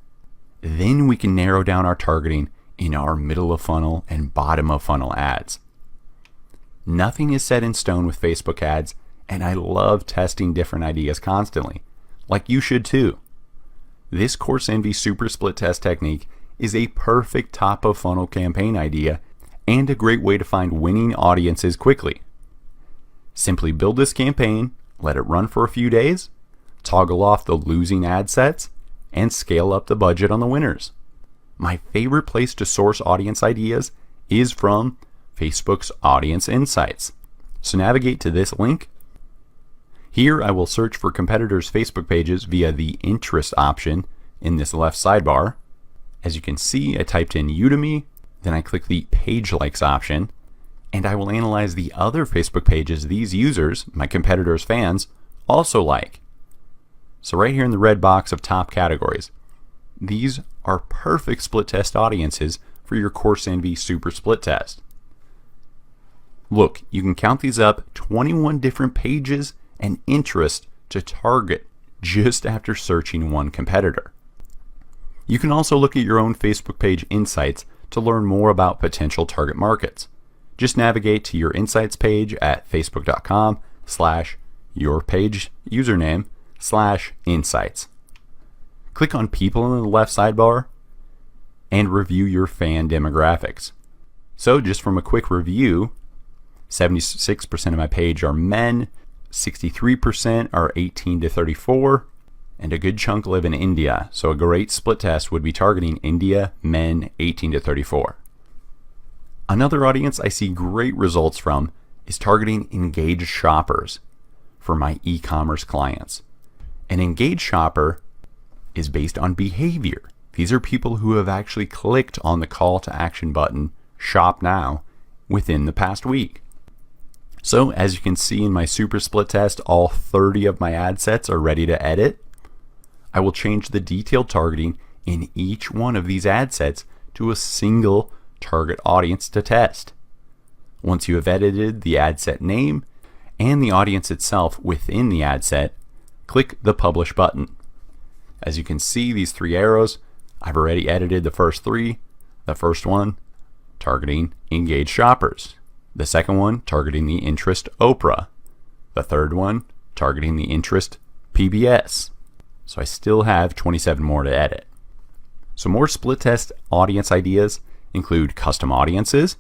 Then we can narrow down our targeting in our middle of funnel and bottom of funnel ads. Nothing is set in stone with Facebook ads, and I love testing different ideas constantly, like you should too. This Coursenvy Super Split Test technique is a perfect top of funnel campaign idea and a great way to find winning audiences quickly. Simply build this campaign, let it run for a few days, toggle off the losing ad sets, and scale up the budget on the winners. My favorite place to source audience ideas is from Facebook's Audience Insights. So navigate to this link. Here I will search for competitors' Facebook pages via the interest option in this left sidebar. As you can see, I typed in Udemy, then I click the page likes option, and I will analyze the other Facebook pages these users, my competitors' fans, also like. So right here in the red box of top categories, these are perfect split test audiences for your Coursenvy Super Split Test. Look, you can count these up, 21 different pages and interest to target just after searching one competitor. You can also look at your own Facebook page insights to learn more about potential target markets. Just navigate to your insights page at facebook.com/yourpage_username/insights. Click on people in the left sidebar and review your fan demographics. So just from a quick review, 76% of my page are men, 63% are 18 to 34, and a good chunk live in India. So a great split test would be targeting India, men 18 to 34. Another audience I see great results from is targeting engaged shoppers for my e-commerce clients. An engaged shopper is based on behavior. These are people who have actually clicked on the call to action button, shop now, within the past week. So as you can see in my super split test, all 30 of my ad sets are ready to edit. I will change the detailed targeting in each one of these ad sets to a single target audience to test. Once you have edited the ad set name and the audience itself within the ad set, click the publish button. As you can see, these three arrows, I've already edited the first three. The first one, targeting engaged shoppers. The second one, targeting the interest Oprah. The third one, targeting the interest PBS. So I still have 27 more to edit. So more split test audience ideas include custom audiences.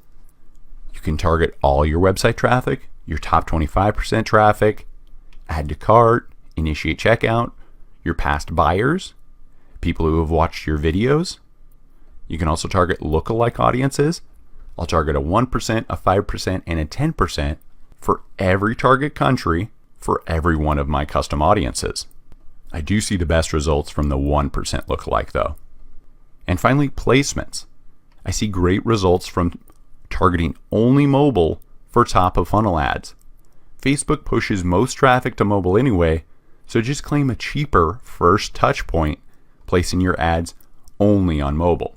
You can target all your website traffic, your top 25% traffic, add to cart, initiate checkout, your past buyers, people who have watched your videos. You can also target lookalike audiences. I'll target a 1%, a 5%, and a 10% for every target country for every one of my custom audiences. I do see the best results from the 1% lookalike though. And finally, placements. I see great results from targeting only mobile for top of funnel ads. Facebook pushes most traffic to mobile anyway, so just claim a cheaper first touch point, placing your ads only on mobile.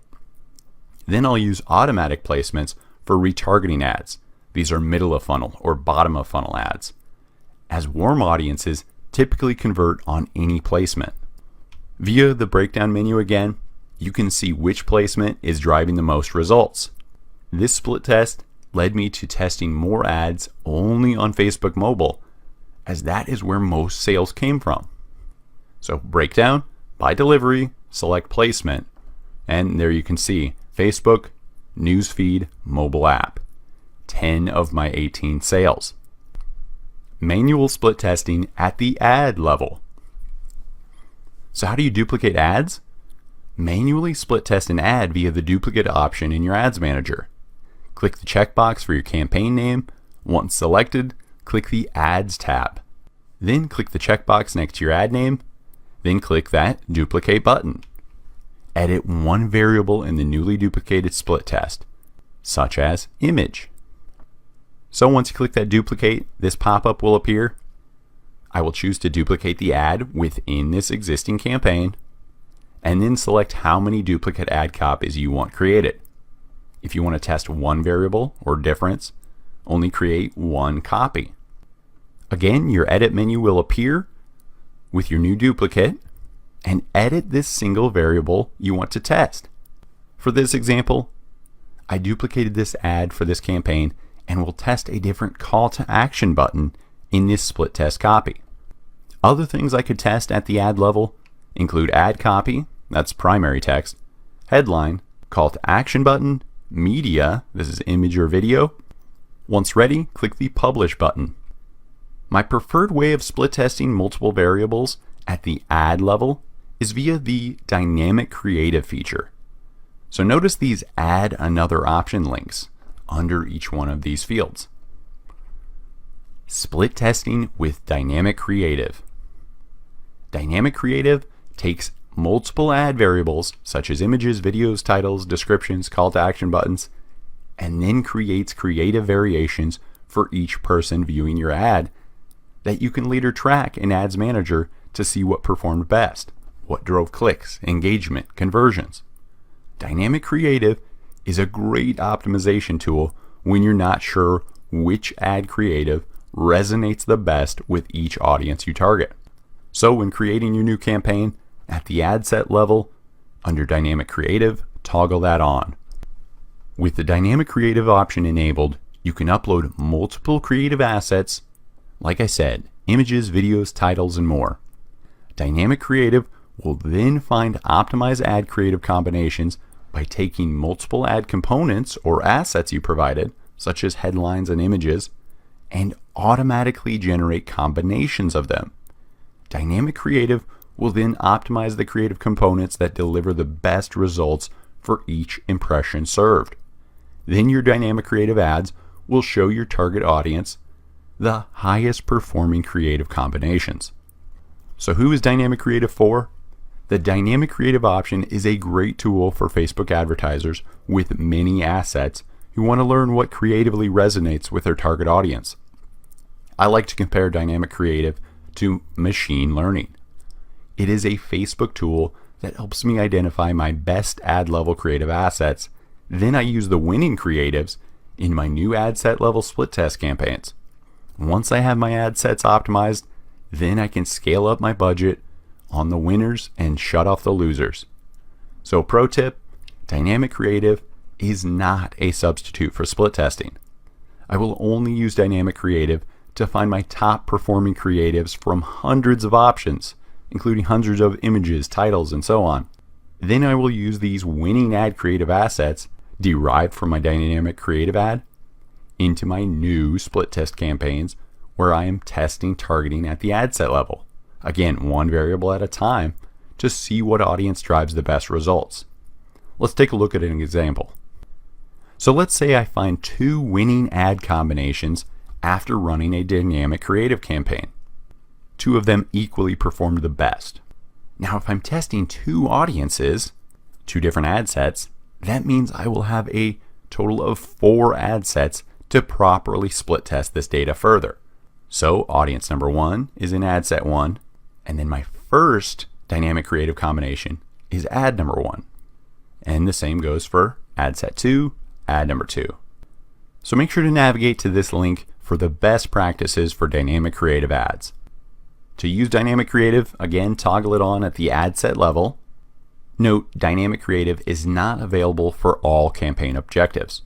Then I'll use automatic placements for retargeting ads. These are middle of funnel or bottom of funnel ads, as warm audiences typically convert on any placement. Via the breakdown menu again, you can see which placement is driving the most results. This split test led me to testing more ads only on Facebook mobile, as that is where most sales came from. So breakdown, by delivery, select placement, and there you can see Facebook, newsfeed, mobile app, 10 of my 18 sales. Manual split testing at the ad level. So how do you duplicate ads? Manually split test an ad via the duplicate option in your ads manager. Click the checkbox for your campaign name. Once selected, click the Ads tab. Then click the checkbox next to your ad name. Then click that Duplicate button. Edit one variable in the newly duplicated split test, such as image. So once you click that duplicate, this pop-up will appear. I will choose to duplicate the ad within this existing campaign, and then select how many duplicate ad copies you want created. If you want to test one variable or difference, only create one copy. Again, your edit menu will appear with your new duplicate, and edit this single variable you want to test. For this example, I duplicated this ad for this campaign and will test a different call to action button in this split test copy. Other things I could test at the ad level include ad copy, that's primary text, headline, call to action button, media, this is image or video. Once ready, click the publish button. My preferred way of split testing multiple variables at the ad level is via the dynamic creative feature. So notice these add another option links under each one of these fields. Split testing with dynamic creative. Dynamic creative takes multiple ad variables such as images, videos, titles, descriptions, call to action buttons, and then creates creative variations for each person viewing your ad that you can later track in Ads Manager to see what performed best, what drove clicks, engagement, conversions. Dynamic creative is a great optimization tool when you're not sure which ad creative resonates the best with each audience you target. So when creating your new campaign, at the ad set level, under Dynamic Creative, toggle that on. With the Dynamic Creative option enabled, you can upload multiple creative assets, like I said, images, videos, titles, and more. Dynamic Creative will then find optimized ad creative combinations by taking multiple ad components or assets you provided, such as headlines and images, and automatically generate combinations of them. Dynamic Creative will then optimize the creative components that deliver the best results for each impression served. Then your dynamic creative ads will show your target audience the highest performing creative combinations. So who is dynamic creative for? The dynamic creative option is a great tool for Facebook advertisers with many assets who want to learn what creatively resonates with their target audience. I like to compare dynamic creative to machine learning. It is a Facebook tool that helps me identify my best ad level creative assets. Then I use the winning creatives in my new ad set level split test campaigns. Once I have my ad sets optimized, then I can scale up my budget on the winners and shut off the losers. So pro tip, dynamic creative is not a substitute for split testing. I will only use dynamic creative to find my top performing creatives from hundreds of options, including hundreds of images, titles, and so on. Then I will use these winning ad creative assets derived from my dynamic creative ad into my new split test campaigns where I am testing targeting at the ad set level. Again, one variable at a time to see what audience drives the best results. Let's take a look at an example. So let's say I find 2 winning ad combinations after running a dynamic creative campaign. 2 of them equally performed the best. Now, if I'm testing 2 audiences, 2 different ad sets, that means I will have a total of 4 ad sets to properly split test this data further. So audience number 1 is in ad set 1, and then my first dynamic creative combination is ad number 1. And the same goes for ad set 2, ad number 2. So make sure to navigate to this link for the best practices for dynamic creative ads. To use dynamic creative, again, toggle it on at the ad set level. Note, dynamic creative is not available for all campaign objectives.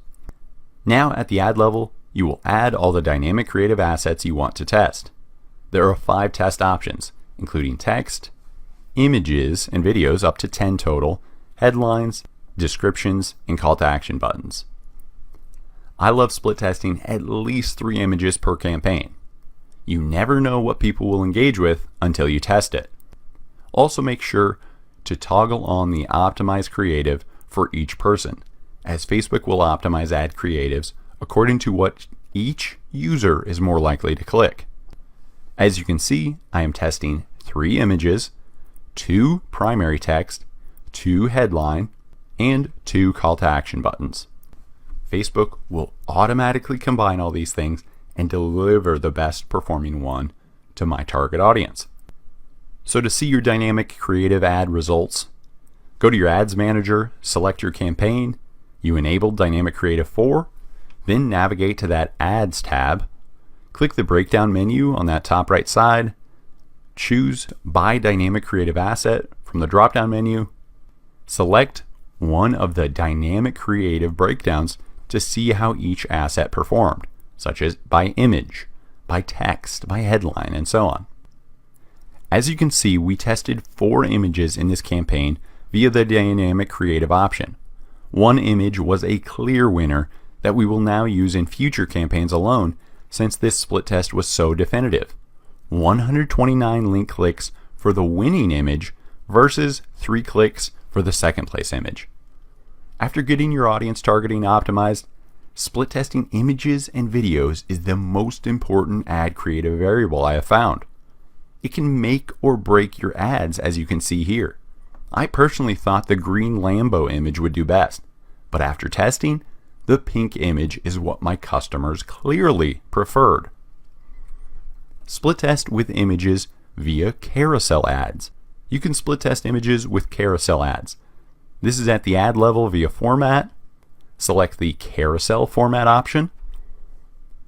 Now at the ad level, you will add all the dynamic creative assets you want to test. There are 5 test options, including text, images and videos up to 10 total, headlines, descriptions, and call to action buttons. I love split testing at least 3 images per campaign. You never know what people will engage with until you test it. Also make sure to toggle on the optimized creative for each person, as Facebook will optimize ad creatives according to what each user is more likely to click. As you can see, I am testing 3 images, 2 primary text, 2 headline, and 2 call to action buttons. Facebook will automatically combine all these things and deliver the best performing one to my target audience. So to see your dynamic creative ad results, go to your ads manager, select your campaign, you enabled dynamic creative 4, then navigate to that ads tab, click the breakdown menu on that top right side, choose by dynamic creative asset from the drop down menu, select one of the dynamic creative breakdowns to see how each asset performed, such as by image, by text, by headline, and so on. As you can see, we tested 4 images in this campaign via the dynamic creative option. One image was a clear winner that we will now use in future campaigns alone, since this split test was so definitive. 129 link clicks for the winning image versus 3 clicks for the second place image. After getting your audience targeting optimized, split testing images and videos is the most important ad creative variable I have found. It can make or break your ads, as you can see here. I personally thought the green Lambo image would do best, but after testing, the pink image is what my customers clearly preferred. Split test with images via carousel ads. You can split test images with carousel ads. This is at the ad level via format. Select the carousel format option.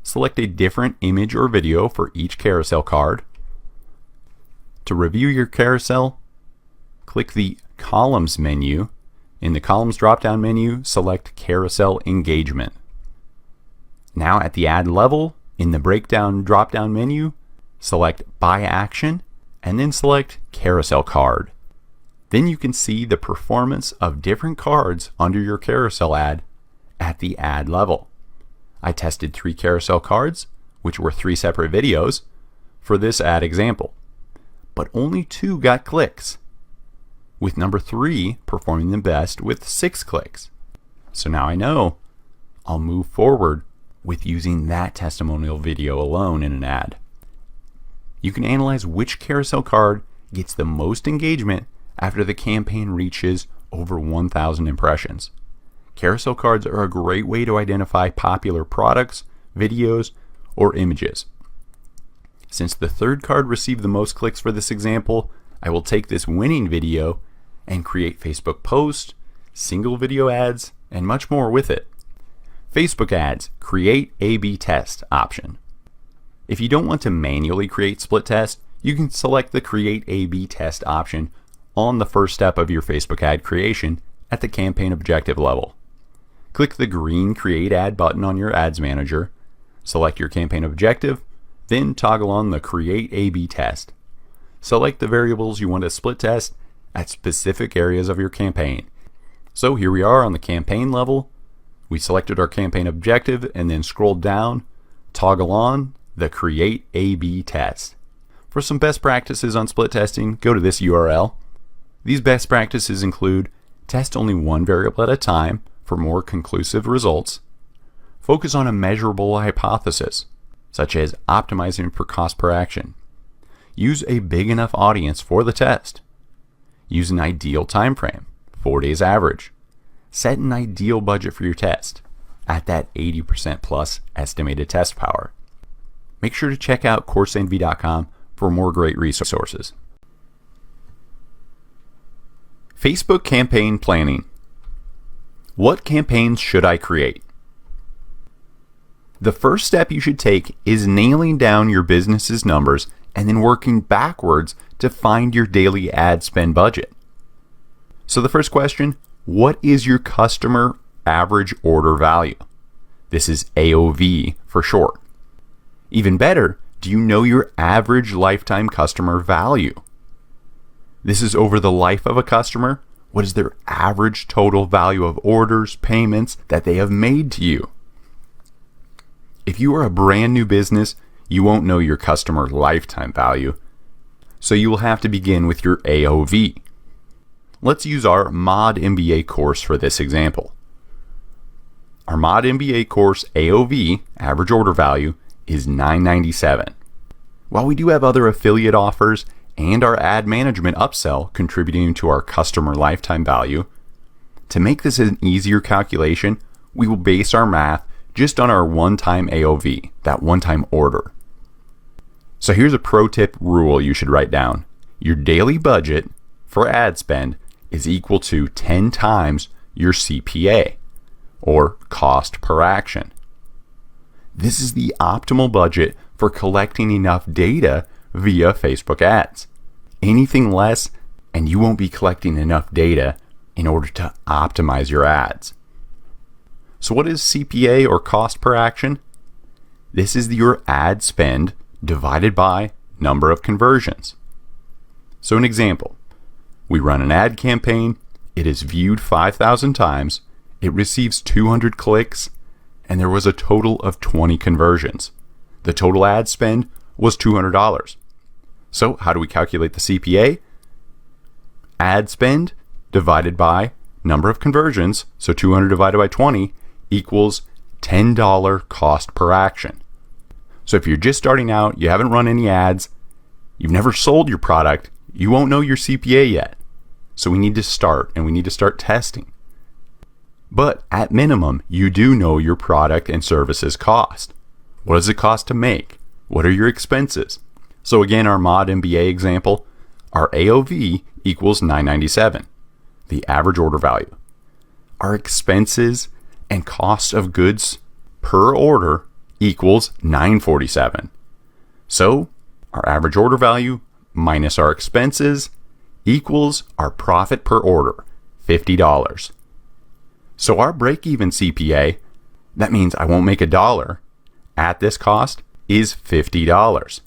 Select a different image or video for each carousel card. To review your carousel, click the columns menu. In the columns drop-down menu, select carousel engagement. Now at the ad level, in the breakdown drop-down menu, select by action and then select carousel card. Then you can see the performance of different cards under your carousel ad at the ad level. I tested 3 carousel cards, which were 3 separate videos, for this ad example, but only 2 got clicks, with number 3 performing the best with 6 clicks. So now I know I'll move forward with using that testimonial video alone in an ad. You can analyze which carousel card gets the most engagement after the campaign reaches over 1,000 impressions. Carousel cards are a great way to identify popular products, videos, or images. Since the 3rd card received the most clicks for this example, I will take this winning video and create Facebook posts, single video ads, and much more with it. Facebook ads, create A/B test option. If you don't want to manually create split test, you can select the create A/B test option on the first step of your Facebook ad creation at the campaign objective level. Click the green create ad button on your ads manager, select your campaign objective, Then toggle on the Create A/B test. Select the variables you want to split test at specific areas of your campaign. So here we are on the campaign level. We selected our campaign objective and then scrolled down, toggle on the Create A/B test. For some best practices on split testing, go to this URL. These best practices include test only one variable at a time for more conclusive results. Focus on a measurable hypothesis, such as optimizing for cost per action. Use a big enough audience for the test. Use an ideal time frame, 4 days average. Set an ideal budget for your test at that 80% plus estimated test power. Make sure to check out Coursenvy.com for more great resources. Facebook campaign planning. What campaigns should I create? The first step you should take is nailing down your business's numbers and then working backwards to find your daily ad spend budget. So the first question, what is your customer average order value? This is AOV for short. Even better, do you know your average lifetime customer value? This is over the life of a customer. What is their average total value of orders, payments that they have made to you? If you are a brand new business, you won't know your customer lifetime value, so you will have to begin with your AOV. Let's use our Mod MBA course for this example. Our Mod MBA course AOV, average order value, is $9.97. While we do have other affiliate offers and our ad management upsell contributing to our customer lifetime value, to make this an easier calculation, we will base our math just on our one-time AOV, that one-time order. So here's a pro tip rule you should write down. Your daily budget for ad spend is equal to 10 times your CPA, or cost per action. This is the optimal budget for collecting enough data via Facebook ads. Anything less, and you won't be collecting enough data in order to optimize your ads. So what is CPA, or cost per action? This is your ad spend divided by number of conversions. So an example, we run an ad campaign, it is viewed 5,000 times, it receives 200 clicks, and there was a total of 20 conversions. The total ad spend was $200. So how do we calculate the CPA? Ad spend divided by number of conversions, so 200 divided by 20 equals $10 cost per action. So if you're just starting out, you haven't run any ads, you've never sold your product, you won't know your CPA yet. So we need to start, and we need to start testing. But at minimum, you do know your product and services cost. What does it cost to make? What are your expenses? So again, our Mod MBA example, our AOV equals $9.97, the average order value. Our expenses and cost of goods per order equals $9.47. So our average order value minus our expenses equals our profit per order, $50. So our break-even CPA, that means I won't make $1 at this cost, is $50.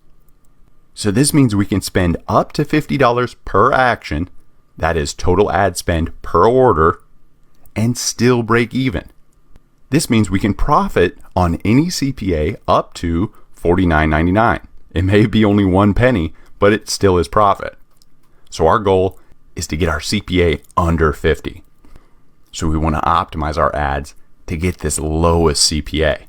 So this means we can spend up to $50 per action, that is total ad spend per order, and still break even. This means we can profit on any CPA up to $49.99. It may be only 1 penny, but it still is profit. So our goal is to get our CPA under 50. So we want to optimize our ads to get this lowest CPA.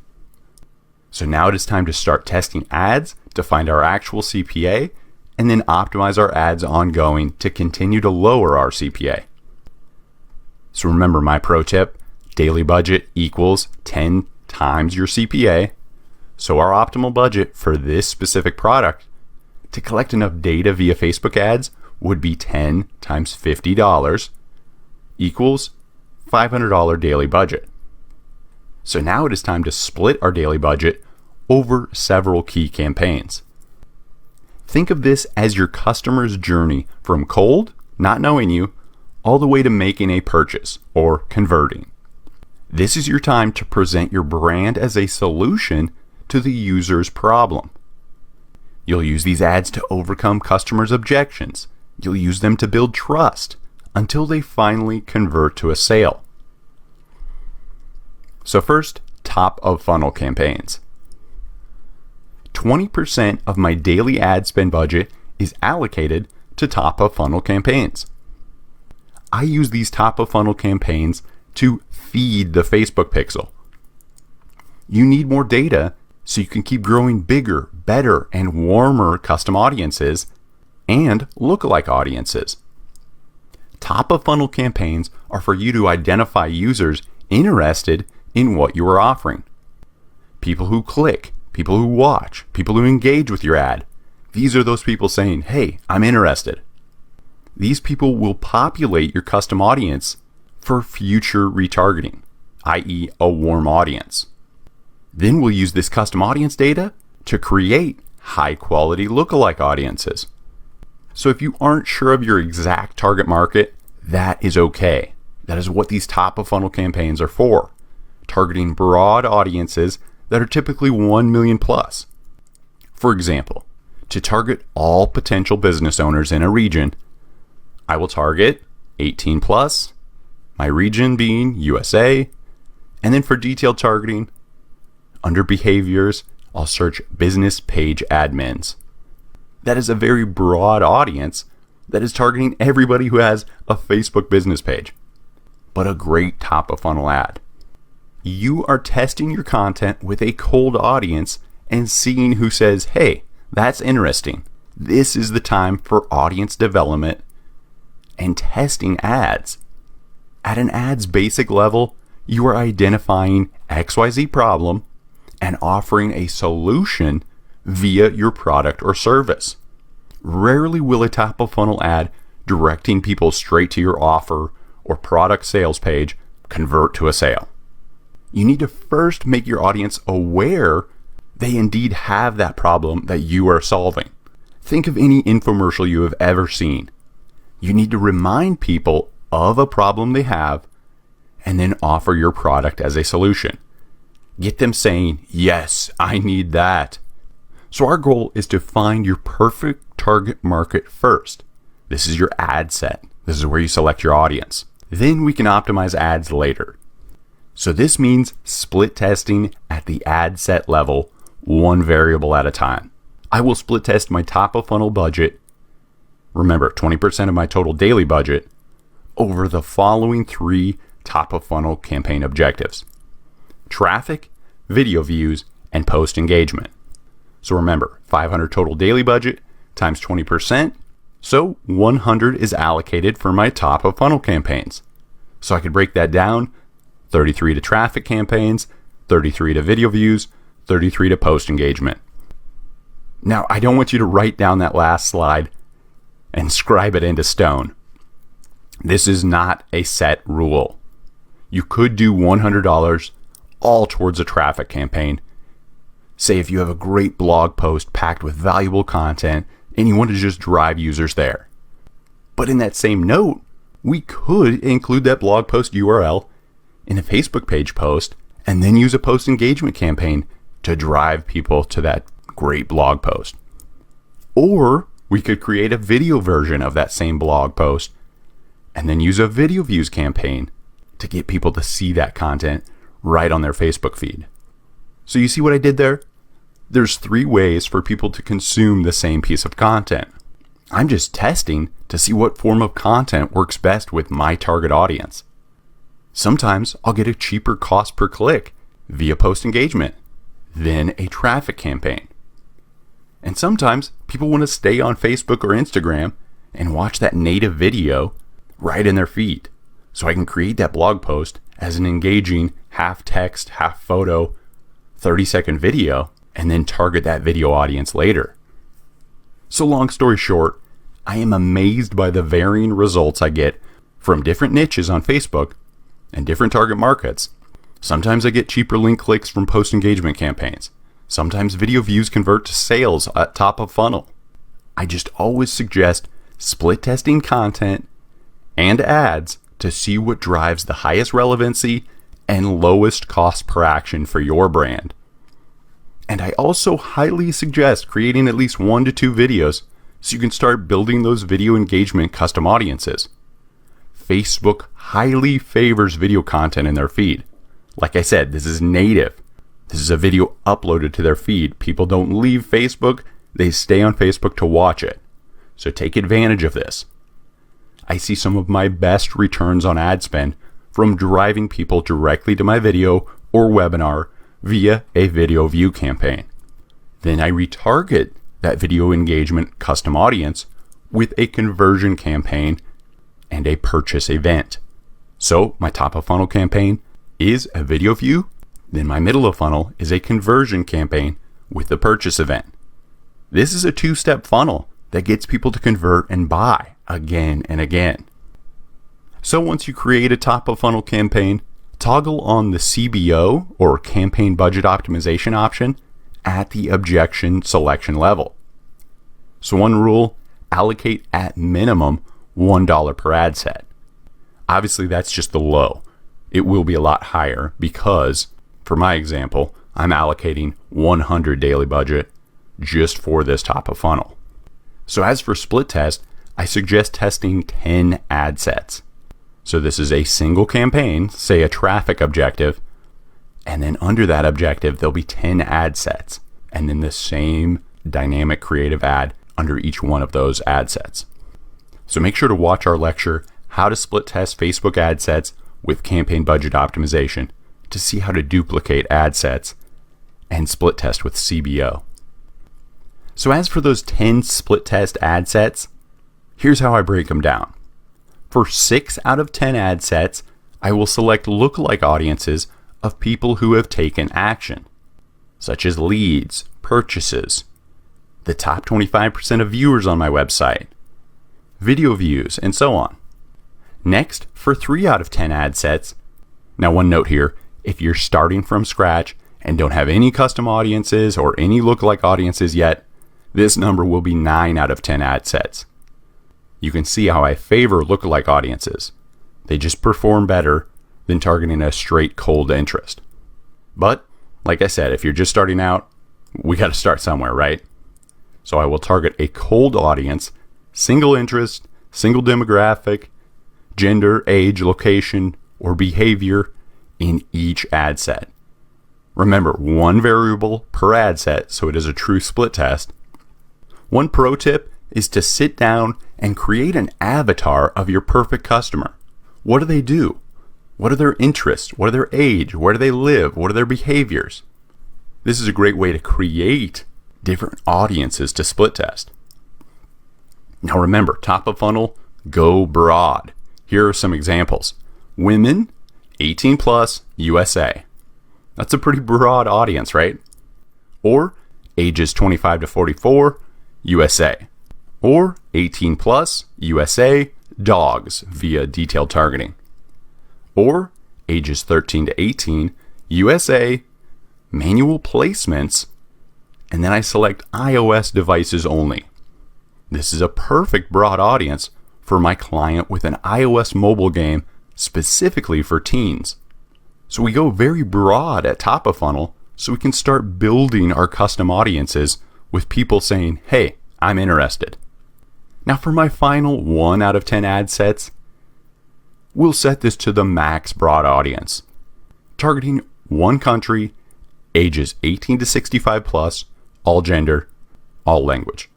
So now it is time to start testing ads to find our actual CPA and then optimize our ads ongoing to continue to lower our CPA. So remember my pro tip, daily budget equals 10 times your CPA. So our optimal budget for this specific product to collect enough data via Facebook ads would be 10 times $50 equals $500 daily budget. So now it is time to split our daily budget over several key campaigns. Think of this as your customer's journey from cold, not knowing you, all the way to making a purchase or converting. This is your time to present your brand as a solution to the user's problem. You'll use these ads to overcome customers' objections. You'll use them to build trust until they finally convert to a sale. So first, top of funnel campaigns. 20% of my daily ad spend budget is allocated to top of funnel campaigns. I use these top of funnel campaigns to feed the Facebook pixel. You need more data so you can keep growing bigger, better, and warmer custom audiences and lookalike audiences. Top of funnel campaigns are for you to identify users interested in what you are offering. People who click, people who watch, people who engage with your ad. These are those people saying, hey, I'm interested. These people will populate your custom audience for future retargeting, i.e. a warm audience. Then we'll use this custom audience data to create high quality lookalike audiences. So if you aren't sure of your exact target market, that is okay. That is what these top of funnel campaigns are for, targeting broad audiences that are typically 1 million plus. For example, to target all potential business owners in a region, I will target 18 plus, my region being USA, and then for detailed targeting, under behaviors, I'll search business page admins. That is a very broad audience that is targeting everybody who has a Facebook business page, but a great top of funnel ad. You are testing your content with a cold audience and seeing who says, hey, that's interesting. This is the time for audience development and testing ads. At an ad's basic level, you are identifying XYZ problem and offering a solution via your product or service. Rarely will a top of funnel ad directing people straight to your offer or product sales page convert to a sale. You need to first make your audience aware they indeed have that problem that you are solving. Think of any infomercial you have ever seen. You need to remind people of a problem they have and then offer your product as a solution. Get them saying, yes, I need that. So our goal is to find your perfect target market first. This is your ad set. This is where you select your audience. Then we can optimize ads later. So this means split testing at the ad set level, one variable at a time. I will split test my top of funnel budget, remember 20% of my total daily budget, over the following 3 top of funnel campaign objectives: traffic, video views, and post engagement. So remember, 500 total daily budget times 20%, so 100 is allocated for my top of funnel campaigns. So I could break that down: 33 to traffic campaigns, 33 to video views, 33 to post engagement. Now, I don't want you to write down that last slide and scribe it into stone. This is not a set rule. You could do $100 all towards a traffic campaign. Say if you have a great blog post packed with valuable content and you want to just drive users there. But in that same note, we could include that blog post URL in a Facebook page post and then use a post engagement campaign to drive people to that great blog post. Or we could create a video version of that same blog post and then use a video views campaign to get people to see that content right on their Facebook feed. So you see what I did there? There's 3 ways for people to consume the same piece of content. I'm just testing to see what form of content works best with my target audience. Sometimes I'll get a cheaper cost per click via post engagement than a traffic campaign. And sometimes people want to stay on Facebook or Instagram and watch that native video right in their feed. So I can create that blog post as an engaging half text, half photo, 30-second video, and then target that video audience later. So long story short, I am amazed by the varying results I get from different niches on Facebook and different target markets. Sometimes I get cheaper link clicks from post engagement campaigns. Sometimes video views convert to sales at top of funnel. I just always suggest split testing content and ads to see what drives the highest relevancy and lowest cost per action for your brand. And I also highly suggest creating at least 1 to 2 videos so you can start building those video engagement custom audiences. Facebook highly favors video content in their feed. Like I said, this is native. This is a video uploaded to their feed. People don't leave Facebook, they stay on Facebook to watch it. So take advantage of this. I see some of my best returns on ad spend from driving people directly to my video or webinar via a video view campaign. Then I retarget that video engagement custom audience with a conversion campaign and a purchase event. So my top of funnel campaign is a video view, then my middle of funnel is a conversion campaign with the purchase event. This is a 2-step funnel that gets people to convert and buy again and again. So once you create a top of funnel campaign, toggle on the CBO or campaign budget optimization option at the objection selection level. So one rule, allocate at minimum $1 per ad set. Obviously that's just the low. It will be a lot higher because, for my example, I'm allocating 100 daily budget just for this top of funnel. So as for split test, I suggest testing 10 ad sets. So this is a single campaign, say a traffic objective, and then under that objective, there'll be 10 ad sets, and then the same dynamic creative ad under each one of those ad sets. So make sure to watch our lecture, How to Split Test Facebook Ad Sets with Campaign Budget Optimization, to see how to duplicate ad sets and split test with CBO. So as for those 10 split test ad sets, here's how I break them down. For 6 out of 10 ad sets, I will select lookalike audiences of people who have taken action, such as leads, purchases, the top 25% of viewers on my website, video views, and so on. Next, for 3 out of 10 ad sets, now one note here, if you're starting from scratch and don't have any custom audiences or any lookalike audiences yet, this number will be 9 out of 10 ad sets. You can see how I favor lookalike audiences. They just perform better than targeting a straight cold interest. But, like I said, if you're just starting out, we got to start somewhere, right? So I will target a cold audience, single interest, single demographic, gender, age, location, or behavior in each ad set. Remember, 1 variable per ad set, so it is a true split test. One pro tip is to sit down and create an avatar of your perfect customer. What do they do? What are their interests? What are their age? Where do they live? What are their behaviors? This is a great way to create different audiences to split test. Now remember, top of funnel, go broad. Here are some examples. Women, 18 plus, USA. That's a pretty broad audience, right? Or ages 25 to 44, USA. Or 18 plus, USA, dogs via detailed targeting. Or ages 13 to 18, USA, manual placements, and then I select iOS devices only. This is a perfect broad audience for my client with an iOS mobile game specifically for teens. So we go very broad at top of funnel so we can start building our custom audiences with people saying, hey, I'm interested. Now for my final 1 out of 10 ad sets, we'll set this to the max broad audience, targeting one country, ages 18 to 65 plus, all gender, all language.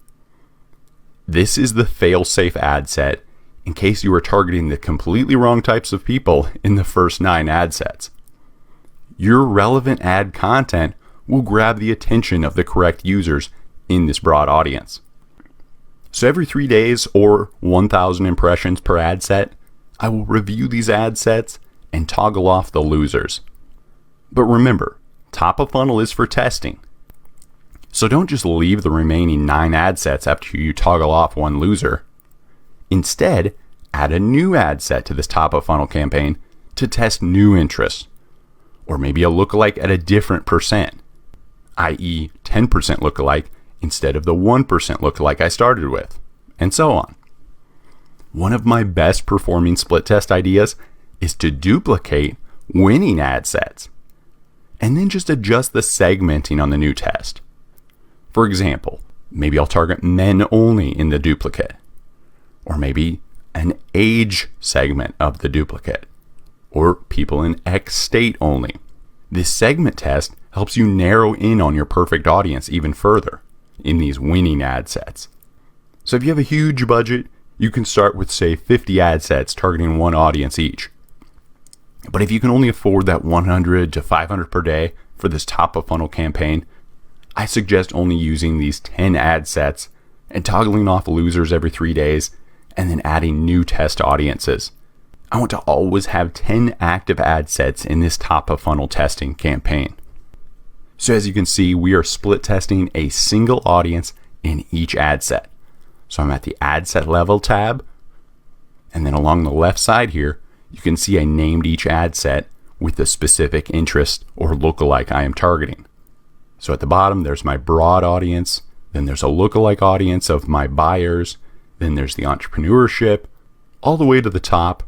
This is the fail-safe ad set in case you are targeting the completely wrong types of people in the first 9 ad sets. Your relevant ad content will grab the attention of the correct users in this broad audience. So every 3 days or 1,000 impressions per ad set, I will review these ad sets and toggle off the losers. But remember, top of funnel is for testing. So don't just leave the remaining 9 ad sets after you toggle off one loser. Instead, add a new ad set to this top of funnel campaign to test new interests, or maybe a lookalike at a different percent, i.e. 10% lookalike instead of the 1% lookalike I started with, and so on. One of my best performing split test ideas is to duplicate winning ad sets. and then just adjust the segmenting on the new test. For example, maybe I'll target men only in the duplicate, or maybe an age segment of the duplicate, or people in X state only. This segment test helps you narrow in on your perfect audience even further in these winning ad sets. So if you have a huge budget, you can start with, say, 50 ad sets targeting one audience each. But if you can only afford that 100 to 500 per day for this top of funnel campaign, I suggest only using these 10 ad sets and toggling off losers every 3 days and then adding new test audiences. I want to always have 10 active ad sets in this top of funnel testing campaign. So as you can see, we are split testing a single audience in each ad set. So I'm at the ad set level tab, and then along the left side here, you can see I named each ad set with the specific interest or lookalike I am targeting. So at the bottom, there's my broad audience, then there's a lookalike audience of my buyers, then there's the entrepreneurship, all the way to the top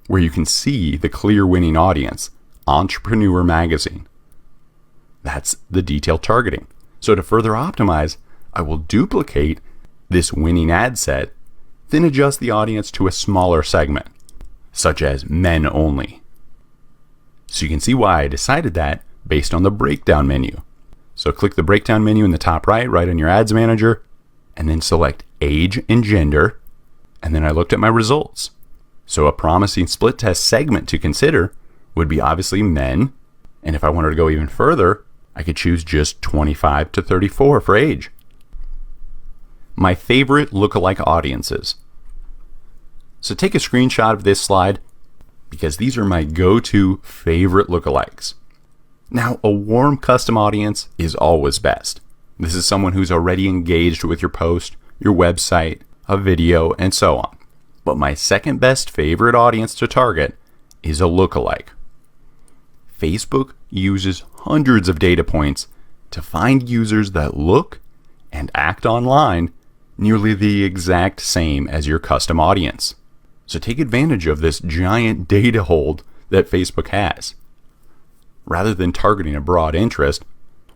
where you can see the clear winning audience, Entrepreneur Magazine. That's the detailed targeting. So to further optimize, I will duplicate this winning ad set, then adjust the audience to a smaller segment, such as men only. So you can see why I decided that based on the breakdown menu. So click the breakdown menu in the top right on your ads manager, and then select age and gender, and then I looked at my results. So a promising split test segment to consider would be obviously men, and if I wanted to go even further, I could choose just 25 to 34 for age. My favorite lookalike audiences. So take a screenshot of this slide because these are my go-to favorite lookalikes. Now, a warm custom audience is always best. This is someone who's already engaged with your post, your website, a video, and so on. But my second best favorite audience to target is a lookalike. Facebook uses hundreds of data points to find users that look and act online nearly the exact same as your custom audience. So take advantage of this giant data hold that Facebook has. Rather than targeting a broad interest,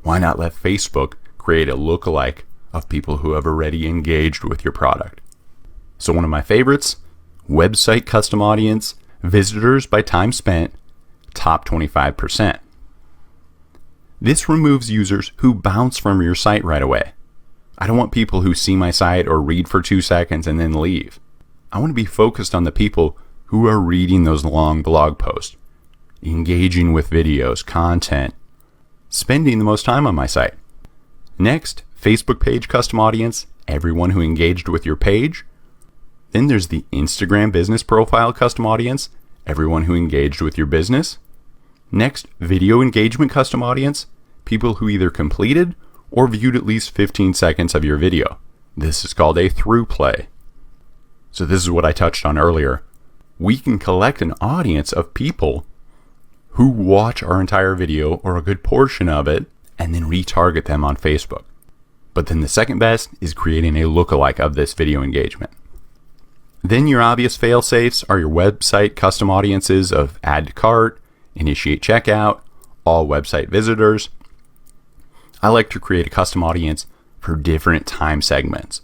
why not let Facebook create a lookalike of people who have already engaged with your product? So one of my favorites, website custom audience, visitors by time spent, top 25%. This removes users who bounce from your site right away. I don't want people who see my site or read for 2 seconds and then leave. I want to be focused on the people who are reading those long blog posts, engaging with videos, content, spending the most time on my site. Next, Facebook page custom audience, everyone who engaged with your page. Then there's the Instagram business profile custom audience, everyone who engaged with your business. Next, video engagement custom audience, people who either completed or viewed at least 15 seconds of your video. This is called a through play. So this is what I touched on earlier. We can collect an audience of people who watch our entire video or a good portion of it and then retarget them on Facebook. But then the second best is creating a lookalike of this video engagement. Then your obvious fail-safes are your website custom audiences of add to cart, initiate checkout, all website visitors. I like to create a custom audience for different time segments.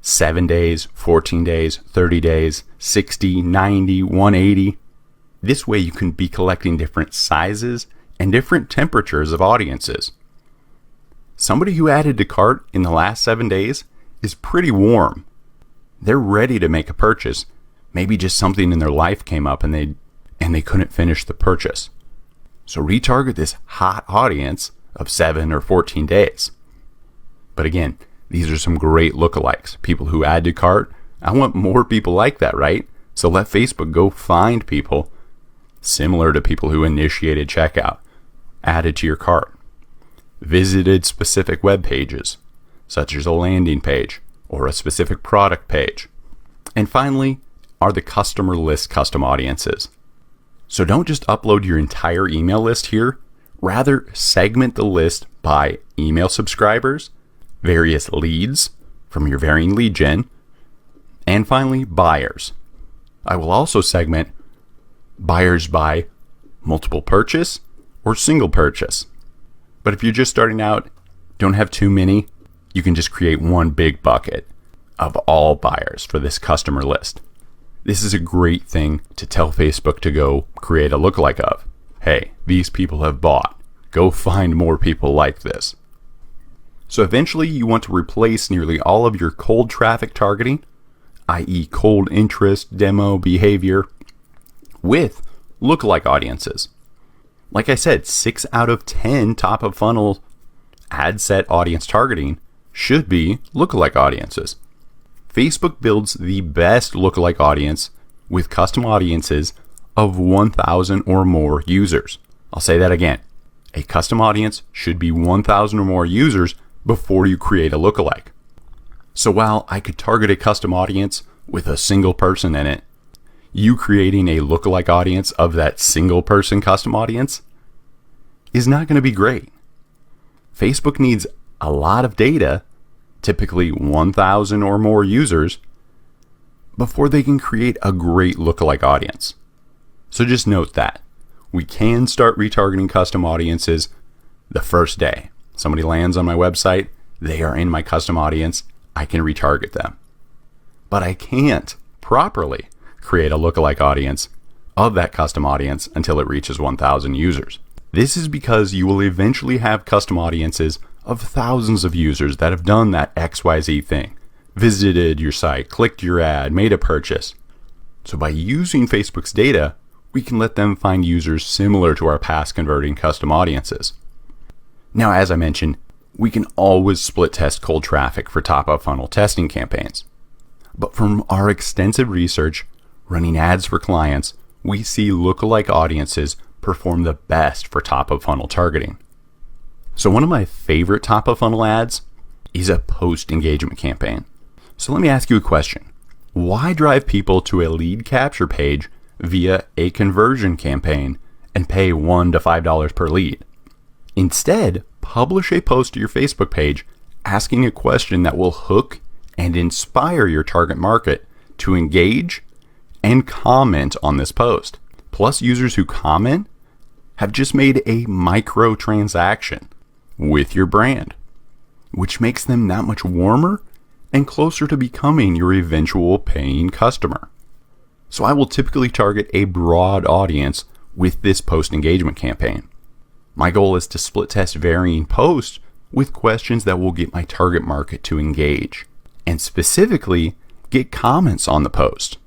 7 days, 14 days, 30 days, 60, 90, 180. This way you can be collecting different sizes and different temperatures of audiences. Somebody who added to cart in the last 7 days is pretty warm. They're ready to make a purchase. Maybe just something in their life came up and they couldn't finish the purchase. So retarget this hot audience of 7 or 14 days. But again, these are some great lookalikes. People who add to cart. I want more people like that, right? So let Facebook go find people similar to people who initiated checkout, added to your cart, visited specific web pages, such as a landing page or a specific product page. And finally, are the customer list custom audiences. So don't just upload your entire email list here. Rather, segment the list by email subscribers, various leads from your varying lead gen, and finally, buyers. I will also segment buyers by multiple purchase or single purchase. But if you're just starting out, don't have too many, you can just create one big bucket of all buyers for this customer list. This is a great thing to tell Facebook to go create a lookalike of. Hey, these people have bought. Go find more people like this. So eventually you want to replace nearly all of your cold traffic targeting, i.e. cold interest, demo, behavior, with lookalike audiences. Like I said, 6 out of 10 top of funnel ad set audience targeting should be lookalike audiences. Facebook builds the best lookalike audience with custom audiences of 1,000 or more users. I'll say that again. A custom audience should be 1,000 or more users before you create a lookalike. So while I could target a custom audience with a single person in it, you creating a lookalike audience of that single person custom audience is not going to be great. Facebook needs a lot of data, typically 1,000 or more users, before they can create a great lookalike audience. So just note that. We can start retargeting custom audiences the first day. Somebody lands on my website, they are in my custom audience, I can retarget them. But I can't properly create a lookalike audience of that custom audience until it reaches 1,000 users. This is because you will eventually have custom audiences of thousands of users that have done that XYZ thing, visited your site, clicked your ad, made a purchase. So by using Facebook's data, we can let them find users similar to our past converting custom audiences. Now, as I mentioned, we can always split test cold traffic for top of funnel testing campaigns. But from our extensive research running ads for clients, we see lookalike audiences perform the best for top of funnel targeting. So one of my favorite top of funnel ads is a post engagement campaign. So let me ask you a question. Why drive people to a lead capture page via a conversion campaign and pay $1 to $5 per lead? Instead, publish a post to your Facebook page asking a question that will hook and inspire your target market to engage and comment on this post. Plus, users who comment have just made a micro transaction with your brand, which makes them that much warmer and closer to becoming your eventual paying customer. So I will typically target a broad audience with this post engagement campaign. My goal is to split test varying posts with questions that will get my target market to engage, and specifically get comments on the post,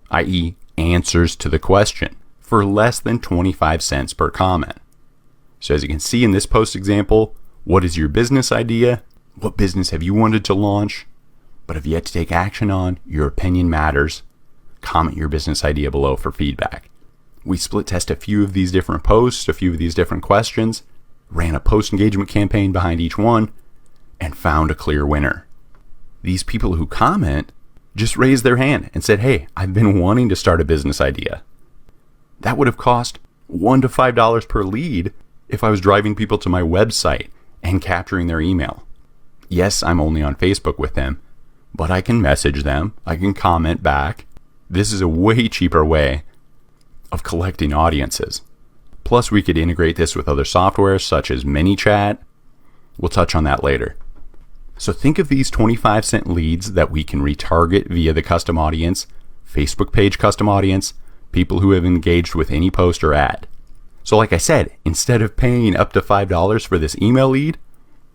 i.e. answers to the question, for less than 25 cents per comment. So as you can see in this post example, what is your business idea? What business have you wanted to launch, but have yet to take action on? Your opinion matters. Comment your business idea below for feedback. We split test a few of these different posts, a few of these different questions, ran a post engagement campaign behind each one, and found a clear winner. These people who comment just raised their hand and said, hey, I've been wanting to start a business idea. That would have cost $1 to $5 per lead if I was driving people to my website and capturing their email. Yes, I'm only on Facebook with them, but I can message them, I can comment back. This is a way cheaper way of collecting audiences. Plus, we could integrate this with other software such as ManyChat. We'll touch on that later. So think of these 25-cent leads that we can retarget via the custom audience, Facebook page custom audience, people who have engaged with any post or ad. So like I said, instead of paying up to $5 for this email lead,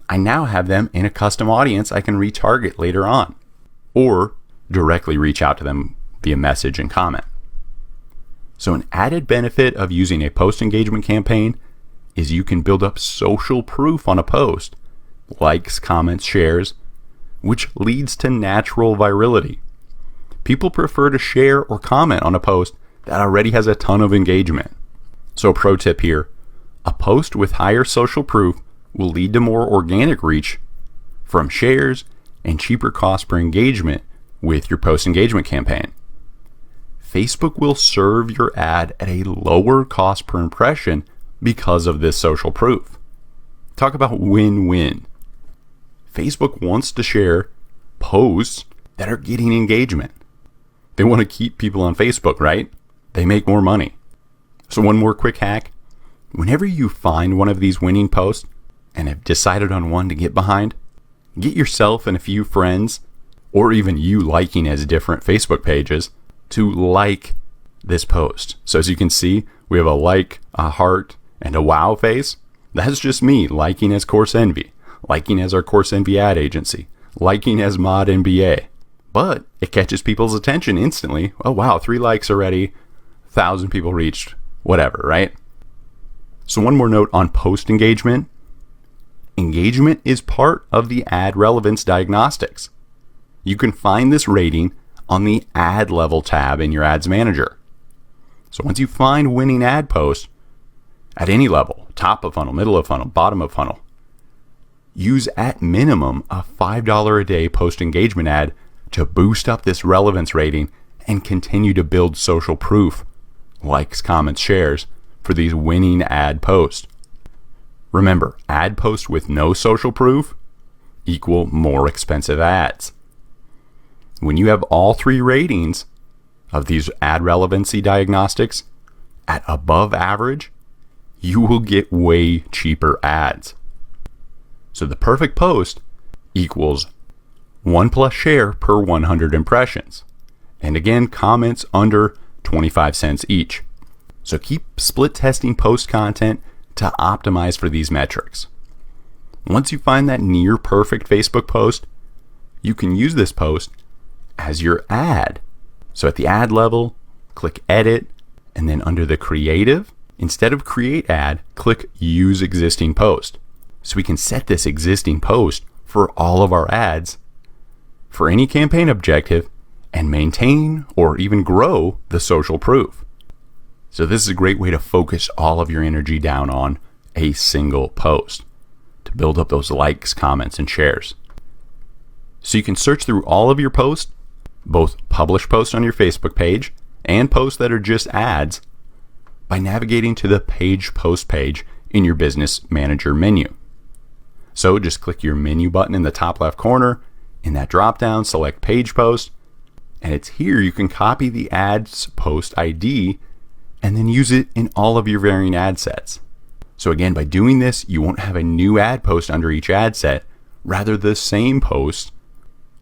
I now have them in a custom audience I can retarget later on, or directly reach out to them via message and comment. So an added benefit of using a post engagement campaign is you can build up social proof on a post, likes, comments, shares, which leads to natural virality. People prefer to share or comment on a post that already has a ton of engagement. So pro tip here, a post with higher social proof will lead to more organic reach from shares and cheaper cost per engagement with your post engagement campaign. Facebook will serve your ad at a lower cost per impression because of this social proof. Talk about win-win. Facebook wants to share posts that are getting engagement. They want to keep people on Facebook, right? They make more money. So one more quick hack. Whenever you find one of these winning posts and have decided on one to get behind, get yourself and a few friends, or even you liking as different Facebook pages, to like this post. So as you can see, we have a like, a heart, and a wow face. That's just me liking as Coursenvy, liking as our Coursenvy ad agency, liking as Mod MBA. But it catches people's attention instantly. Oh wow, 3 likes already, 1,000 people reached, whatever, right? So one more note on post engagement. Engagement is part of the ad relevance diagnostics. You can find this rating on the ad level tab in your ads manager. So once you find winning ad posts at any level, top of funnel, middle of funnel, bottom of funnel, use at minimum a $5 a day post engagement ad to boost up this relevance rating and continue to build social proof, likes, comments, shares for these winning ad posts. Remember, ad posts with no social proof equal more expensive ads. When you have all 3 ratings of these ad relevancy diagnostics at above average, you will get way cheaper ads. So the perfect post equals 1+ share per 100 impressions. And again, comments under 25 cents each. So keep split testing post content to optimize for these metrics. Once you find that near perfect Facebook post, you can use this post as your ad. So at the ad level, click edit, and then under the creative, instead of create ad, click use existing post. So we can set this existing post for all of our ads for any campaign objective and maintain or even grow the social proof. So this is a great way to focus all of your energy down on a single post to build up those likes, comments, and shares. So you can search through all of your posts, both published posts on your Facebook page and posts that are just ads, by navigating to the page post page in your business manager menu. So just click your menu button in the top left corner. In that drop down, select page post, and it's here you can copy the ad's post ID and then use it in all of your varying ad sets. So again, by doing this, you won't have a new ad post under each ad set, rather the same post.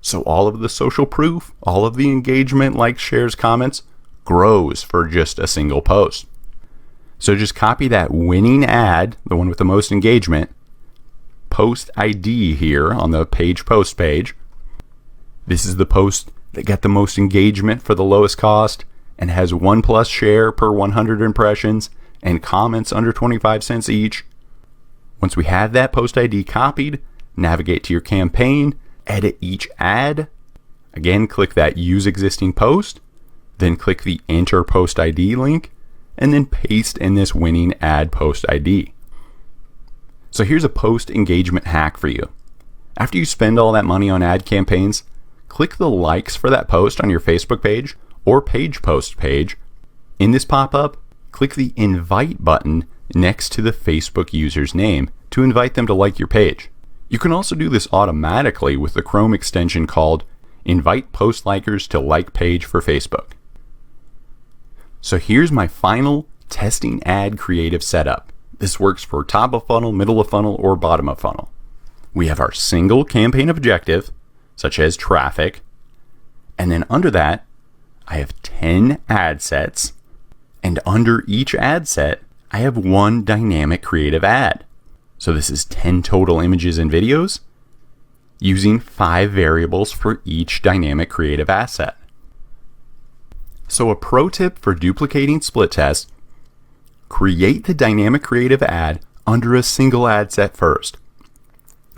So all of the social proof, all of the engagement, likes, shares, comments, grows for just a single post. So just copy that winning ad, the one with the most engagement, post ID here on the page post page. This is the post that got the most engagement for the lowest cost and has 1+ share per 100 impressions and comments under 25 cents each. Once we have that post ID copied, navigate to your campaign, edit each ad. Again, click that use existing post, then click the enter post ID link, and then paste in this winning ad post ID. So here's a post engagement hack for you. After you spend all that money on ad campaigns, click the likes for that post on your Facebook page or page post page. In this pop-up, click the invite button next to the Facebook user's name to invite them to like your page. You can also do this automatically with the Chrome extension called Invite Post Likers to Like Page for Facebook. So here's my final testing ad creative setup. This works for top of funnel, middle of funnel, or bottom of funnel. We have our single campaign objective, such as traffic, and then under that, I have 10 ad sets, and under each ad set, I have one dynamic creative ad. So this is 10 total images and videos, using 5 variables for each dynamic creative asset. So a pro tip for duplicating split tests: create the dynamic creative ad under a single ad set first.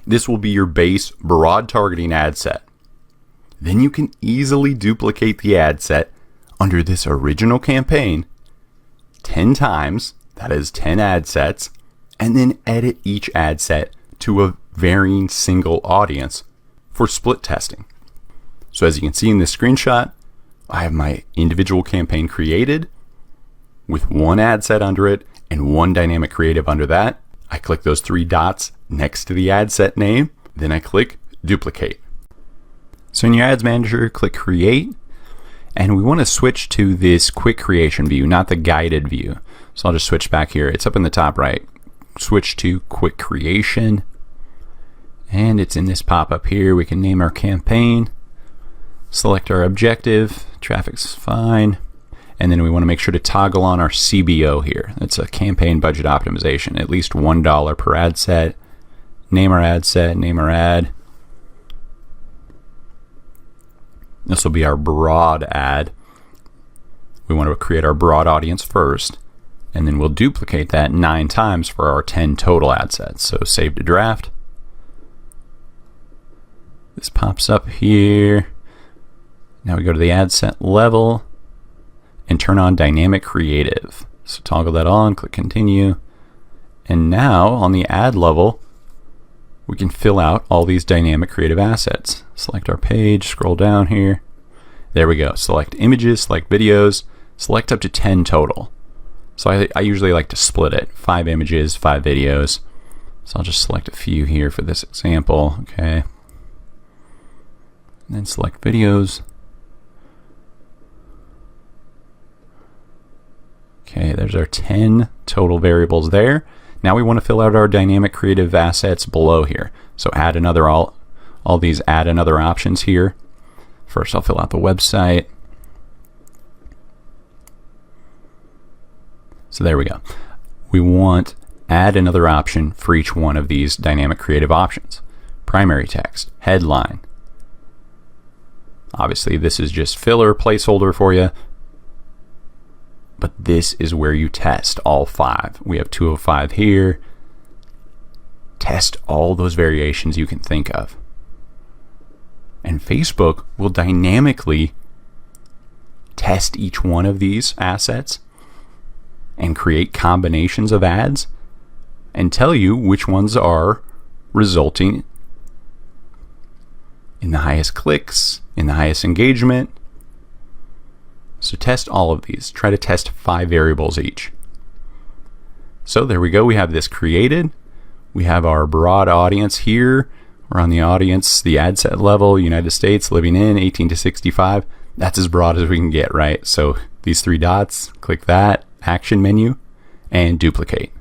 This will be your base broad targeting ad set. Then you can easily duplicate the ad set under this original campaign 10 times, that is 10 ad sets, and then edit each ad set to a varying single audience for split testing. So as you can see in this screenshot, I have my individual campaign created with one ad set under it and one dynamic creative under that. I click those 3 dots next to the ad set name, then I click duplicate. So in your ads manager, click create, And we want to switch to this quick creation view, not the guided view. So I'll just switch back here. It's up in the top right. Switch to quick creation. And it's in this pop-up here. We can name our campaign. Select our objective. Traffic's fine. And then we want to make sure to toggle on our CBO here. That's a campaign budget optimization. At least $1 per ad set. Name our ad set. Name our ad. This will be our broad ad. We want to create our broad audience first. And then we'll duplicate that 9 times for our 10 total ad sets. So save to draft. This pops up here. Now we go to the ad set level and turn on dynamic creative. So toggle that on, click continue. And now on the ad level, we can fill out all these dynamic creative assets. Select our page, scroll down here. There we go. Select images, select videos, select up to 10 total. So I usually like to split it. 5 images, 5 videos. So I'll just select a few here for this example. Okay. And then select videos. Okay, there's our 10 total variables there. Now we want to fill out our dynamic creative assets below here. So add another, all these add another options here. First I'll fill out the website. So there we go. We want add another option for each one of these dynamic creative options. Primary text, headline. Obviously this is just filler, placeholder for you. But this is where you test all 5. We have 2 of 5 here. Test all those variations you can think of. And Facebook will dynamically test each one of these assets and create combinations of ads and tell you which ones are resulting in the highest clicks, in the highest engagement. So test all of these. Try to test 5 variables each. So there we go. We have this created. We have our broad audience here. We're on the audience, the ad set level, United States, living in, 18 to 65. That's as broad as we can get, right? So these 3 dots, click that, action menu, and duplicate.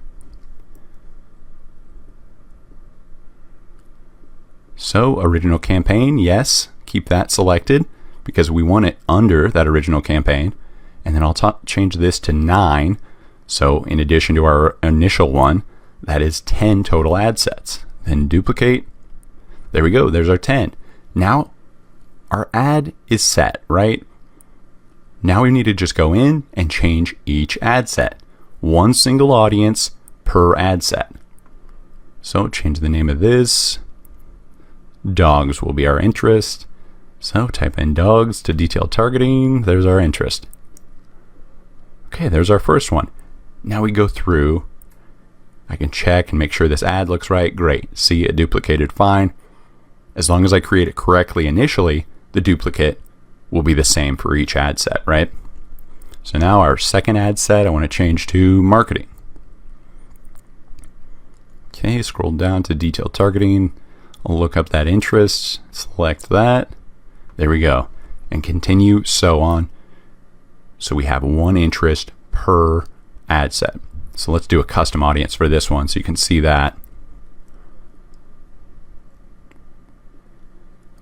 So original campaign, yes, keep that selected because we want it under that original campaign. And then I'll change this to 9. So in addition to our initial one, that is 10 total ad sets. Then duplicate. There we go. There's our 10. Now our ad is set, right? Now we need to just go in and change each ad set. 1 single audience per ad set. So change the name of this. Dogs will be our interest. So type in dogs to detailed targeting. There's our interest. Okay, there's our first one. Now we go through. I can check and make sure this ad looks right. Great. See it duplicated fine. As long as I create it correctly initially, the duplicate will be the same for each ad set, right? So now our second ad set, I want to change to marketing. Okay, scroll down to detailed targeting. I'll look up that interest, select that. There we go. And continue so on. So we have 1 interest per ad set. So let's do a custom audience for this one so you can see that.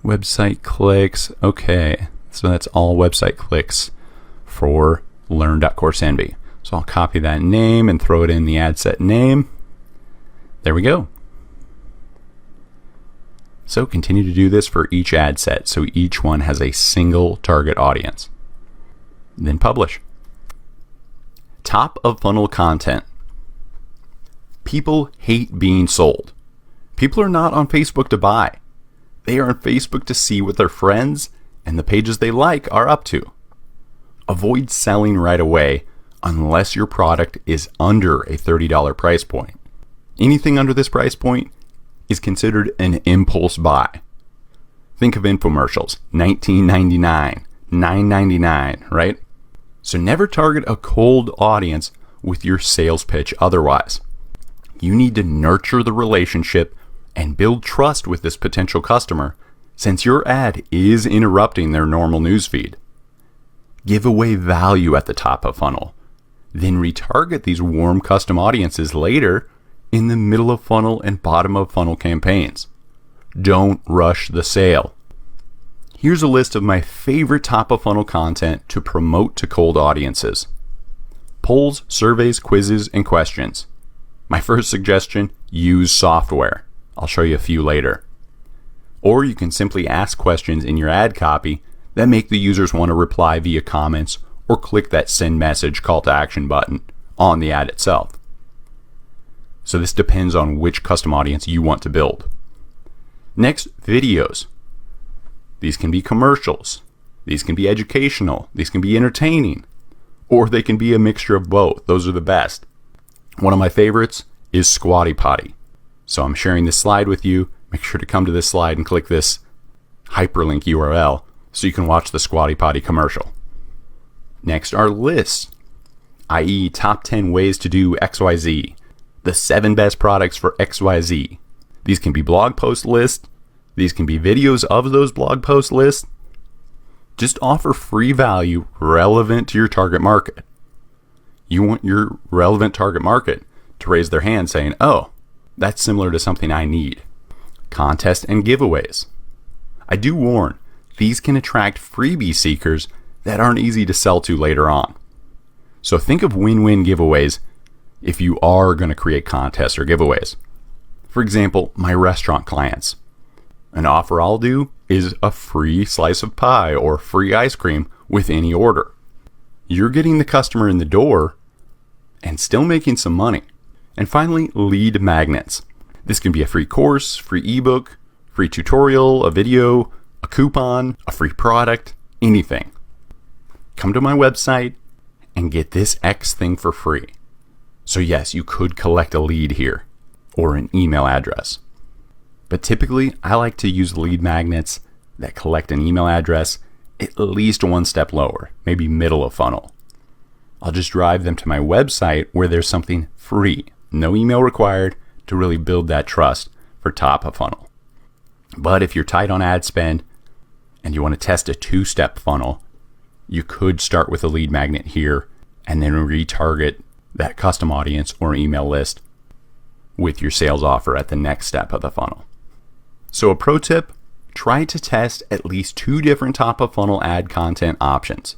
Website clicks. Okay, so that's all website clicks for learn.coursenvy. So I'll copy that name and throw it in the ad set name. There we go. So continue to do this for each ad set so each one has a single target audience. Then publish. Top of funnel content. People hate being sold. People are not on Facebook to buy. They are on Facebook to see what their friends and the pages they like are up to. Avoid selling right away unless your product is under a $30 price point. Anything under this price point is considered an impulse buy. Think of infomercials, $19.99, $9.99, right? So never target a cold audience with your sales pitch otherwise. You need to nurture the relationship and build trust with this potential customer since your ad is interrupting their normal newsfeed. Give away value at the top of funnel. Then retarget these warm custom audiences later in the middle of funnel and bottom of funnel campaigns. Don't rush the sale. Here's a list of my favorite top of funnel content to promote to cold audiences. Polls, surveys, quizzes, and questions. My first suggestion, use software. I'll show you a few later. Or you can simply ask questions in your ad copy that make the users want to reply via comments or click that send message call to action button on the ad itself. So this depends on which custom audience you want to build. Next, videos. These can be commercials. These can be educational. These can be entertaining. Or they can be a mixture of both. Those are the best. One of my favorites is Squatty Potty. So I'm sharing this slide with you. Make sure to come to this slide and click this hyperlink URL so you can watch the Squatty Potty commercial. Next are lists, i.e. top 10 ways to do XYZ, the 7 best products for XYZ. These can be blog post lists. These can be videos of those blog post lists. Just offer free value relevant to your target market. You want your relevant target market to raise their hand saying, oh, that's similar to something I need. Contests and giveaways. I do warn, these can attract freebie seekers that aren't easy to sell to later on. So think of win-win giveaways if you are going to create contests or giveaways. For example, my restaurant clients. An offer I'll do is a free slice of pie or free ice cream with any order. You're getting the customer in the door and still making some money. And finally, lead magnets. This can be a free course, free ebook, free tutorial, a video, a coupon, a free product, anything. Come to my website and get this X thing for free. So yes, you could collect a lead here or an email address. But typically, I like to use lead magnets that collect an email address at least one step lower, maybe middle of funnel. I'll just drive them to my website where there's something free, no email required, to really build that trust for top of funnel. But if you're tight on ad spend and you want to test a 2-step funnel, you could start with a lead magnet here and then retarget that custom audience or email list with your sales offer at the next step of the funnel. So a pro tip, try to test at least 2 different top of funnel ad content options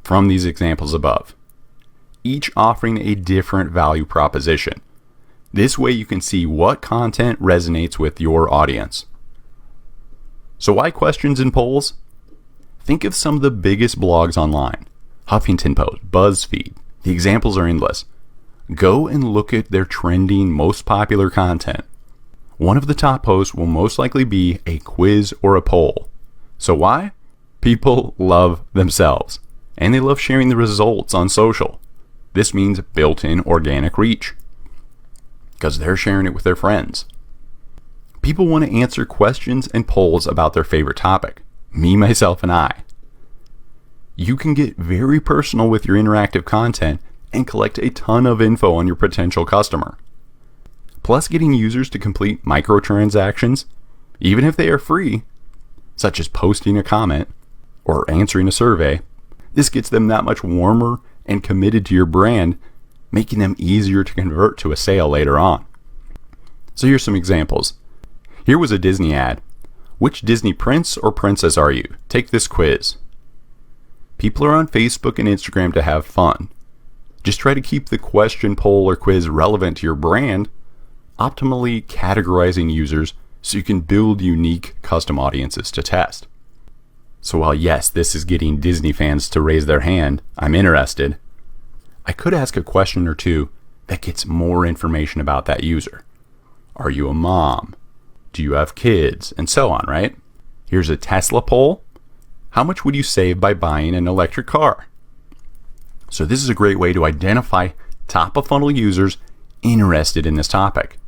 from these examples above, each offering a different value proposition. This way you can see what content resonates with your audience. So why questions and polls? Think of some of the biggest blogs online. Huffington Post, BuzzFeed. The examples are endless. Go and look at their trending, most popular content. One of the top posts will most likely be a quiz or a poll. So why? People love themselves, and they love sharing the results on social. This means built-in organic reach, because they're sharing it with their friends. People want to answer questions and polls about their favorite topic. Me, myself, and I. You can get very personal with your interactive content and collect a ton of info on your potential customer. Plus, getting users to complete microtransactions, even if they are free, such as posting a comment or answering a survey, this gets them that much warmer and committed to your brand, making them easier to convert to a sale later on. So here's some examples. Here was a Disney ad. Which Disney prince or princess are you? Take this quiz. People are on Facebook and Instagram to have fun. Just try to keep the question, poll, or quiz relevant to your brand, optimally categorizing users so you can build unique custom audiences to test. So while yes, this is getting Disney fans to raise their hand, I'm interested, I could ask a question or two that gets more information about that user. Are you a mom? Do you have kids? And so on, right? Here's a Tesla poll. How much would you save by buying an electric car? So this is a great way to identify top of funnel users interested in this topic.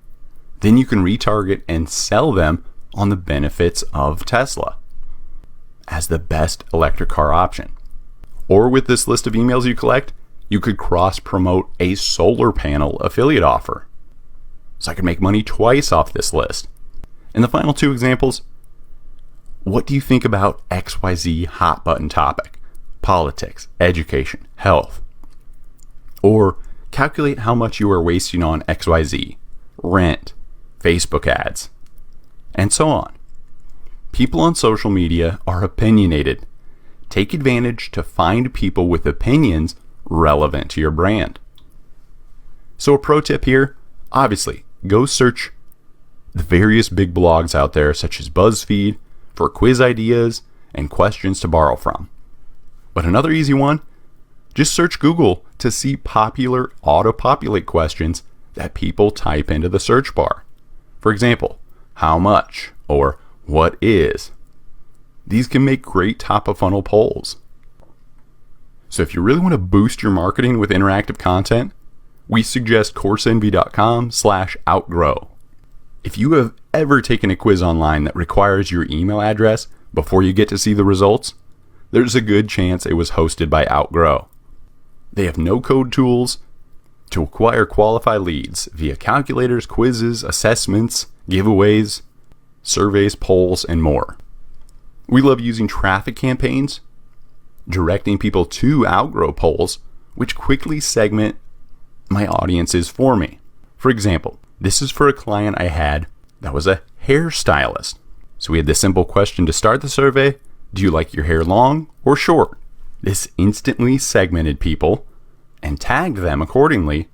Then you can retarget and sell them on the benefits of Tesla as the best electric car option. Or with this list of emails you collect, you could cross-promote a solar panel affiliate offer. So I could make money twice off this list. And the final 2 examples, what do you think about XYZ hot button topic? politics, education, health. Or calculate how much you are wasting on XYZ, rent, Facebook ads, and so on. People on social media are opinionated. Take advantage to find people with opinions relevant to your brand. So a pro tip here, obviously, go search the various big blogs out there such as BuzzFeed for quiz ideas and questions to borrow from. But another easy one, just search Google to see popular auto-populate questions that people type into the search bar. For example, how much or what is. These can make great top-of-funnel polls. So if you really want to boost your marketing with interactive content, we suggest Coursenvy.com/outgrow. If you have ever taken a quiz online that requires your email address before you get to see the results, there's a good chance it was hosted by Outgrow. They have no-code tools to acquire qualified leads via calculators, quizzes, assessments, giveaways, surveys, polls, and more. We love using traffic campaigns, directing people to Outgrow polls, which quickly segment my audiences for me. For example, this is for a client I had that was a hairstylist. So we had this simple question to start the survey: do you like your hair long or short? This instantly segmented people and tagged them accordingly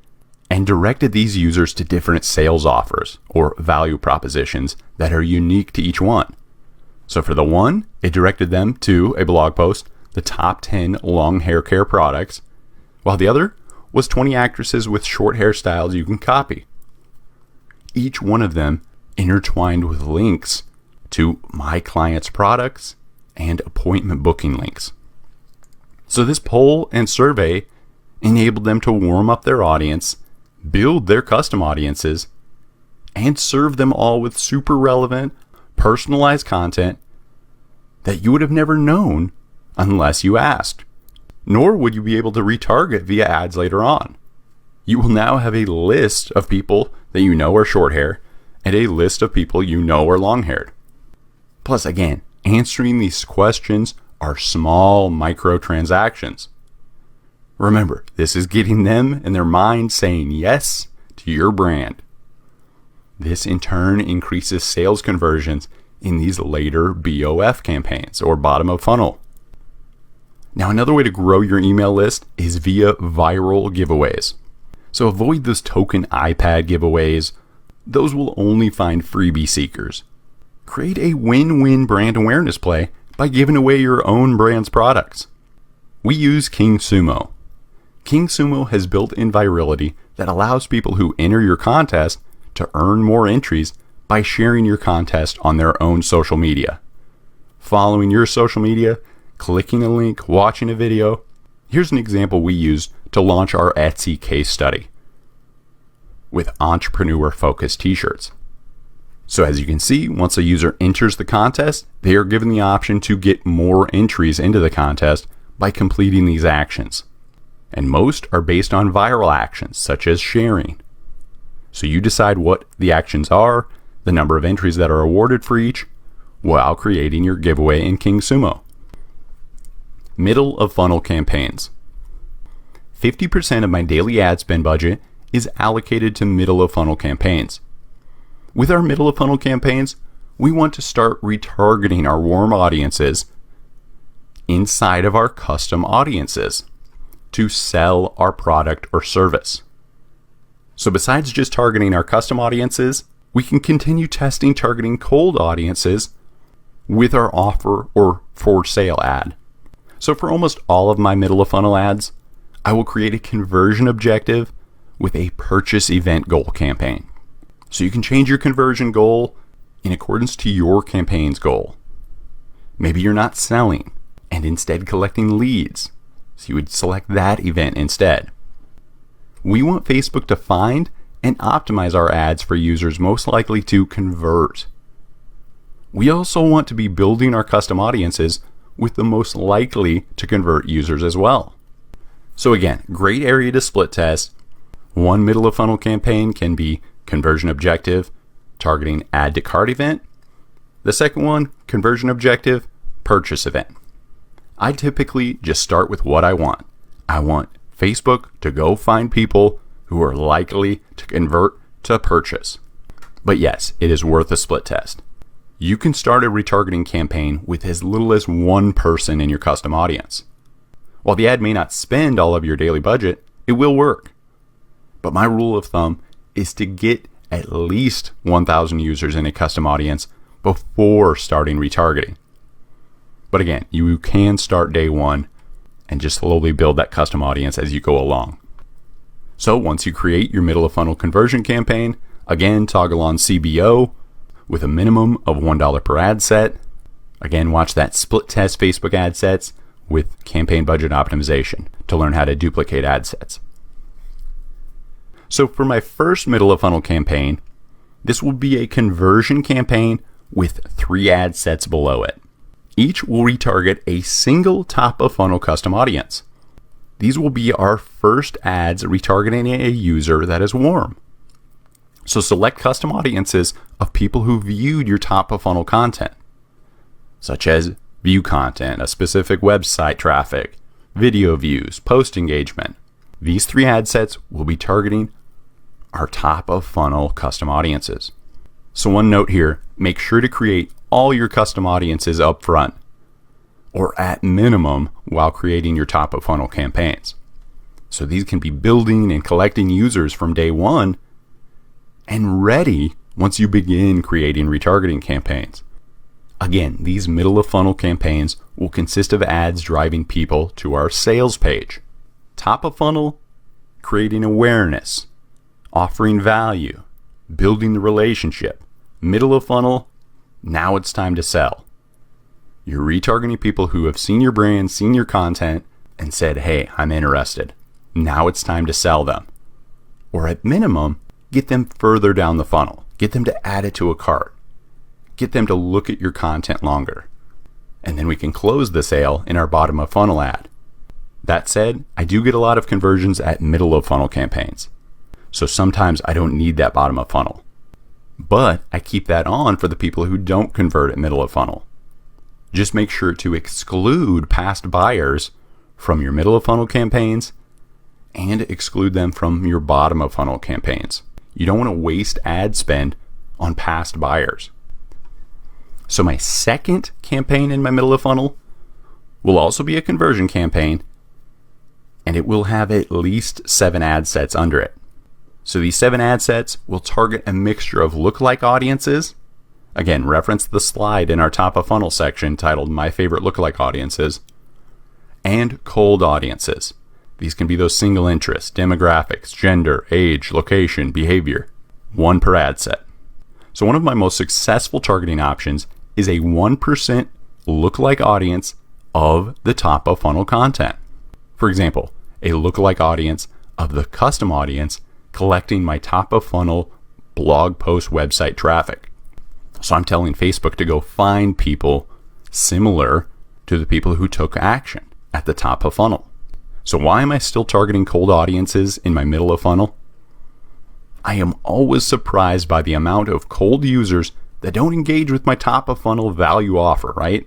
and directed these users to different sales offers or value propositions that are unique to each one. So for the one, it directed them to a blog post, the top 10 long hair care products, while the other was 20 actresses with short hairstyles you can copy. Each one of them intertwined with links to my client's products and appointment booking links. So this poll and survey enabled them to warm up their audience, build their custom audiences, and serve them all with super relevant, personalized content that you would have never known unless you asked. Nor would you be able to retarget via ads later on. You will now have a list of people that you know are short hair and a list of people you know are long haired. Plus, again, answering these questions are small microtransactions. Remember, this is getting them in their mind saying yes to your brand. This in turn increases sales conversions in these later BOF campaigns or bottom of funnel. Now, another way to grow your email list is via viral giveaways. So avoid those token iPad giveaways. Those will only find freebie seekers. Create a win-win brand awareness play by giving away your own brand's products. We use King Sumo. King Sumo has built-in virality that allows people who enter your contest to earn more entries by sharing your contest on their own social media. Following your social media, clicking a link, watching a video. Here's an example we used to launch our Etsy case study with entrepreneur-focused t-shirts. So as you can see, once a user enters the contest, they are given the option to get more entries into the contest by completing these actions. And most are based on viral actions, such as sharing. So you decide what the actions are, the number of entries that are awarded for each, while creating your giveaway in King Sumo. Middle of funnel campaigns. 50% of my daily ad spend budget is allocated to middle of funnel campaigns. With our middle of funnel campaigns, we want to start retargeting our warm audiences inside of our custom audiences to sell our product or service. So besides just targeting our custom audiences, we can continue testing targeting cold audiences with our offer or for sale ad. So for almost all of my middle of funnel ads, I will create a conversion objective with a purchase event goal campaign. So you can change your conversion goal in accordance to your campaign's goal. Maybe you're not selling and instead collecting leads. So you would select that event instead. We want Facebook to find and optimize our ads for users most likely to convert. We also want to be building our custom audiences with the most likely to convert users as well. So again, great area to split test. One middle of funnel campaign can be conversion objective, targeting add to cart event. The second one, conversion objective, purchase event. I typically just start with what I want. I want Facebook to go find people who are likely to convert to purchase. But yes, it is worth a split test. You can start a retargeting campaign with as little as one person in your custom audience. While the ad may not spend all of your daily budget, it will work. But my rule of thumb is to get at least 1,000 users in a custom audience before starting retargeting. But again, you can start day one and just slowly build that custom audience as you go along. So once you create your middle of funnel conversion campaign, again, toggle on CBO with a minimum of $1 per ad set. Again, watch that split test Facebook ad sets with campaign budget optimization to learn how to duplicate ad sets. So for my first middle of funnel campaign, this will be a conversion campaign with 3 ad sets below it. Each will retarget a single top of funnel custom audience. These will be our first ads retargeting a user that is warm. So select custom audiences of people who viewed your top of funnel content, such as view content, a specific website traffic, video views, post engagement. These 3 ad sets will be targeting our top of funnel custom audiences. So one note here, make sure to create all your custom audiences up front, or at minimum while creating your top of funnel campaigns. So these can be building and collecting users from day one and ready once you begin creating retargeting campaigns. Again, these middle of funnel campaigns will consist of ads driving people to our sales page. Top of funnel, creating awareness, offering value, building the relationship. Middle of funnel, now it's time to sell. You're retargeting people who have seen your brand, seen your content, and said, hey, I'm interested. Now it's time to sell them. Or at minimum, get them further down the funnel. Get them to add it to a cart. Get them to look at your content longer. And then we can close the sale in our bottom of funnel ad. That said, I do get a lot of conversions at middle of funnel campaigns. So sometimes I don't need that bottom of funnel. But I keep that on for the people who don't convert at middle of funnel. Just make sure to exclude past buyers from your middle of funnel campaigns and exclude them from your bottom of funnel campaigns. You don't want to waste ad spend on past buyers. So my second campaign in my middle of funnel will also be a conversion campaign, and it will have at least 7 ad sets under it. So these 7 ad sets will target a mixture of lookalike audiences. Again, reference the slide in our top of funnel section titled My Favorite Lookalike Audiences, and cold audiences. These can be those single interests, demographics, gender, age, location, behavior. 1 per ad set. So one of my most successful targeting options is a 1% lookalike audience of the top of funnel content. For example, a lookalike audience of the custom audience collecting my top of funnel blog post website traffic. So I'm telling Facebook to go find people similar to the people who took action at the top of funnel. So why am I still targeting cold audiences in my middle of funnel? I am always surprised by the amount of cold users that don't engage with my top of funnel value offer, right?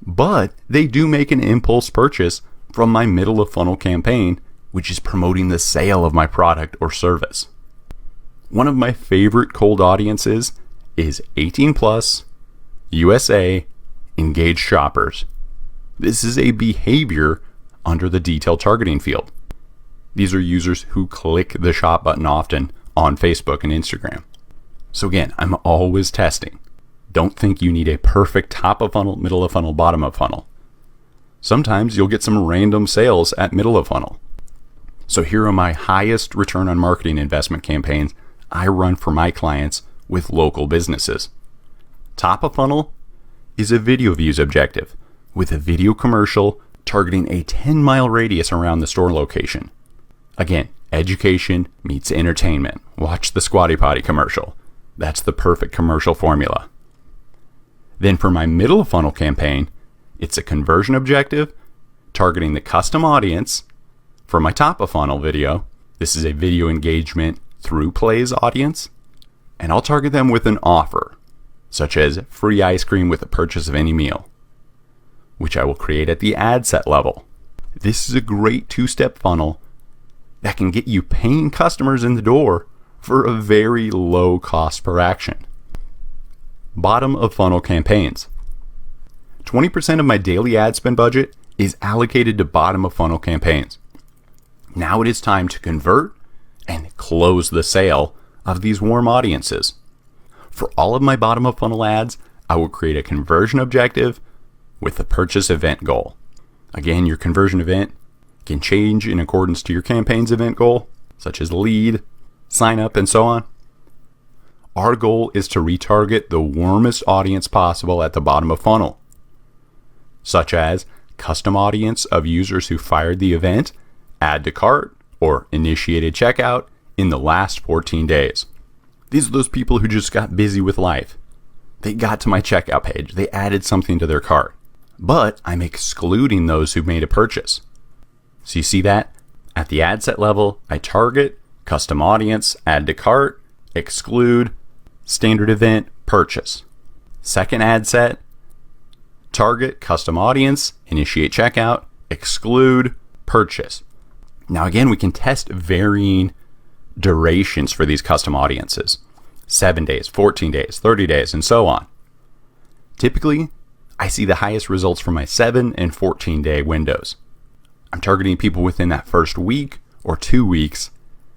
But they do make an impulse purchase from my middle of funnel campaign, which is promoting the sale of my product or service. One of my favorite cold audiences is 18 plus, USA, engaged shoppers. This is a behavior under the detailed targeting field. These are users who click the shop button often on Facebook and Instagram. So again, I'm always testing. Don't think you need a perfect top of funnel, middle of funnel, bottom of funnel. Sometimes you'll get some random sales at middle of funnel. So here are my highest return on marketing investment campaigns I run for my clients with local businesses. Top of funnel is a video views objective with a video commercial targeting a 10-mile radius around the store location. Again, education meets entertainment. Watch the Squatty Potty commercial. That's the perfect commercial formula. Then for my middle of funnel campaign, it's a conversion objective targeting the custom audience. For my top of funnel video, this is a video engagement through plays audience, and I'll target them with an offer, such as free ice cream with the purchase of any meal. which I will create at the ad set level. This is a great two-step funnel that can get you paying customers in the door for a very low cost per action. Bottom of funnel campaigns. 20% of my daily ad spend budget is allocated to bottom of funnel campaigns. Now it is time to convert and close the sale of these warm audiences. For all of my bottom of funnel ads, I will create a conversion objective with the purchase event goal. Again, your conversion event can change in accordance to your campaign's event goal, such as lead, sign up, and so on. Our goal is to retarget the warmest audience possible at the bottom of funnel, such as custom audience of users who fired the event, add to cart, or initiated checkout in the last 14 days. These are those people who just got busy with life. They got to my checkout page. They added something to their cart. But I'm excluding those who made a purchase. So you see that? At the ad set level, I target, custom audience, add to cart, exclude, standard event, purchase. Second ad set, target, custom audience, initiate checkout, exclude, purchase. Now again, we can test varying durations for these custom audiences. 7 days, 14 days, 30 days, and so on. Typically, I see the highest results from my 7 and 14 day windows. I'm targeting people within that first week or 2 weeks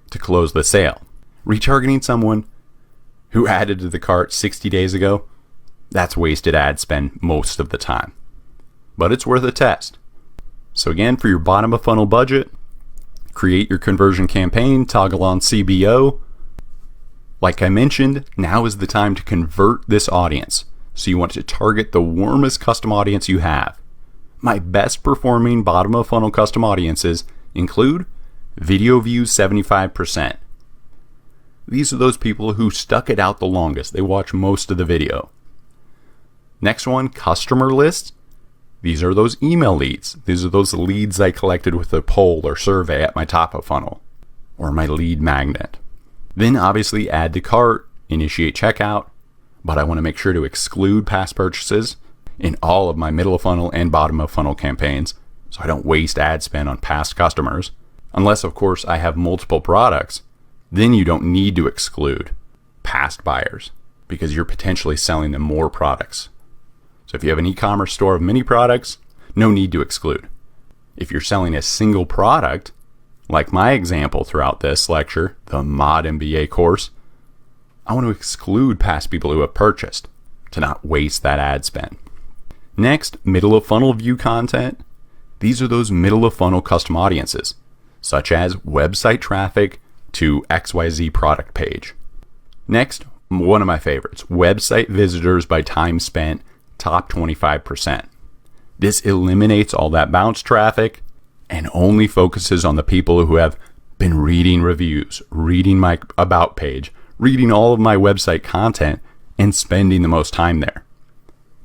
to close the sale. Retargeting someone who added to the cart 60 days ago, that's wasted ad spend most of the time. But it's worth a test. So again, for your bottom of funnel budget, create your conversion campaign, toggle on CBO. Like I mentioned, now is the time to convert this audience. So you want to target the warmest custom audience you have. My best performing bottom of funnel custom audiences include video views 75%. These are those people who stuck it out the longest. They watch most of the video. Next one, customer lists. These are those email leads. These are those leads I collected with a poll or survey at my top of funnel or my lead magnet. Then obviously add to cart, initiate checkout, but I want to make sure to exclude past purchases in all of my middle of funnel and bottom of funnel campaigns so I don't waste ad spend on past customers. Unless, of course, I have multiple products, then you don't need to exclude past buyers because you're potentially selling them more products. So if you have an e-commerce store of many products, no need to exclude. If you're selling a single product, like my example throughout this lecture, the Mod MBA course, I want to exclude past people who have purchased to not waste that ad spend. Next, middle of funnel view content. These are those middle of funnel custom audiences, such as website traffic to XYZ product page. Next, one of my favorites, website visitors by time spent, top 25%. This eliminates all that bounce traffic and only focuses on the people who have been reading reviews, reading my about page, reading all of my website content, and spending the most time there.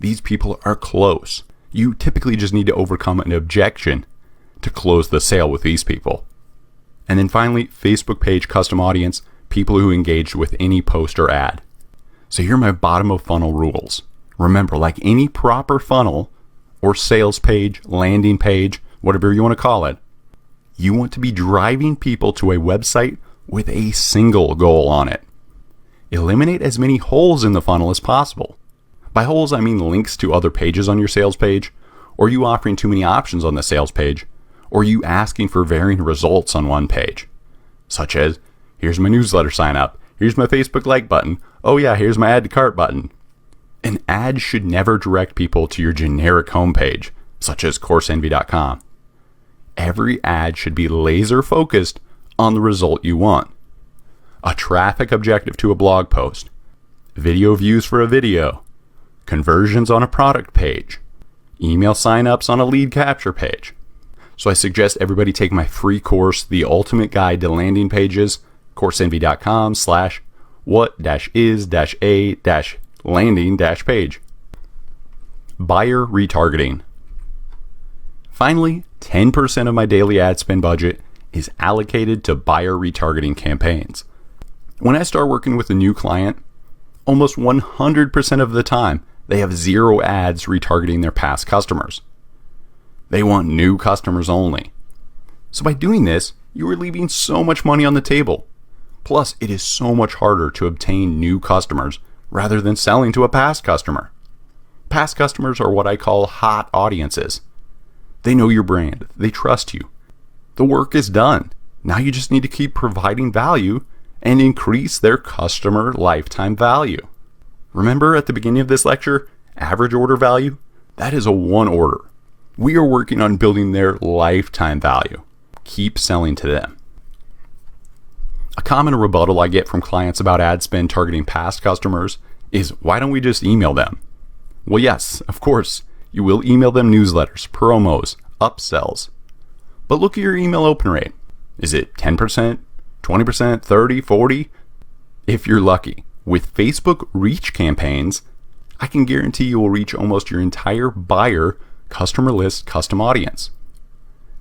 These people are close. You typically just need to overcome an objection to close the sale with these people. And then finally, Facebook page custom audience, people who engaged with any post or ad. So here are my bottom of funnel rules. Remember, like any proper funnel or sales page, landing page, whatever you want to call it, you want to be driving people to a website with a single goal on it. Eliminate as many holes in the funnel as possible. By holes, I mean links to other pages on your sales page, or you offering too many options on the sales page, or you asking for varying results on one page, such as, here's my newsletter sign up, here's my Facebook like button, oh yeah, here's my add to cart button. An ad should never direct people to your generic homepage, such as Coursenvy.com. Every ad should be laser focused on the result you want. A traffic objective to a blog post, video views for a video, conversions on a product page, email signups on a lead capture page. So I suggest everybody take my free course, The Ultimate Guide to Landing Pages, Coursenvy.com/what-is-a-landing-page. Buyer retargeting. Finally, 10% of my daily ad spend budget is allocated to buyer retargeting campaigns. When I start working with a new client, almost 100% of the time, they have zero ads retargeting their past customers. They want new customers only. So by doing this, you are leaving so much money on the table. Plus, it is so much harder to obtain new customers rather than selling to a past customer. Past customers are what I call hot audiences. They know your brand. They trust you. The work is done. Now you just need to keep providing value and increase their customer lifetime value. Remember at the beginning of this lecture, average order value? That is a one order. We are working on building their lifetime value. Keep selling to them. A common rebuttal I get from clients about ad spend targeting past customers is, why don't we just email them? Well, yes, of course, you will email them newsletters, promos, upsells. But look at your email open rate. Is it 10%, 20%, 30, 40? If you're lucky. With Facebook reach campaigns, I can guarantee you will reach almost your entire buyer customer list custom audience.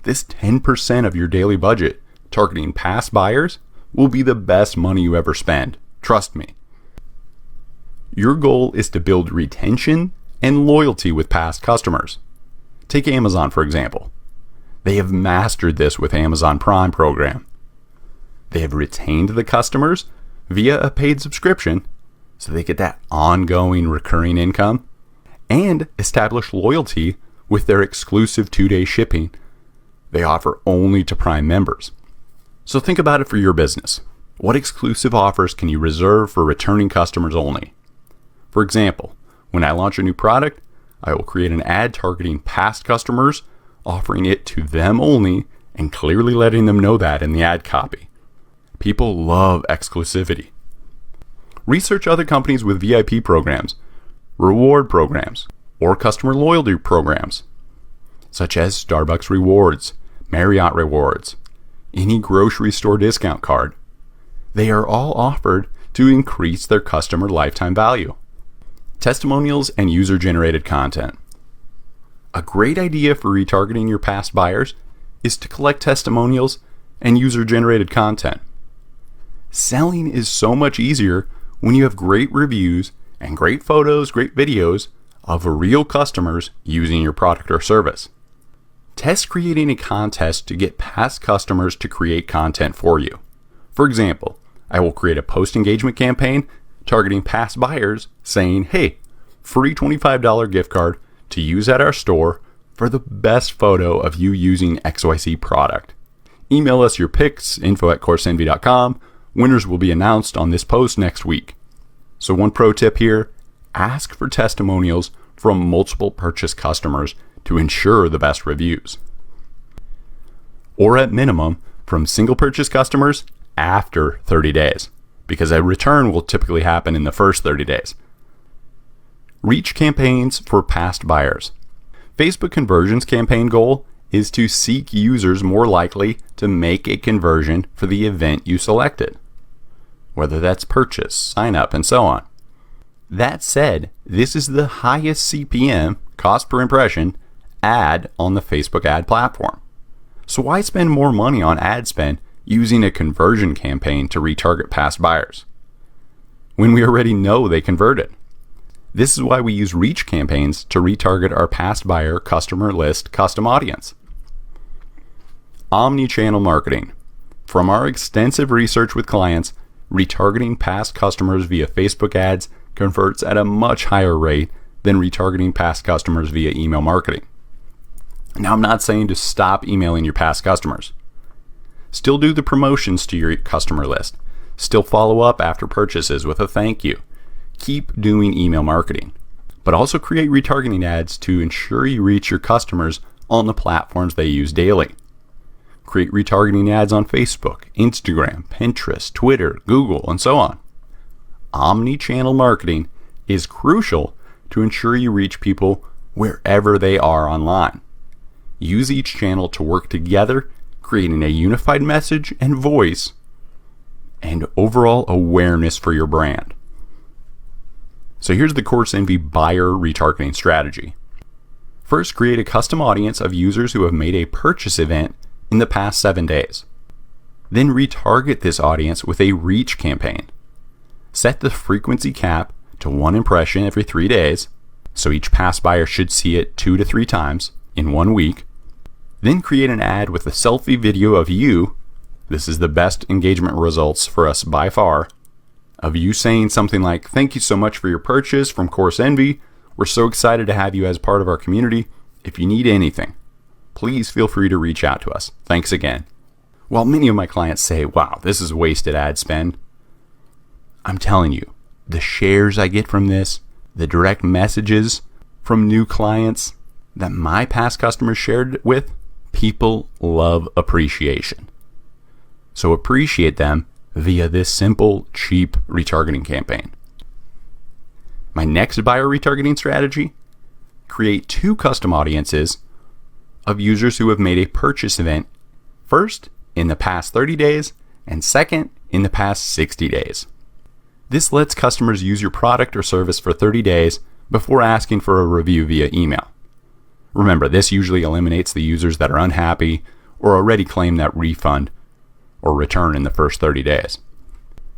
This 10% of your daily budget targeting past buyers will be the best money you ever spend. Trust me. Your goal is to build retention and loyalty with past customers. Take Amazon, for example. They have mastered this with Amazon Prime program. They have retained the customers via a paid subscription so they get that ongoing recurring income and establish loyalty with their exclusive 2-day shipping they offer only to Prime members. So think about it for your business. What exclusive offers can you reserve for returning customers only? For example, when I launch a new product, I will create an ad targeting past customers, offering it to them only and clearly letting them know that in the ad copy. People love exclusivity. Research other companies with VIP programs, reward programs, or customer loyalty programs, such as Starbucks Rewards, Marriott Rewards, any grocery store discount card. They are all offered to increase their customer lifetime value. Testimonials and user-generated content. A great idea for retargeting your past buyers is to collect testimonials and user-generated content. Selling is so much easier when you have great reviews and great photos, great videos of real customers using your product or service. Test creating a contest to get past customers to create content for you. For example, I will create a post-engagement campaign targeting past buyers saying, hey, free $25 gift card to use at our store for the best photo of you using XYZ product. Email us your pics, info@coursenvy.com. Winners will be announced on this post next week. So one pro tip here, ask for testimonials from multiple purchase customers to ensure the best reviews. Or at minimum, from single purchase customers after 30 days, because a return will typically happen in the first 30 days. Reach campaigns for past buyers. Facebook Conversions campaign goal is to seek users more likely to make a conversion for the event you selected, whether that's purchase, sign up, and so on. That said, this is the highest CPM, cost per impression, ad on the Facebook ad platform. So why spend more money on ad spend using a conversion campaign to retarget past buyers when we already know they converted? This is why we use reach campaigns to retarget our past buyer customer list custom audience. Omni-channel marketing. From our extensive research with clients, retargeting past customers via Facebook ads converts at a much higher rate than retargeting past customers via email marketing. Now, I'm not saying to stop emailing your past customers. Still do the promotions to your customer list. Still follow up after purchases with a thank you. Keep doing email marketing, but also create retargeting ads to ensure you reach your customers on the platforms they use daily. Create retargeting ads on Facebook, Instagram, Pinterest, Twitter, Google, and so on. Omni-channel marketing is crucial to ensure you reach people wherever they are online. Use each channel to work together, creating a unified message and voice and overall awareness for your brand. So here's the Coursenvy buyer retargeting strategy. First, create a custom audience of users who have made a purchase event in the past 7 days. Then retarget this audience with a reach campaign. Set the frequency cap to 1 impression every 3 days, so each past buyer should see it 2 to 3 times in 1 week. Then create an ad with a selfie video of you. This is the best engagement results for us by far. Of you saying something like, "Thank you so much for your purchase from Coursenvy. We're so excited to have you as part of our community. If you need anything, please feel free to reach out to us. Thanks again." While many of my clients say, "Wow, this is wasted ad spend," I'm telling you, the shares I get from this, the direct messages from new clients that my past customers shared it with, people love appreciation. So appreciate them via this simple, cheap retargeting campaign. My next buyer retargeting strategy: create 2 custom audiences of users who have made a purchase event, first in the past 30 days and second in the past 60 days. This lets customers use your product or service for 30 days before asking for a review via email. Remember, this usually eliminates the users that are unhappy or already claim that refund or return in the first 30 days.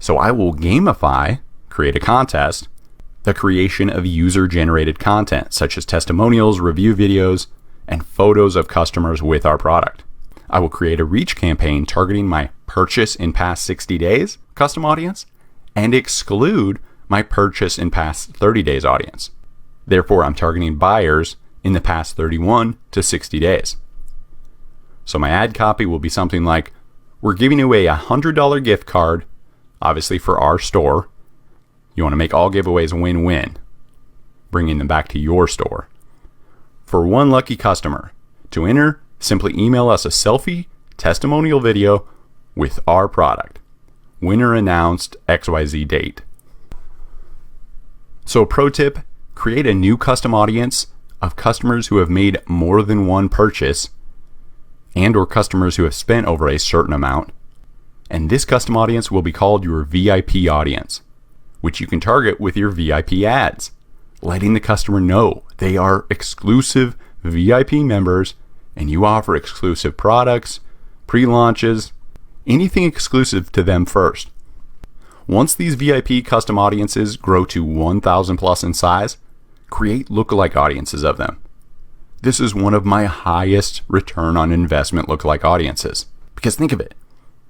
So I will gamify, create a contest, the creation of user-generated content, such as testimonials, review videos, and photos of customers with our product. I will create a reach campaign targeting my purchase in past 60 days custom audience and exclude my purchase in past 30 days audience. Therefore, I'm targeting buyers in the past 31 to 60 days. So my ad copy will be something like, "We're giving away a $100 gift card, obviously for our store. You want to make all giveaways win-win, bringing them back to your store. For one lucky customer. To enter, simply email us a selfie testimonial video with our product. Winner announced XYZ date." So pro tip, create a new custom audience of customers who have made more than one purchase and or customers who have spent over a certain amount. And this custom audience will be called your VIP audience, which you can target with your VIP ads, letting the customer know they are exclusive VIP members and you offer exclusive products, pre-launches, anything exclusive to them first. Once these VIP custom audiences grow to 1,000 plus in size, create lookalike audiences of them. This is one of my highest return on investment lookalike audiences. Because think of it,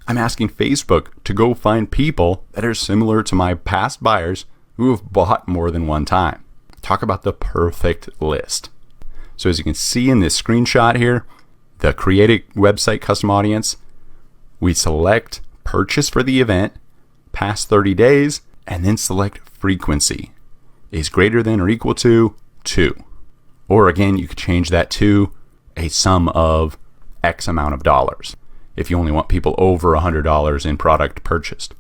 I'm asking Facebook to go find people that are similar to my past buyers who have bought more than one time. Talk about the perfect list. So as you can see in this screenshot here, the create a website custom audience, we select purchase for the event, past 30 days, and then select frequency is greater than or equal to 2. Or again, you could change that to a sum of X amount of dollars if you only want people over $100 in product purchased.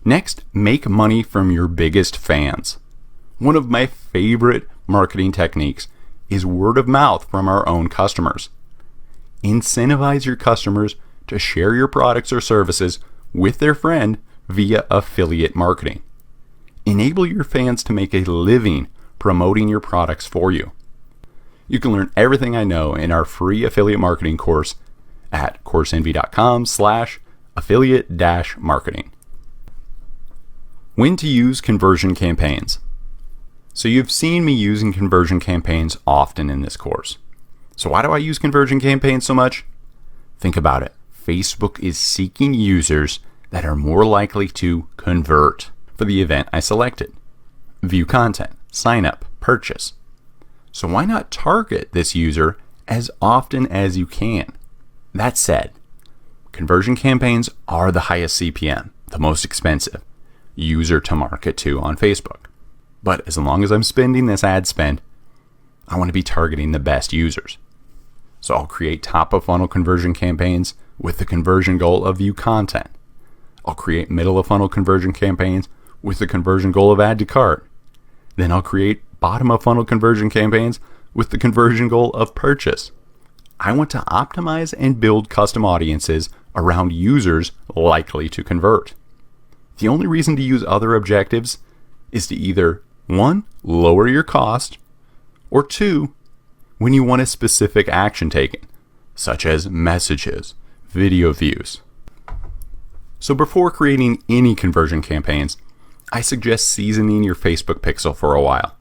Next, make money from your biggest fans. One of my favorite marketing techniques is word of mouth from our own customers. Incentivize your customers to share your products or services with their friend via affiliate marketing. Enable your fans to make a living promoting your products for you. You can learn everything I know in our free affiliate marketing course at coursenvy.com/affiliate-marketing. When to use conversion campaigns. So you've seen me using conversion campaigns often in this course. So why do I use conversion campaigns so much? Think about it. Facebook is seeking users that are more likely to convert for the event I selected. View content, sign up, purchase. So why not target this user as often as you can? That said, conversion campaigns are the highest CPM, the most expensive user to market to on Facebook. But as long as I'm spending this ad spend, I want to be targeting the best users. So I'll create top of funnel conversion campaigns with the conversion goal of view content. I'll create middle of funnel conversion campaigns with the conversion goal of add to cart. Then I'll create bottom of funnel conversion campaigns with the conversion goal of purchase. I want to optimize and build custom audiences around users likely to convert. The only reason to use other objectives is to either 1, lower your cost, or 2, when you want a specific action taken, such as messages, video views. So before creating any conversion campaigns, I suggest seasoning your Facebook pixel for a while.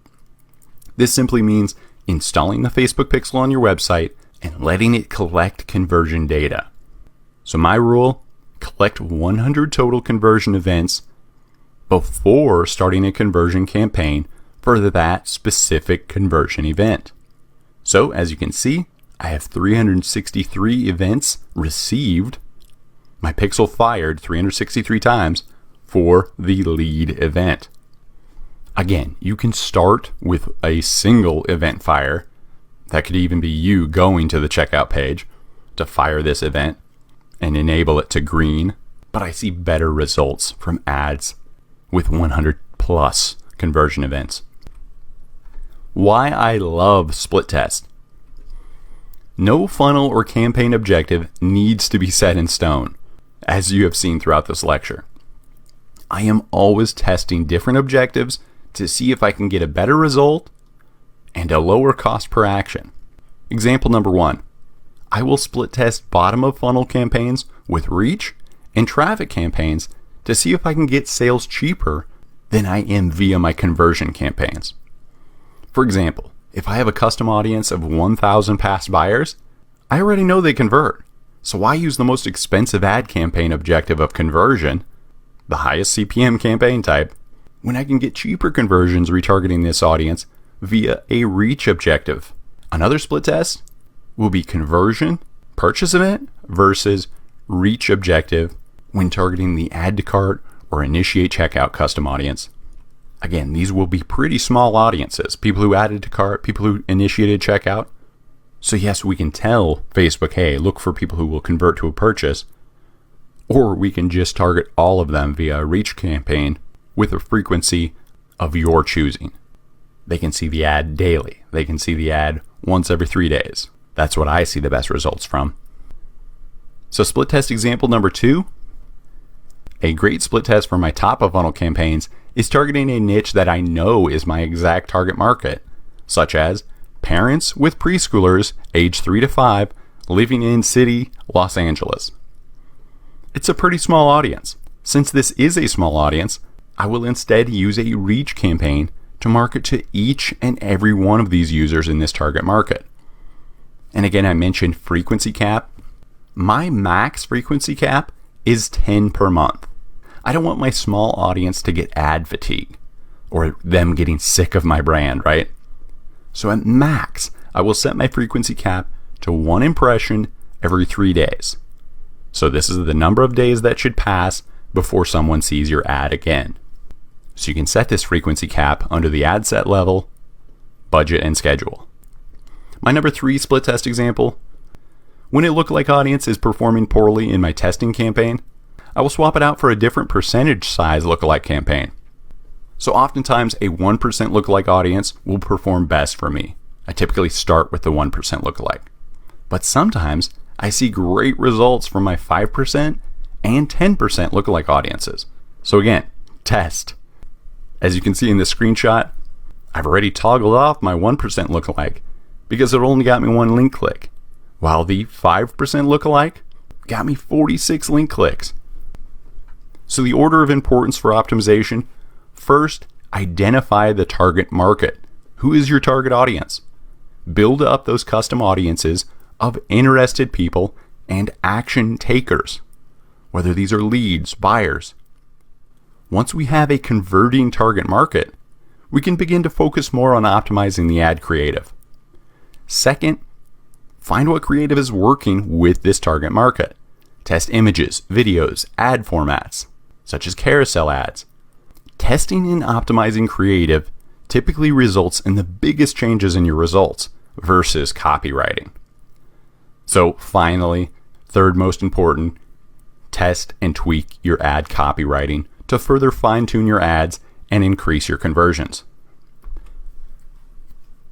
This simply means installing the Facebook pixel on your website and letting it collect conversion data. So my rule, collect 100 total conversion events before starting a conversion campaign for that specific conversion event. So as you can see, I have 363 events received. My pixel fired 363 times for the lead event. Again, you can start with a single event fire. That could even be you going to the checkout page to fire this event and enable it to green. But I see better results from ads with 100 plus conversion events. Why I love split test. No funnel or campaign objective needs to be set in stone, as you have seen throughout this lecture. I am always testing different objectives to see if I can get a better result and a lower cost per action. Example number 1. I will split test bottom of funnel campaigns with reach and traffic campaigns to see if I can get sales cheaper than I am via my conversion campaigns. For example, if I have a custom audience of 1,000 past buyers, I already know they convert. So why use the most expensive ad campaign objective of conversion, the highest CPM campaign type, when I can get cheaper conversions retargeting this audience via a reach objective? Another split test will be conversion, purchase event versus reach objective when targeting the add to cart or initiate checkout custom audience. Again, these will be pretty small audiences, people who added to cart, people who initiated checkout. So yes, we can tell Facebook, hey, look for people who will convert to a purchase, or we can just target all of them via a reach campaign with a frequency of your choosing. They can see the ad daily. They can see the ad once every 3 days. That's what I see the best results from. So split test example number 2. A great split test for my top of funnel campaigns is targeting a niche that I know is my exact target market, such as parents with preschoolers age 3 to 5 living in city Los Angeles. It's a pretty small audience. Since this is a small audience, I will instead use a reach campaign to market to each and every one of these users in this target market. And again, I mentioned frequency cap. My max frequency cap is 10 per month. I don't want my small audience to get ad fatigue or them getting sick of my brand, right? So at max, I will set my frequency cap to 1 impression every 3 days. So this is the number of days that should pass before someone sees your ad again. So you can set this frequency cap under the ad set level, budget, and schedule. My number 3 split test example. When a lookalike audience is performing poorly in my testing campaign, I will swap it out for a different percentage size lookalike campaign. So oftentimes a 1% lookalike audience will perform best for me. I typically start with the 1% lookalike. But sometimes I see great results from my 5% and 10% lookalike audiences. So again, test. As you can see in this screenshot, I've already toggled off my 1% lookalike because it only got me 1 link click, while the 5% lookalike got me 46 link clicks. So the order of importance for optimization: first, identify the target market. Who is your target audience? Build up those custom audiences of interested people and action takers, whether these are leads, buyers. Once we have a converting target market, we can begin to focus more on optimizing the ad creative. Second, find what creative is working with this target market. Test images, videos, ad formats, such as carousel ads. Testing and optimizing creative typically results in the biggest changes in your results versus copywriting. So finally, third most important, test and tweak your ad copywriting to further fine-tune your ads and increase your conversions.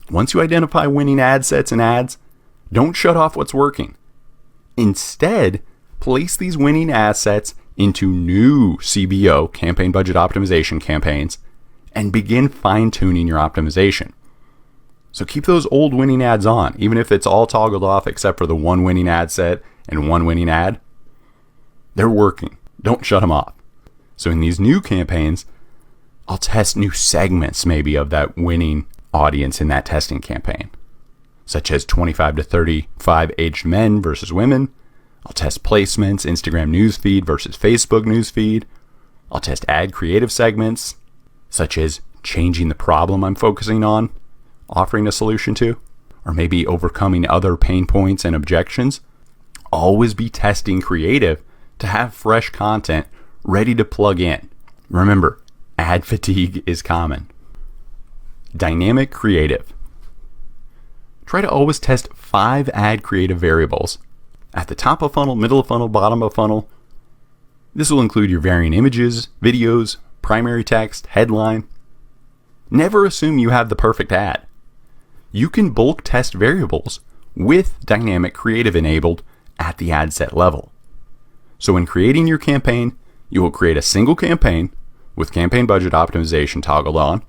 Once you identify winning ad sets and ads, don't shut off what's working. Instead, place these winning assets into new CBO, campaign budget optimization campaigns, and begin fine-tuning your optimization. So keep those old winning ads on, even if it's all toggled off except for the 1 winning ad set and 1 winning ad. They're working. Don't shut them off. So in these new campaigns, I'll test new segments maybe of that winning audience in that testing campaign. such as 25 to 35 aged men versus women. I'll test placements, Instagram newsfeed versus Facebook newsfeed. I'll test ad creative segments, such as changing the problem I'm focusing on, offering a solution to, or maybe overcoming other pain points and objections. Always be testing creative to have fresh content ready to plug in. Remember, ad fatigue is common. Dynamic creative. Try to always test 5 ad creative variables. At the top of funnel, middle of funnel, bottom of funnel. This will include your varying images, videos, primary text, headline. Never assume you have the perfect ad. You can bulk test variables with dynamic creative enabled at the ad set level. So when creating your campaign, you will create a single campaign with campaign budget optimization toggled on.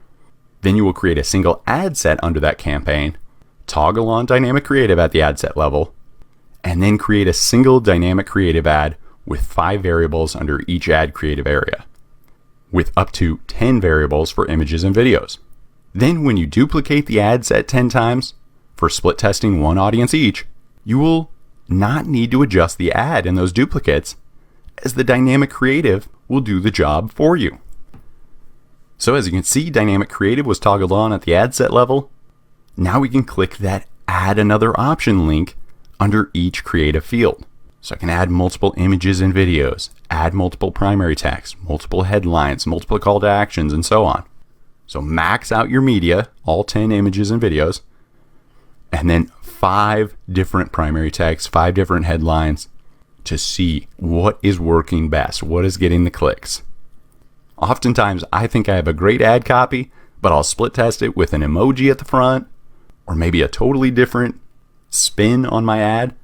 Then you will create a single ad set under that campaign, toggle on dynamic creative at the ad set level, and then create a single dynamic creative ad with 5 variables under each ad creative area, with up to 10 variables for images and videos. Then when you duplicate the ad set 10 times for split testing one audience each, you will not need to adjust the ad in those duplicates, as the dynamic creative will do the job for you. So as you can see, dynamic creative was toggled on at the ad set level. Now we can click that add another option link under each creative field. So I can add multiple images and videos, add multiple primary text, multiple headlines, multiple call to actions, and so on. So max out your media, all 10 images and videos, and then 5 different primary texts, 5 different headlines to see what is working best, what is getting the clicks. Oftentimes, I think I have a great ad copy, but I'll split test it with an emoji at the front, or maybe a totally different spin on my ad,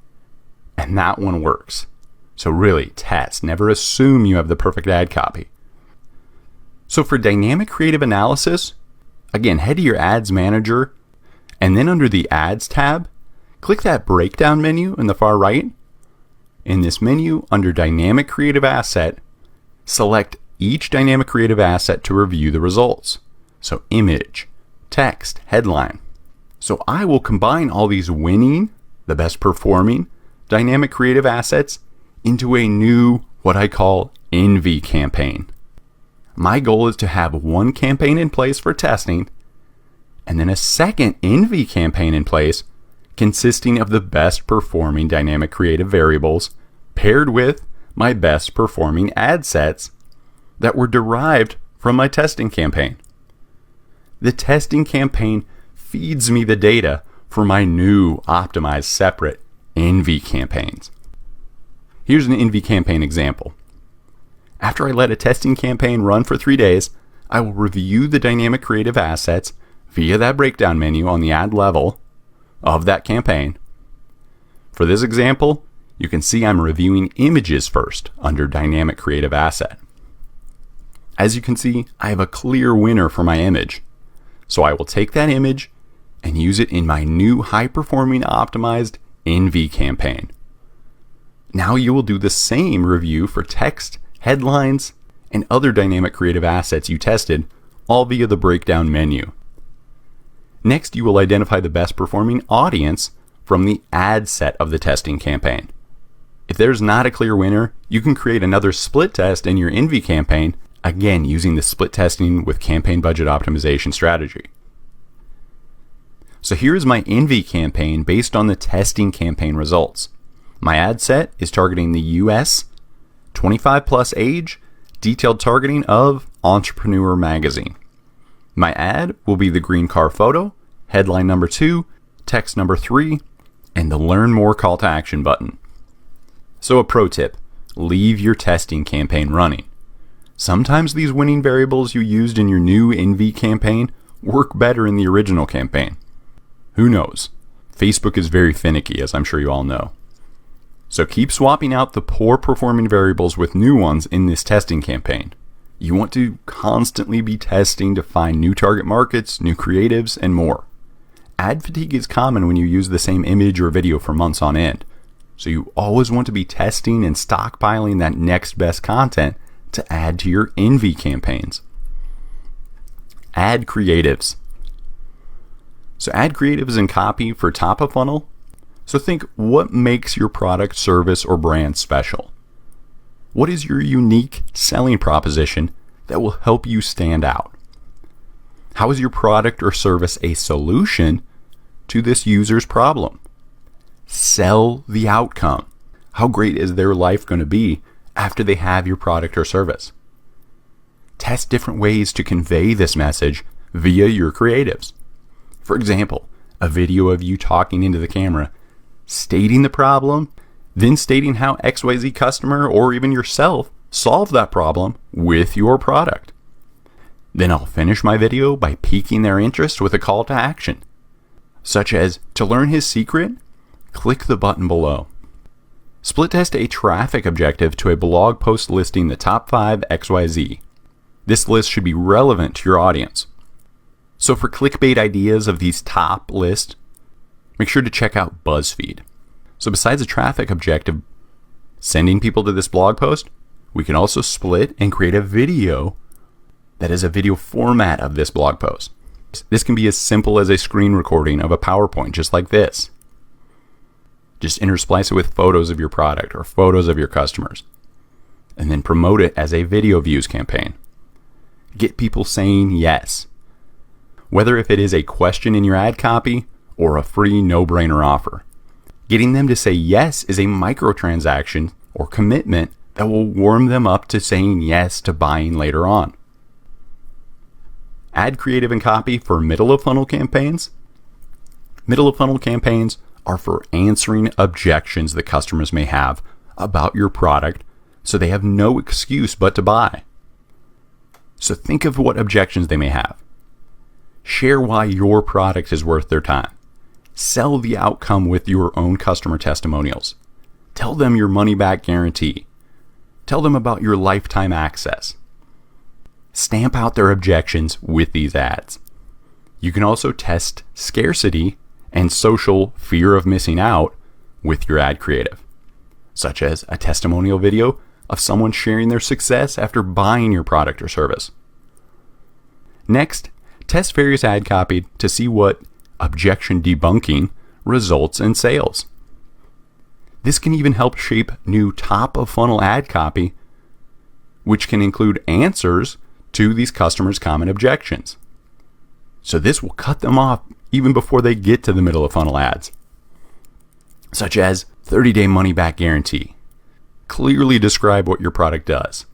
and that one works. So really, test. Never assume you have the perfect ad copy. So for dynamic creative analysis, again, head to your ads manager, and then under the ads tab, click that breakdown menu in the far right. In this menu, under dynamic creative asset, select each dynamic creative asset to review the results. So image, text, headline. So I will combine all these winning, the best performing dynamic creative assets into a new, what I call Envy campaign. My goal is to have one campaign in place for testing, and then a second Envy campaign in place consisting of the best performing dynamic creative variables paired with my best performing ad sets that were derived from my testing campaign. The testing campaign feeds me the data for my new optimized separate Envy campaigns. Here's an Envy campaign example. After I let a testing campaign run for 3 days, I will review the dynamic creative assets via that breakdown menu on the ad level of that campaign. For this example, you can see I'm reviewing images first under dynamic creative asset. As you can see, I have a clear winner for my image. So I will take that image and use it in my new high-performing optimized Envy campaign. Now you will do the same review for text, headlines, and other dynamic creative assets you tested, all via the breakdown menu. Next, you will identify the best performing audience from the ad set of the testing campaign. If there's not a clear winner, you can create another split test in your Envy campaign, again using the split testing with campaign budget optimization strategy. So here's my Envy campaign based on the testing campaign results. My ad set is targeting the US 25 plus age, detailed targeting of Entrepreneur magazine. My ad will be the green car photo, headline number 2, text number 3, and the learn more call to action button. So a pro tip, leave your testing campaign running. Sometimes these winning variables you used in your new Envy campaign work better in the original campaign. Who knows? Facebook is very finicky, as I'm sure you all know. So keep swapping out the poor performing variables with new ones in this testing campaign. You want to constantly be testing to find new target markets, new creatives, and more. Ad fatigue is common when you use the same image or video for months on end. So you always want to be testing and stockpiling that next best content to add to your Envy campaigns. Ad creatives. So add creatives and copy for top of funnel. So think, what makes your product, service, or brand special? What is your unique selling proposition that will help you stand out? How is your product or service a solution to this user's problem? Sell the outcome. How great is their life going to be after they have your product or service? Test different ways to convey this message via your creatives. For example, a video of you talking into the camera, stating the problem, then stating how XYZ customer or even yourself solved that problem with your product. Then I'll finish my video by piquing their interest with a call to action, such as, to learn his secret, click the button below. Split test a traffic objective to a blog post listing the top 5 XYZ. This list should be relevant to your audience. So for clickbait ideas of these top lists, make sure to check out BuzzFeed. So besides a traffic objective, sending people to this blog post, we can also split and create a video that is a video format of this blog post. This can be as simple as a screen recording of a PowerPoint, just like this. Just intersplice it with photos of your product or photos of your customers, and then promote it as a video views campaign. Get people saying yes, whether if it is a question in your ad copy or a free no-brainer offer. Getting them to say yes is a microtransaction or commitment that will warm them up to saying yes to buying later on. Add creative and copy for middle of funnel campaigns. Middle of funnel campaigns are for answering objections that customers may have about your product, so they have no excuse but to buy. So think of what objections they may have. Share why your product is worth their time. Sell the outcome with your own customer testimonials. Tell them your money back guarantee. Tell them about your lifetime access. Stamp out their objections with these ads. You can also test scarcity and social fear of missing out with your ad creative, such as a testimonial video of someone sharing their success after buying your product or service. Next, test various ad copy to see what objection debunking results in sales. This can even help shape new top of funnel ad copy, which can include answers to these customers' common objections. So this will cut them off even before they get to the middle of funnel ads, such as 30-day money-back guarantee. Clearly describe what your product does.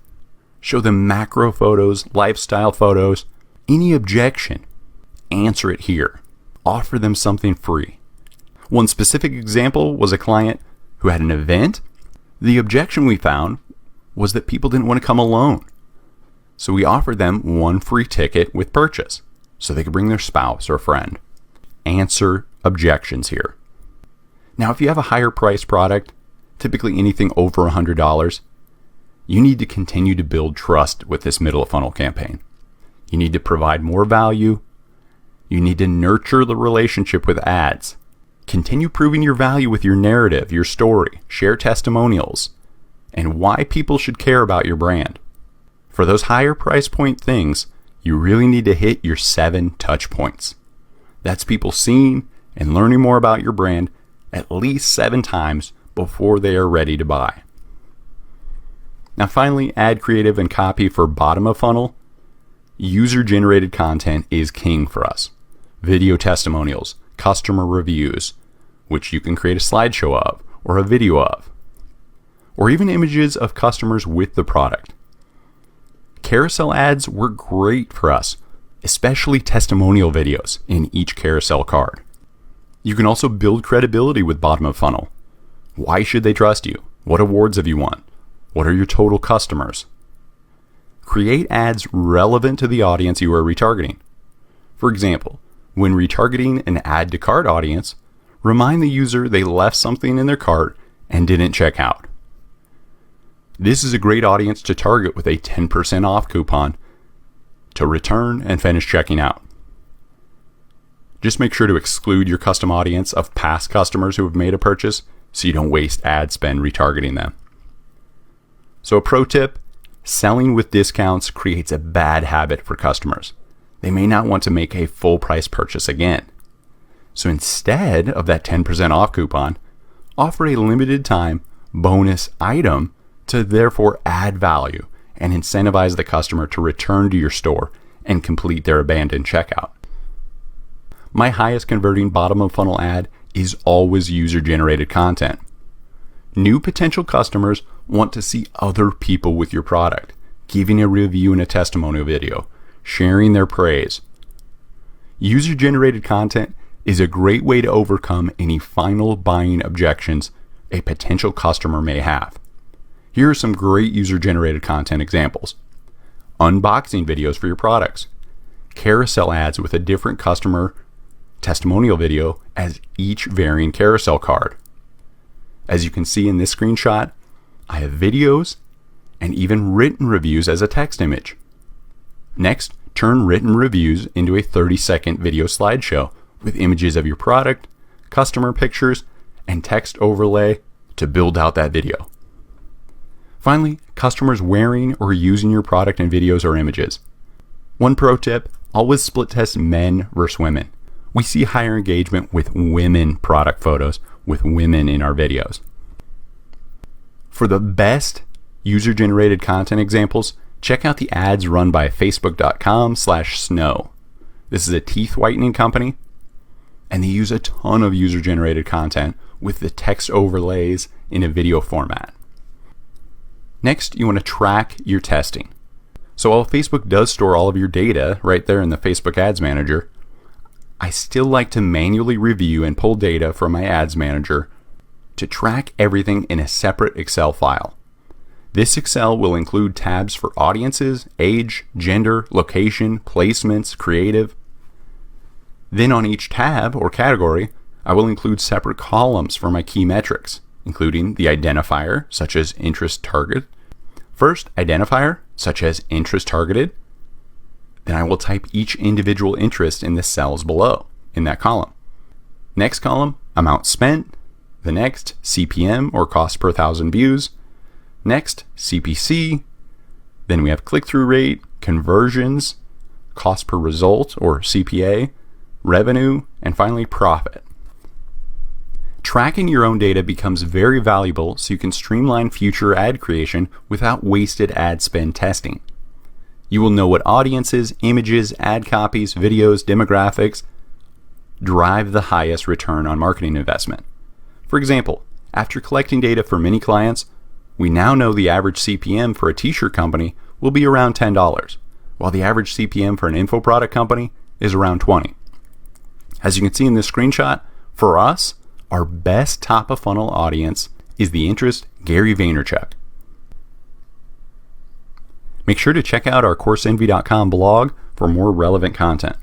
Show them macro photos, lifestyle photos. Any objection, answer it here. Offer them something free. One specific example was a client who had an event. The objection we found was that people didn't want to come alone. So we offered them one free ticket with purchase, so they could bring their spouse or friend. Answer objections here. Now, if you have a higher priced product, typically anything over $100, you need to continue to build trust with this middle of funnel campaign. You need to provide more value. You need to nurture the relationship with ads. Continue proving your value with your narrative, your story, share testimonials, and why people should care about your brand. For those higher price point things, you really need to hit your 7 touch points. That's people seeing and learning more about your brand at least 7 times before they are ready to buy. Now finally, add creative and copy for bottom of funnel. User-generated content is king for us. Video testimonials, customer reviews, which you can create a slideshow of or a video of, or even images of customers with the product. Carousel ads work great for us, especially testimonial videos in each carousel card. You can also build credibility with bottom of funnel. Why should they trust you? What awards have you won? What are your total customers? Create ads relevant to the audience you are retargeting. For example, when retargeting an add to cart audience, remind the user they left something in their cart and didn't check out. This is a great audience to target with a 10% off coupon to return and finish checking out. Just make sure to exclude your custom audience of past customers who have made a purchase so you don't waste ad spend retargeting them. So a pro tip, selling with discounts creates a bad habit for customers. They may not want to make a full price purchase again. So instead of that 10% off coupon, offer a limited time bonus item to therefore add value and incentivize the customer to return to your store and complete their abandoned checkout. My highest converting bottom of funnel ad is always user-generated content. New potential customers want to see other people with your product, giving a review and a testimonial video, sharing their praise. User-generated content is a great way to overcome any final buying objections a potential customer may have. Here are some great user-generated content examples. Unboxing videos for your products. Carousel ads with a different customer testimonial video as each varying carousel card. As you can see in this screenshot, I have videos and even written reviews as a text image. Next, turn written reviews into a 30-second video slideshow with images of your product, customer pictures, and text overlay to build out that video. Finally, customers wearing or using your product in videos or images. One pro tip, always split test men versus women. We see higher engagement with women product photos with women in our videos. For the best user-generated content examples, check out the ads run by facebook.com/snow. This is a teeth whitening company, and they use a ton of user-generated content with the text overlays in a video format. Next, you want to track your testing. So while Facebook does store all of your data right there in the Facebook Ads Manager, I still like to manually review and pull data from my Ads Manager to track everything in a separate Excel file. This Excel will include tabs for audiences, age, gender, location, placements, creative. Then on each tab or category, I will include separate columns for my key metrics, including the identifier, such as interest target. First, identifier, such as interest targeted. Then I will type each individual interest in the cells below in that column. Next column, amount spent. The next, CPM or cost per thousand views. Next, CPC. Then we have click-through rate, conversions, cost per result or CPA, revenue, and finally profit. Tracking your own data becomes very valuable so you can streamline future ad creation without wasted ad spend testing. You will know what audiences, images, ad copies, videos, demographics drive the highest return on marketing investment. For example, after collecting data for many clients, we now know the average CPM for a t-shirt company will be around $10, while the average CPM for an info product company is around $20. As you can see in this screenshot, for us, our best top of funnel audience is the interest Gary Vaynerchuk. Make sure to check out our Coursenvy.com blog for more relevant content.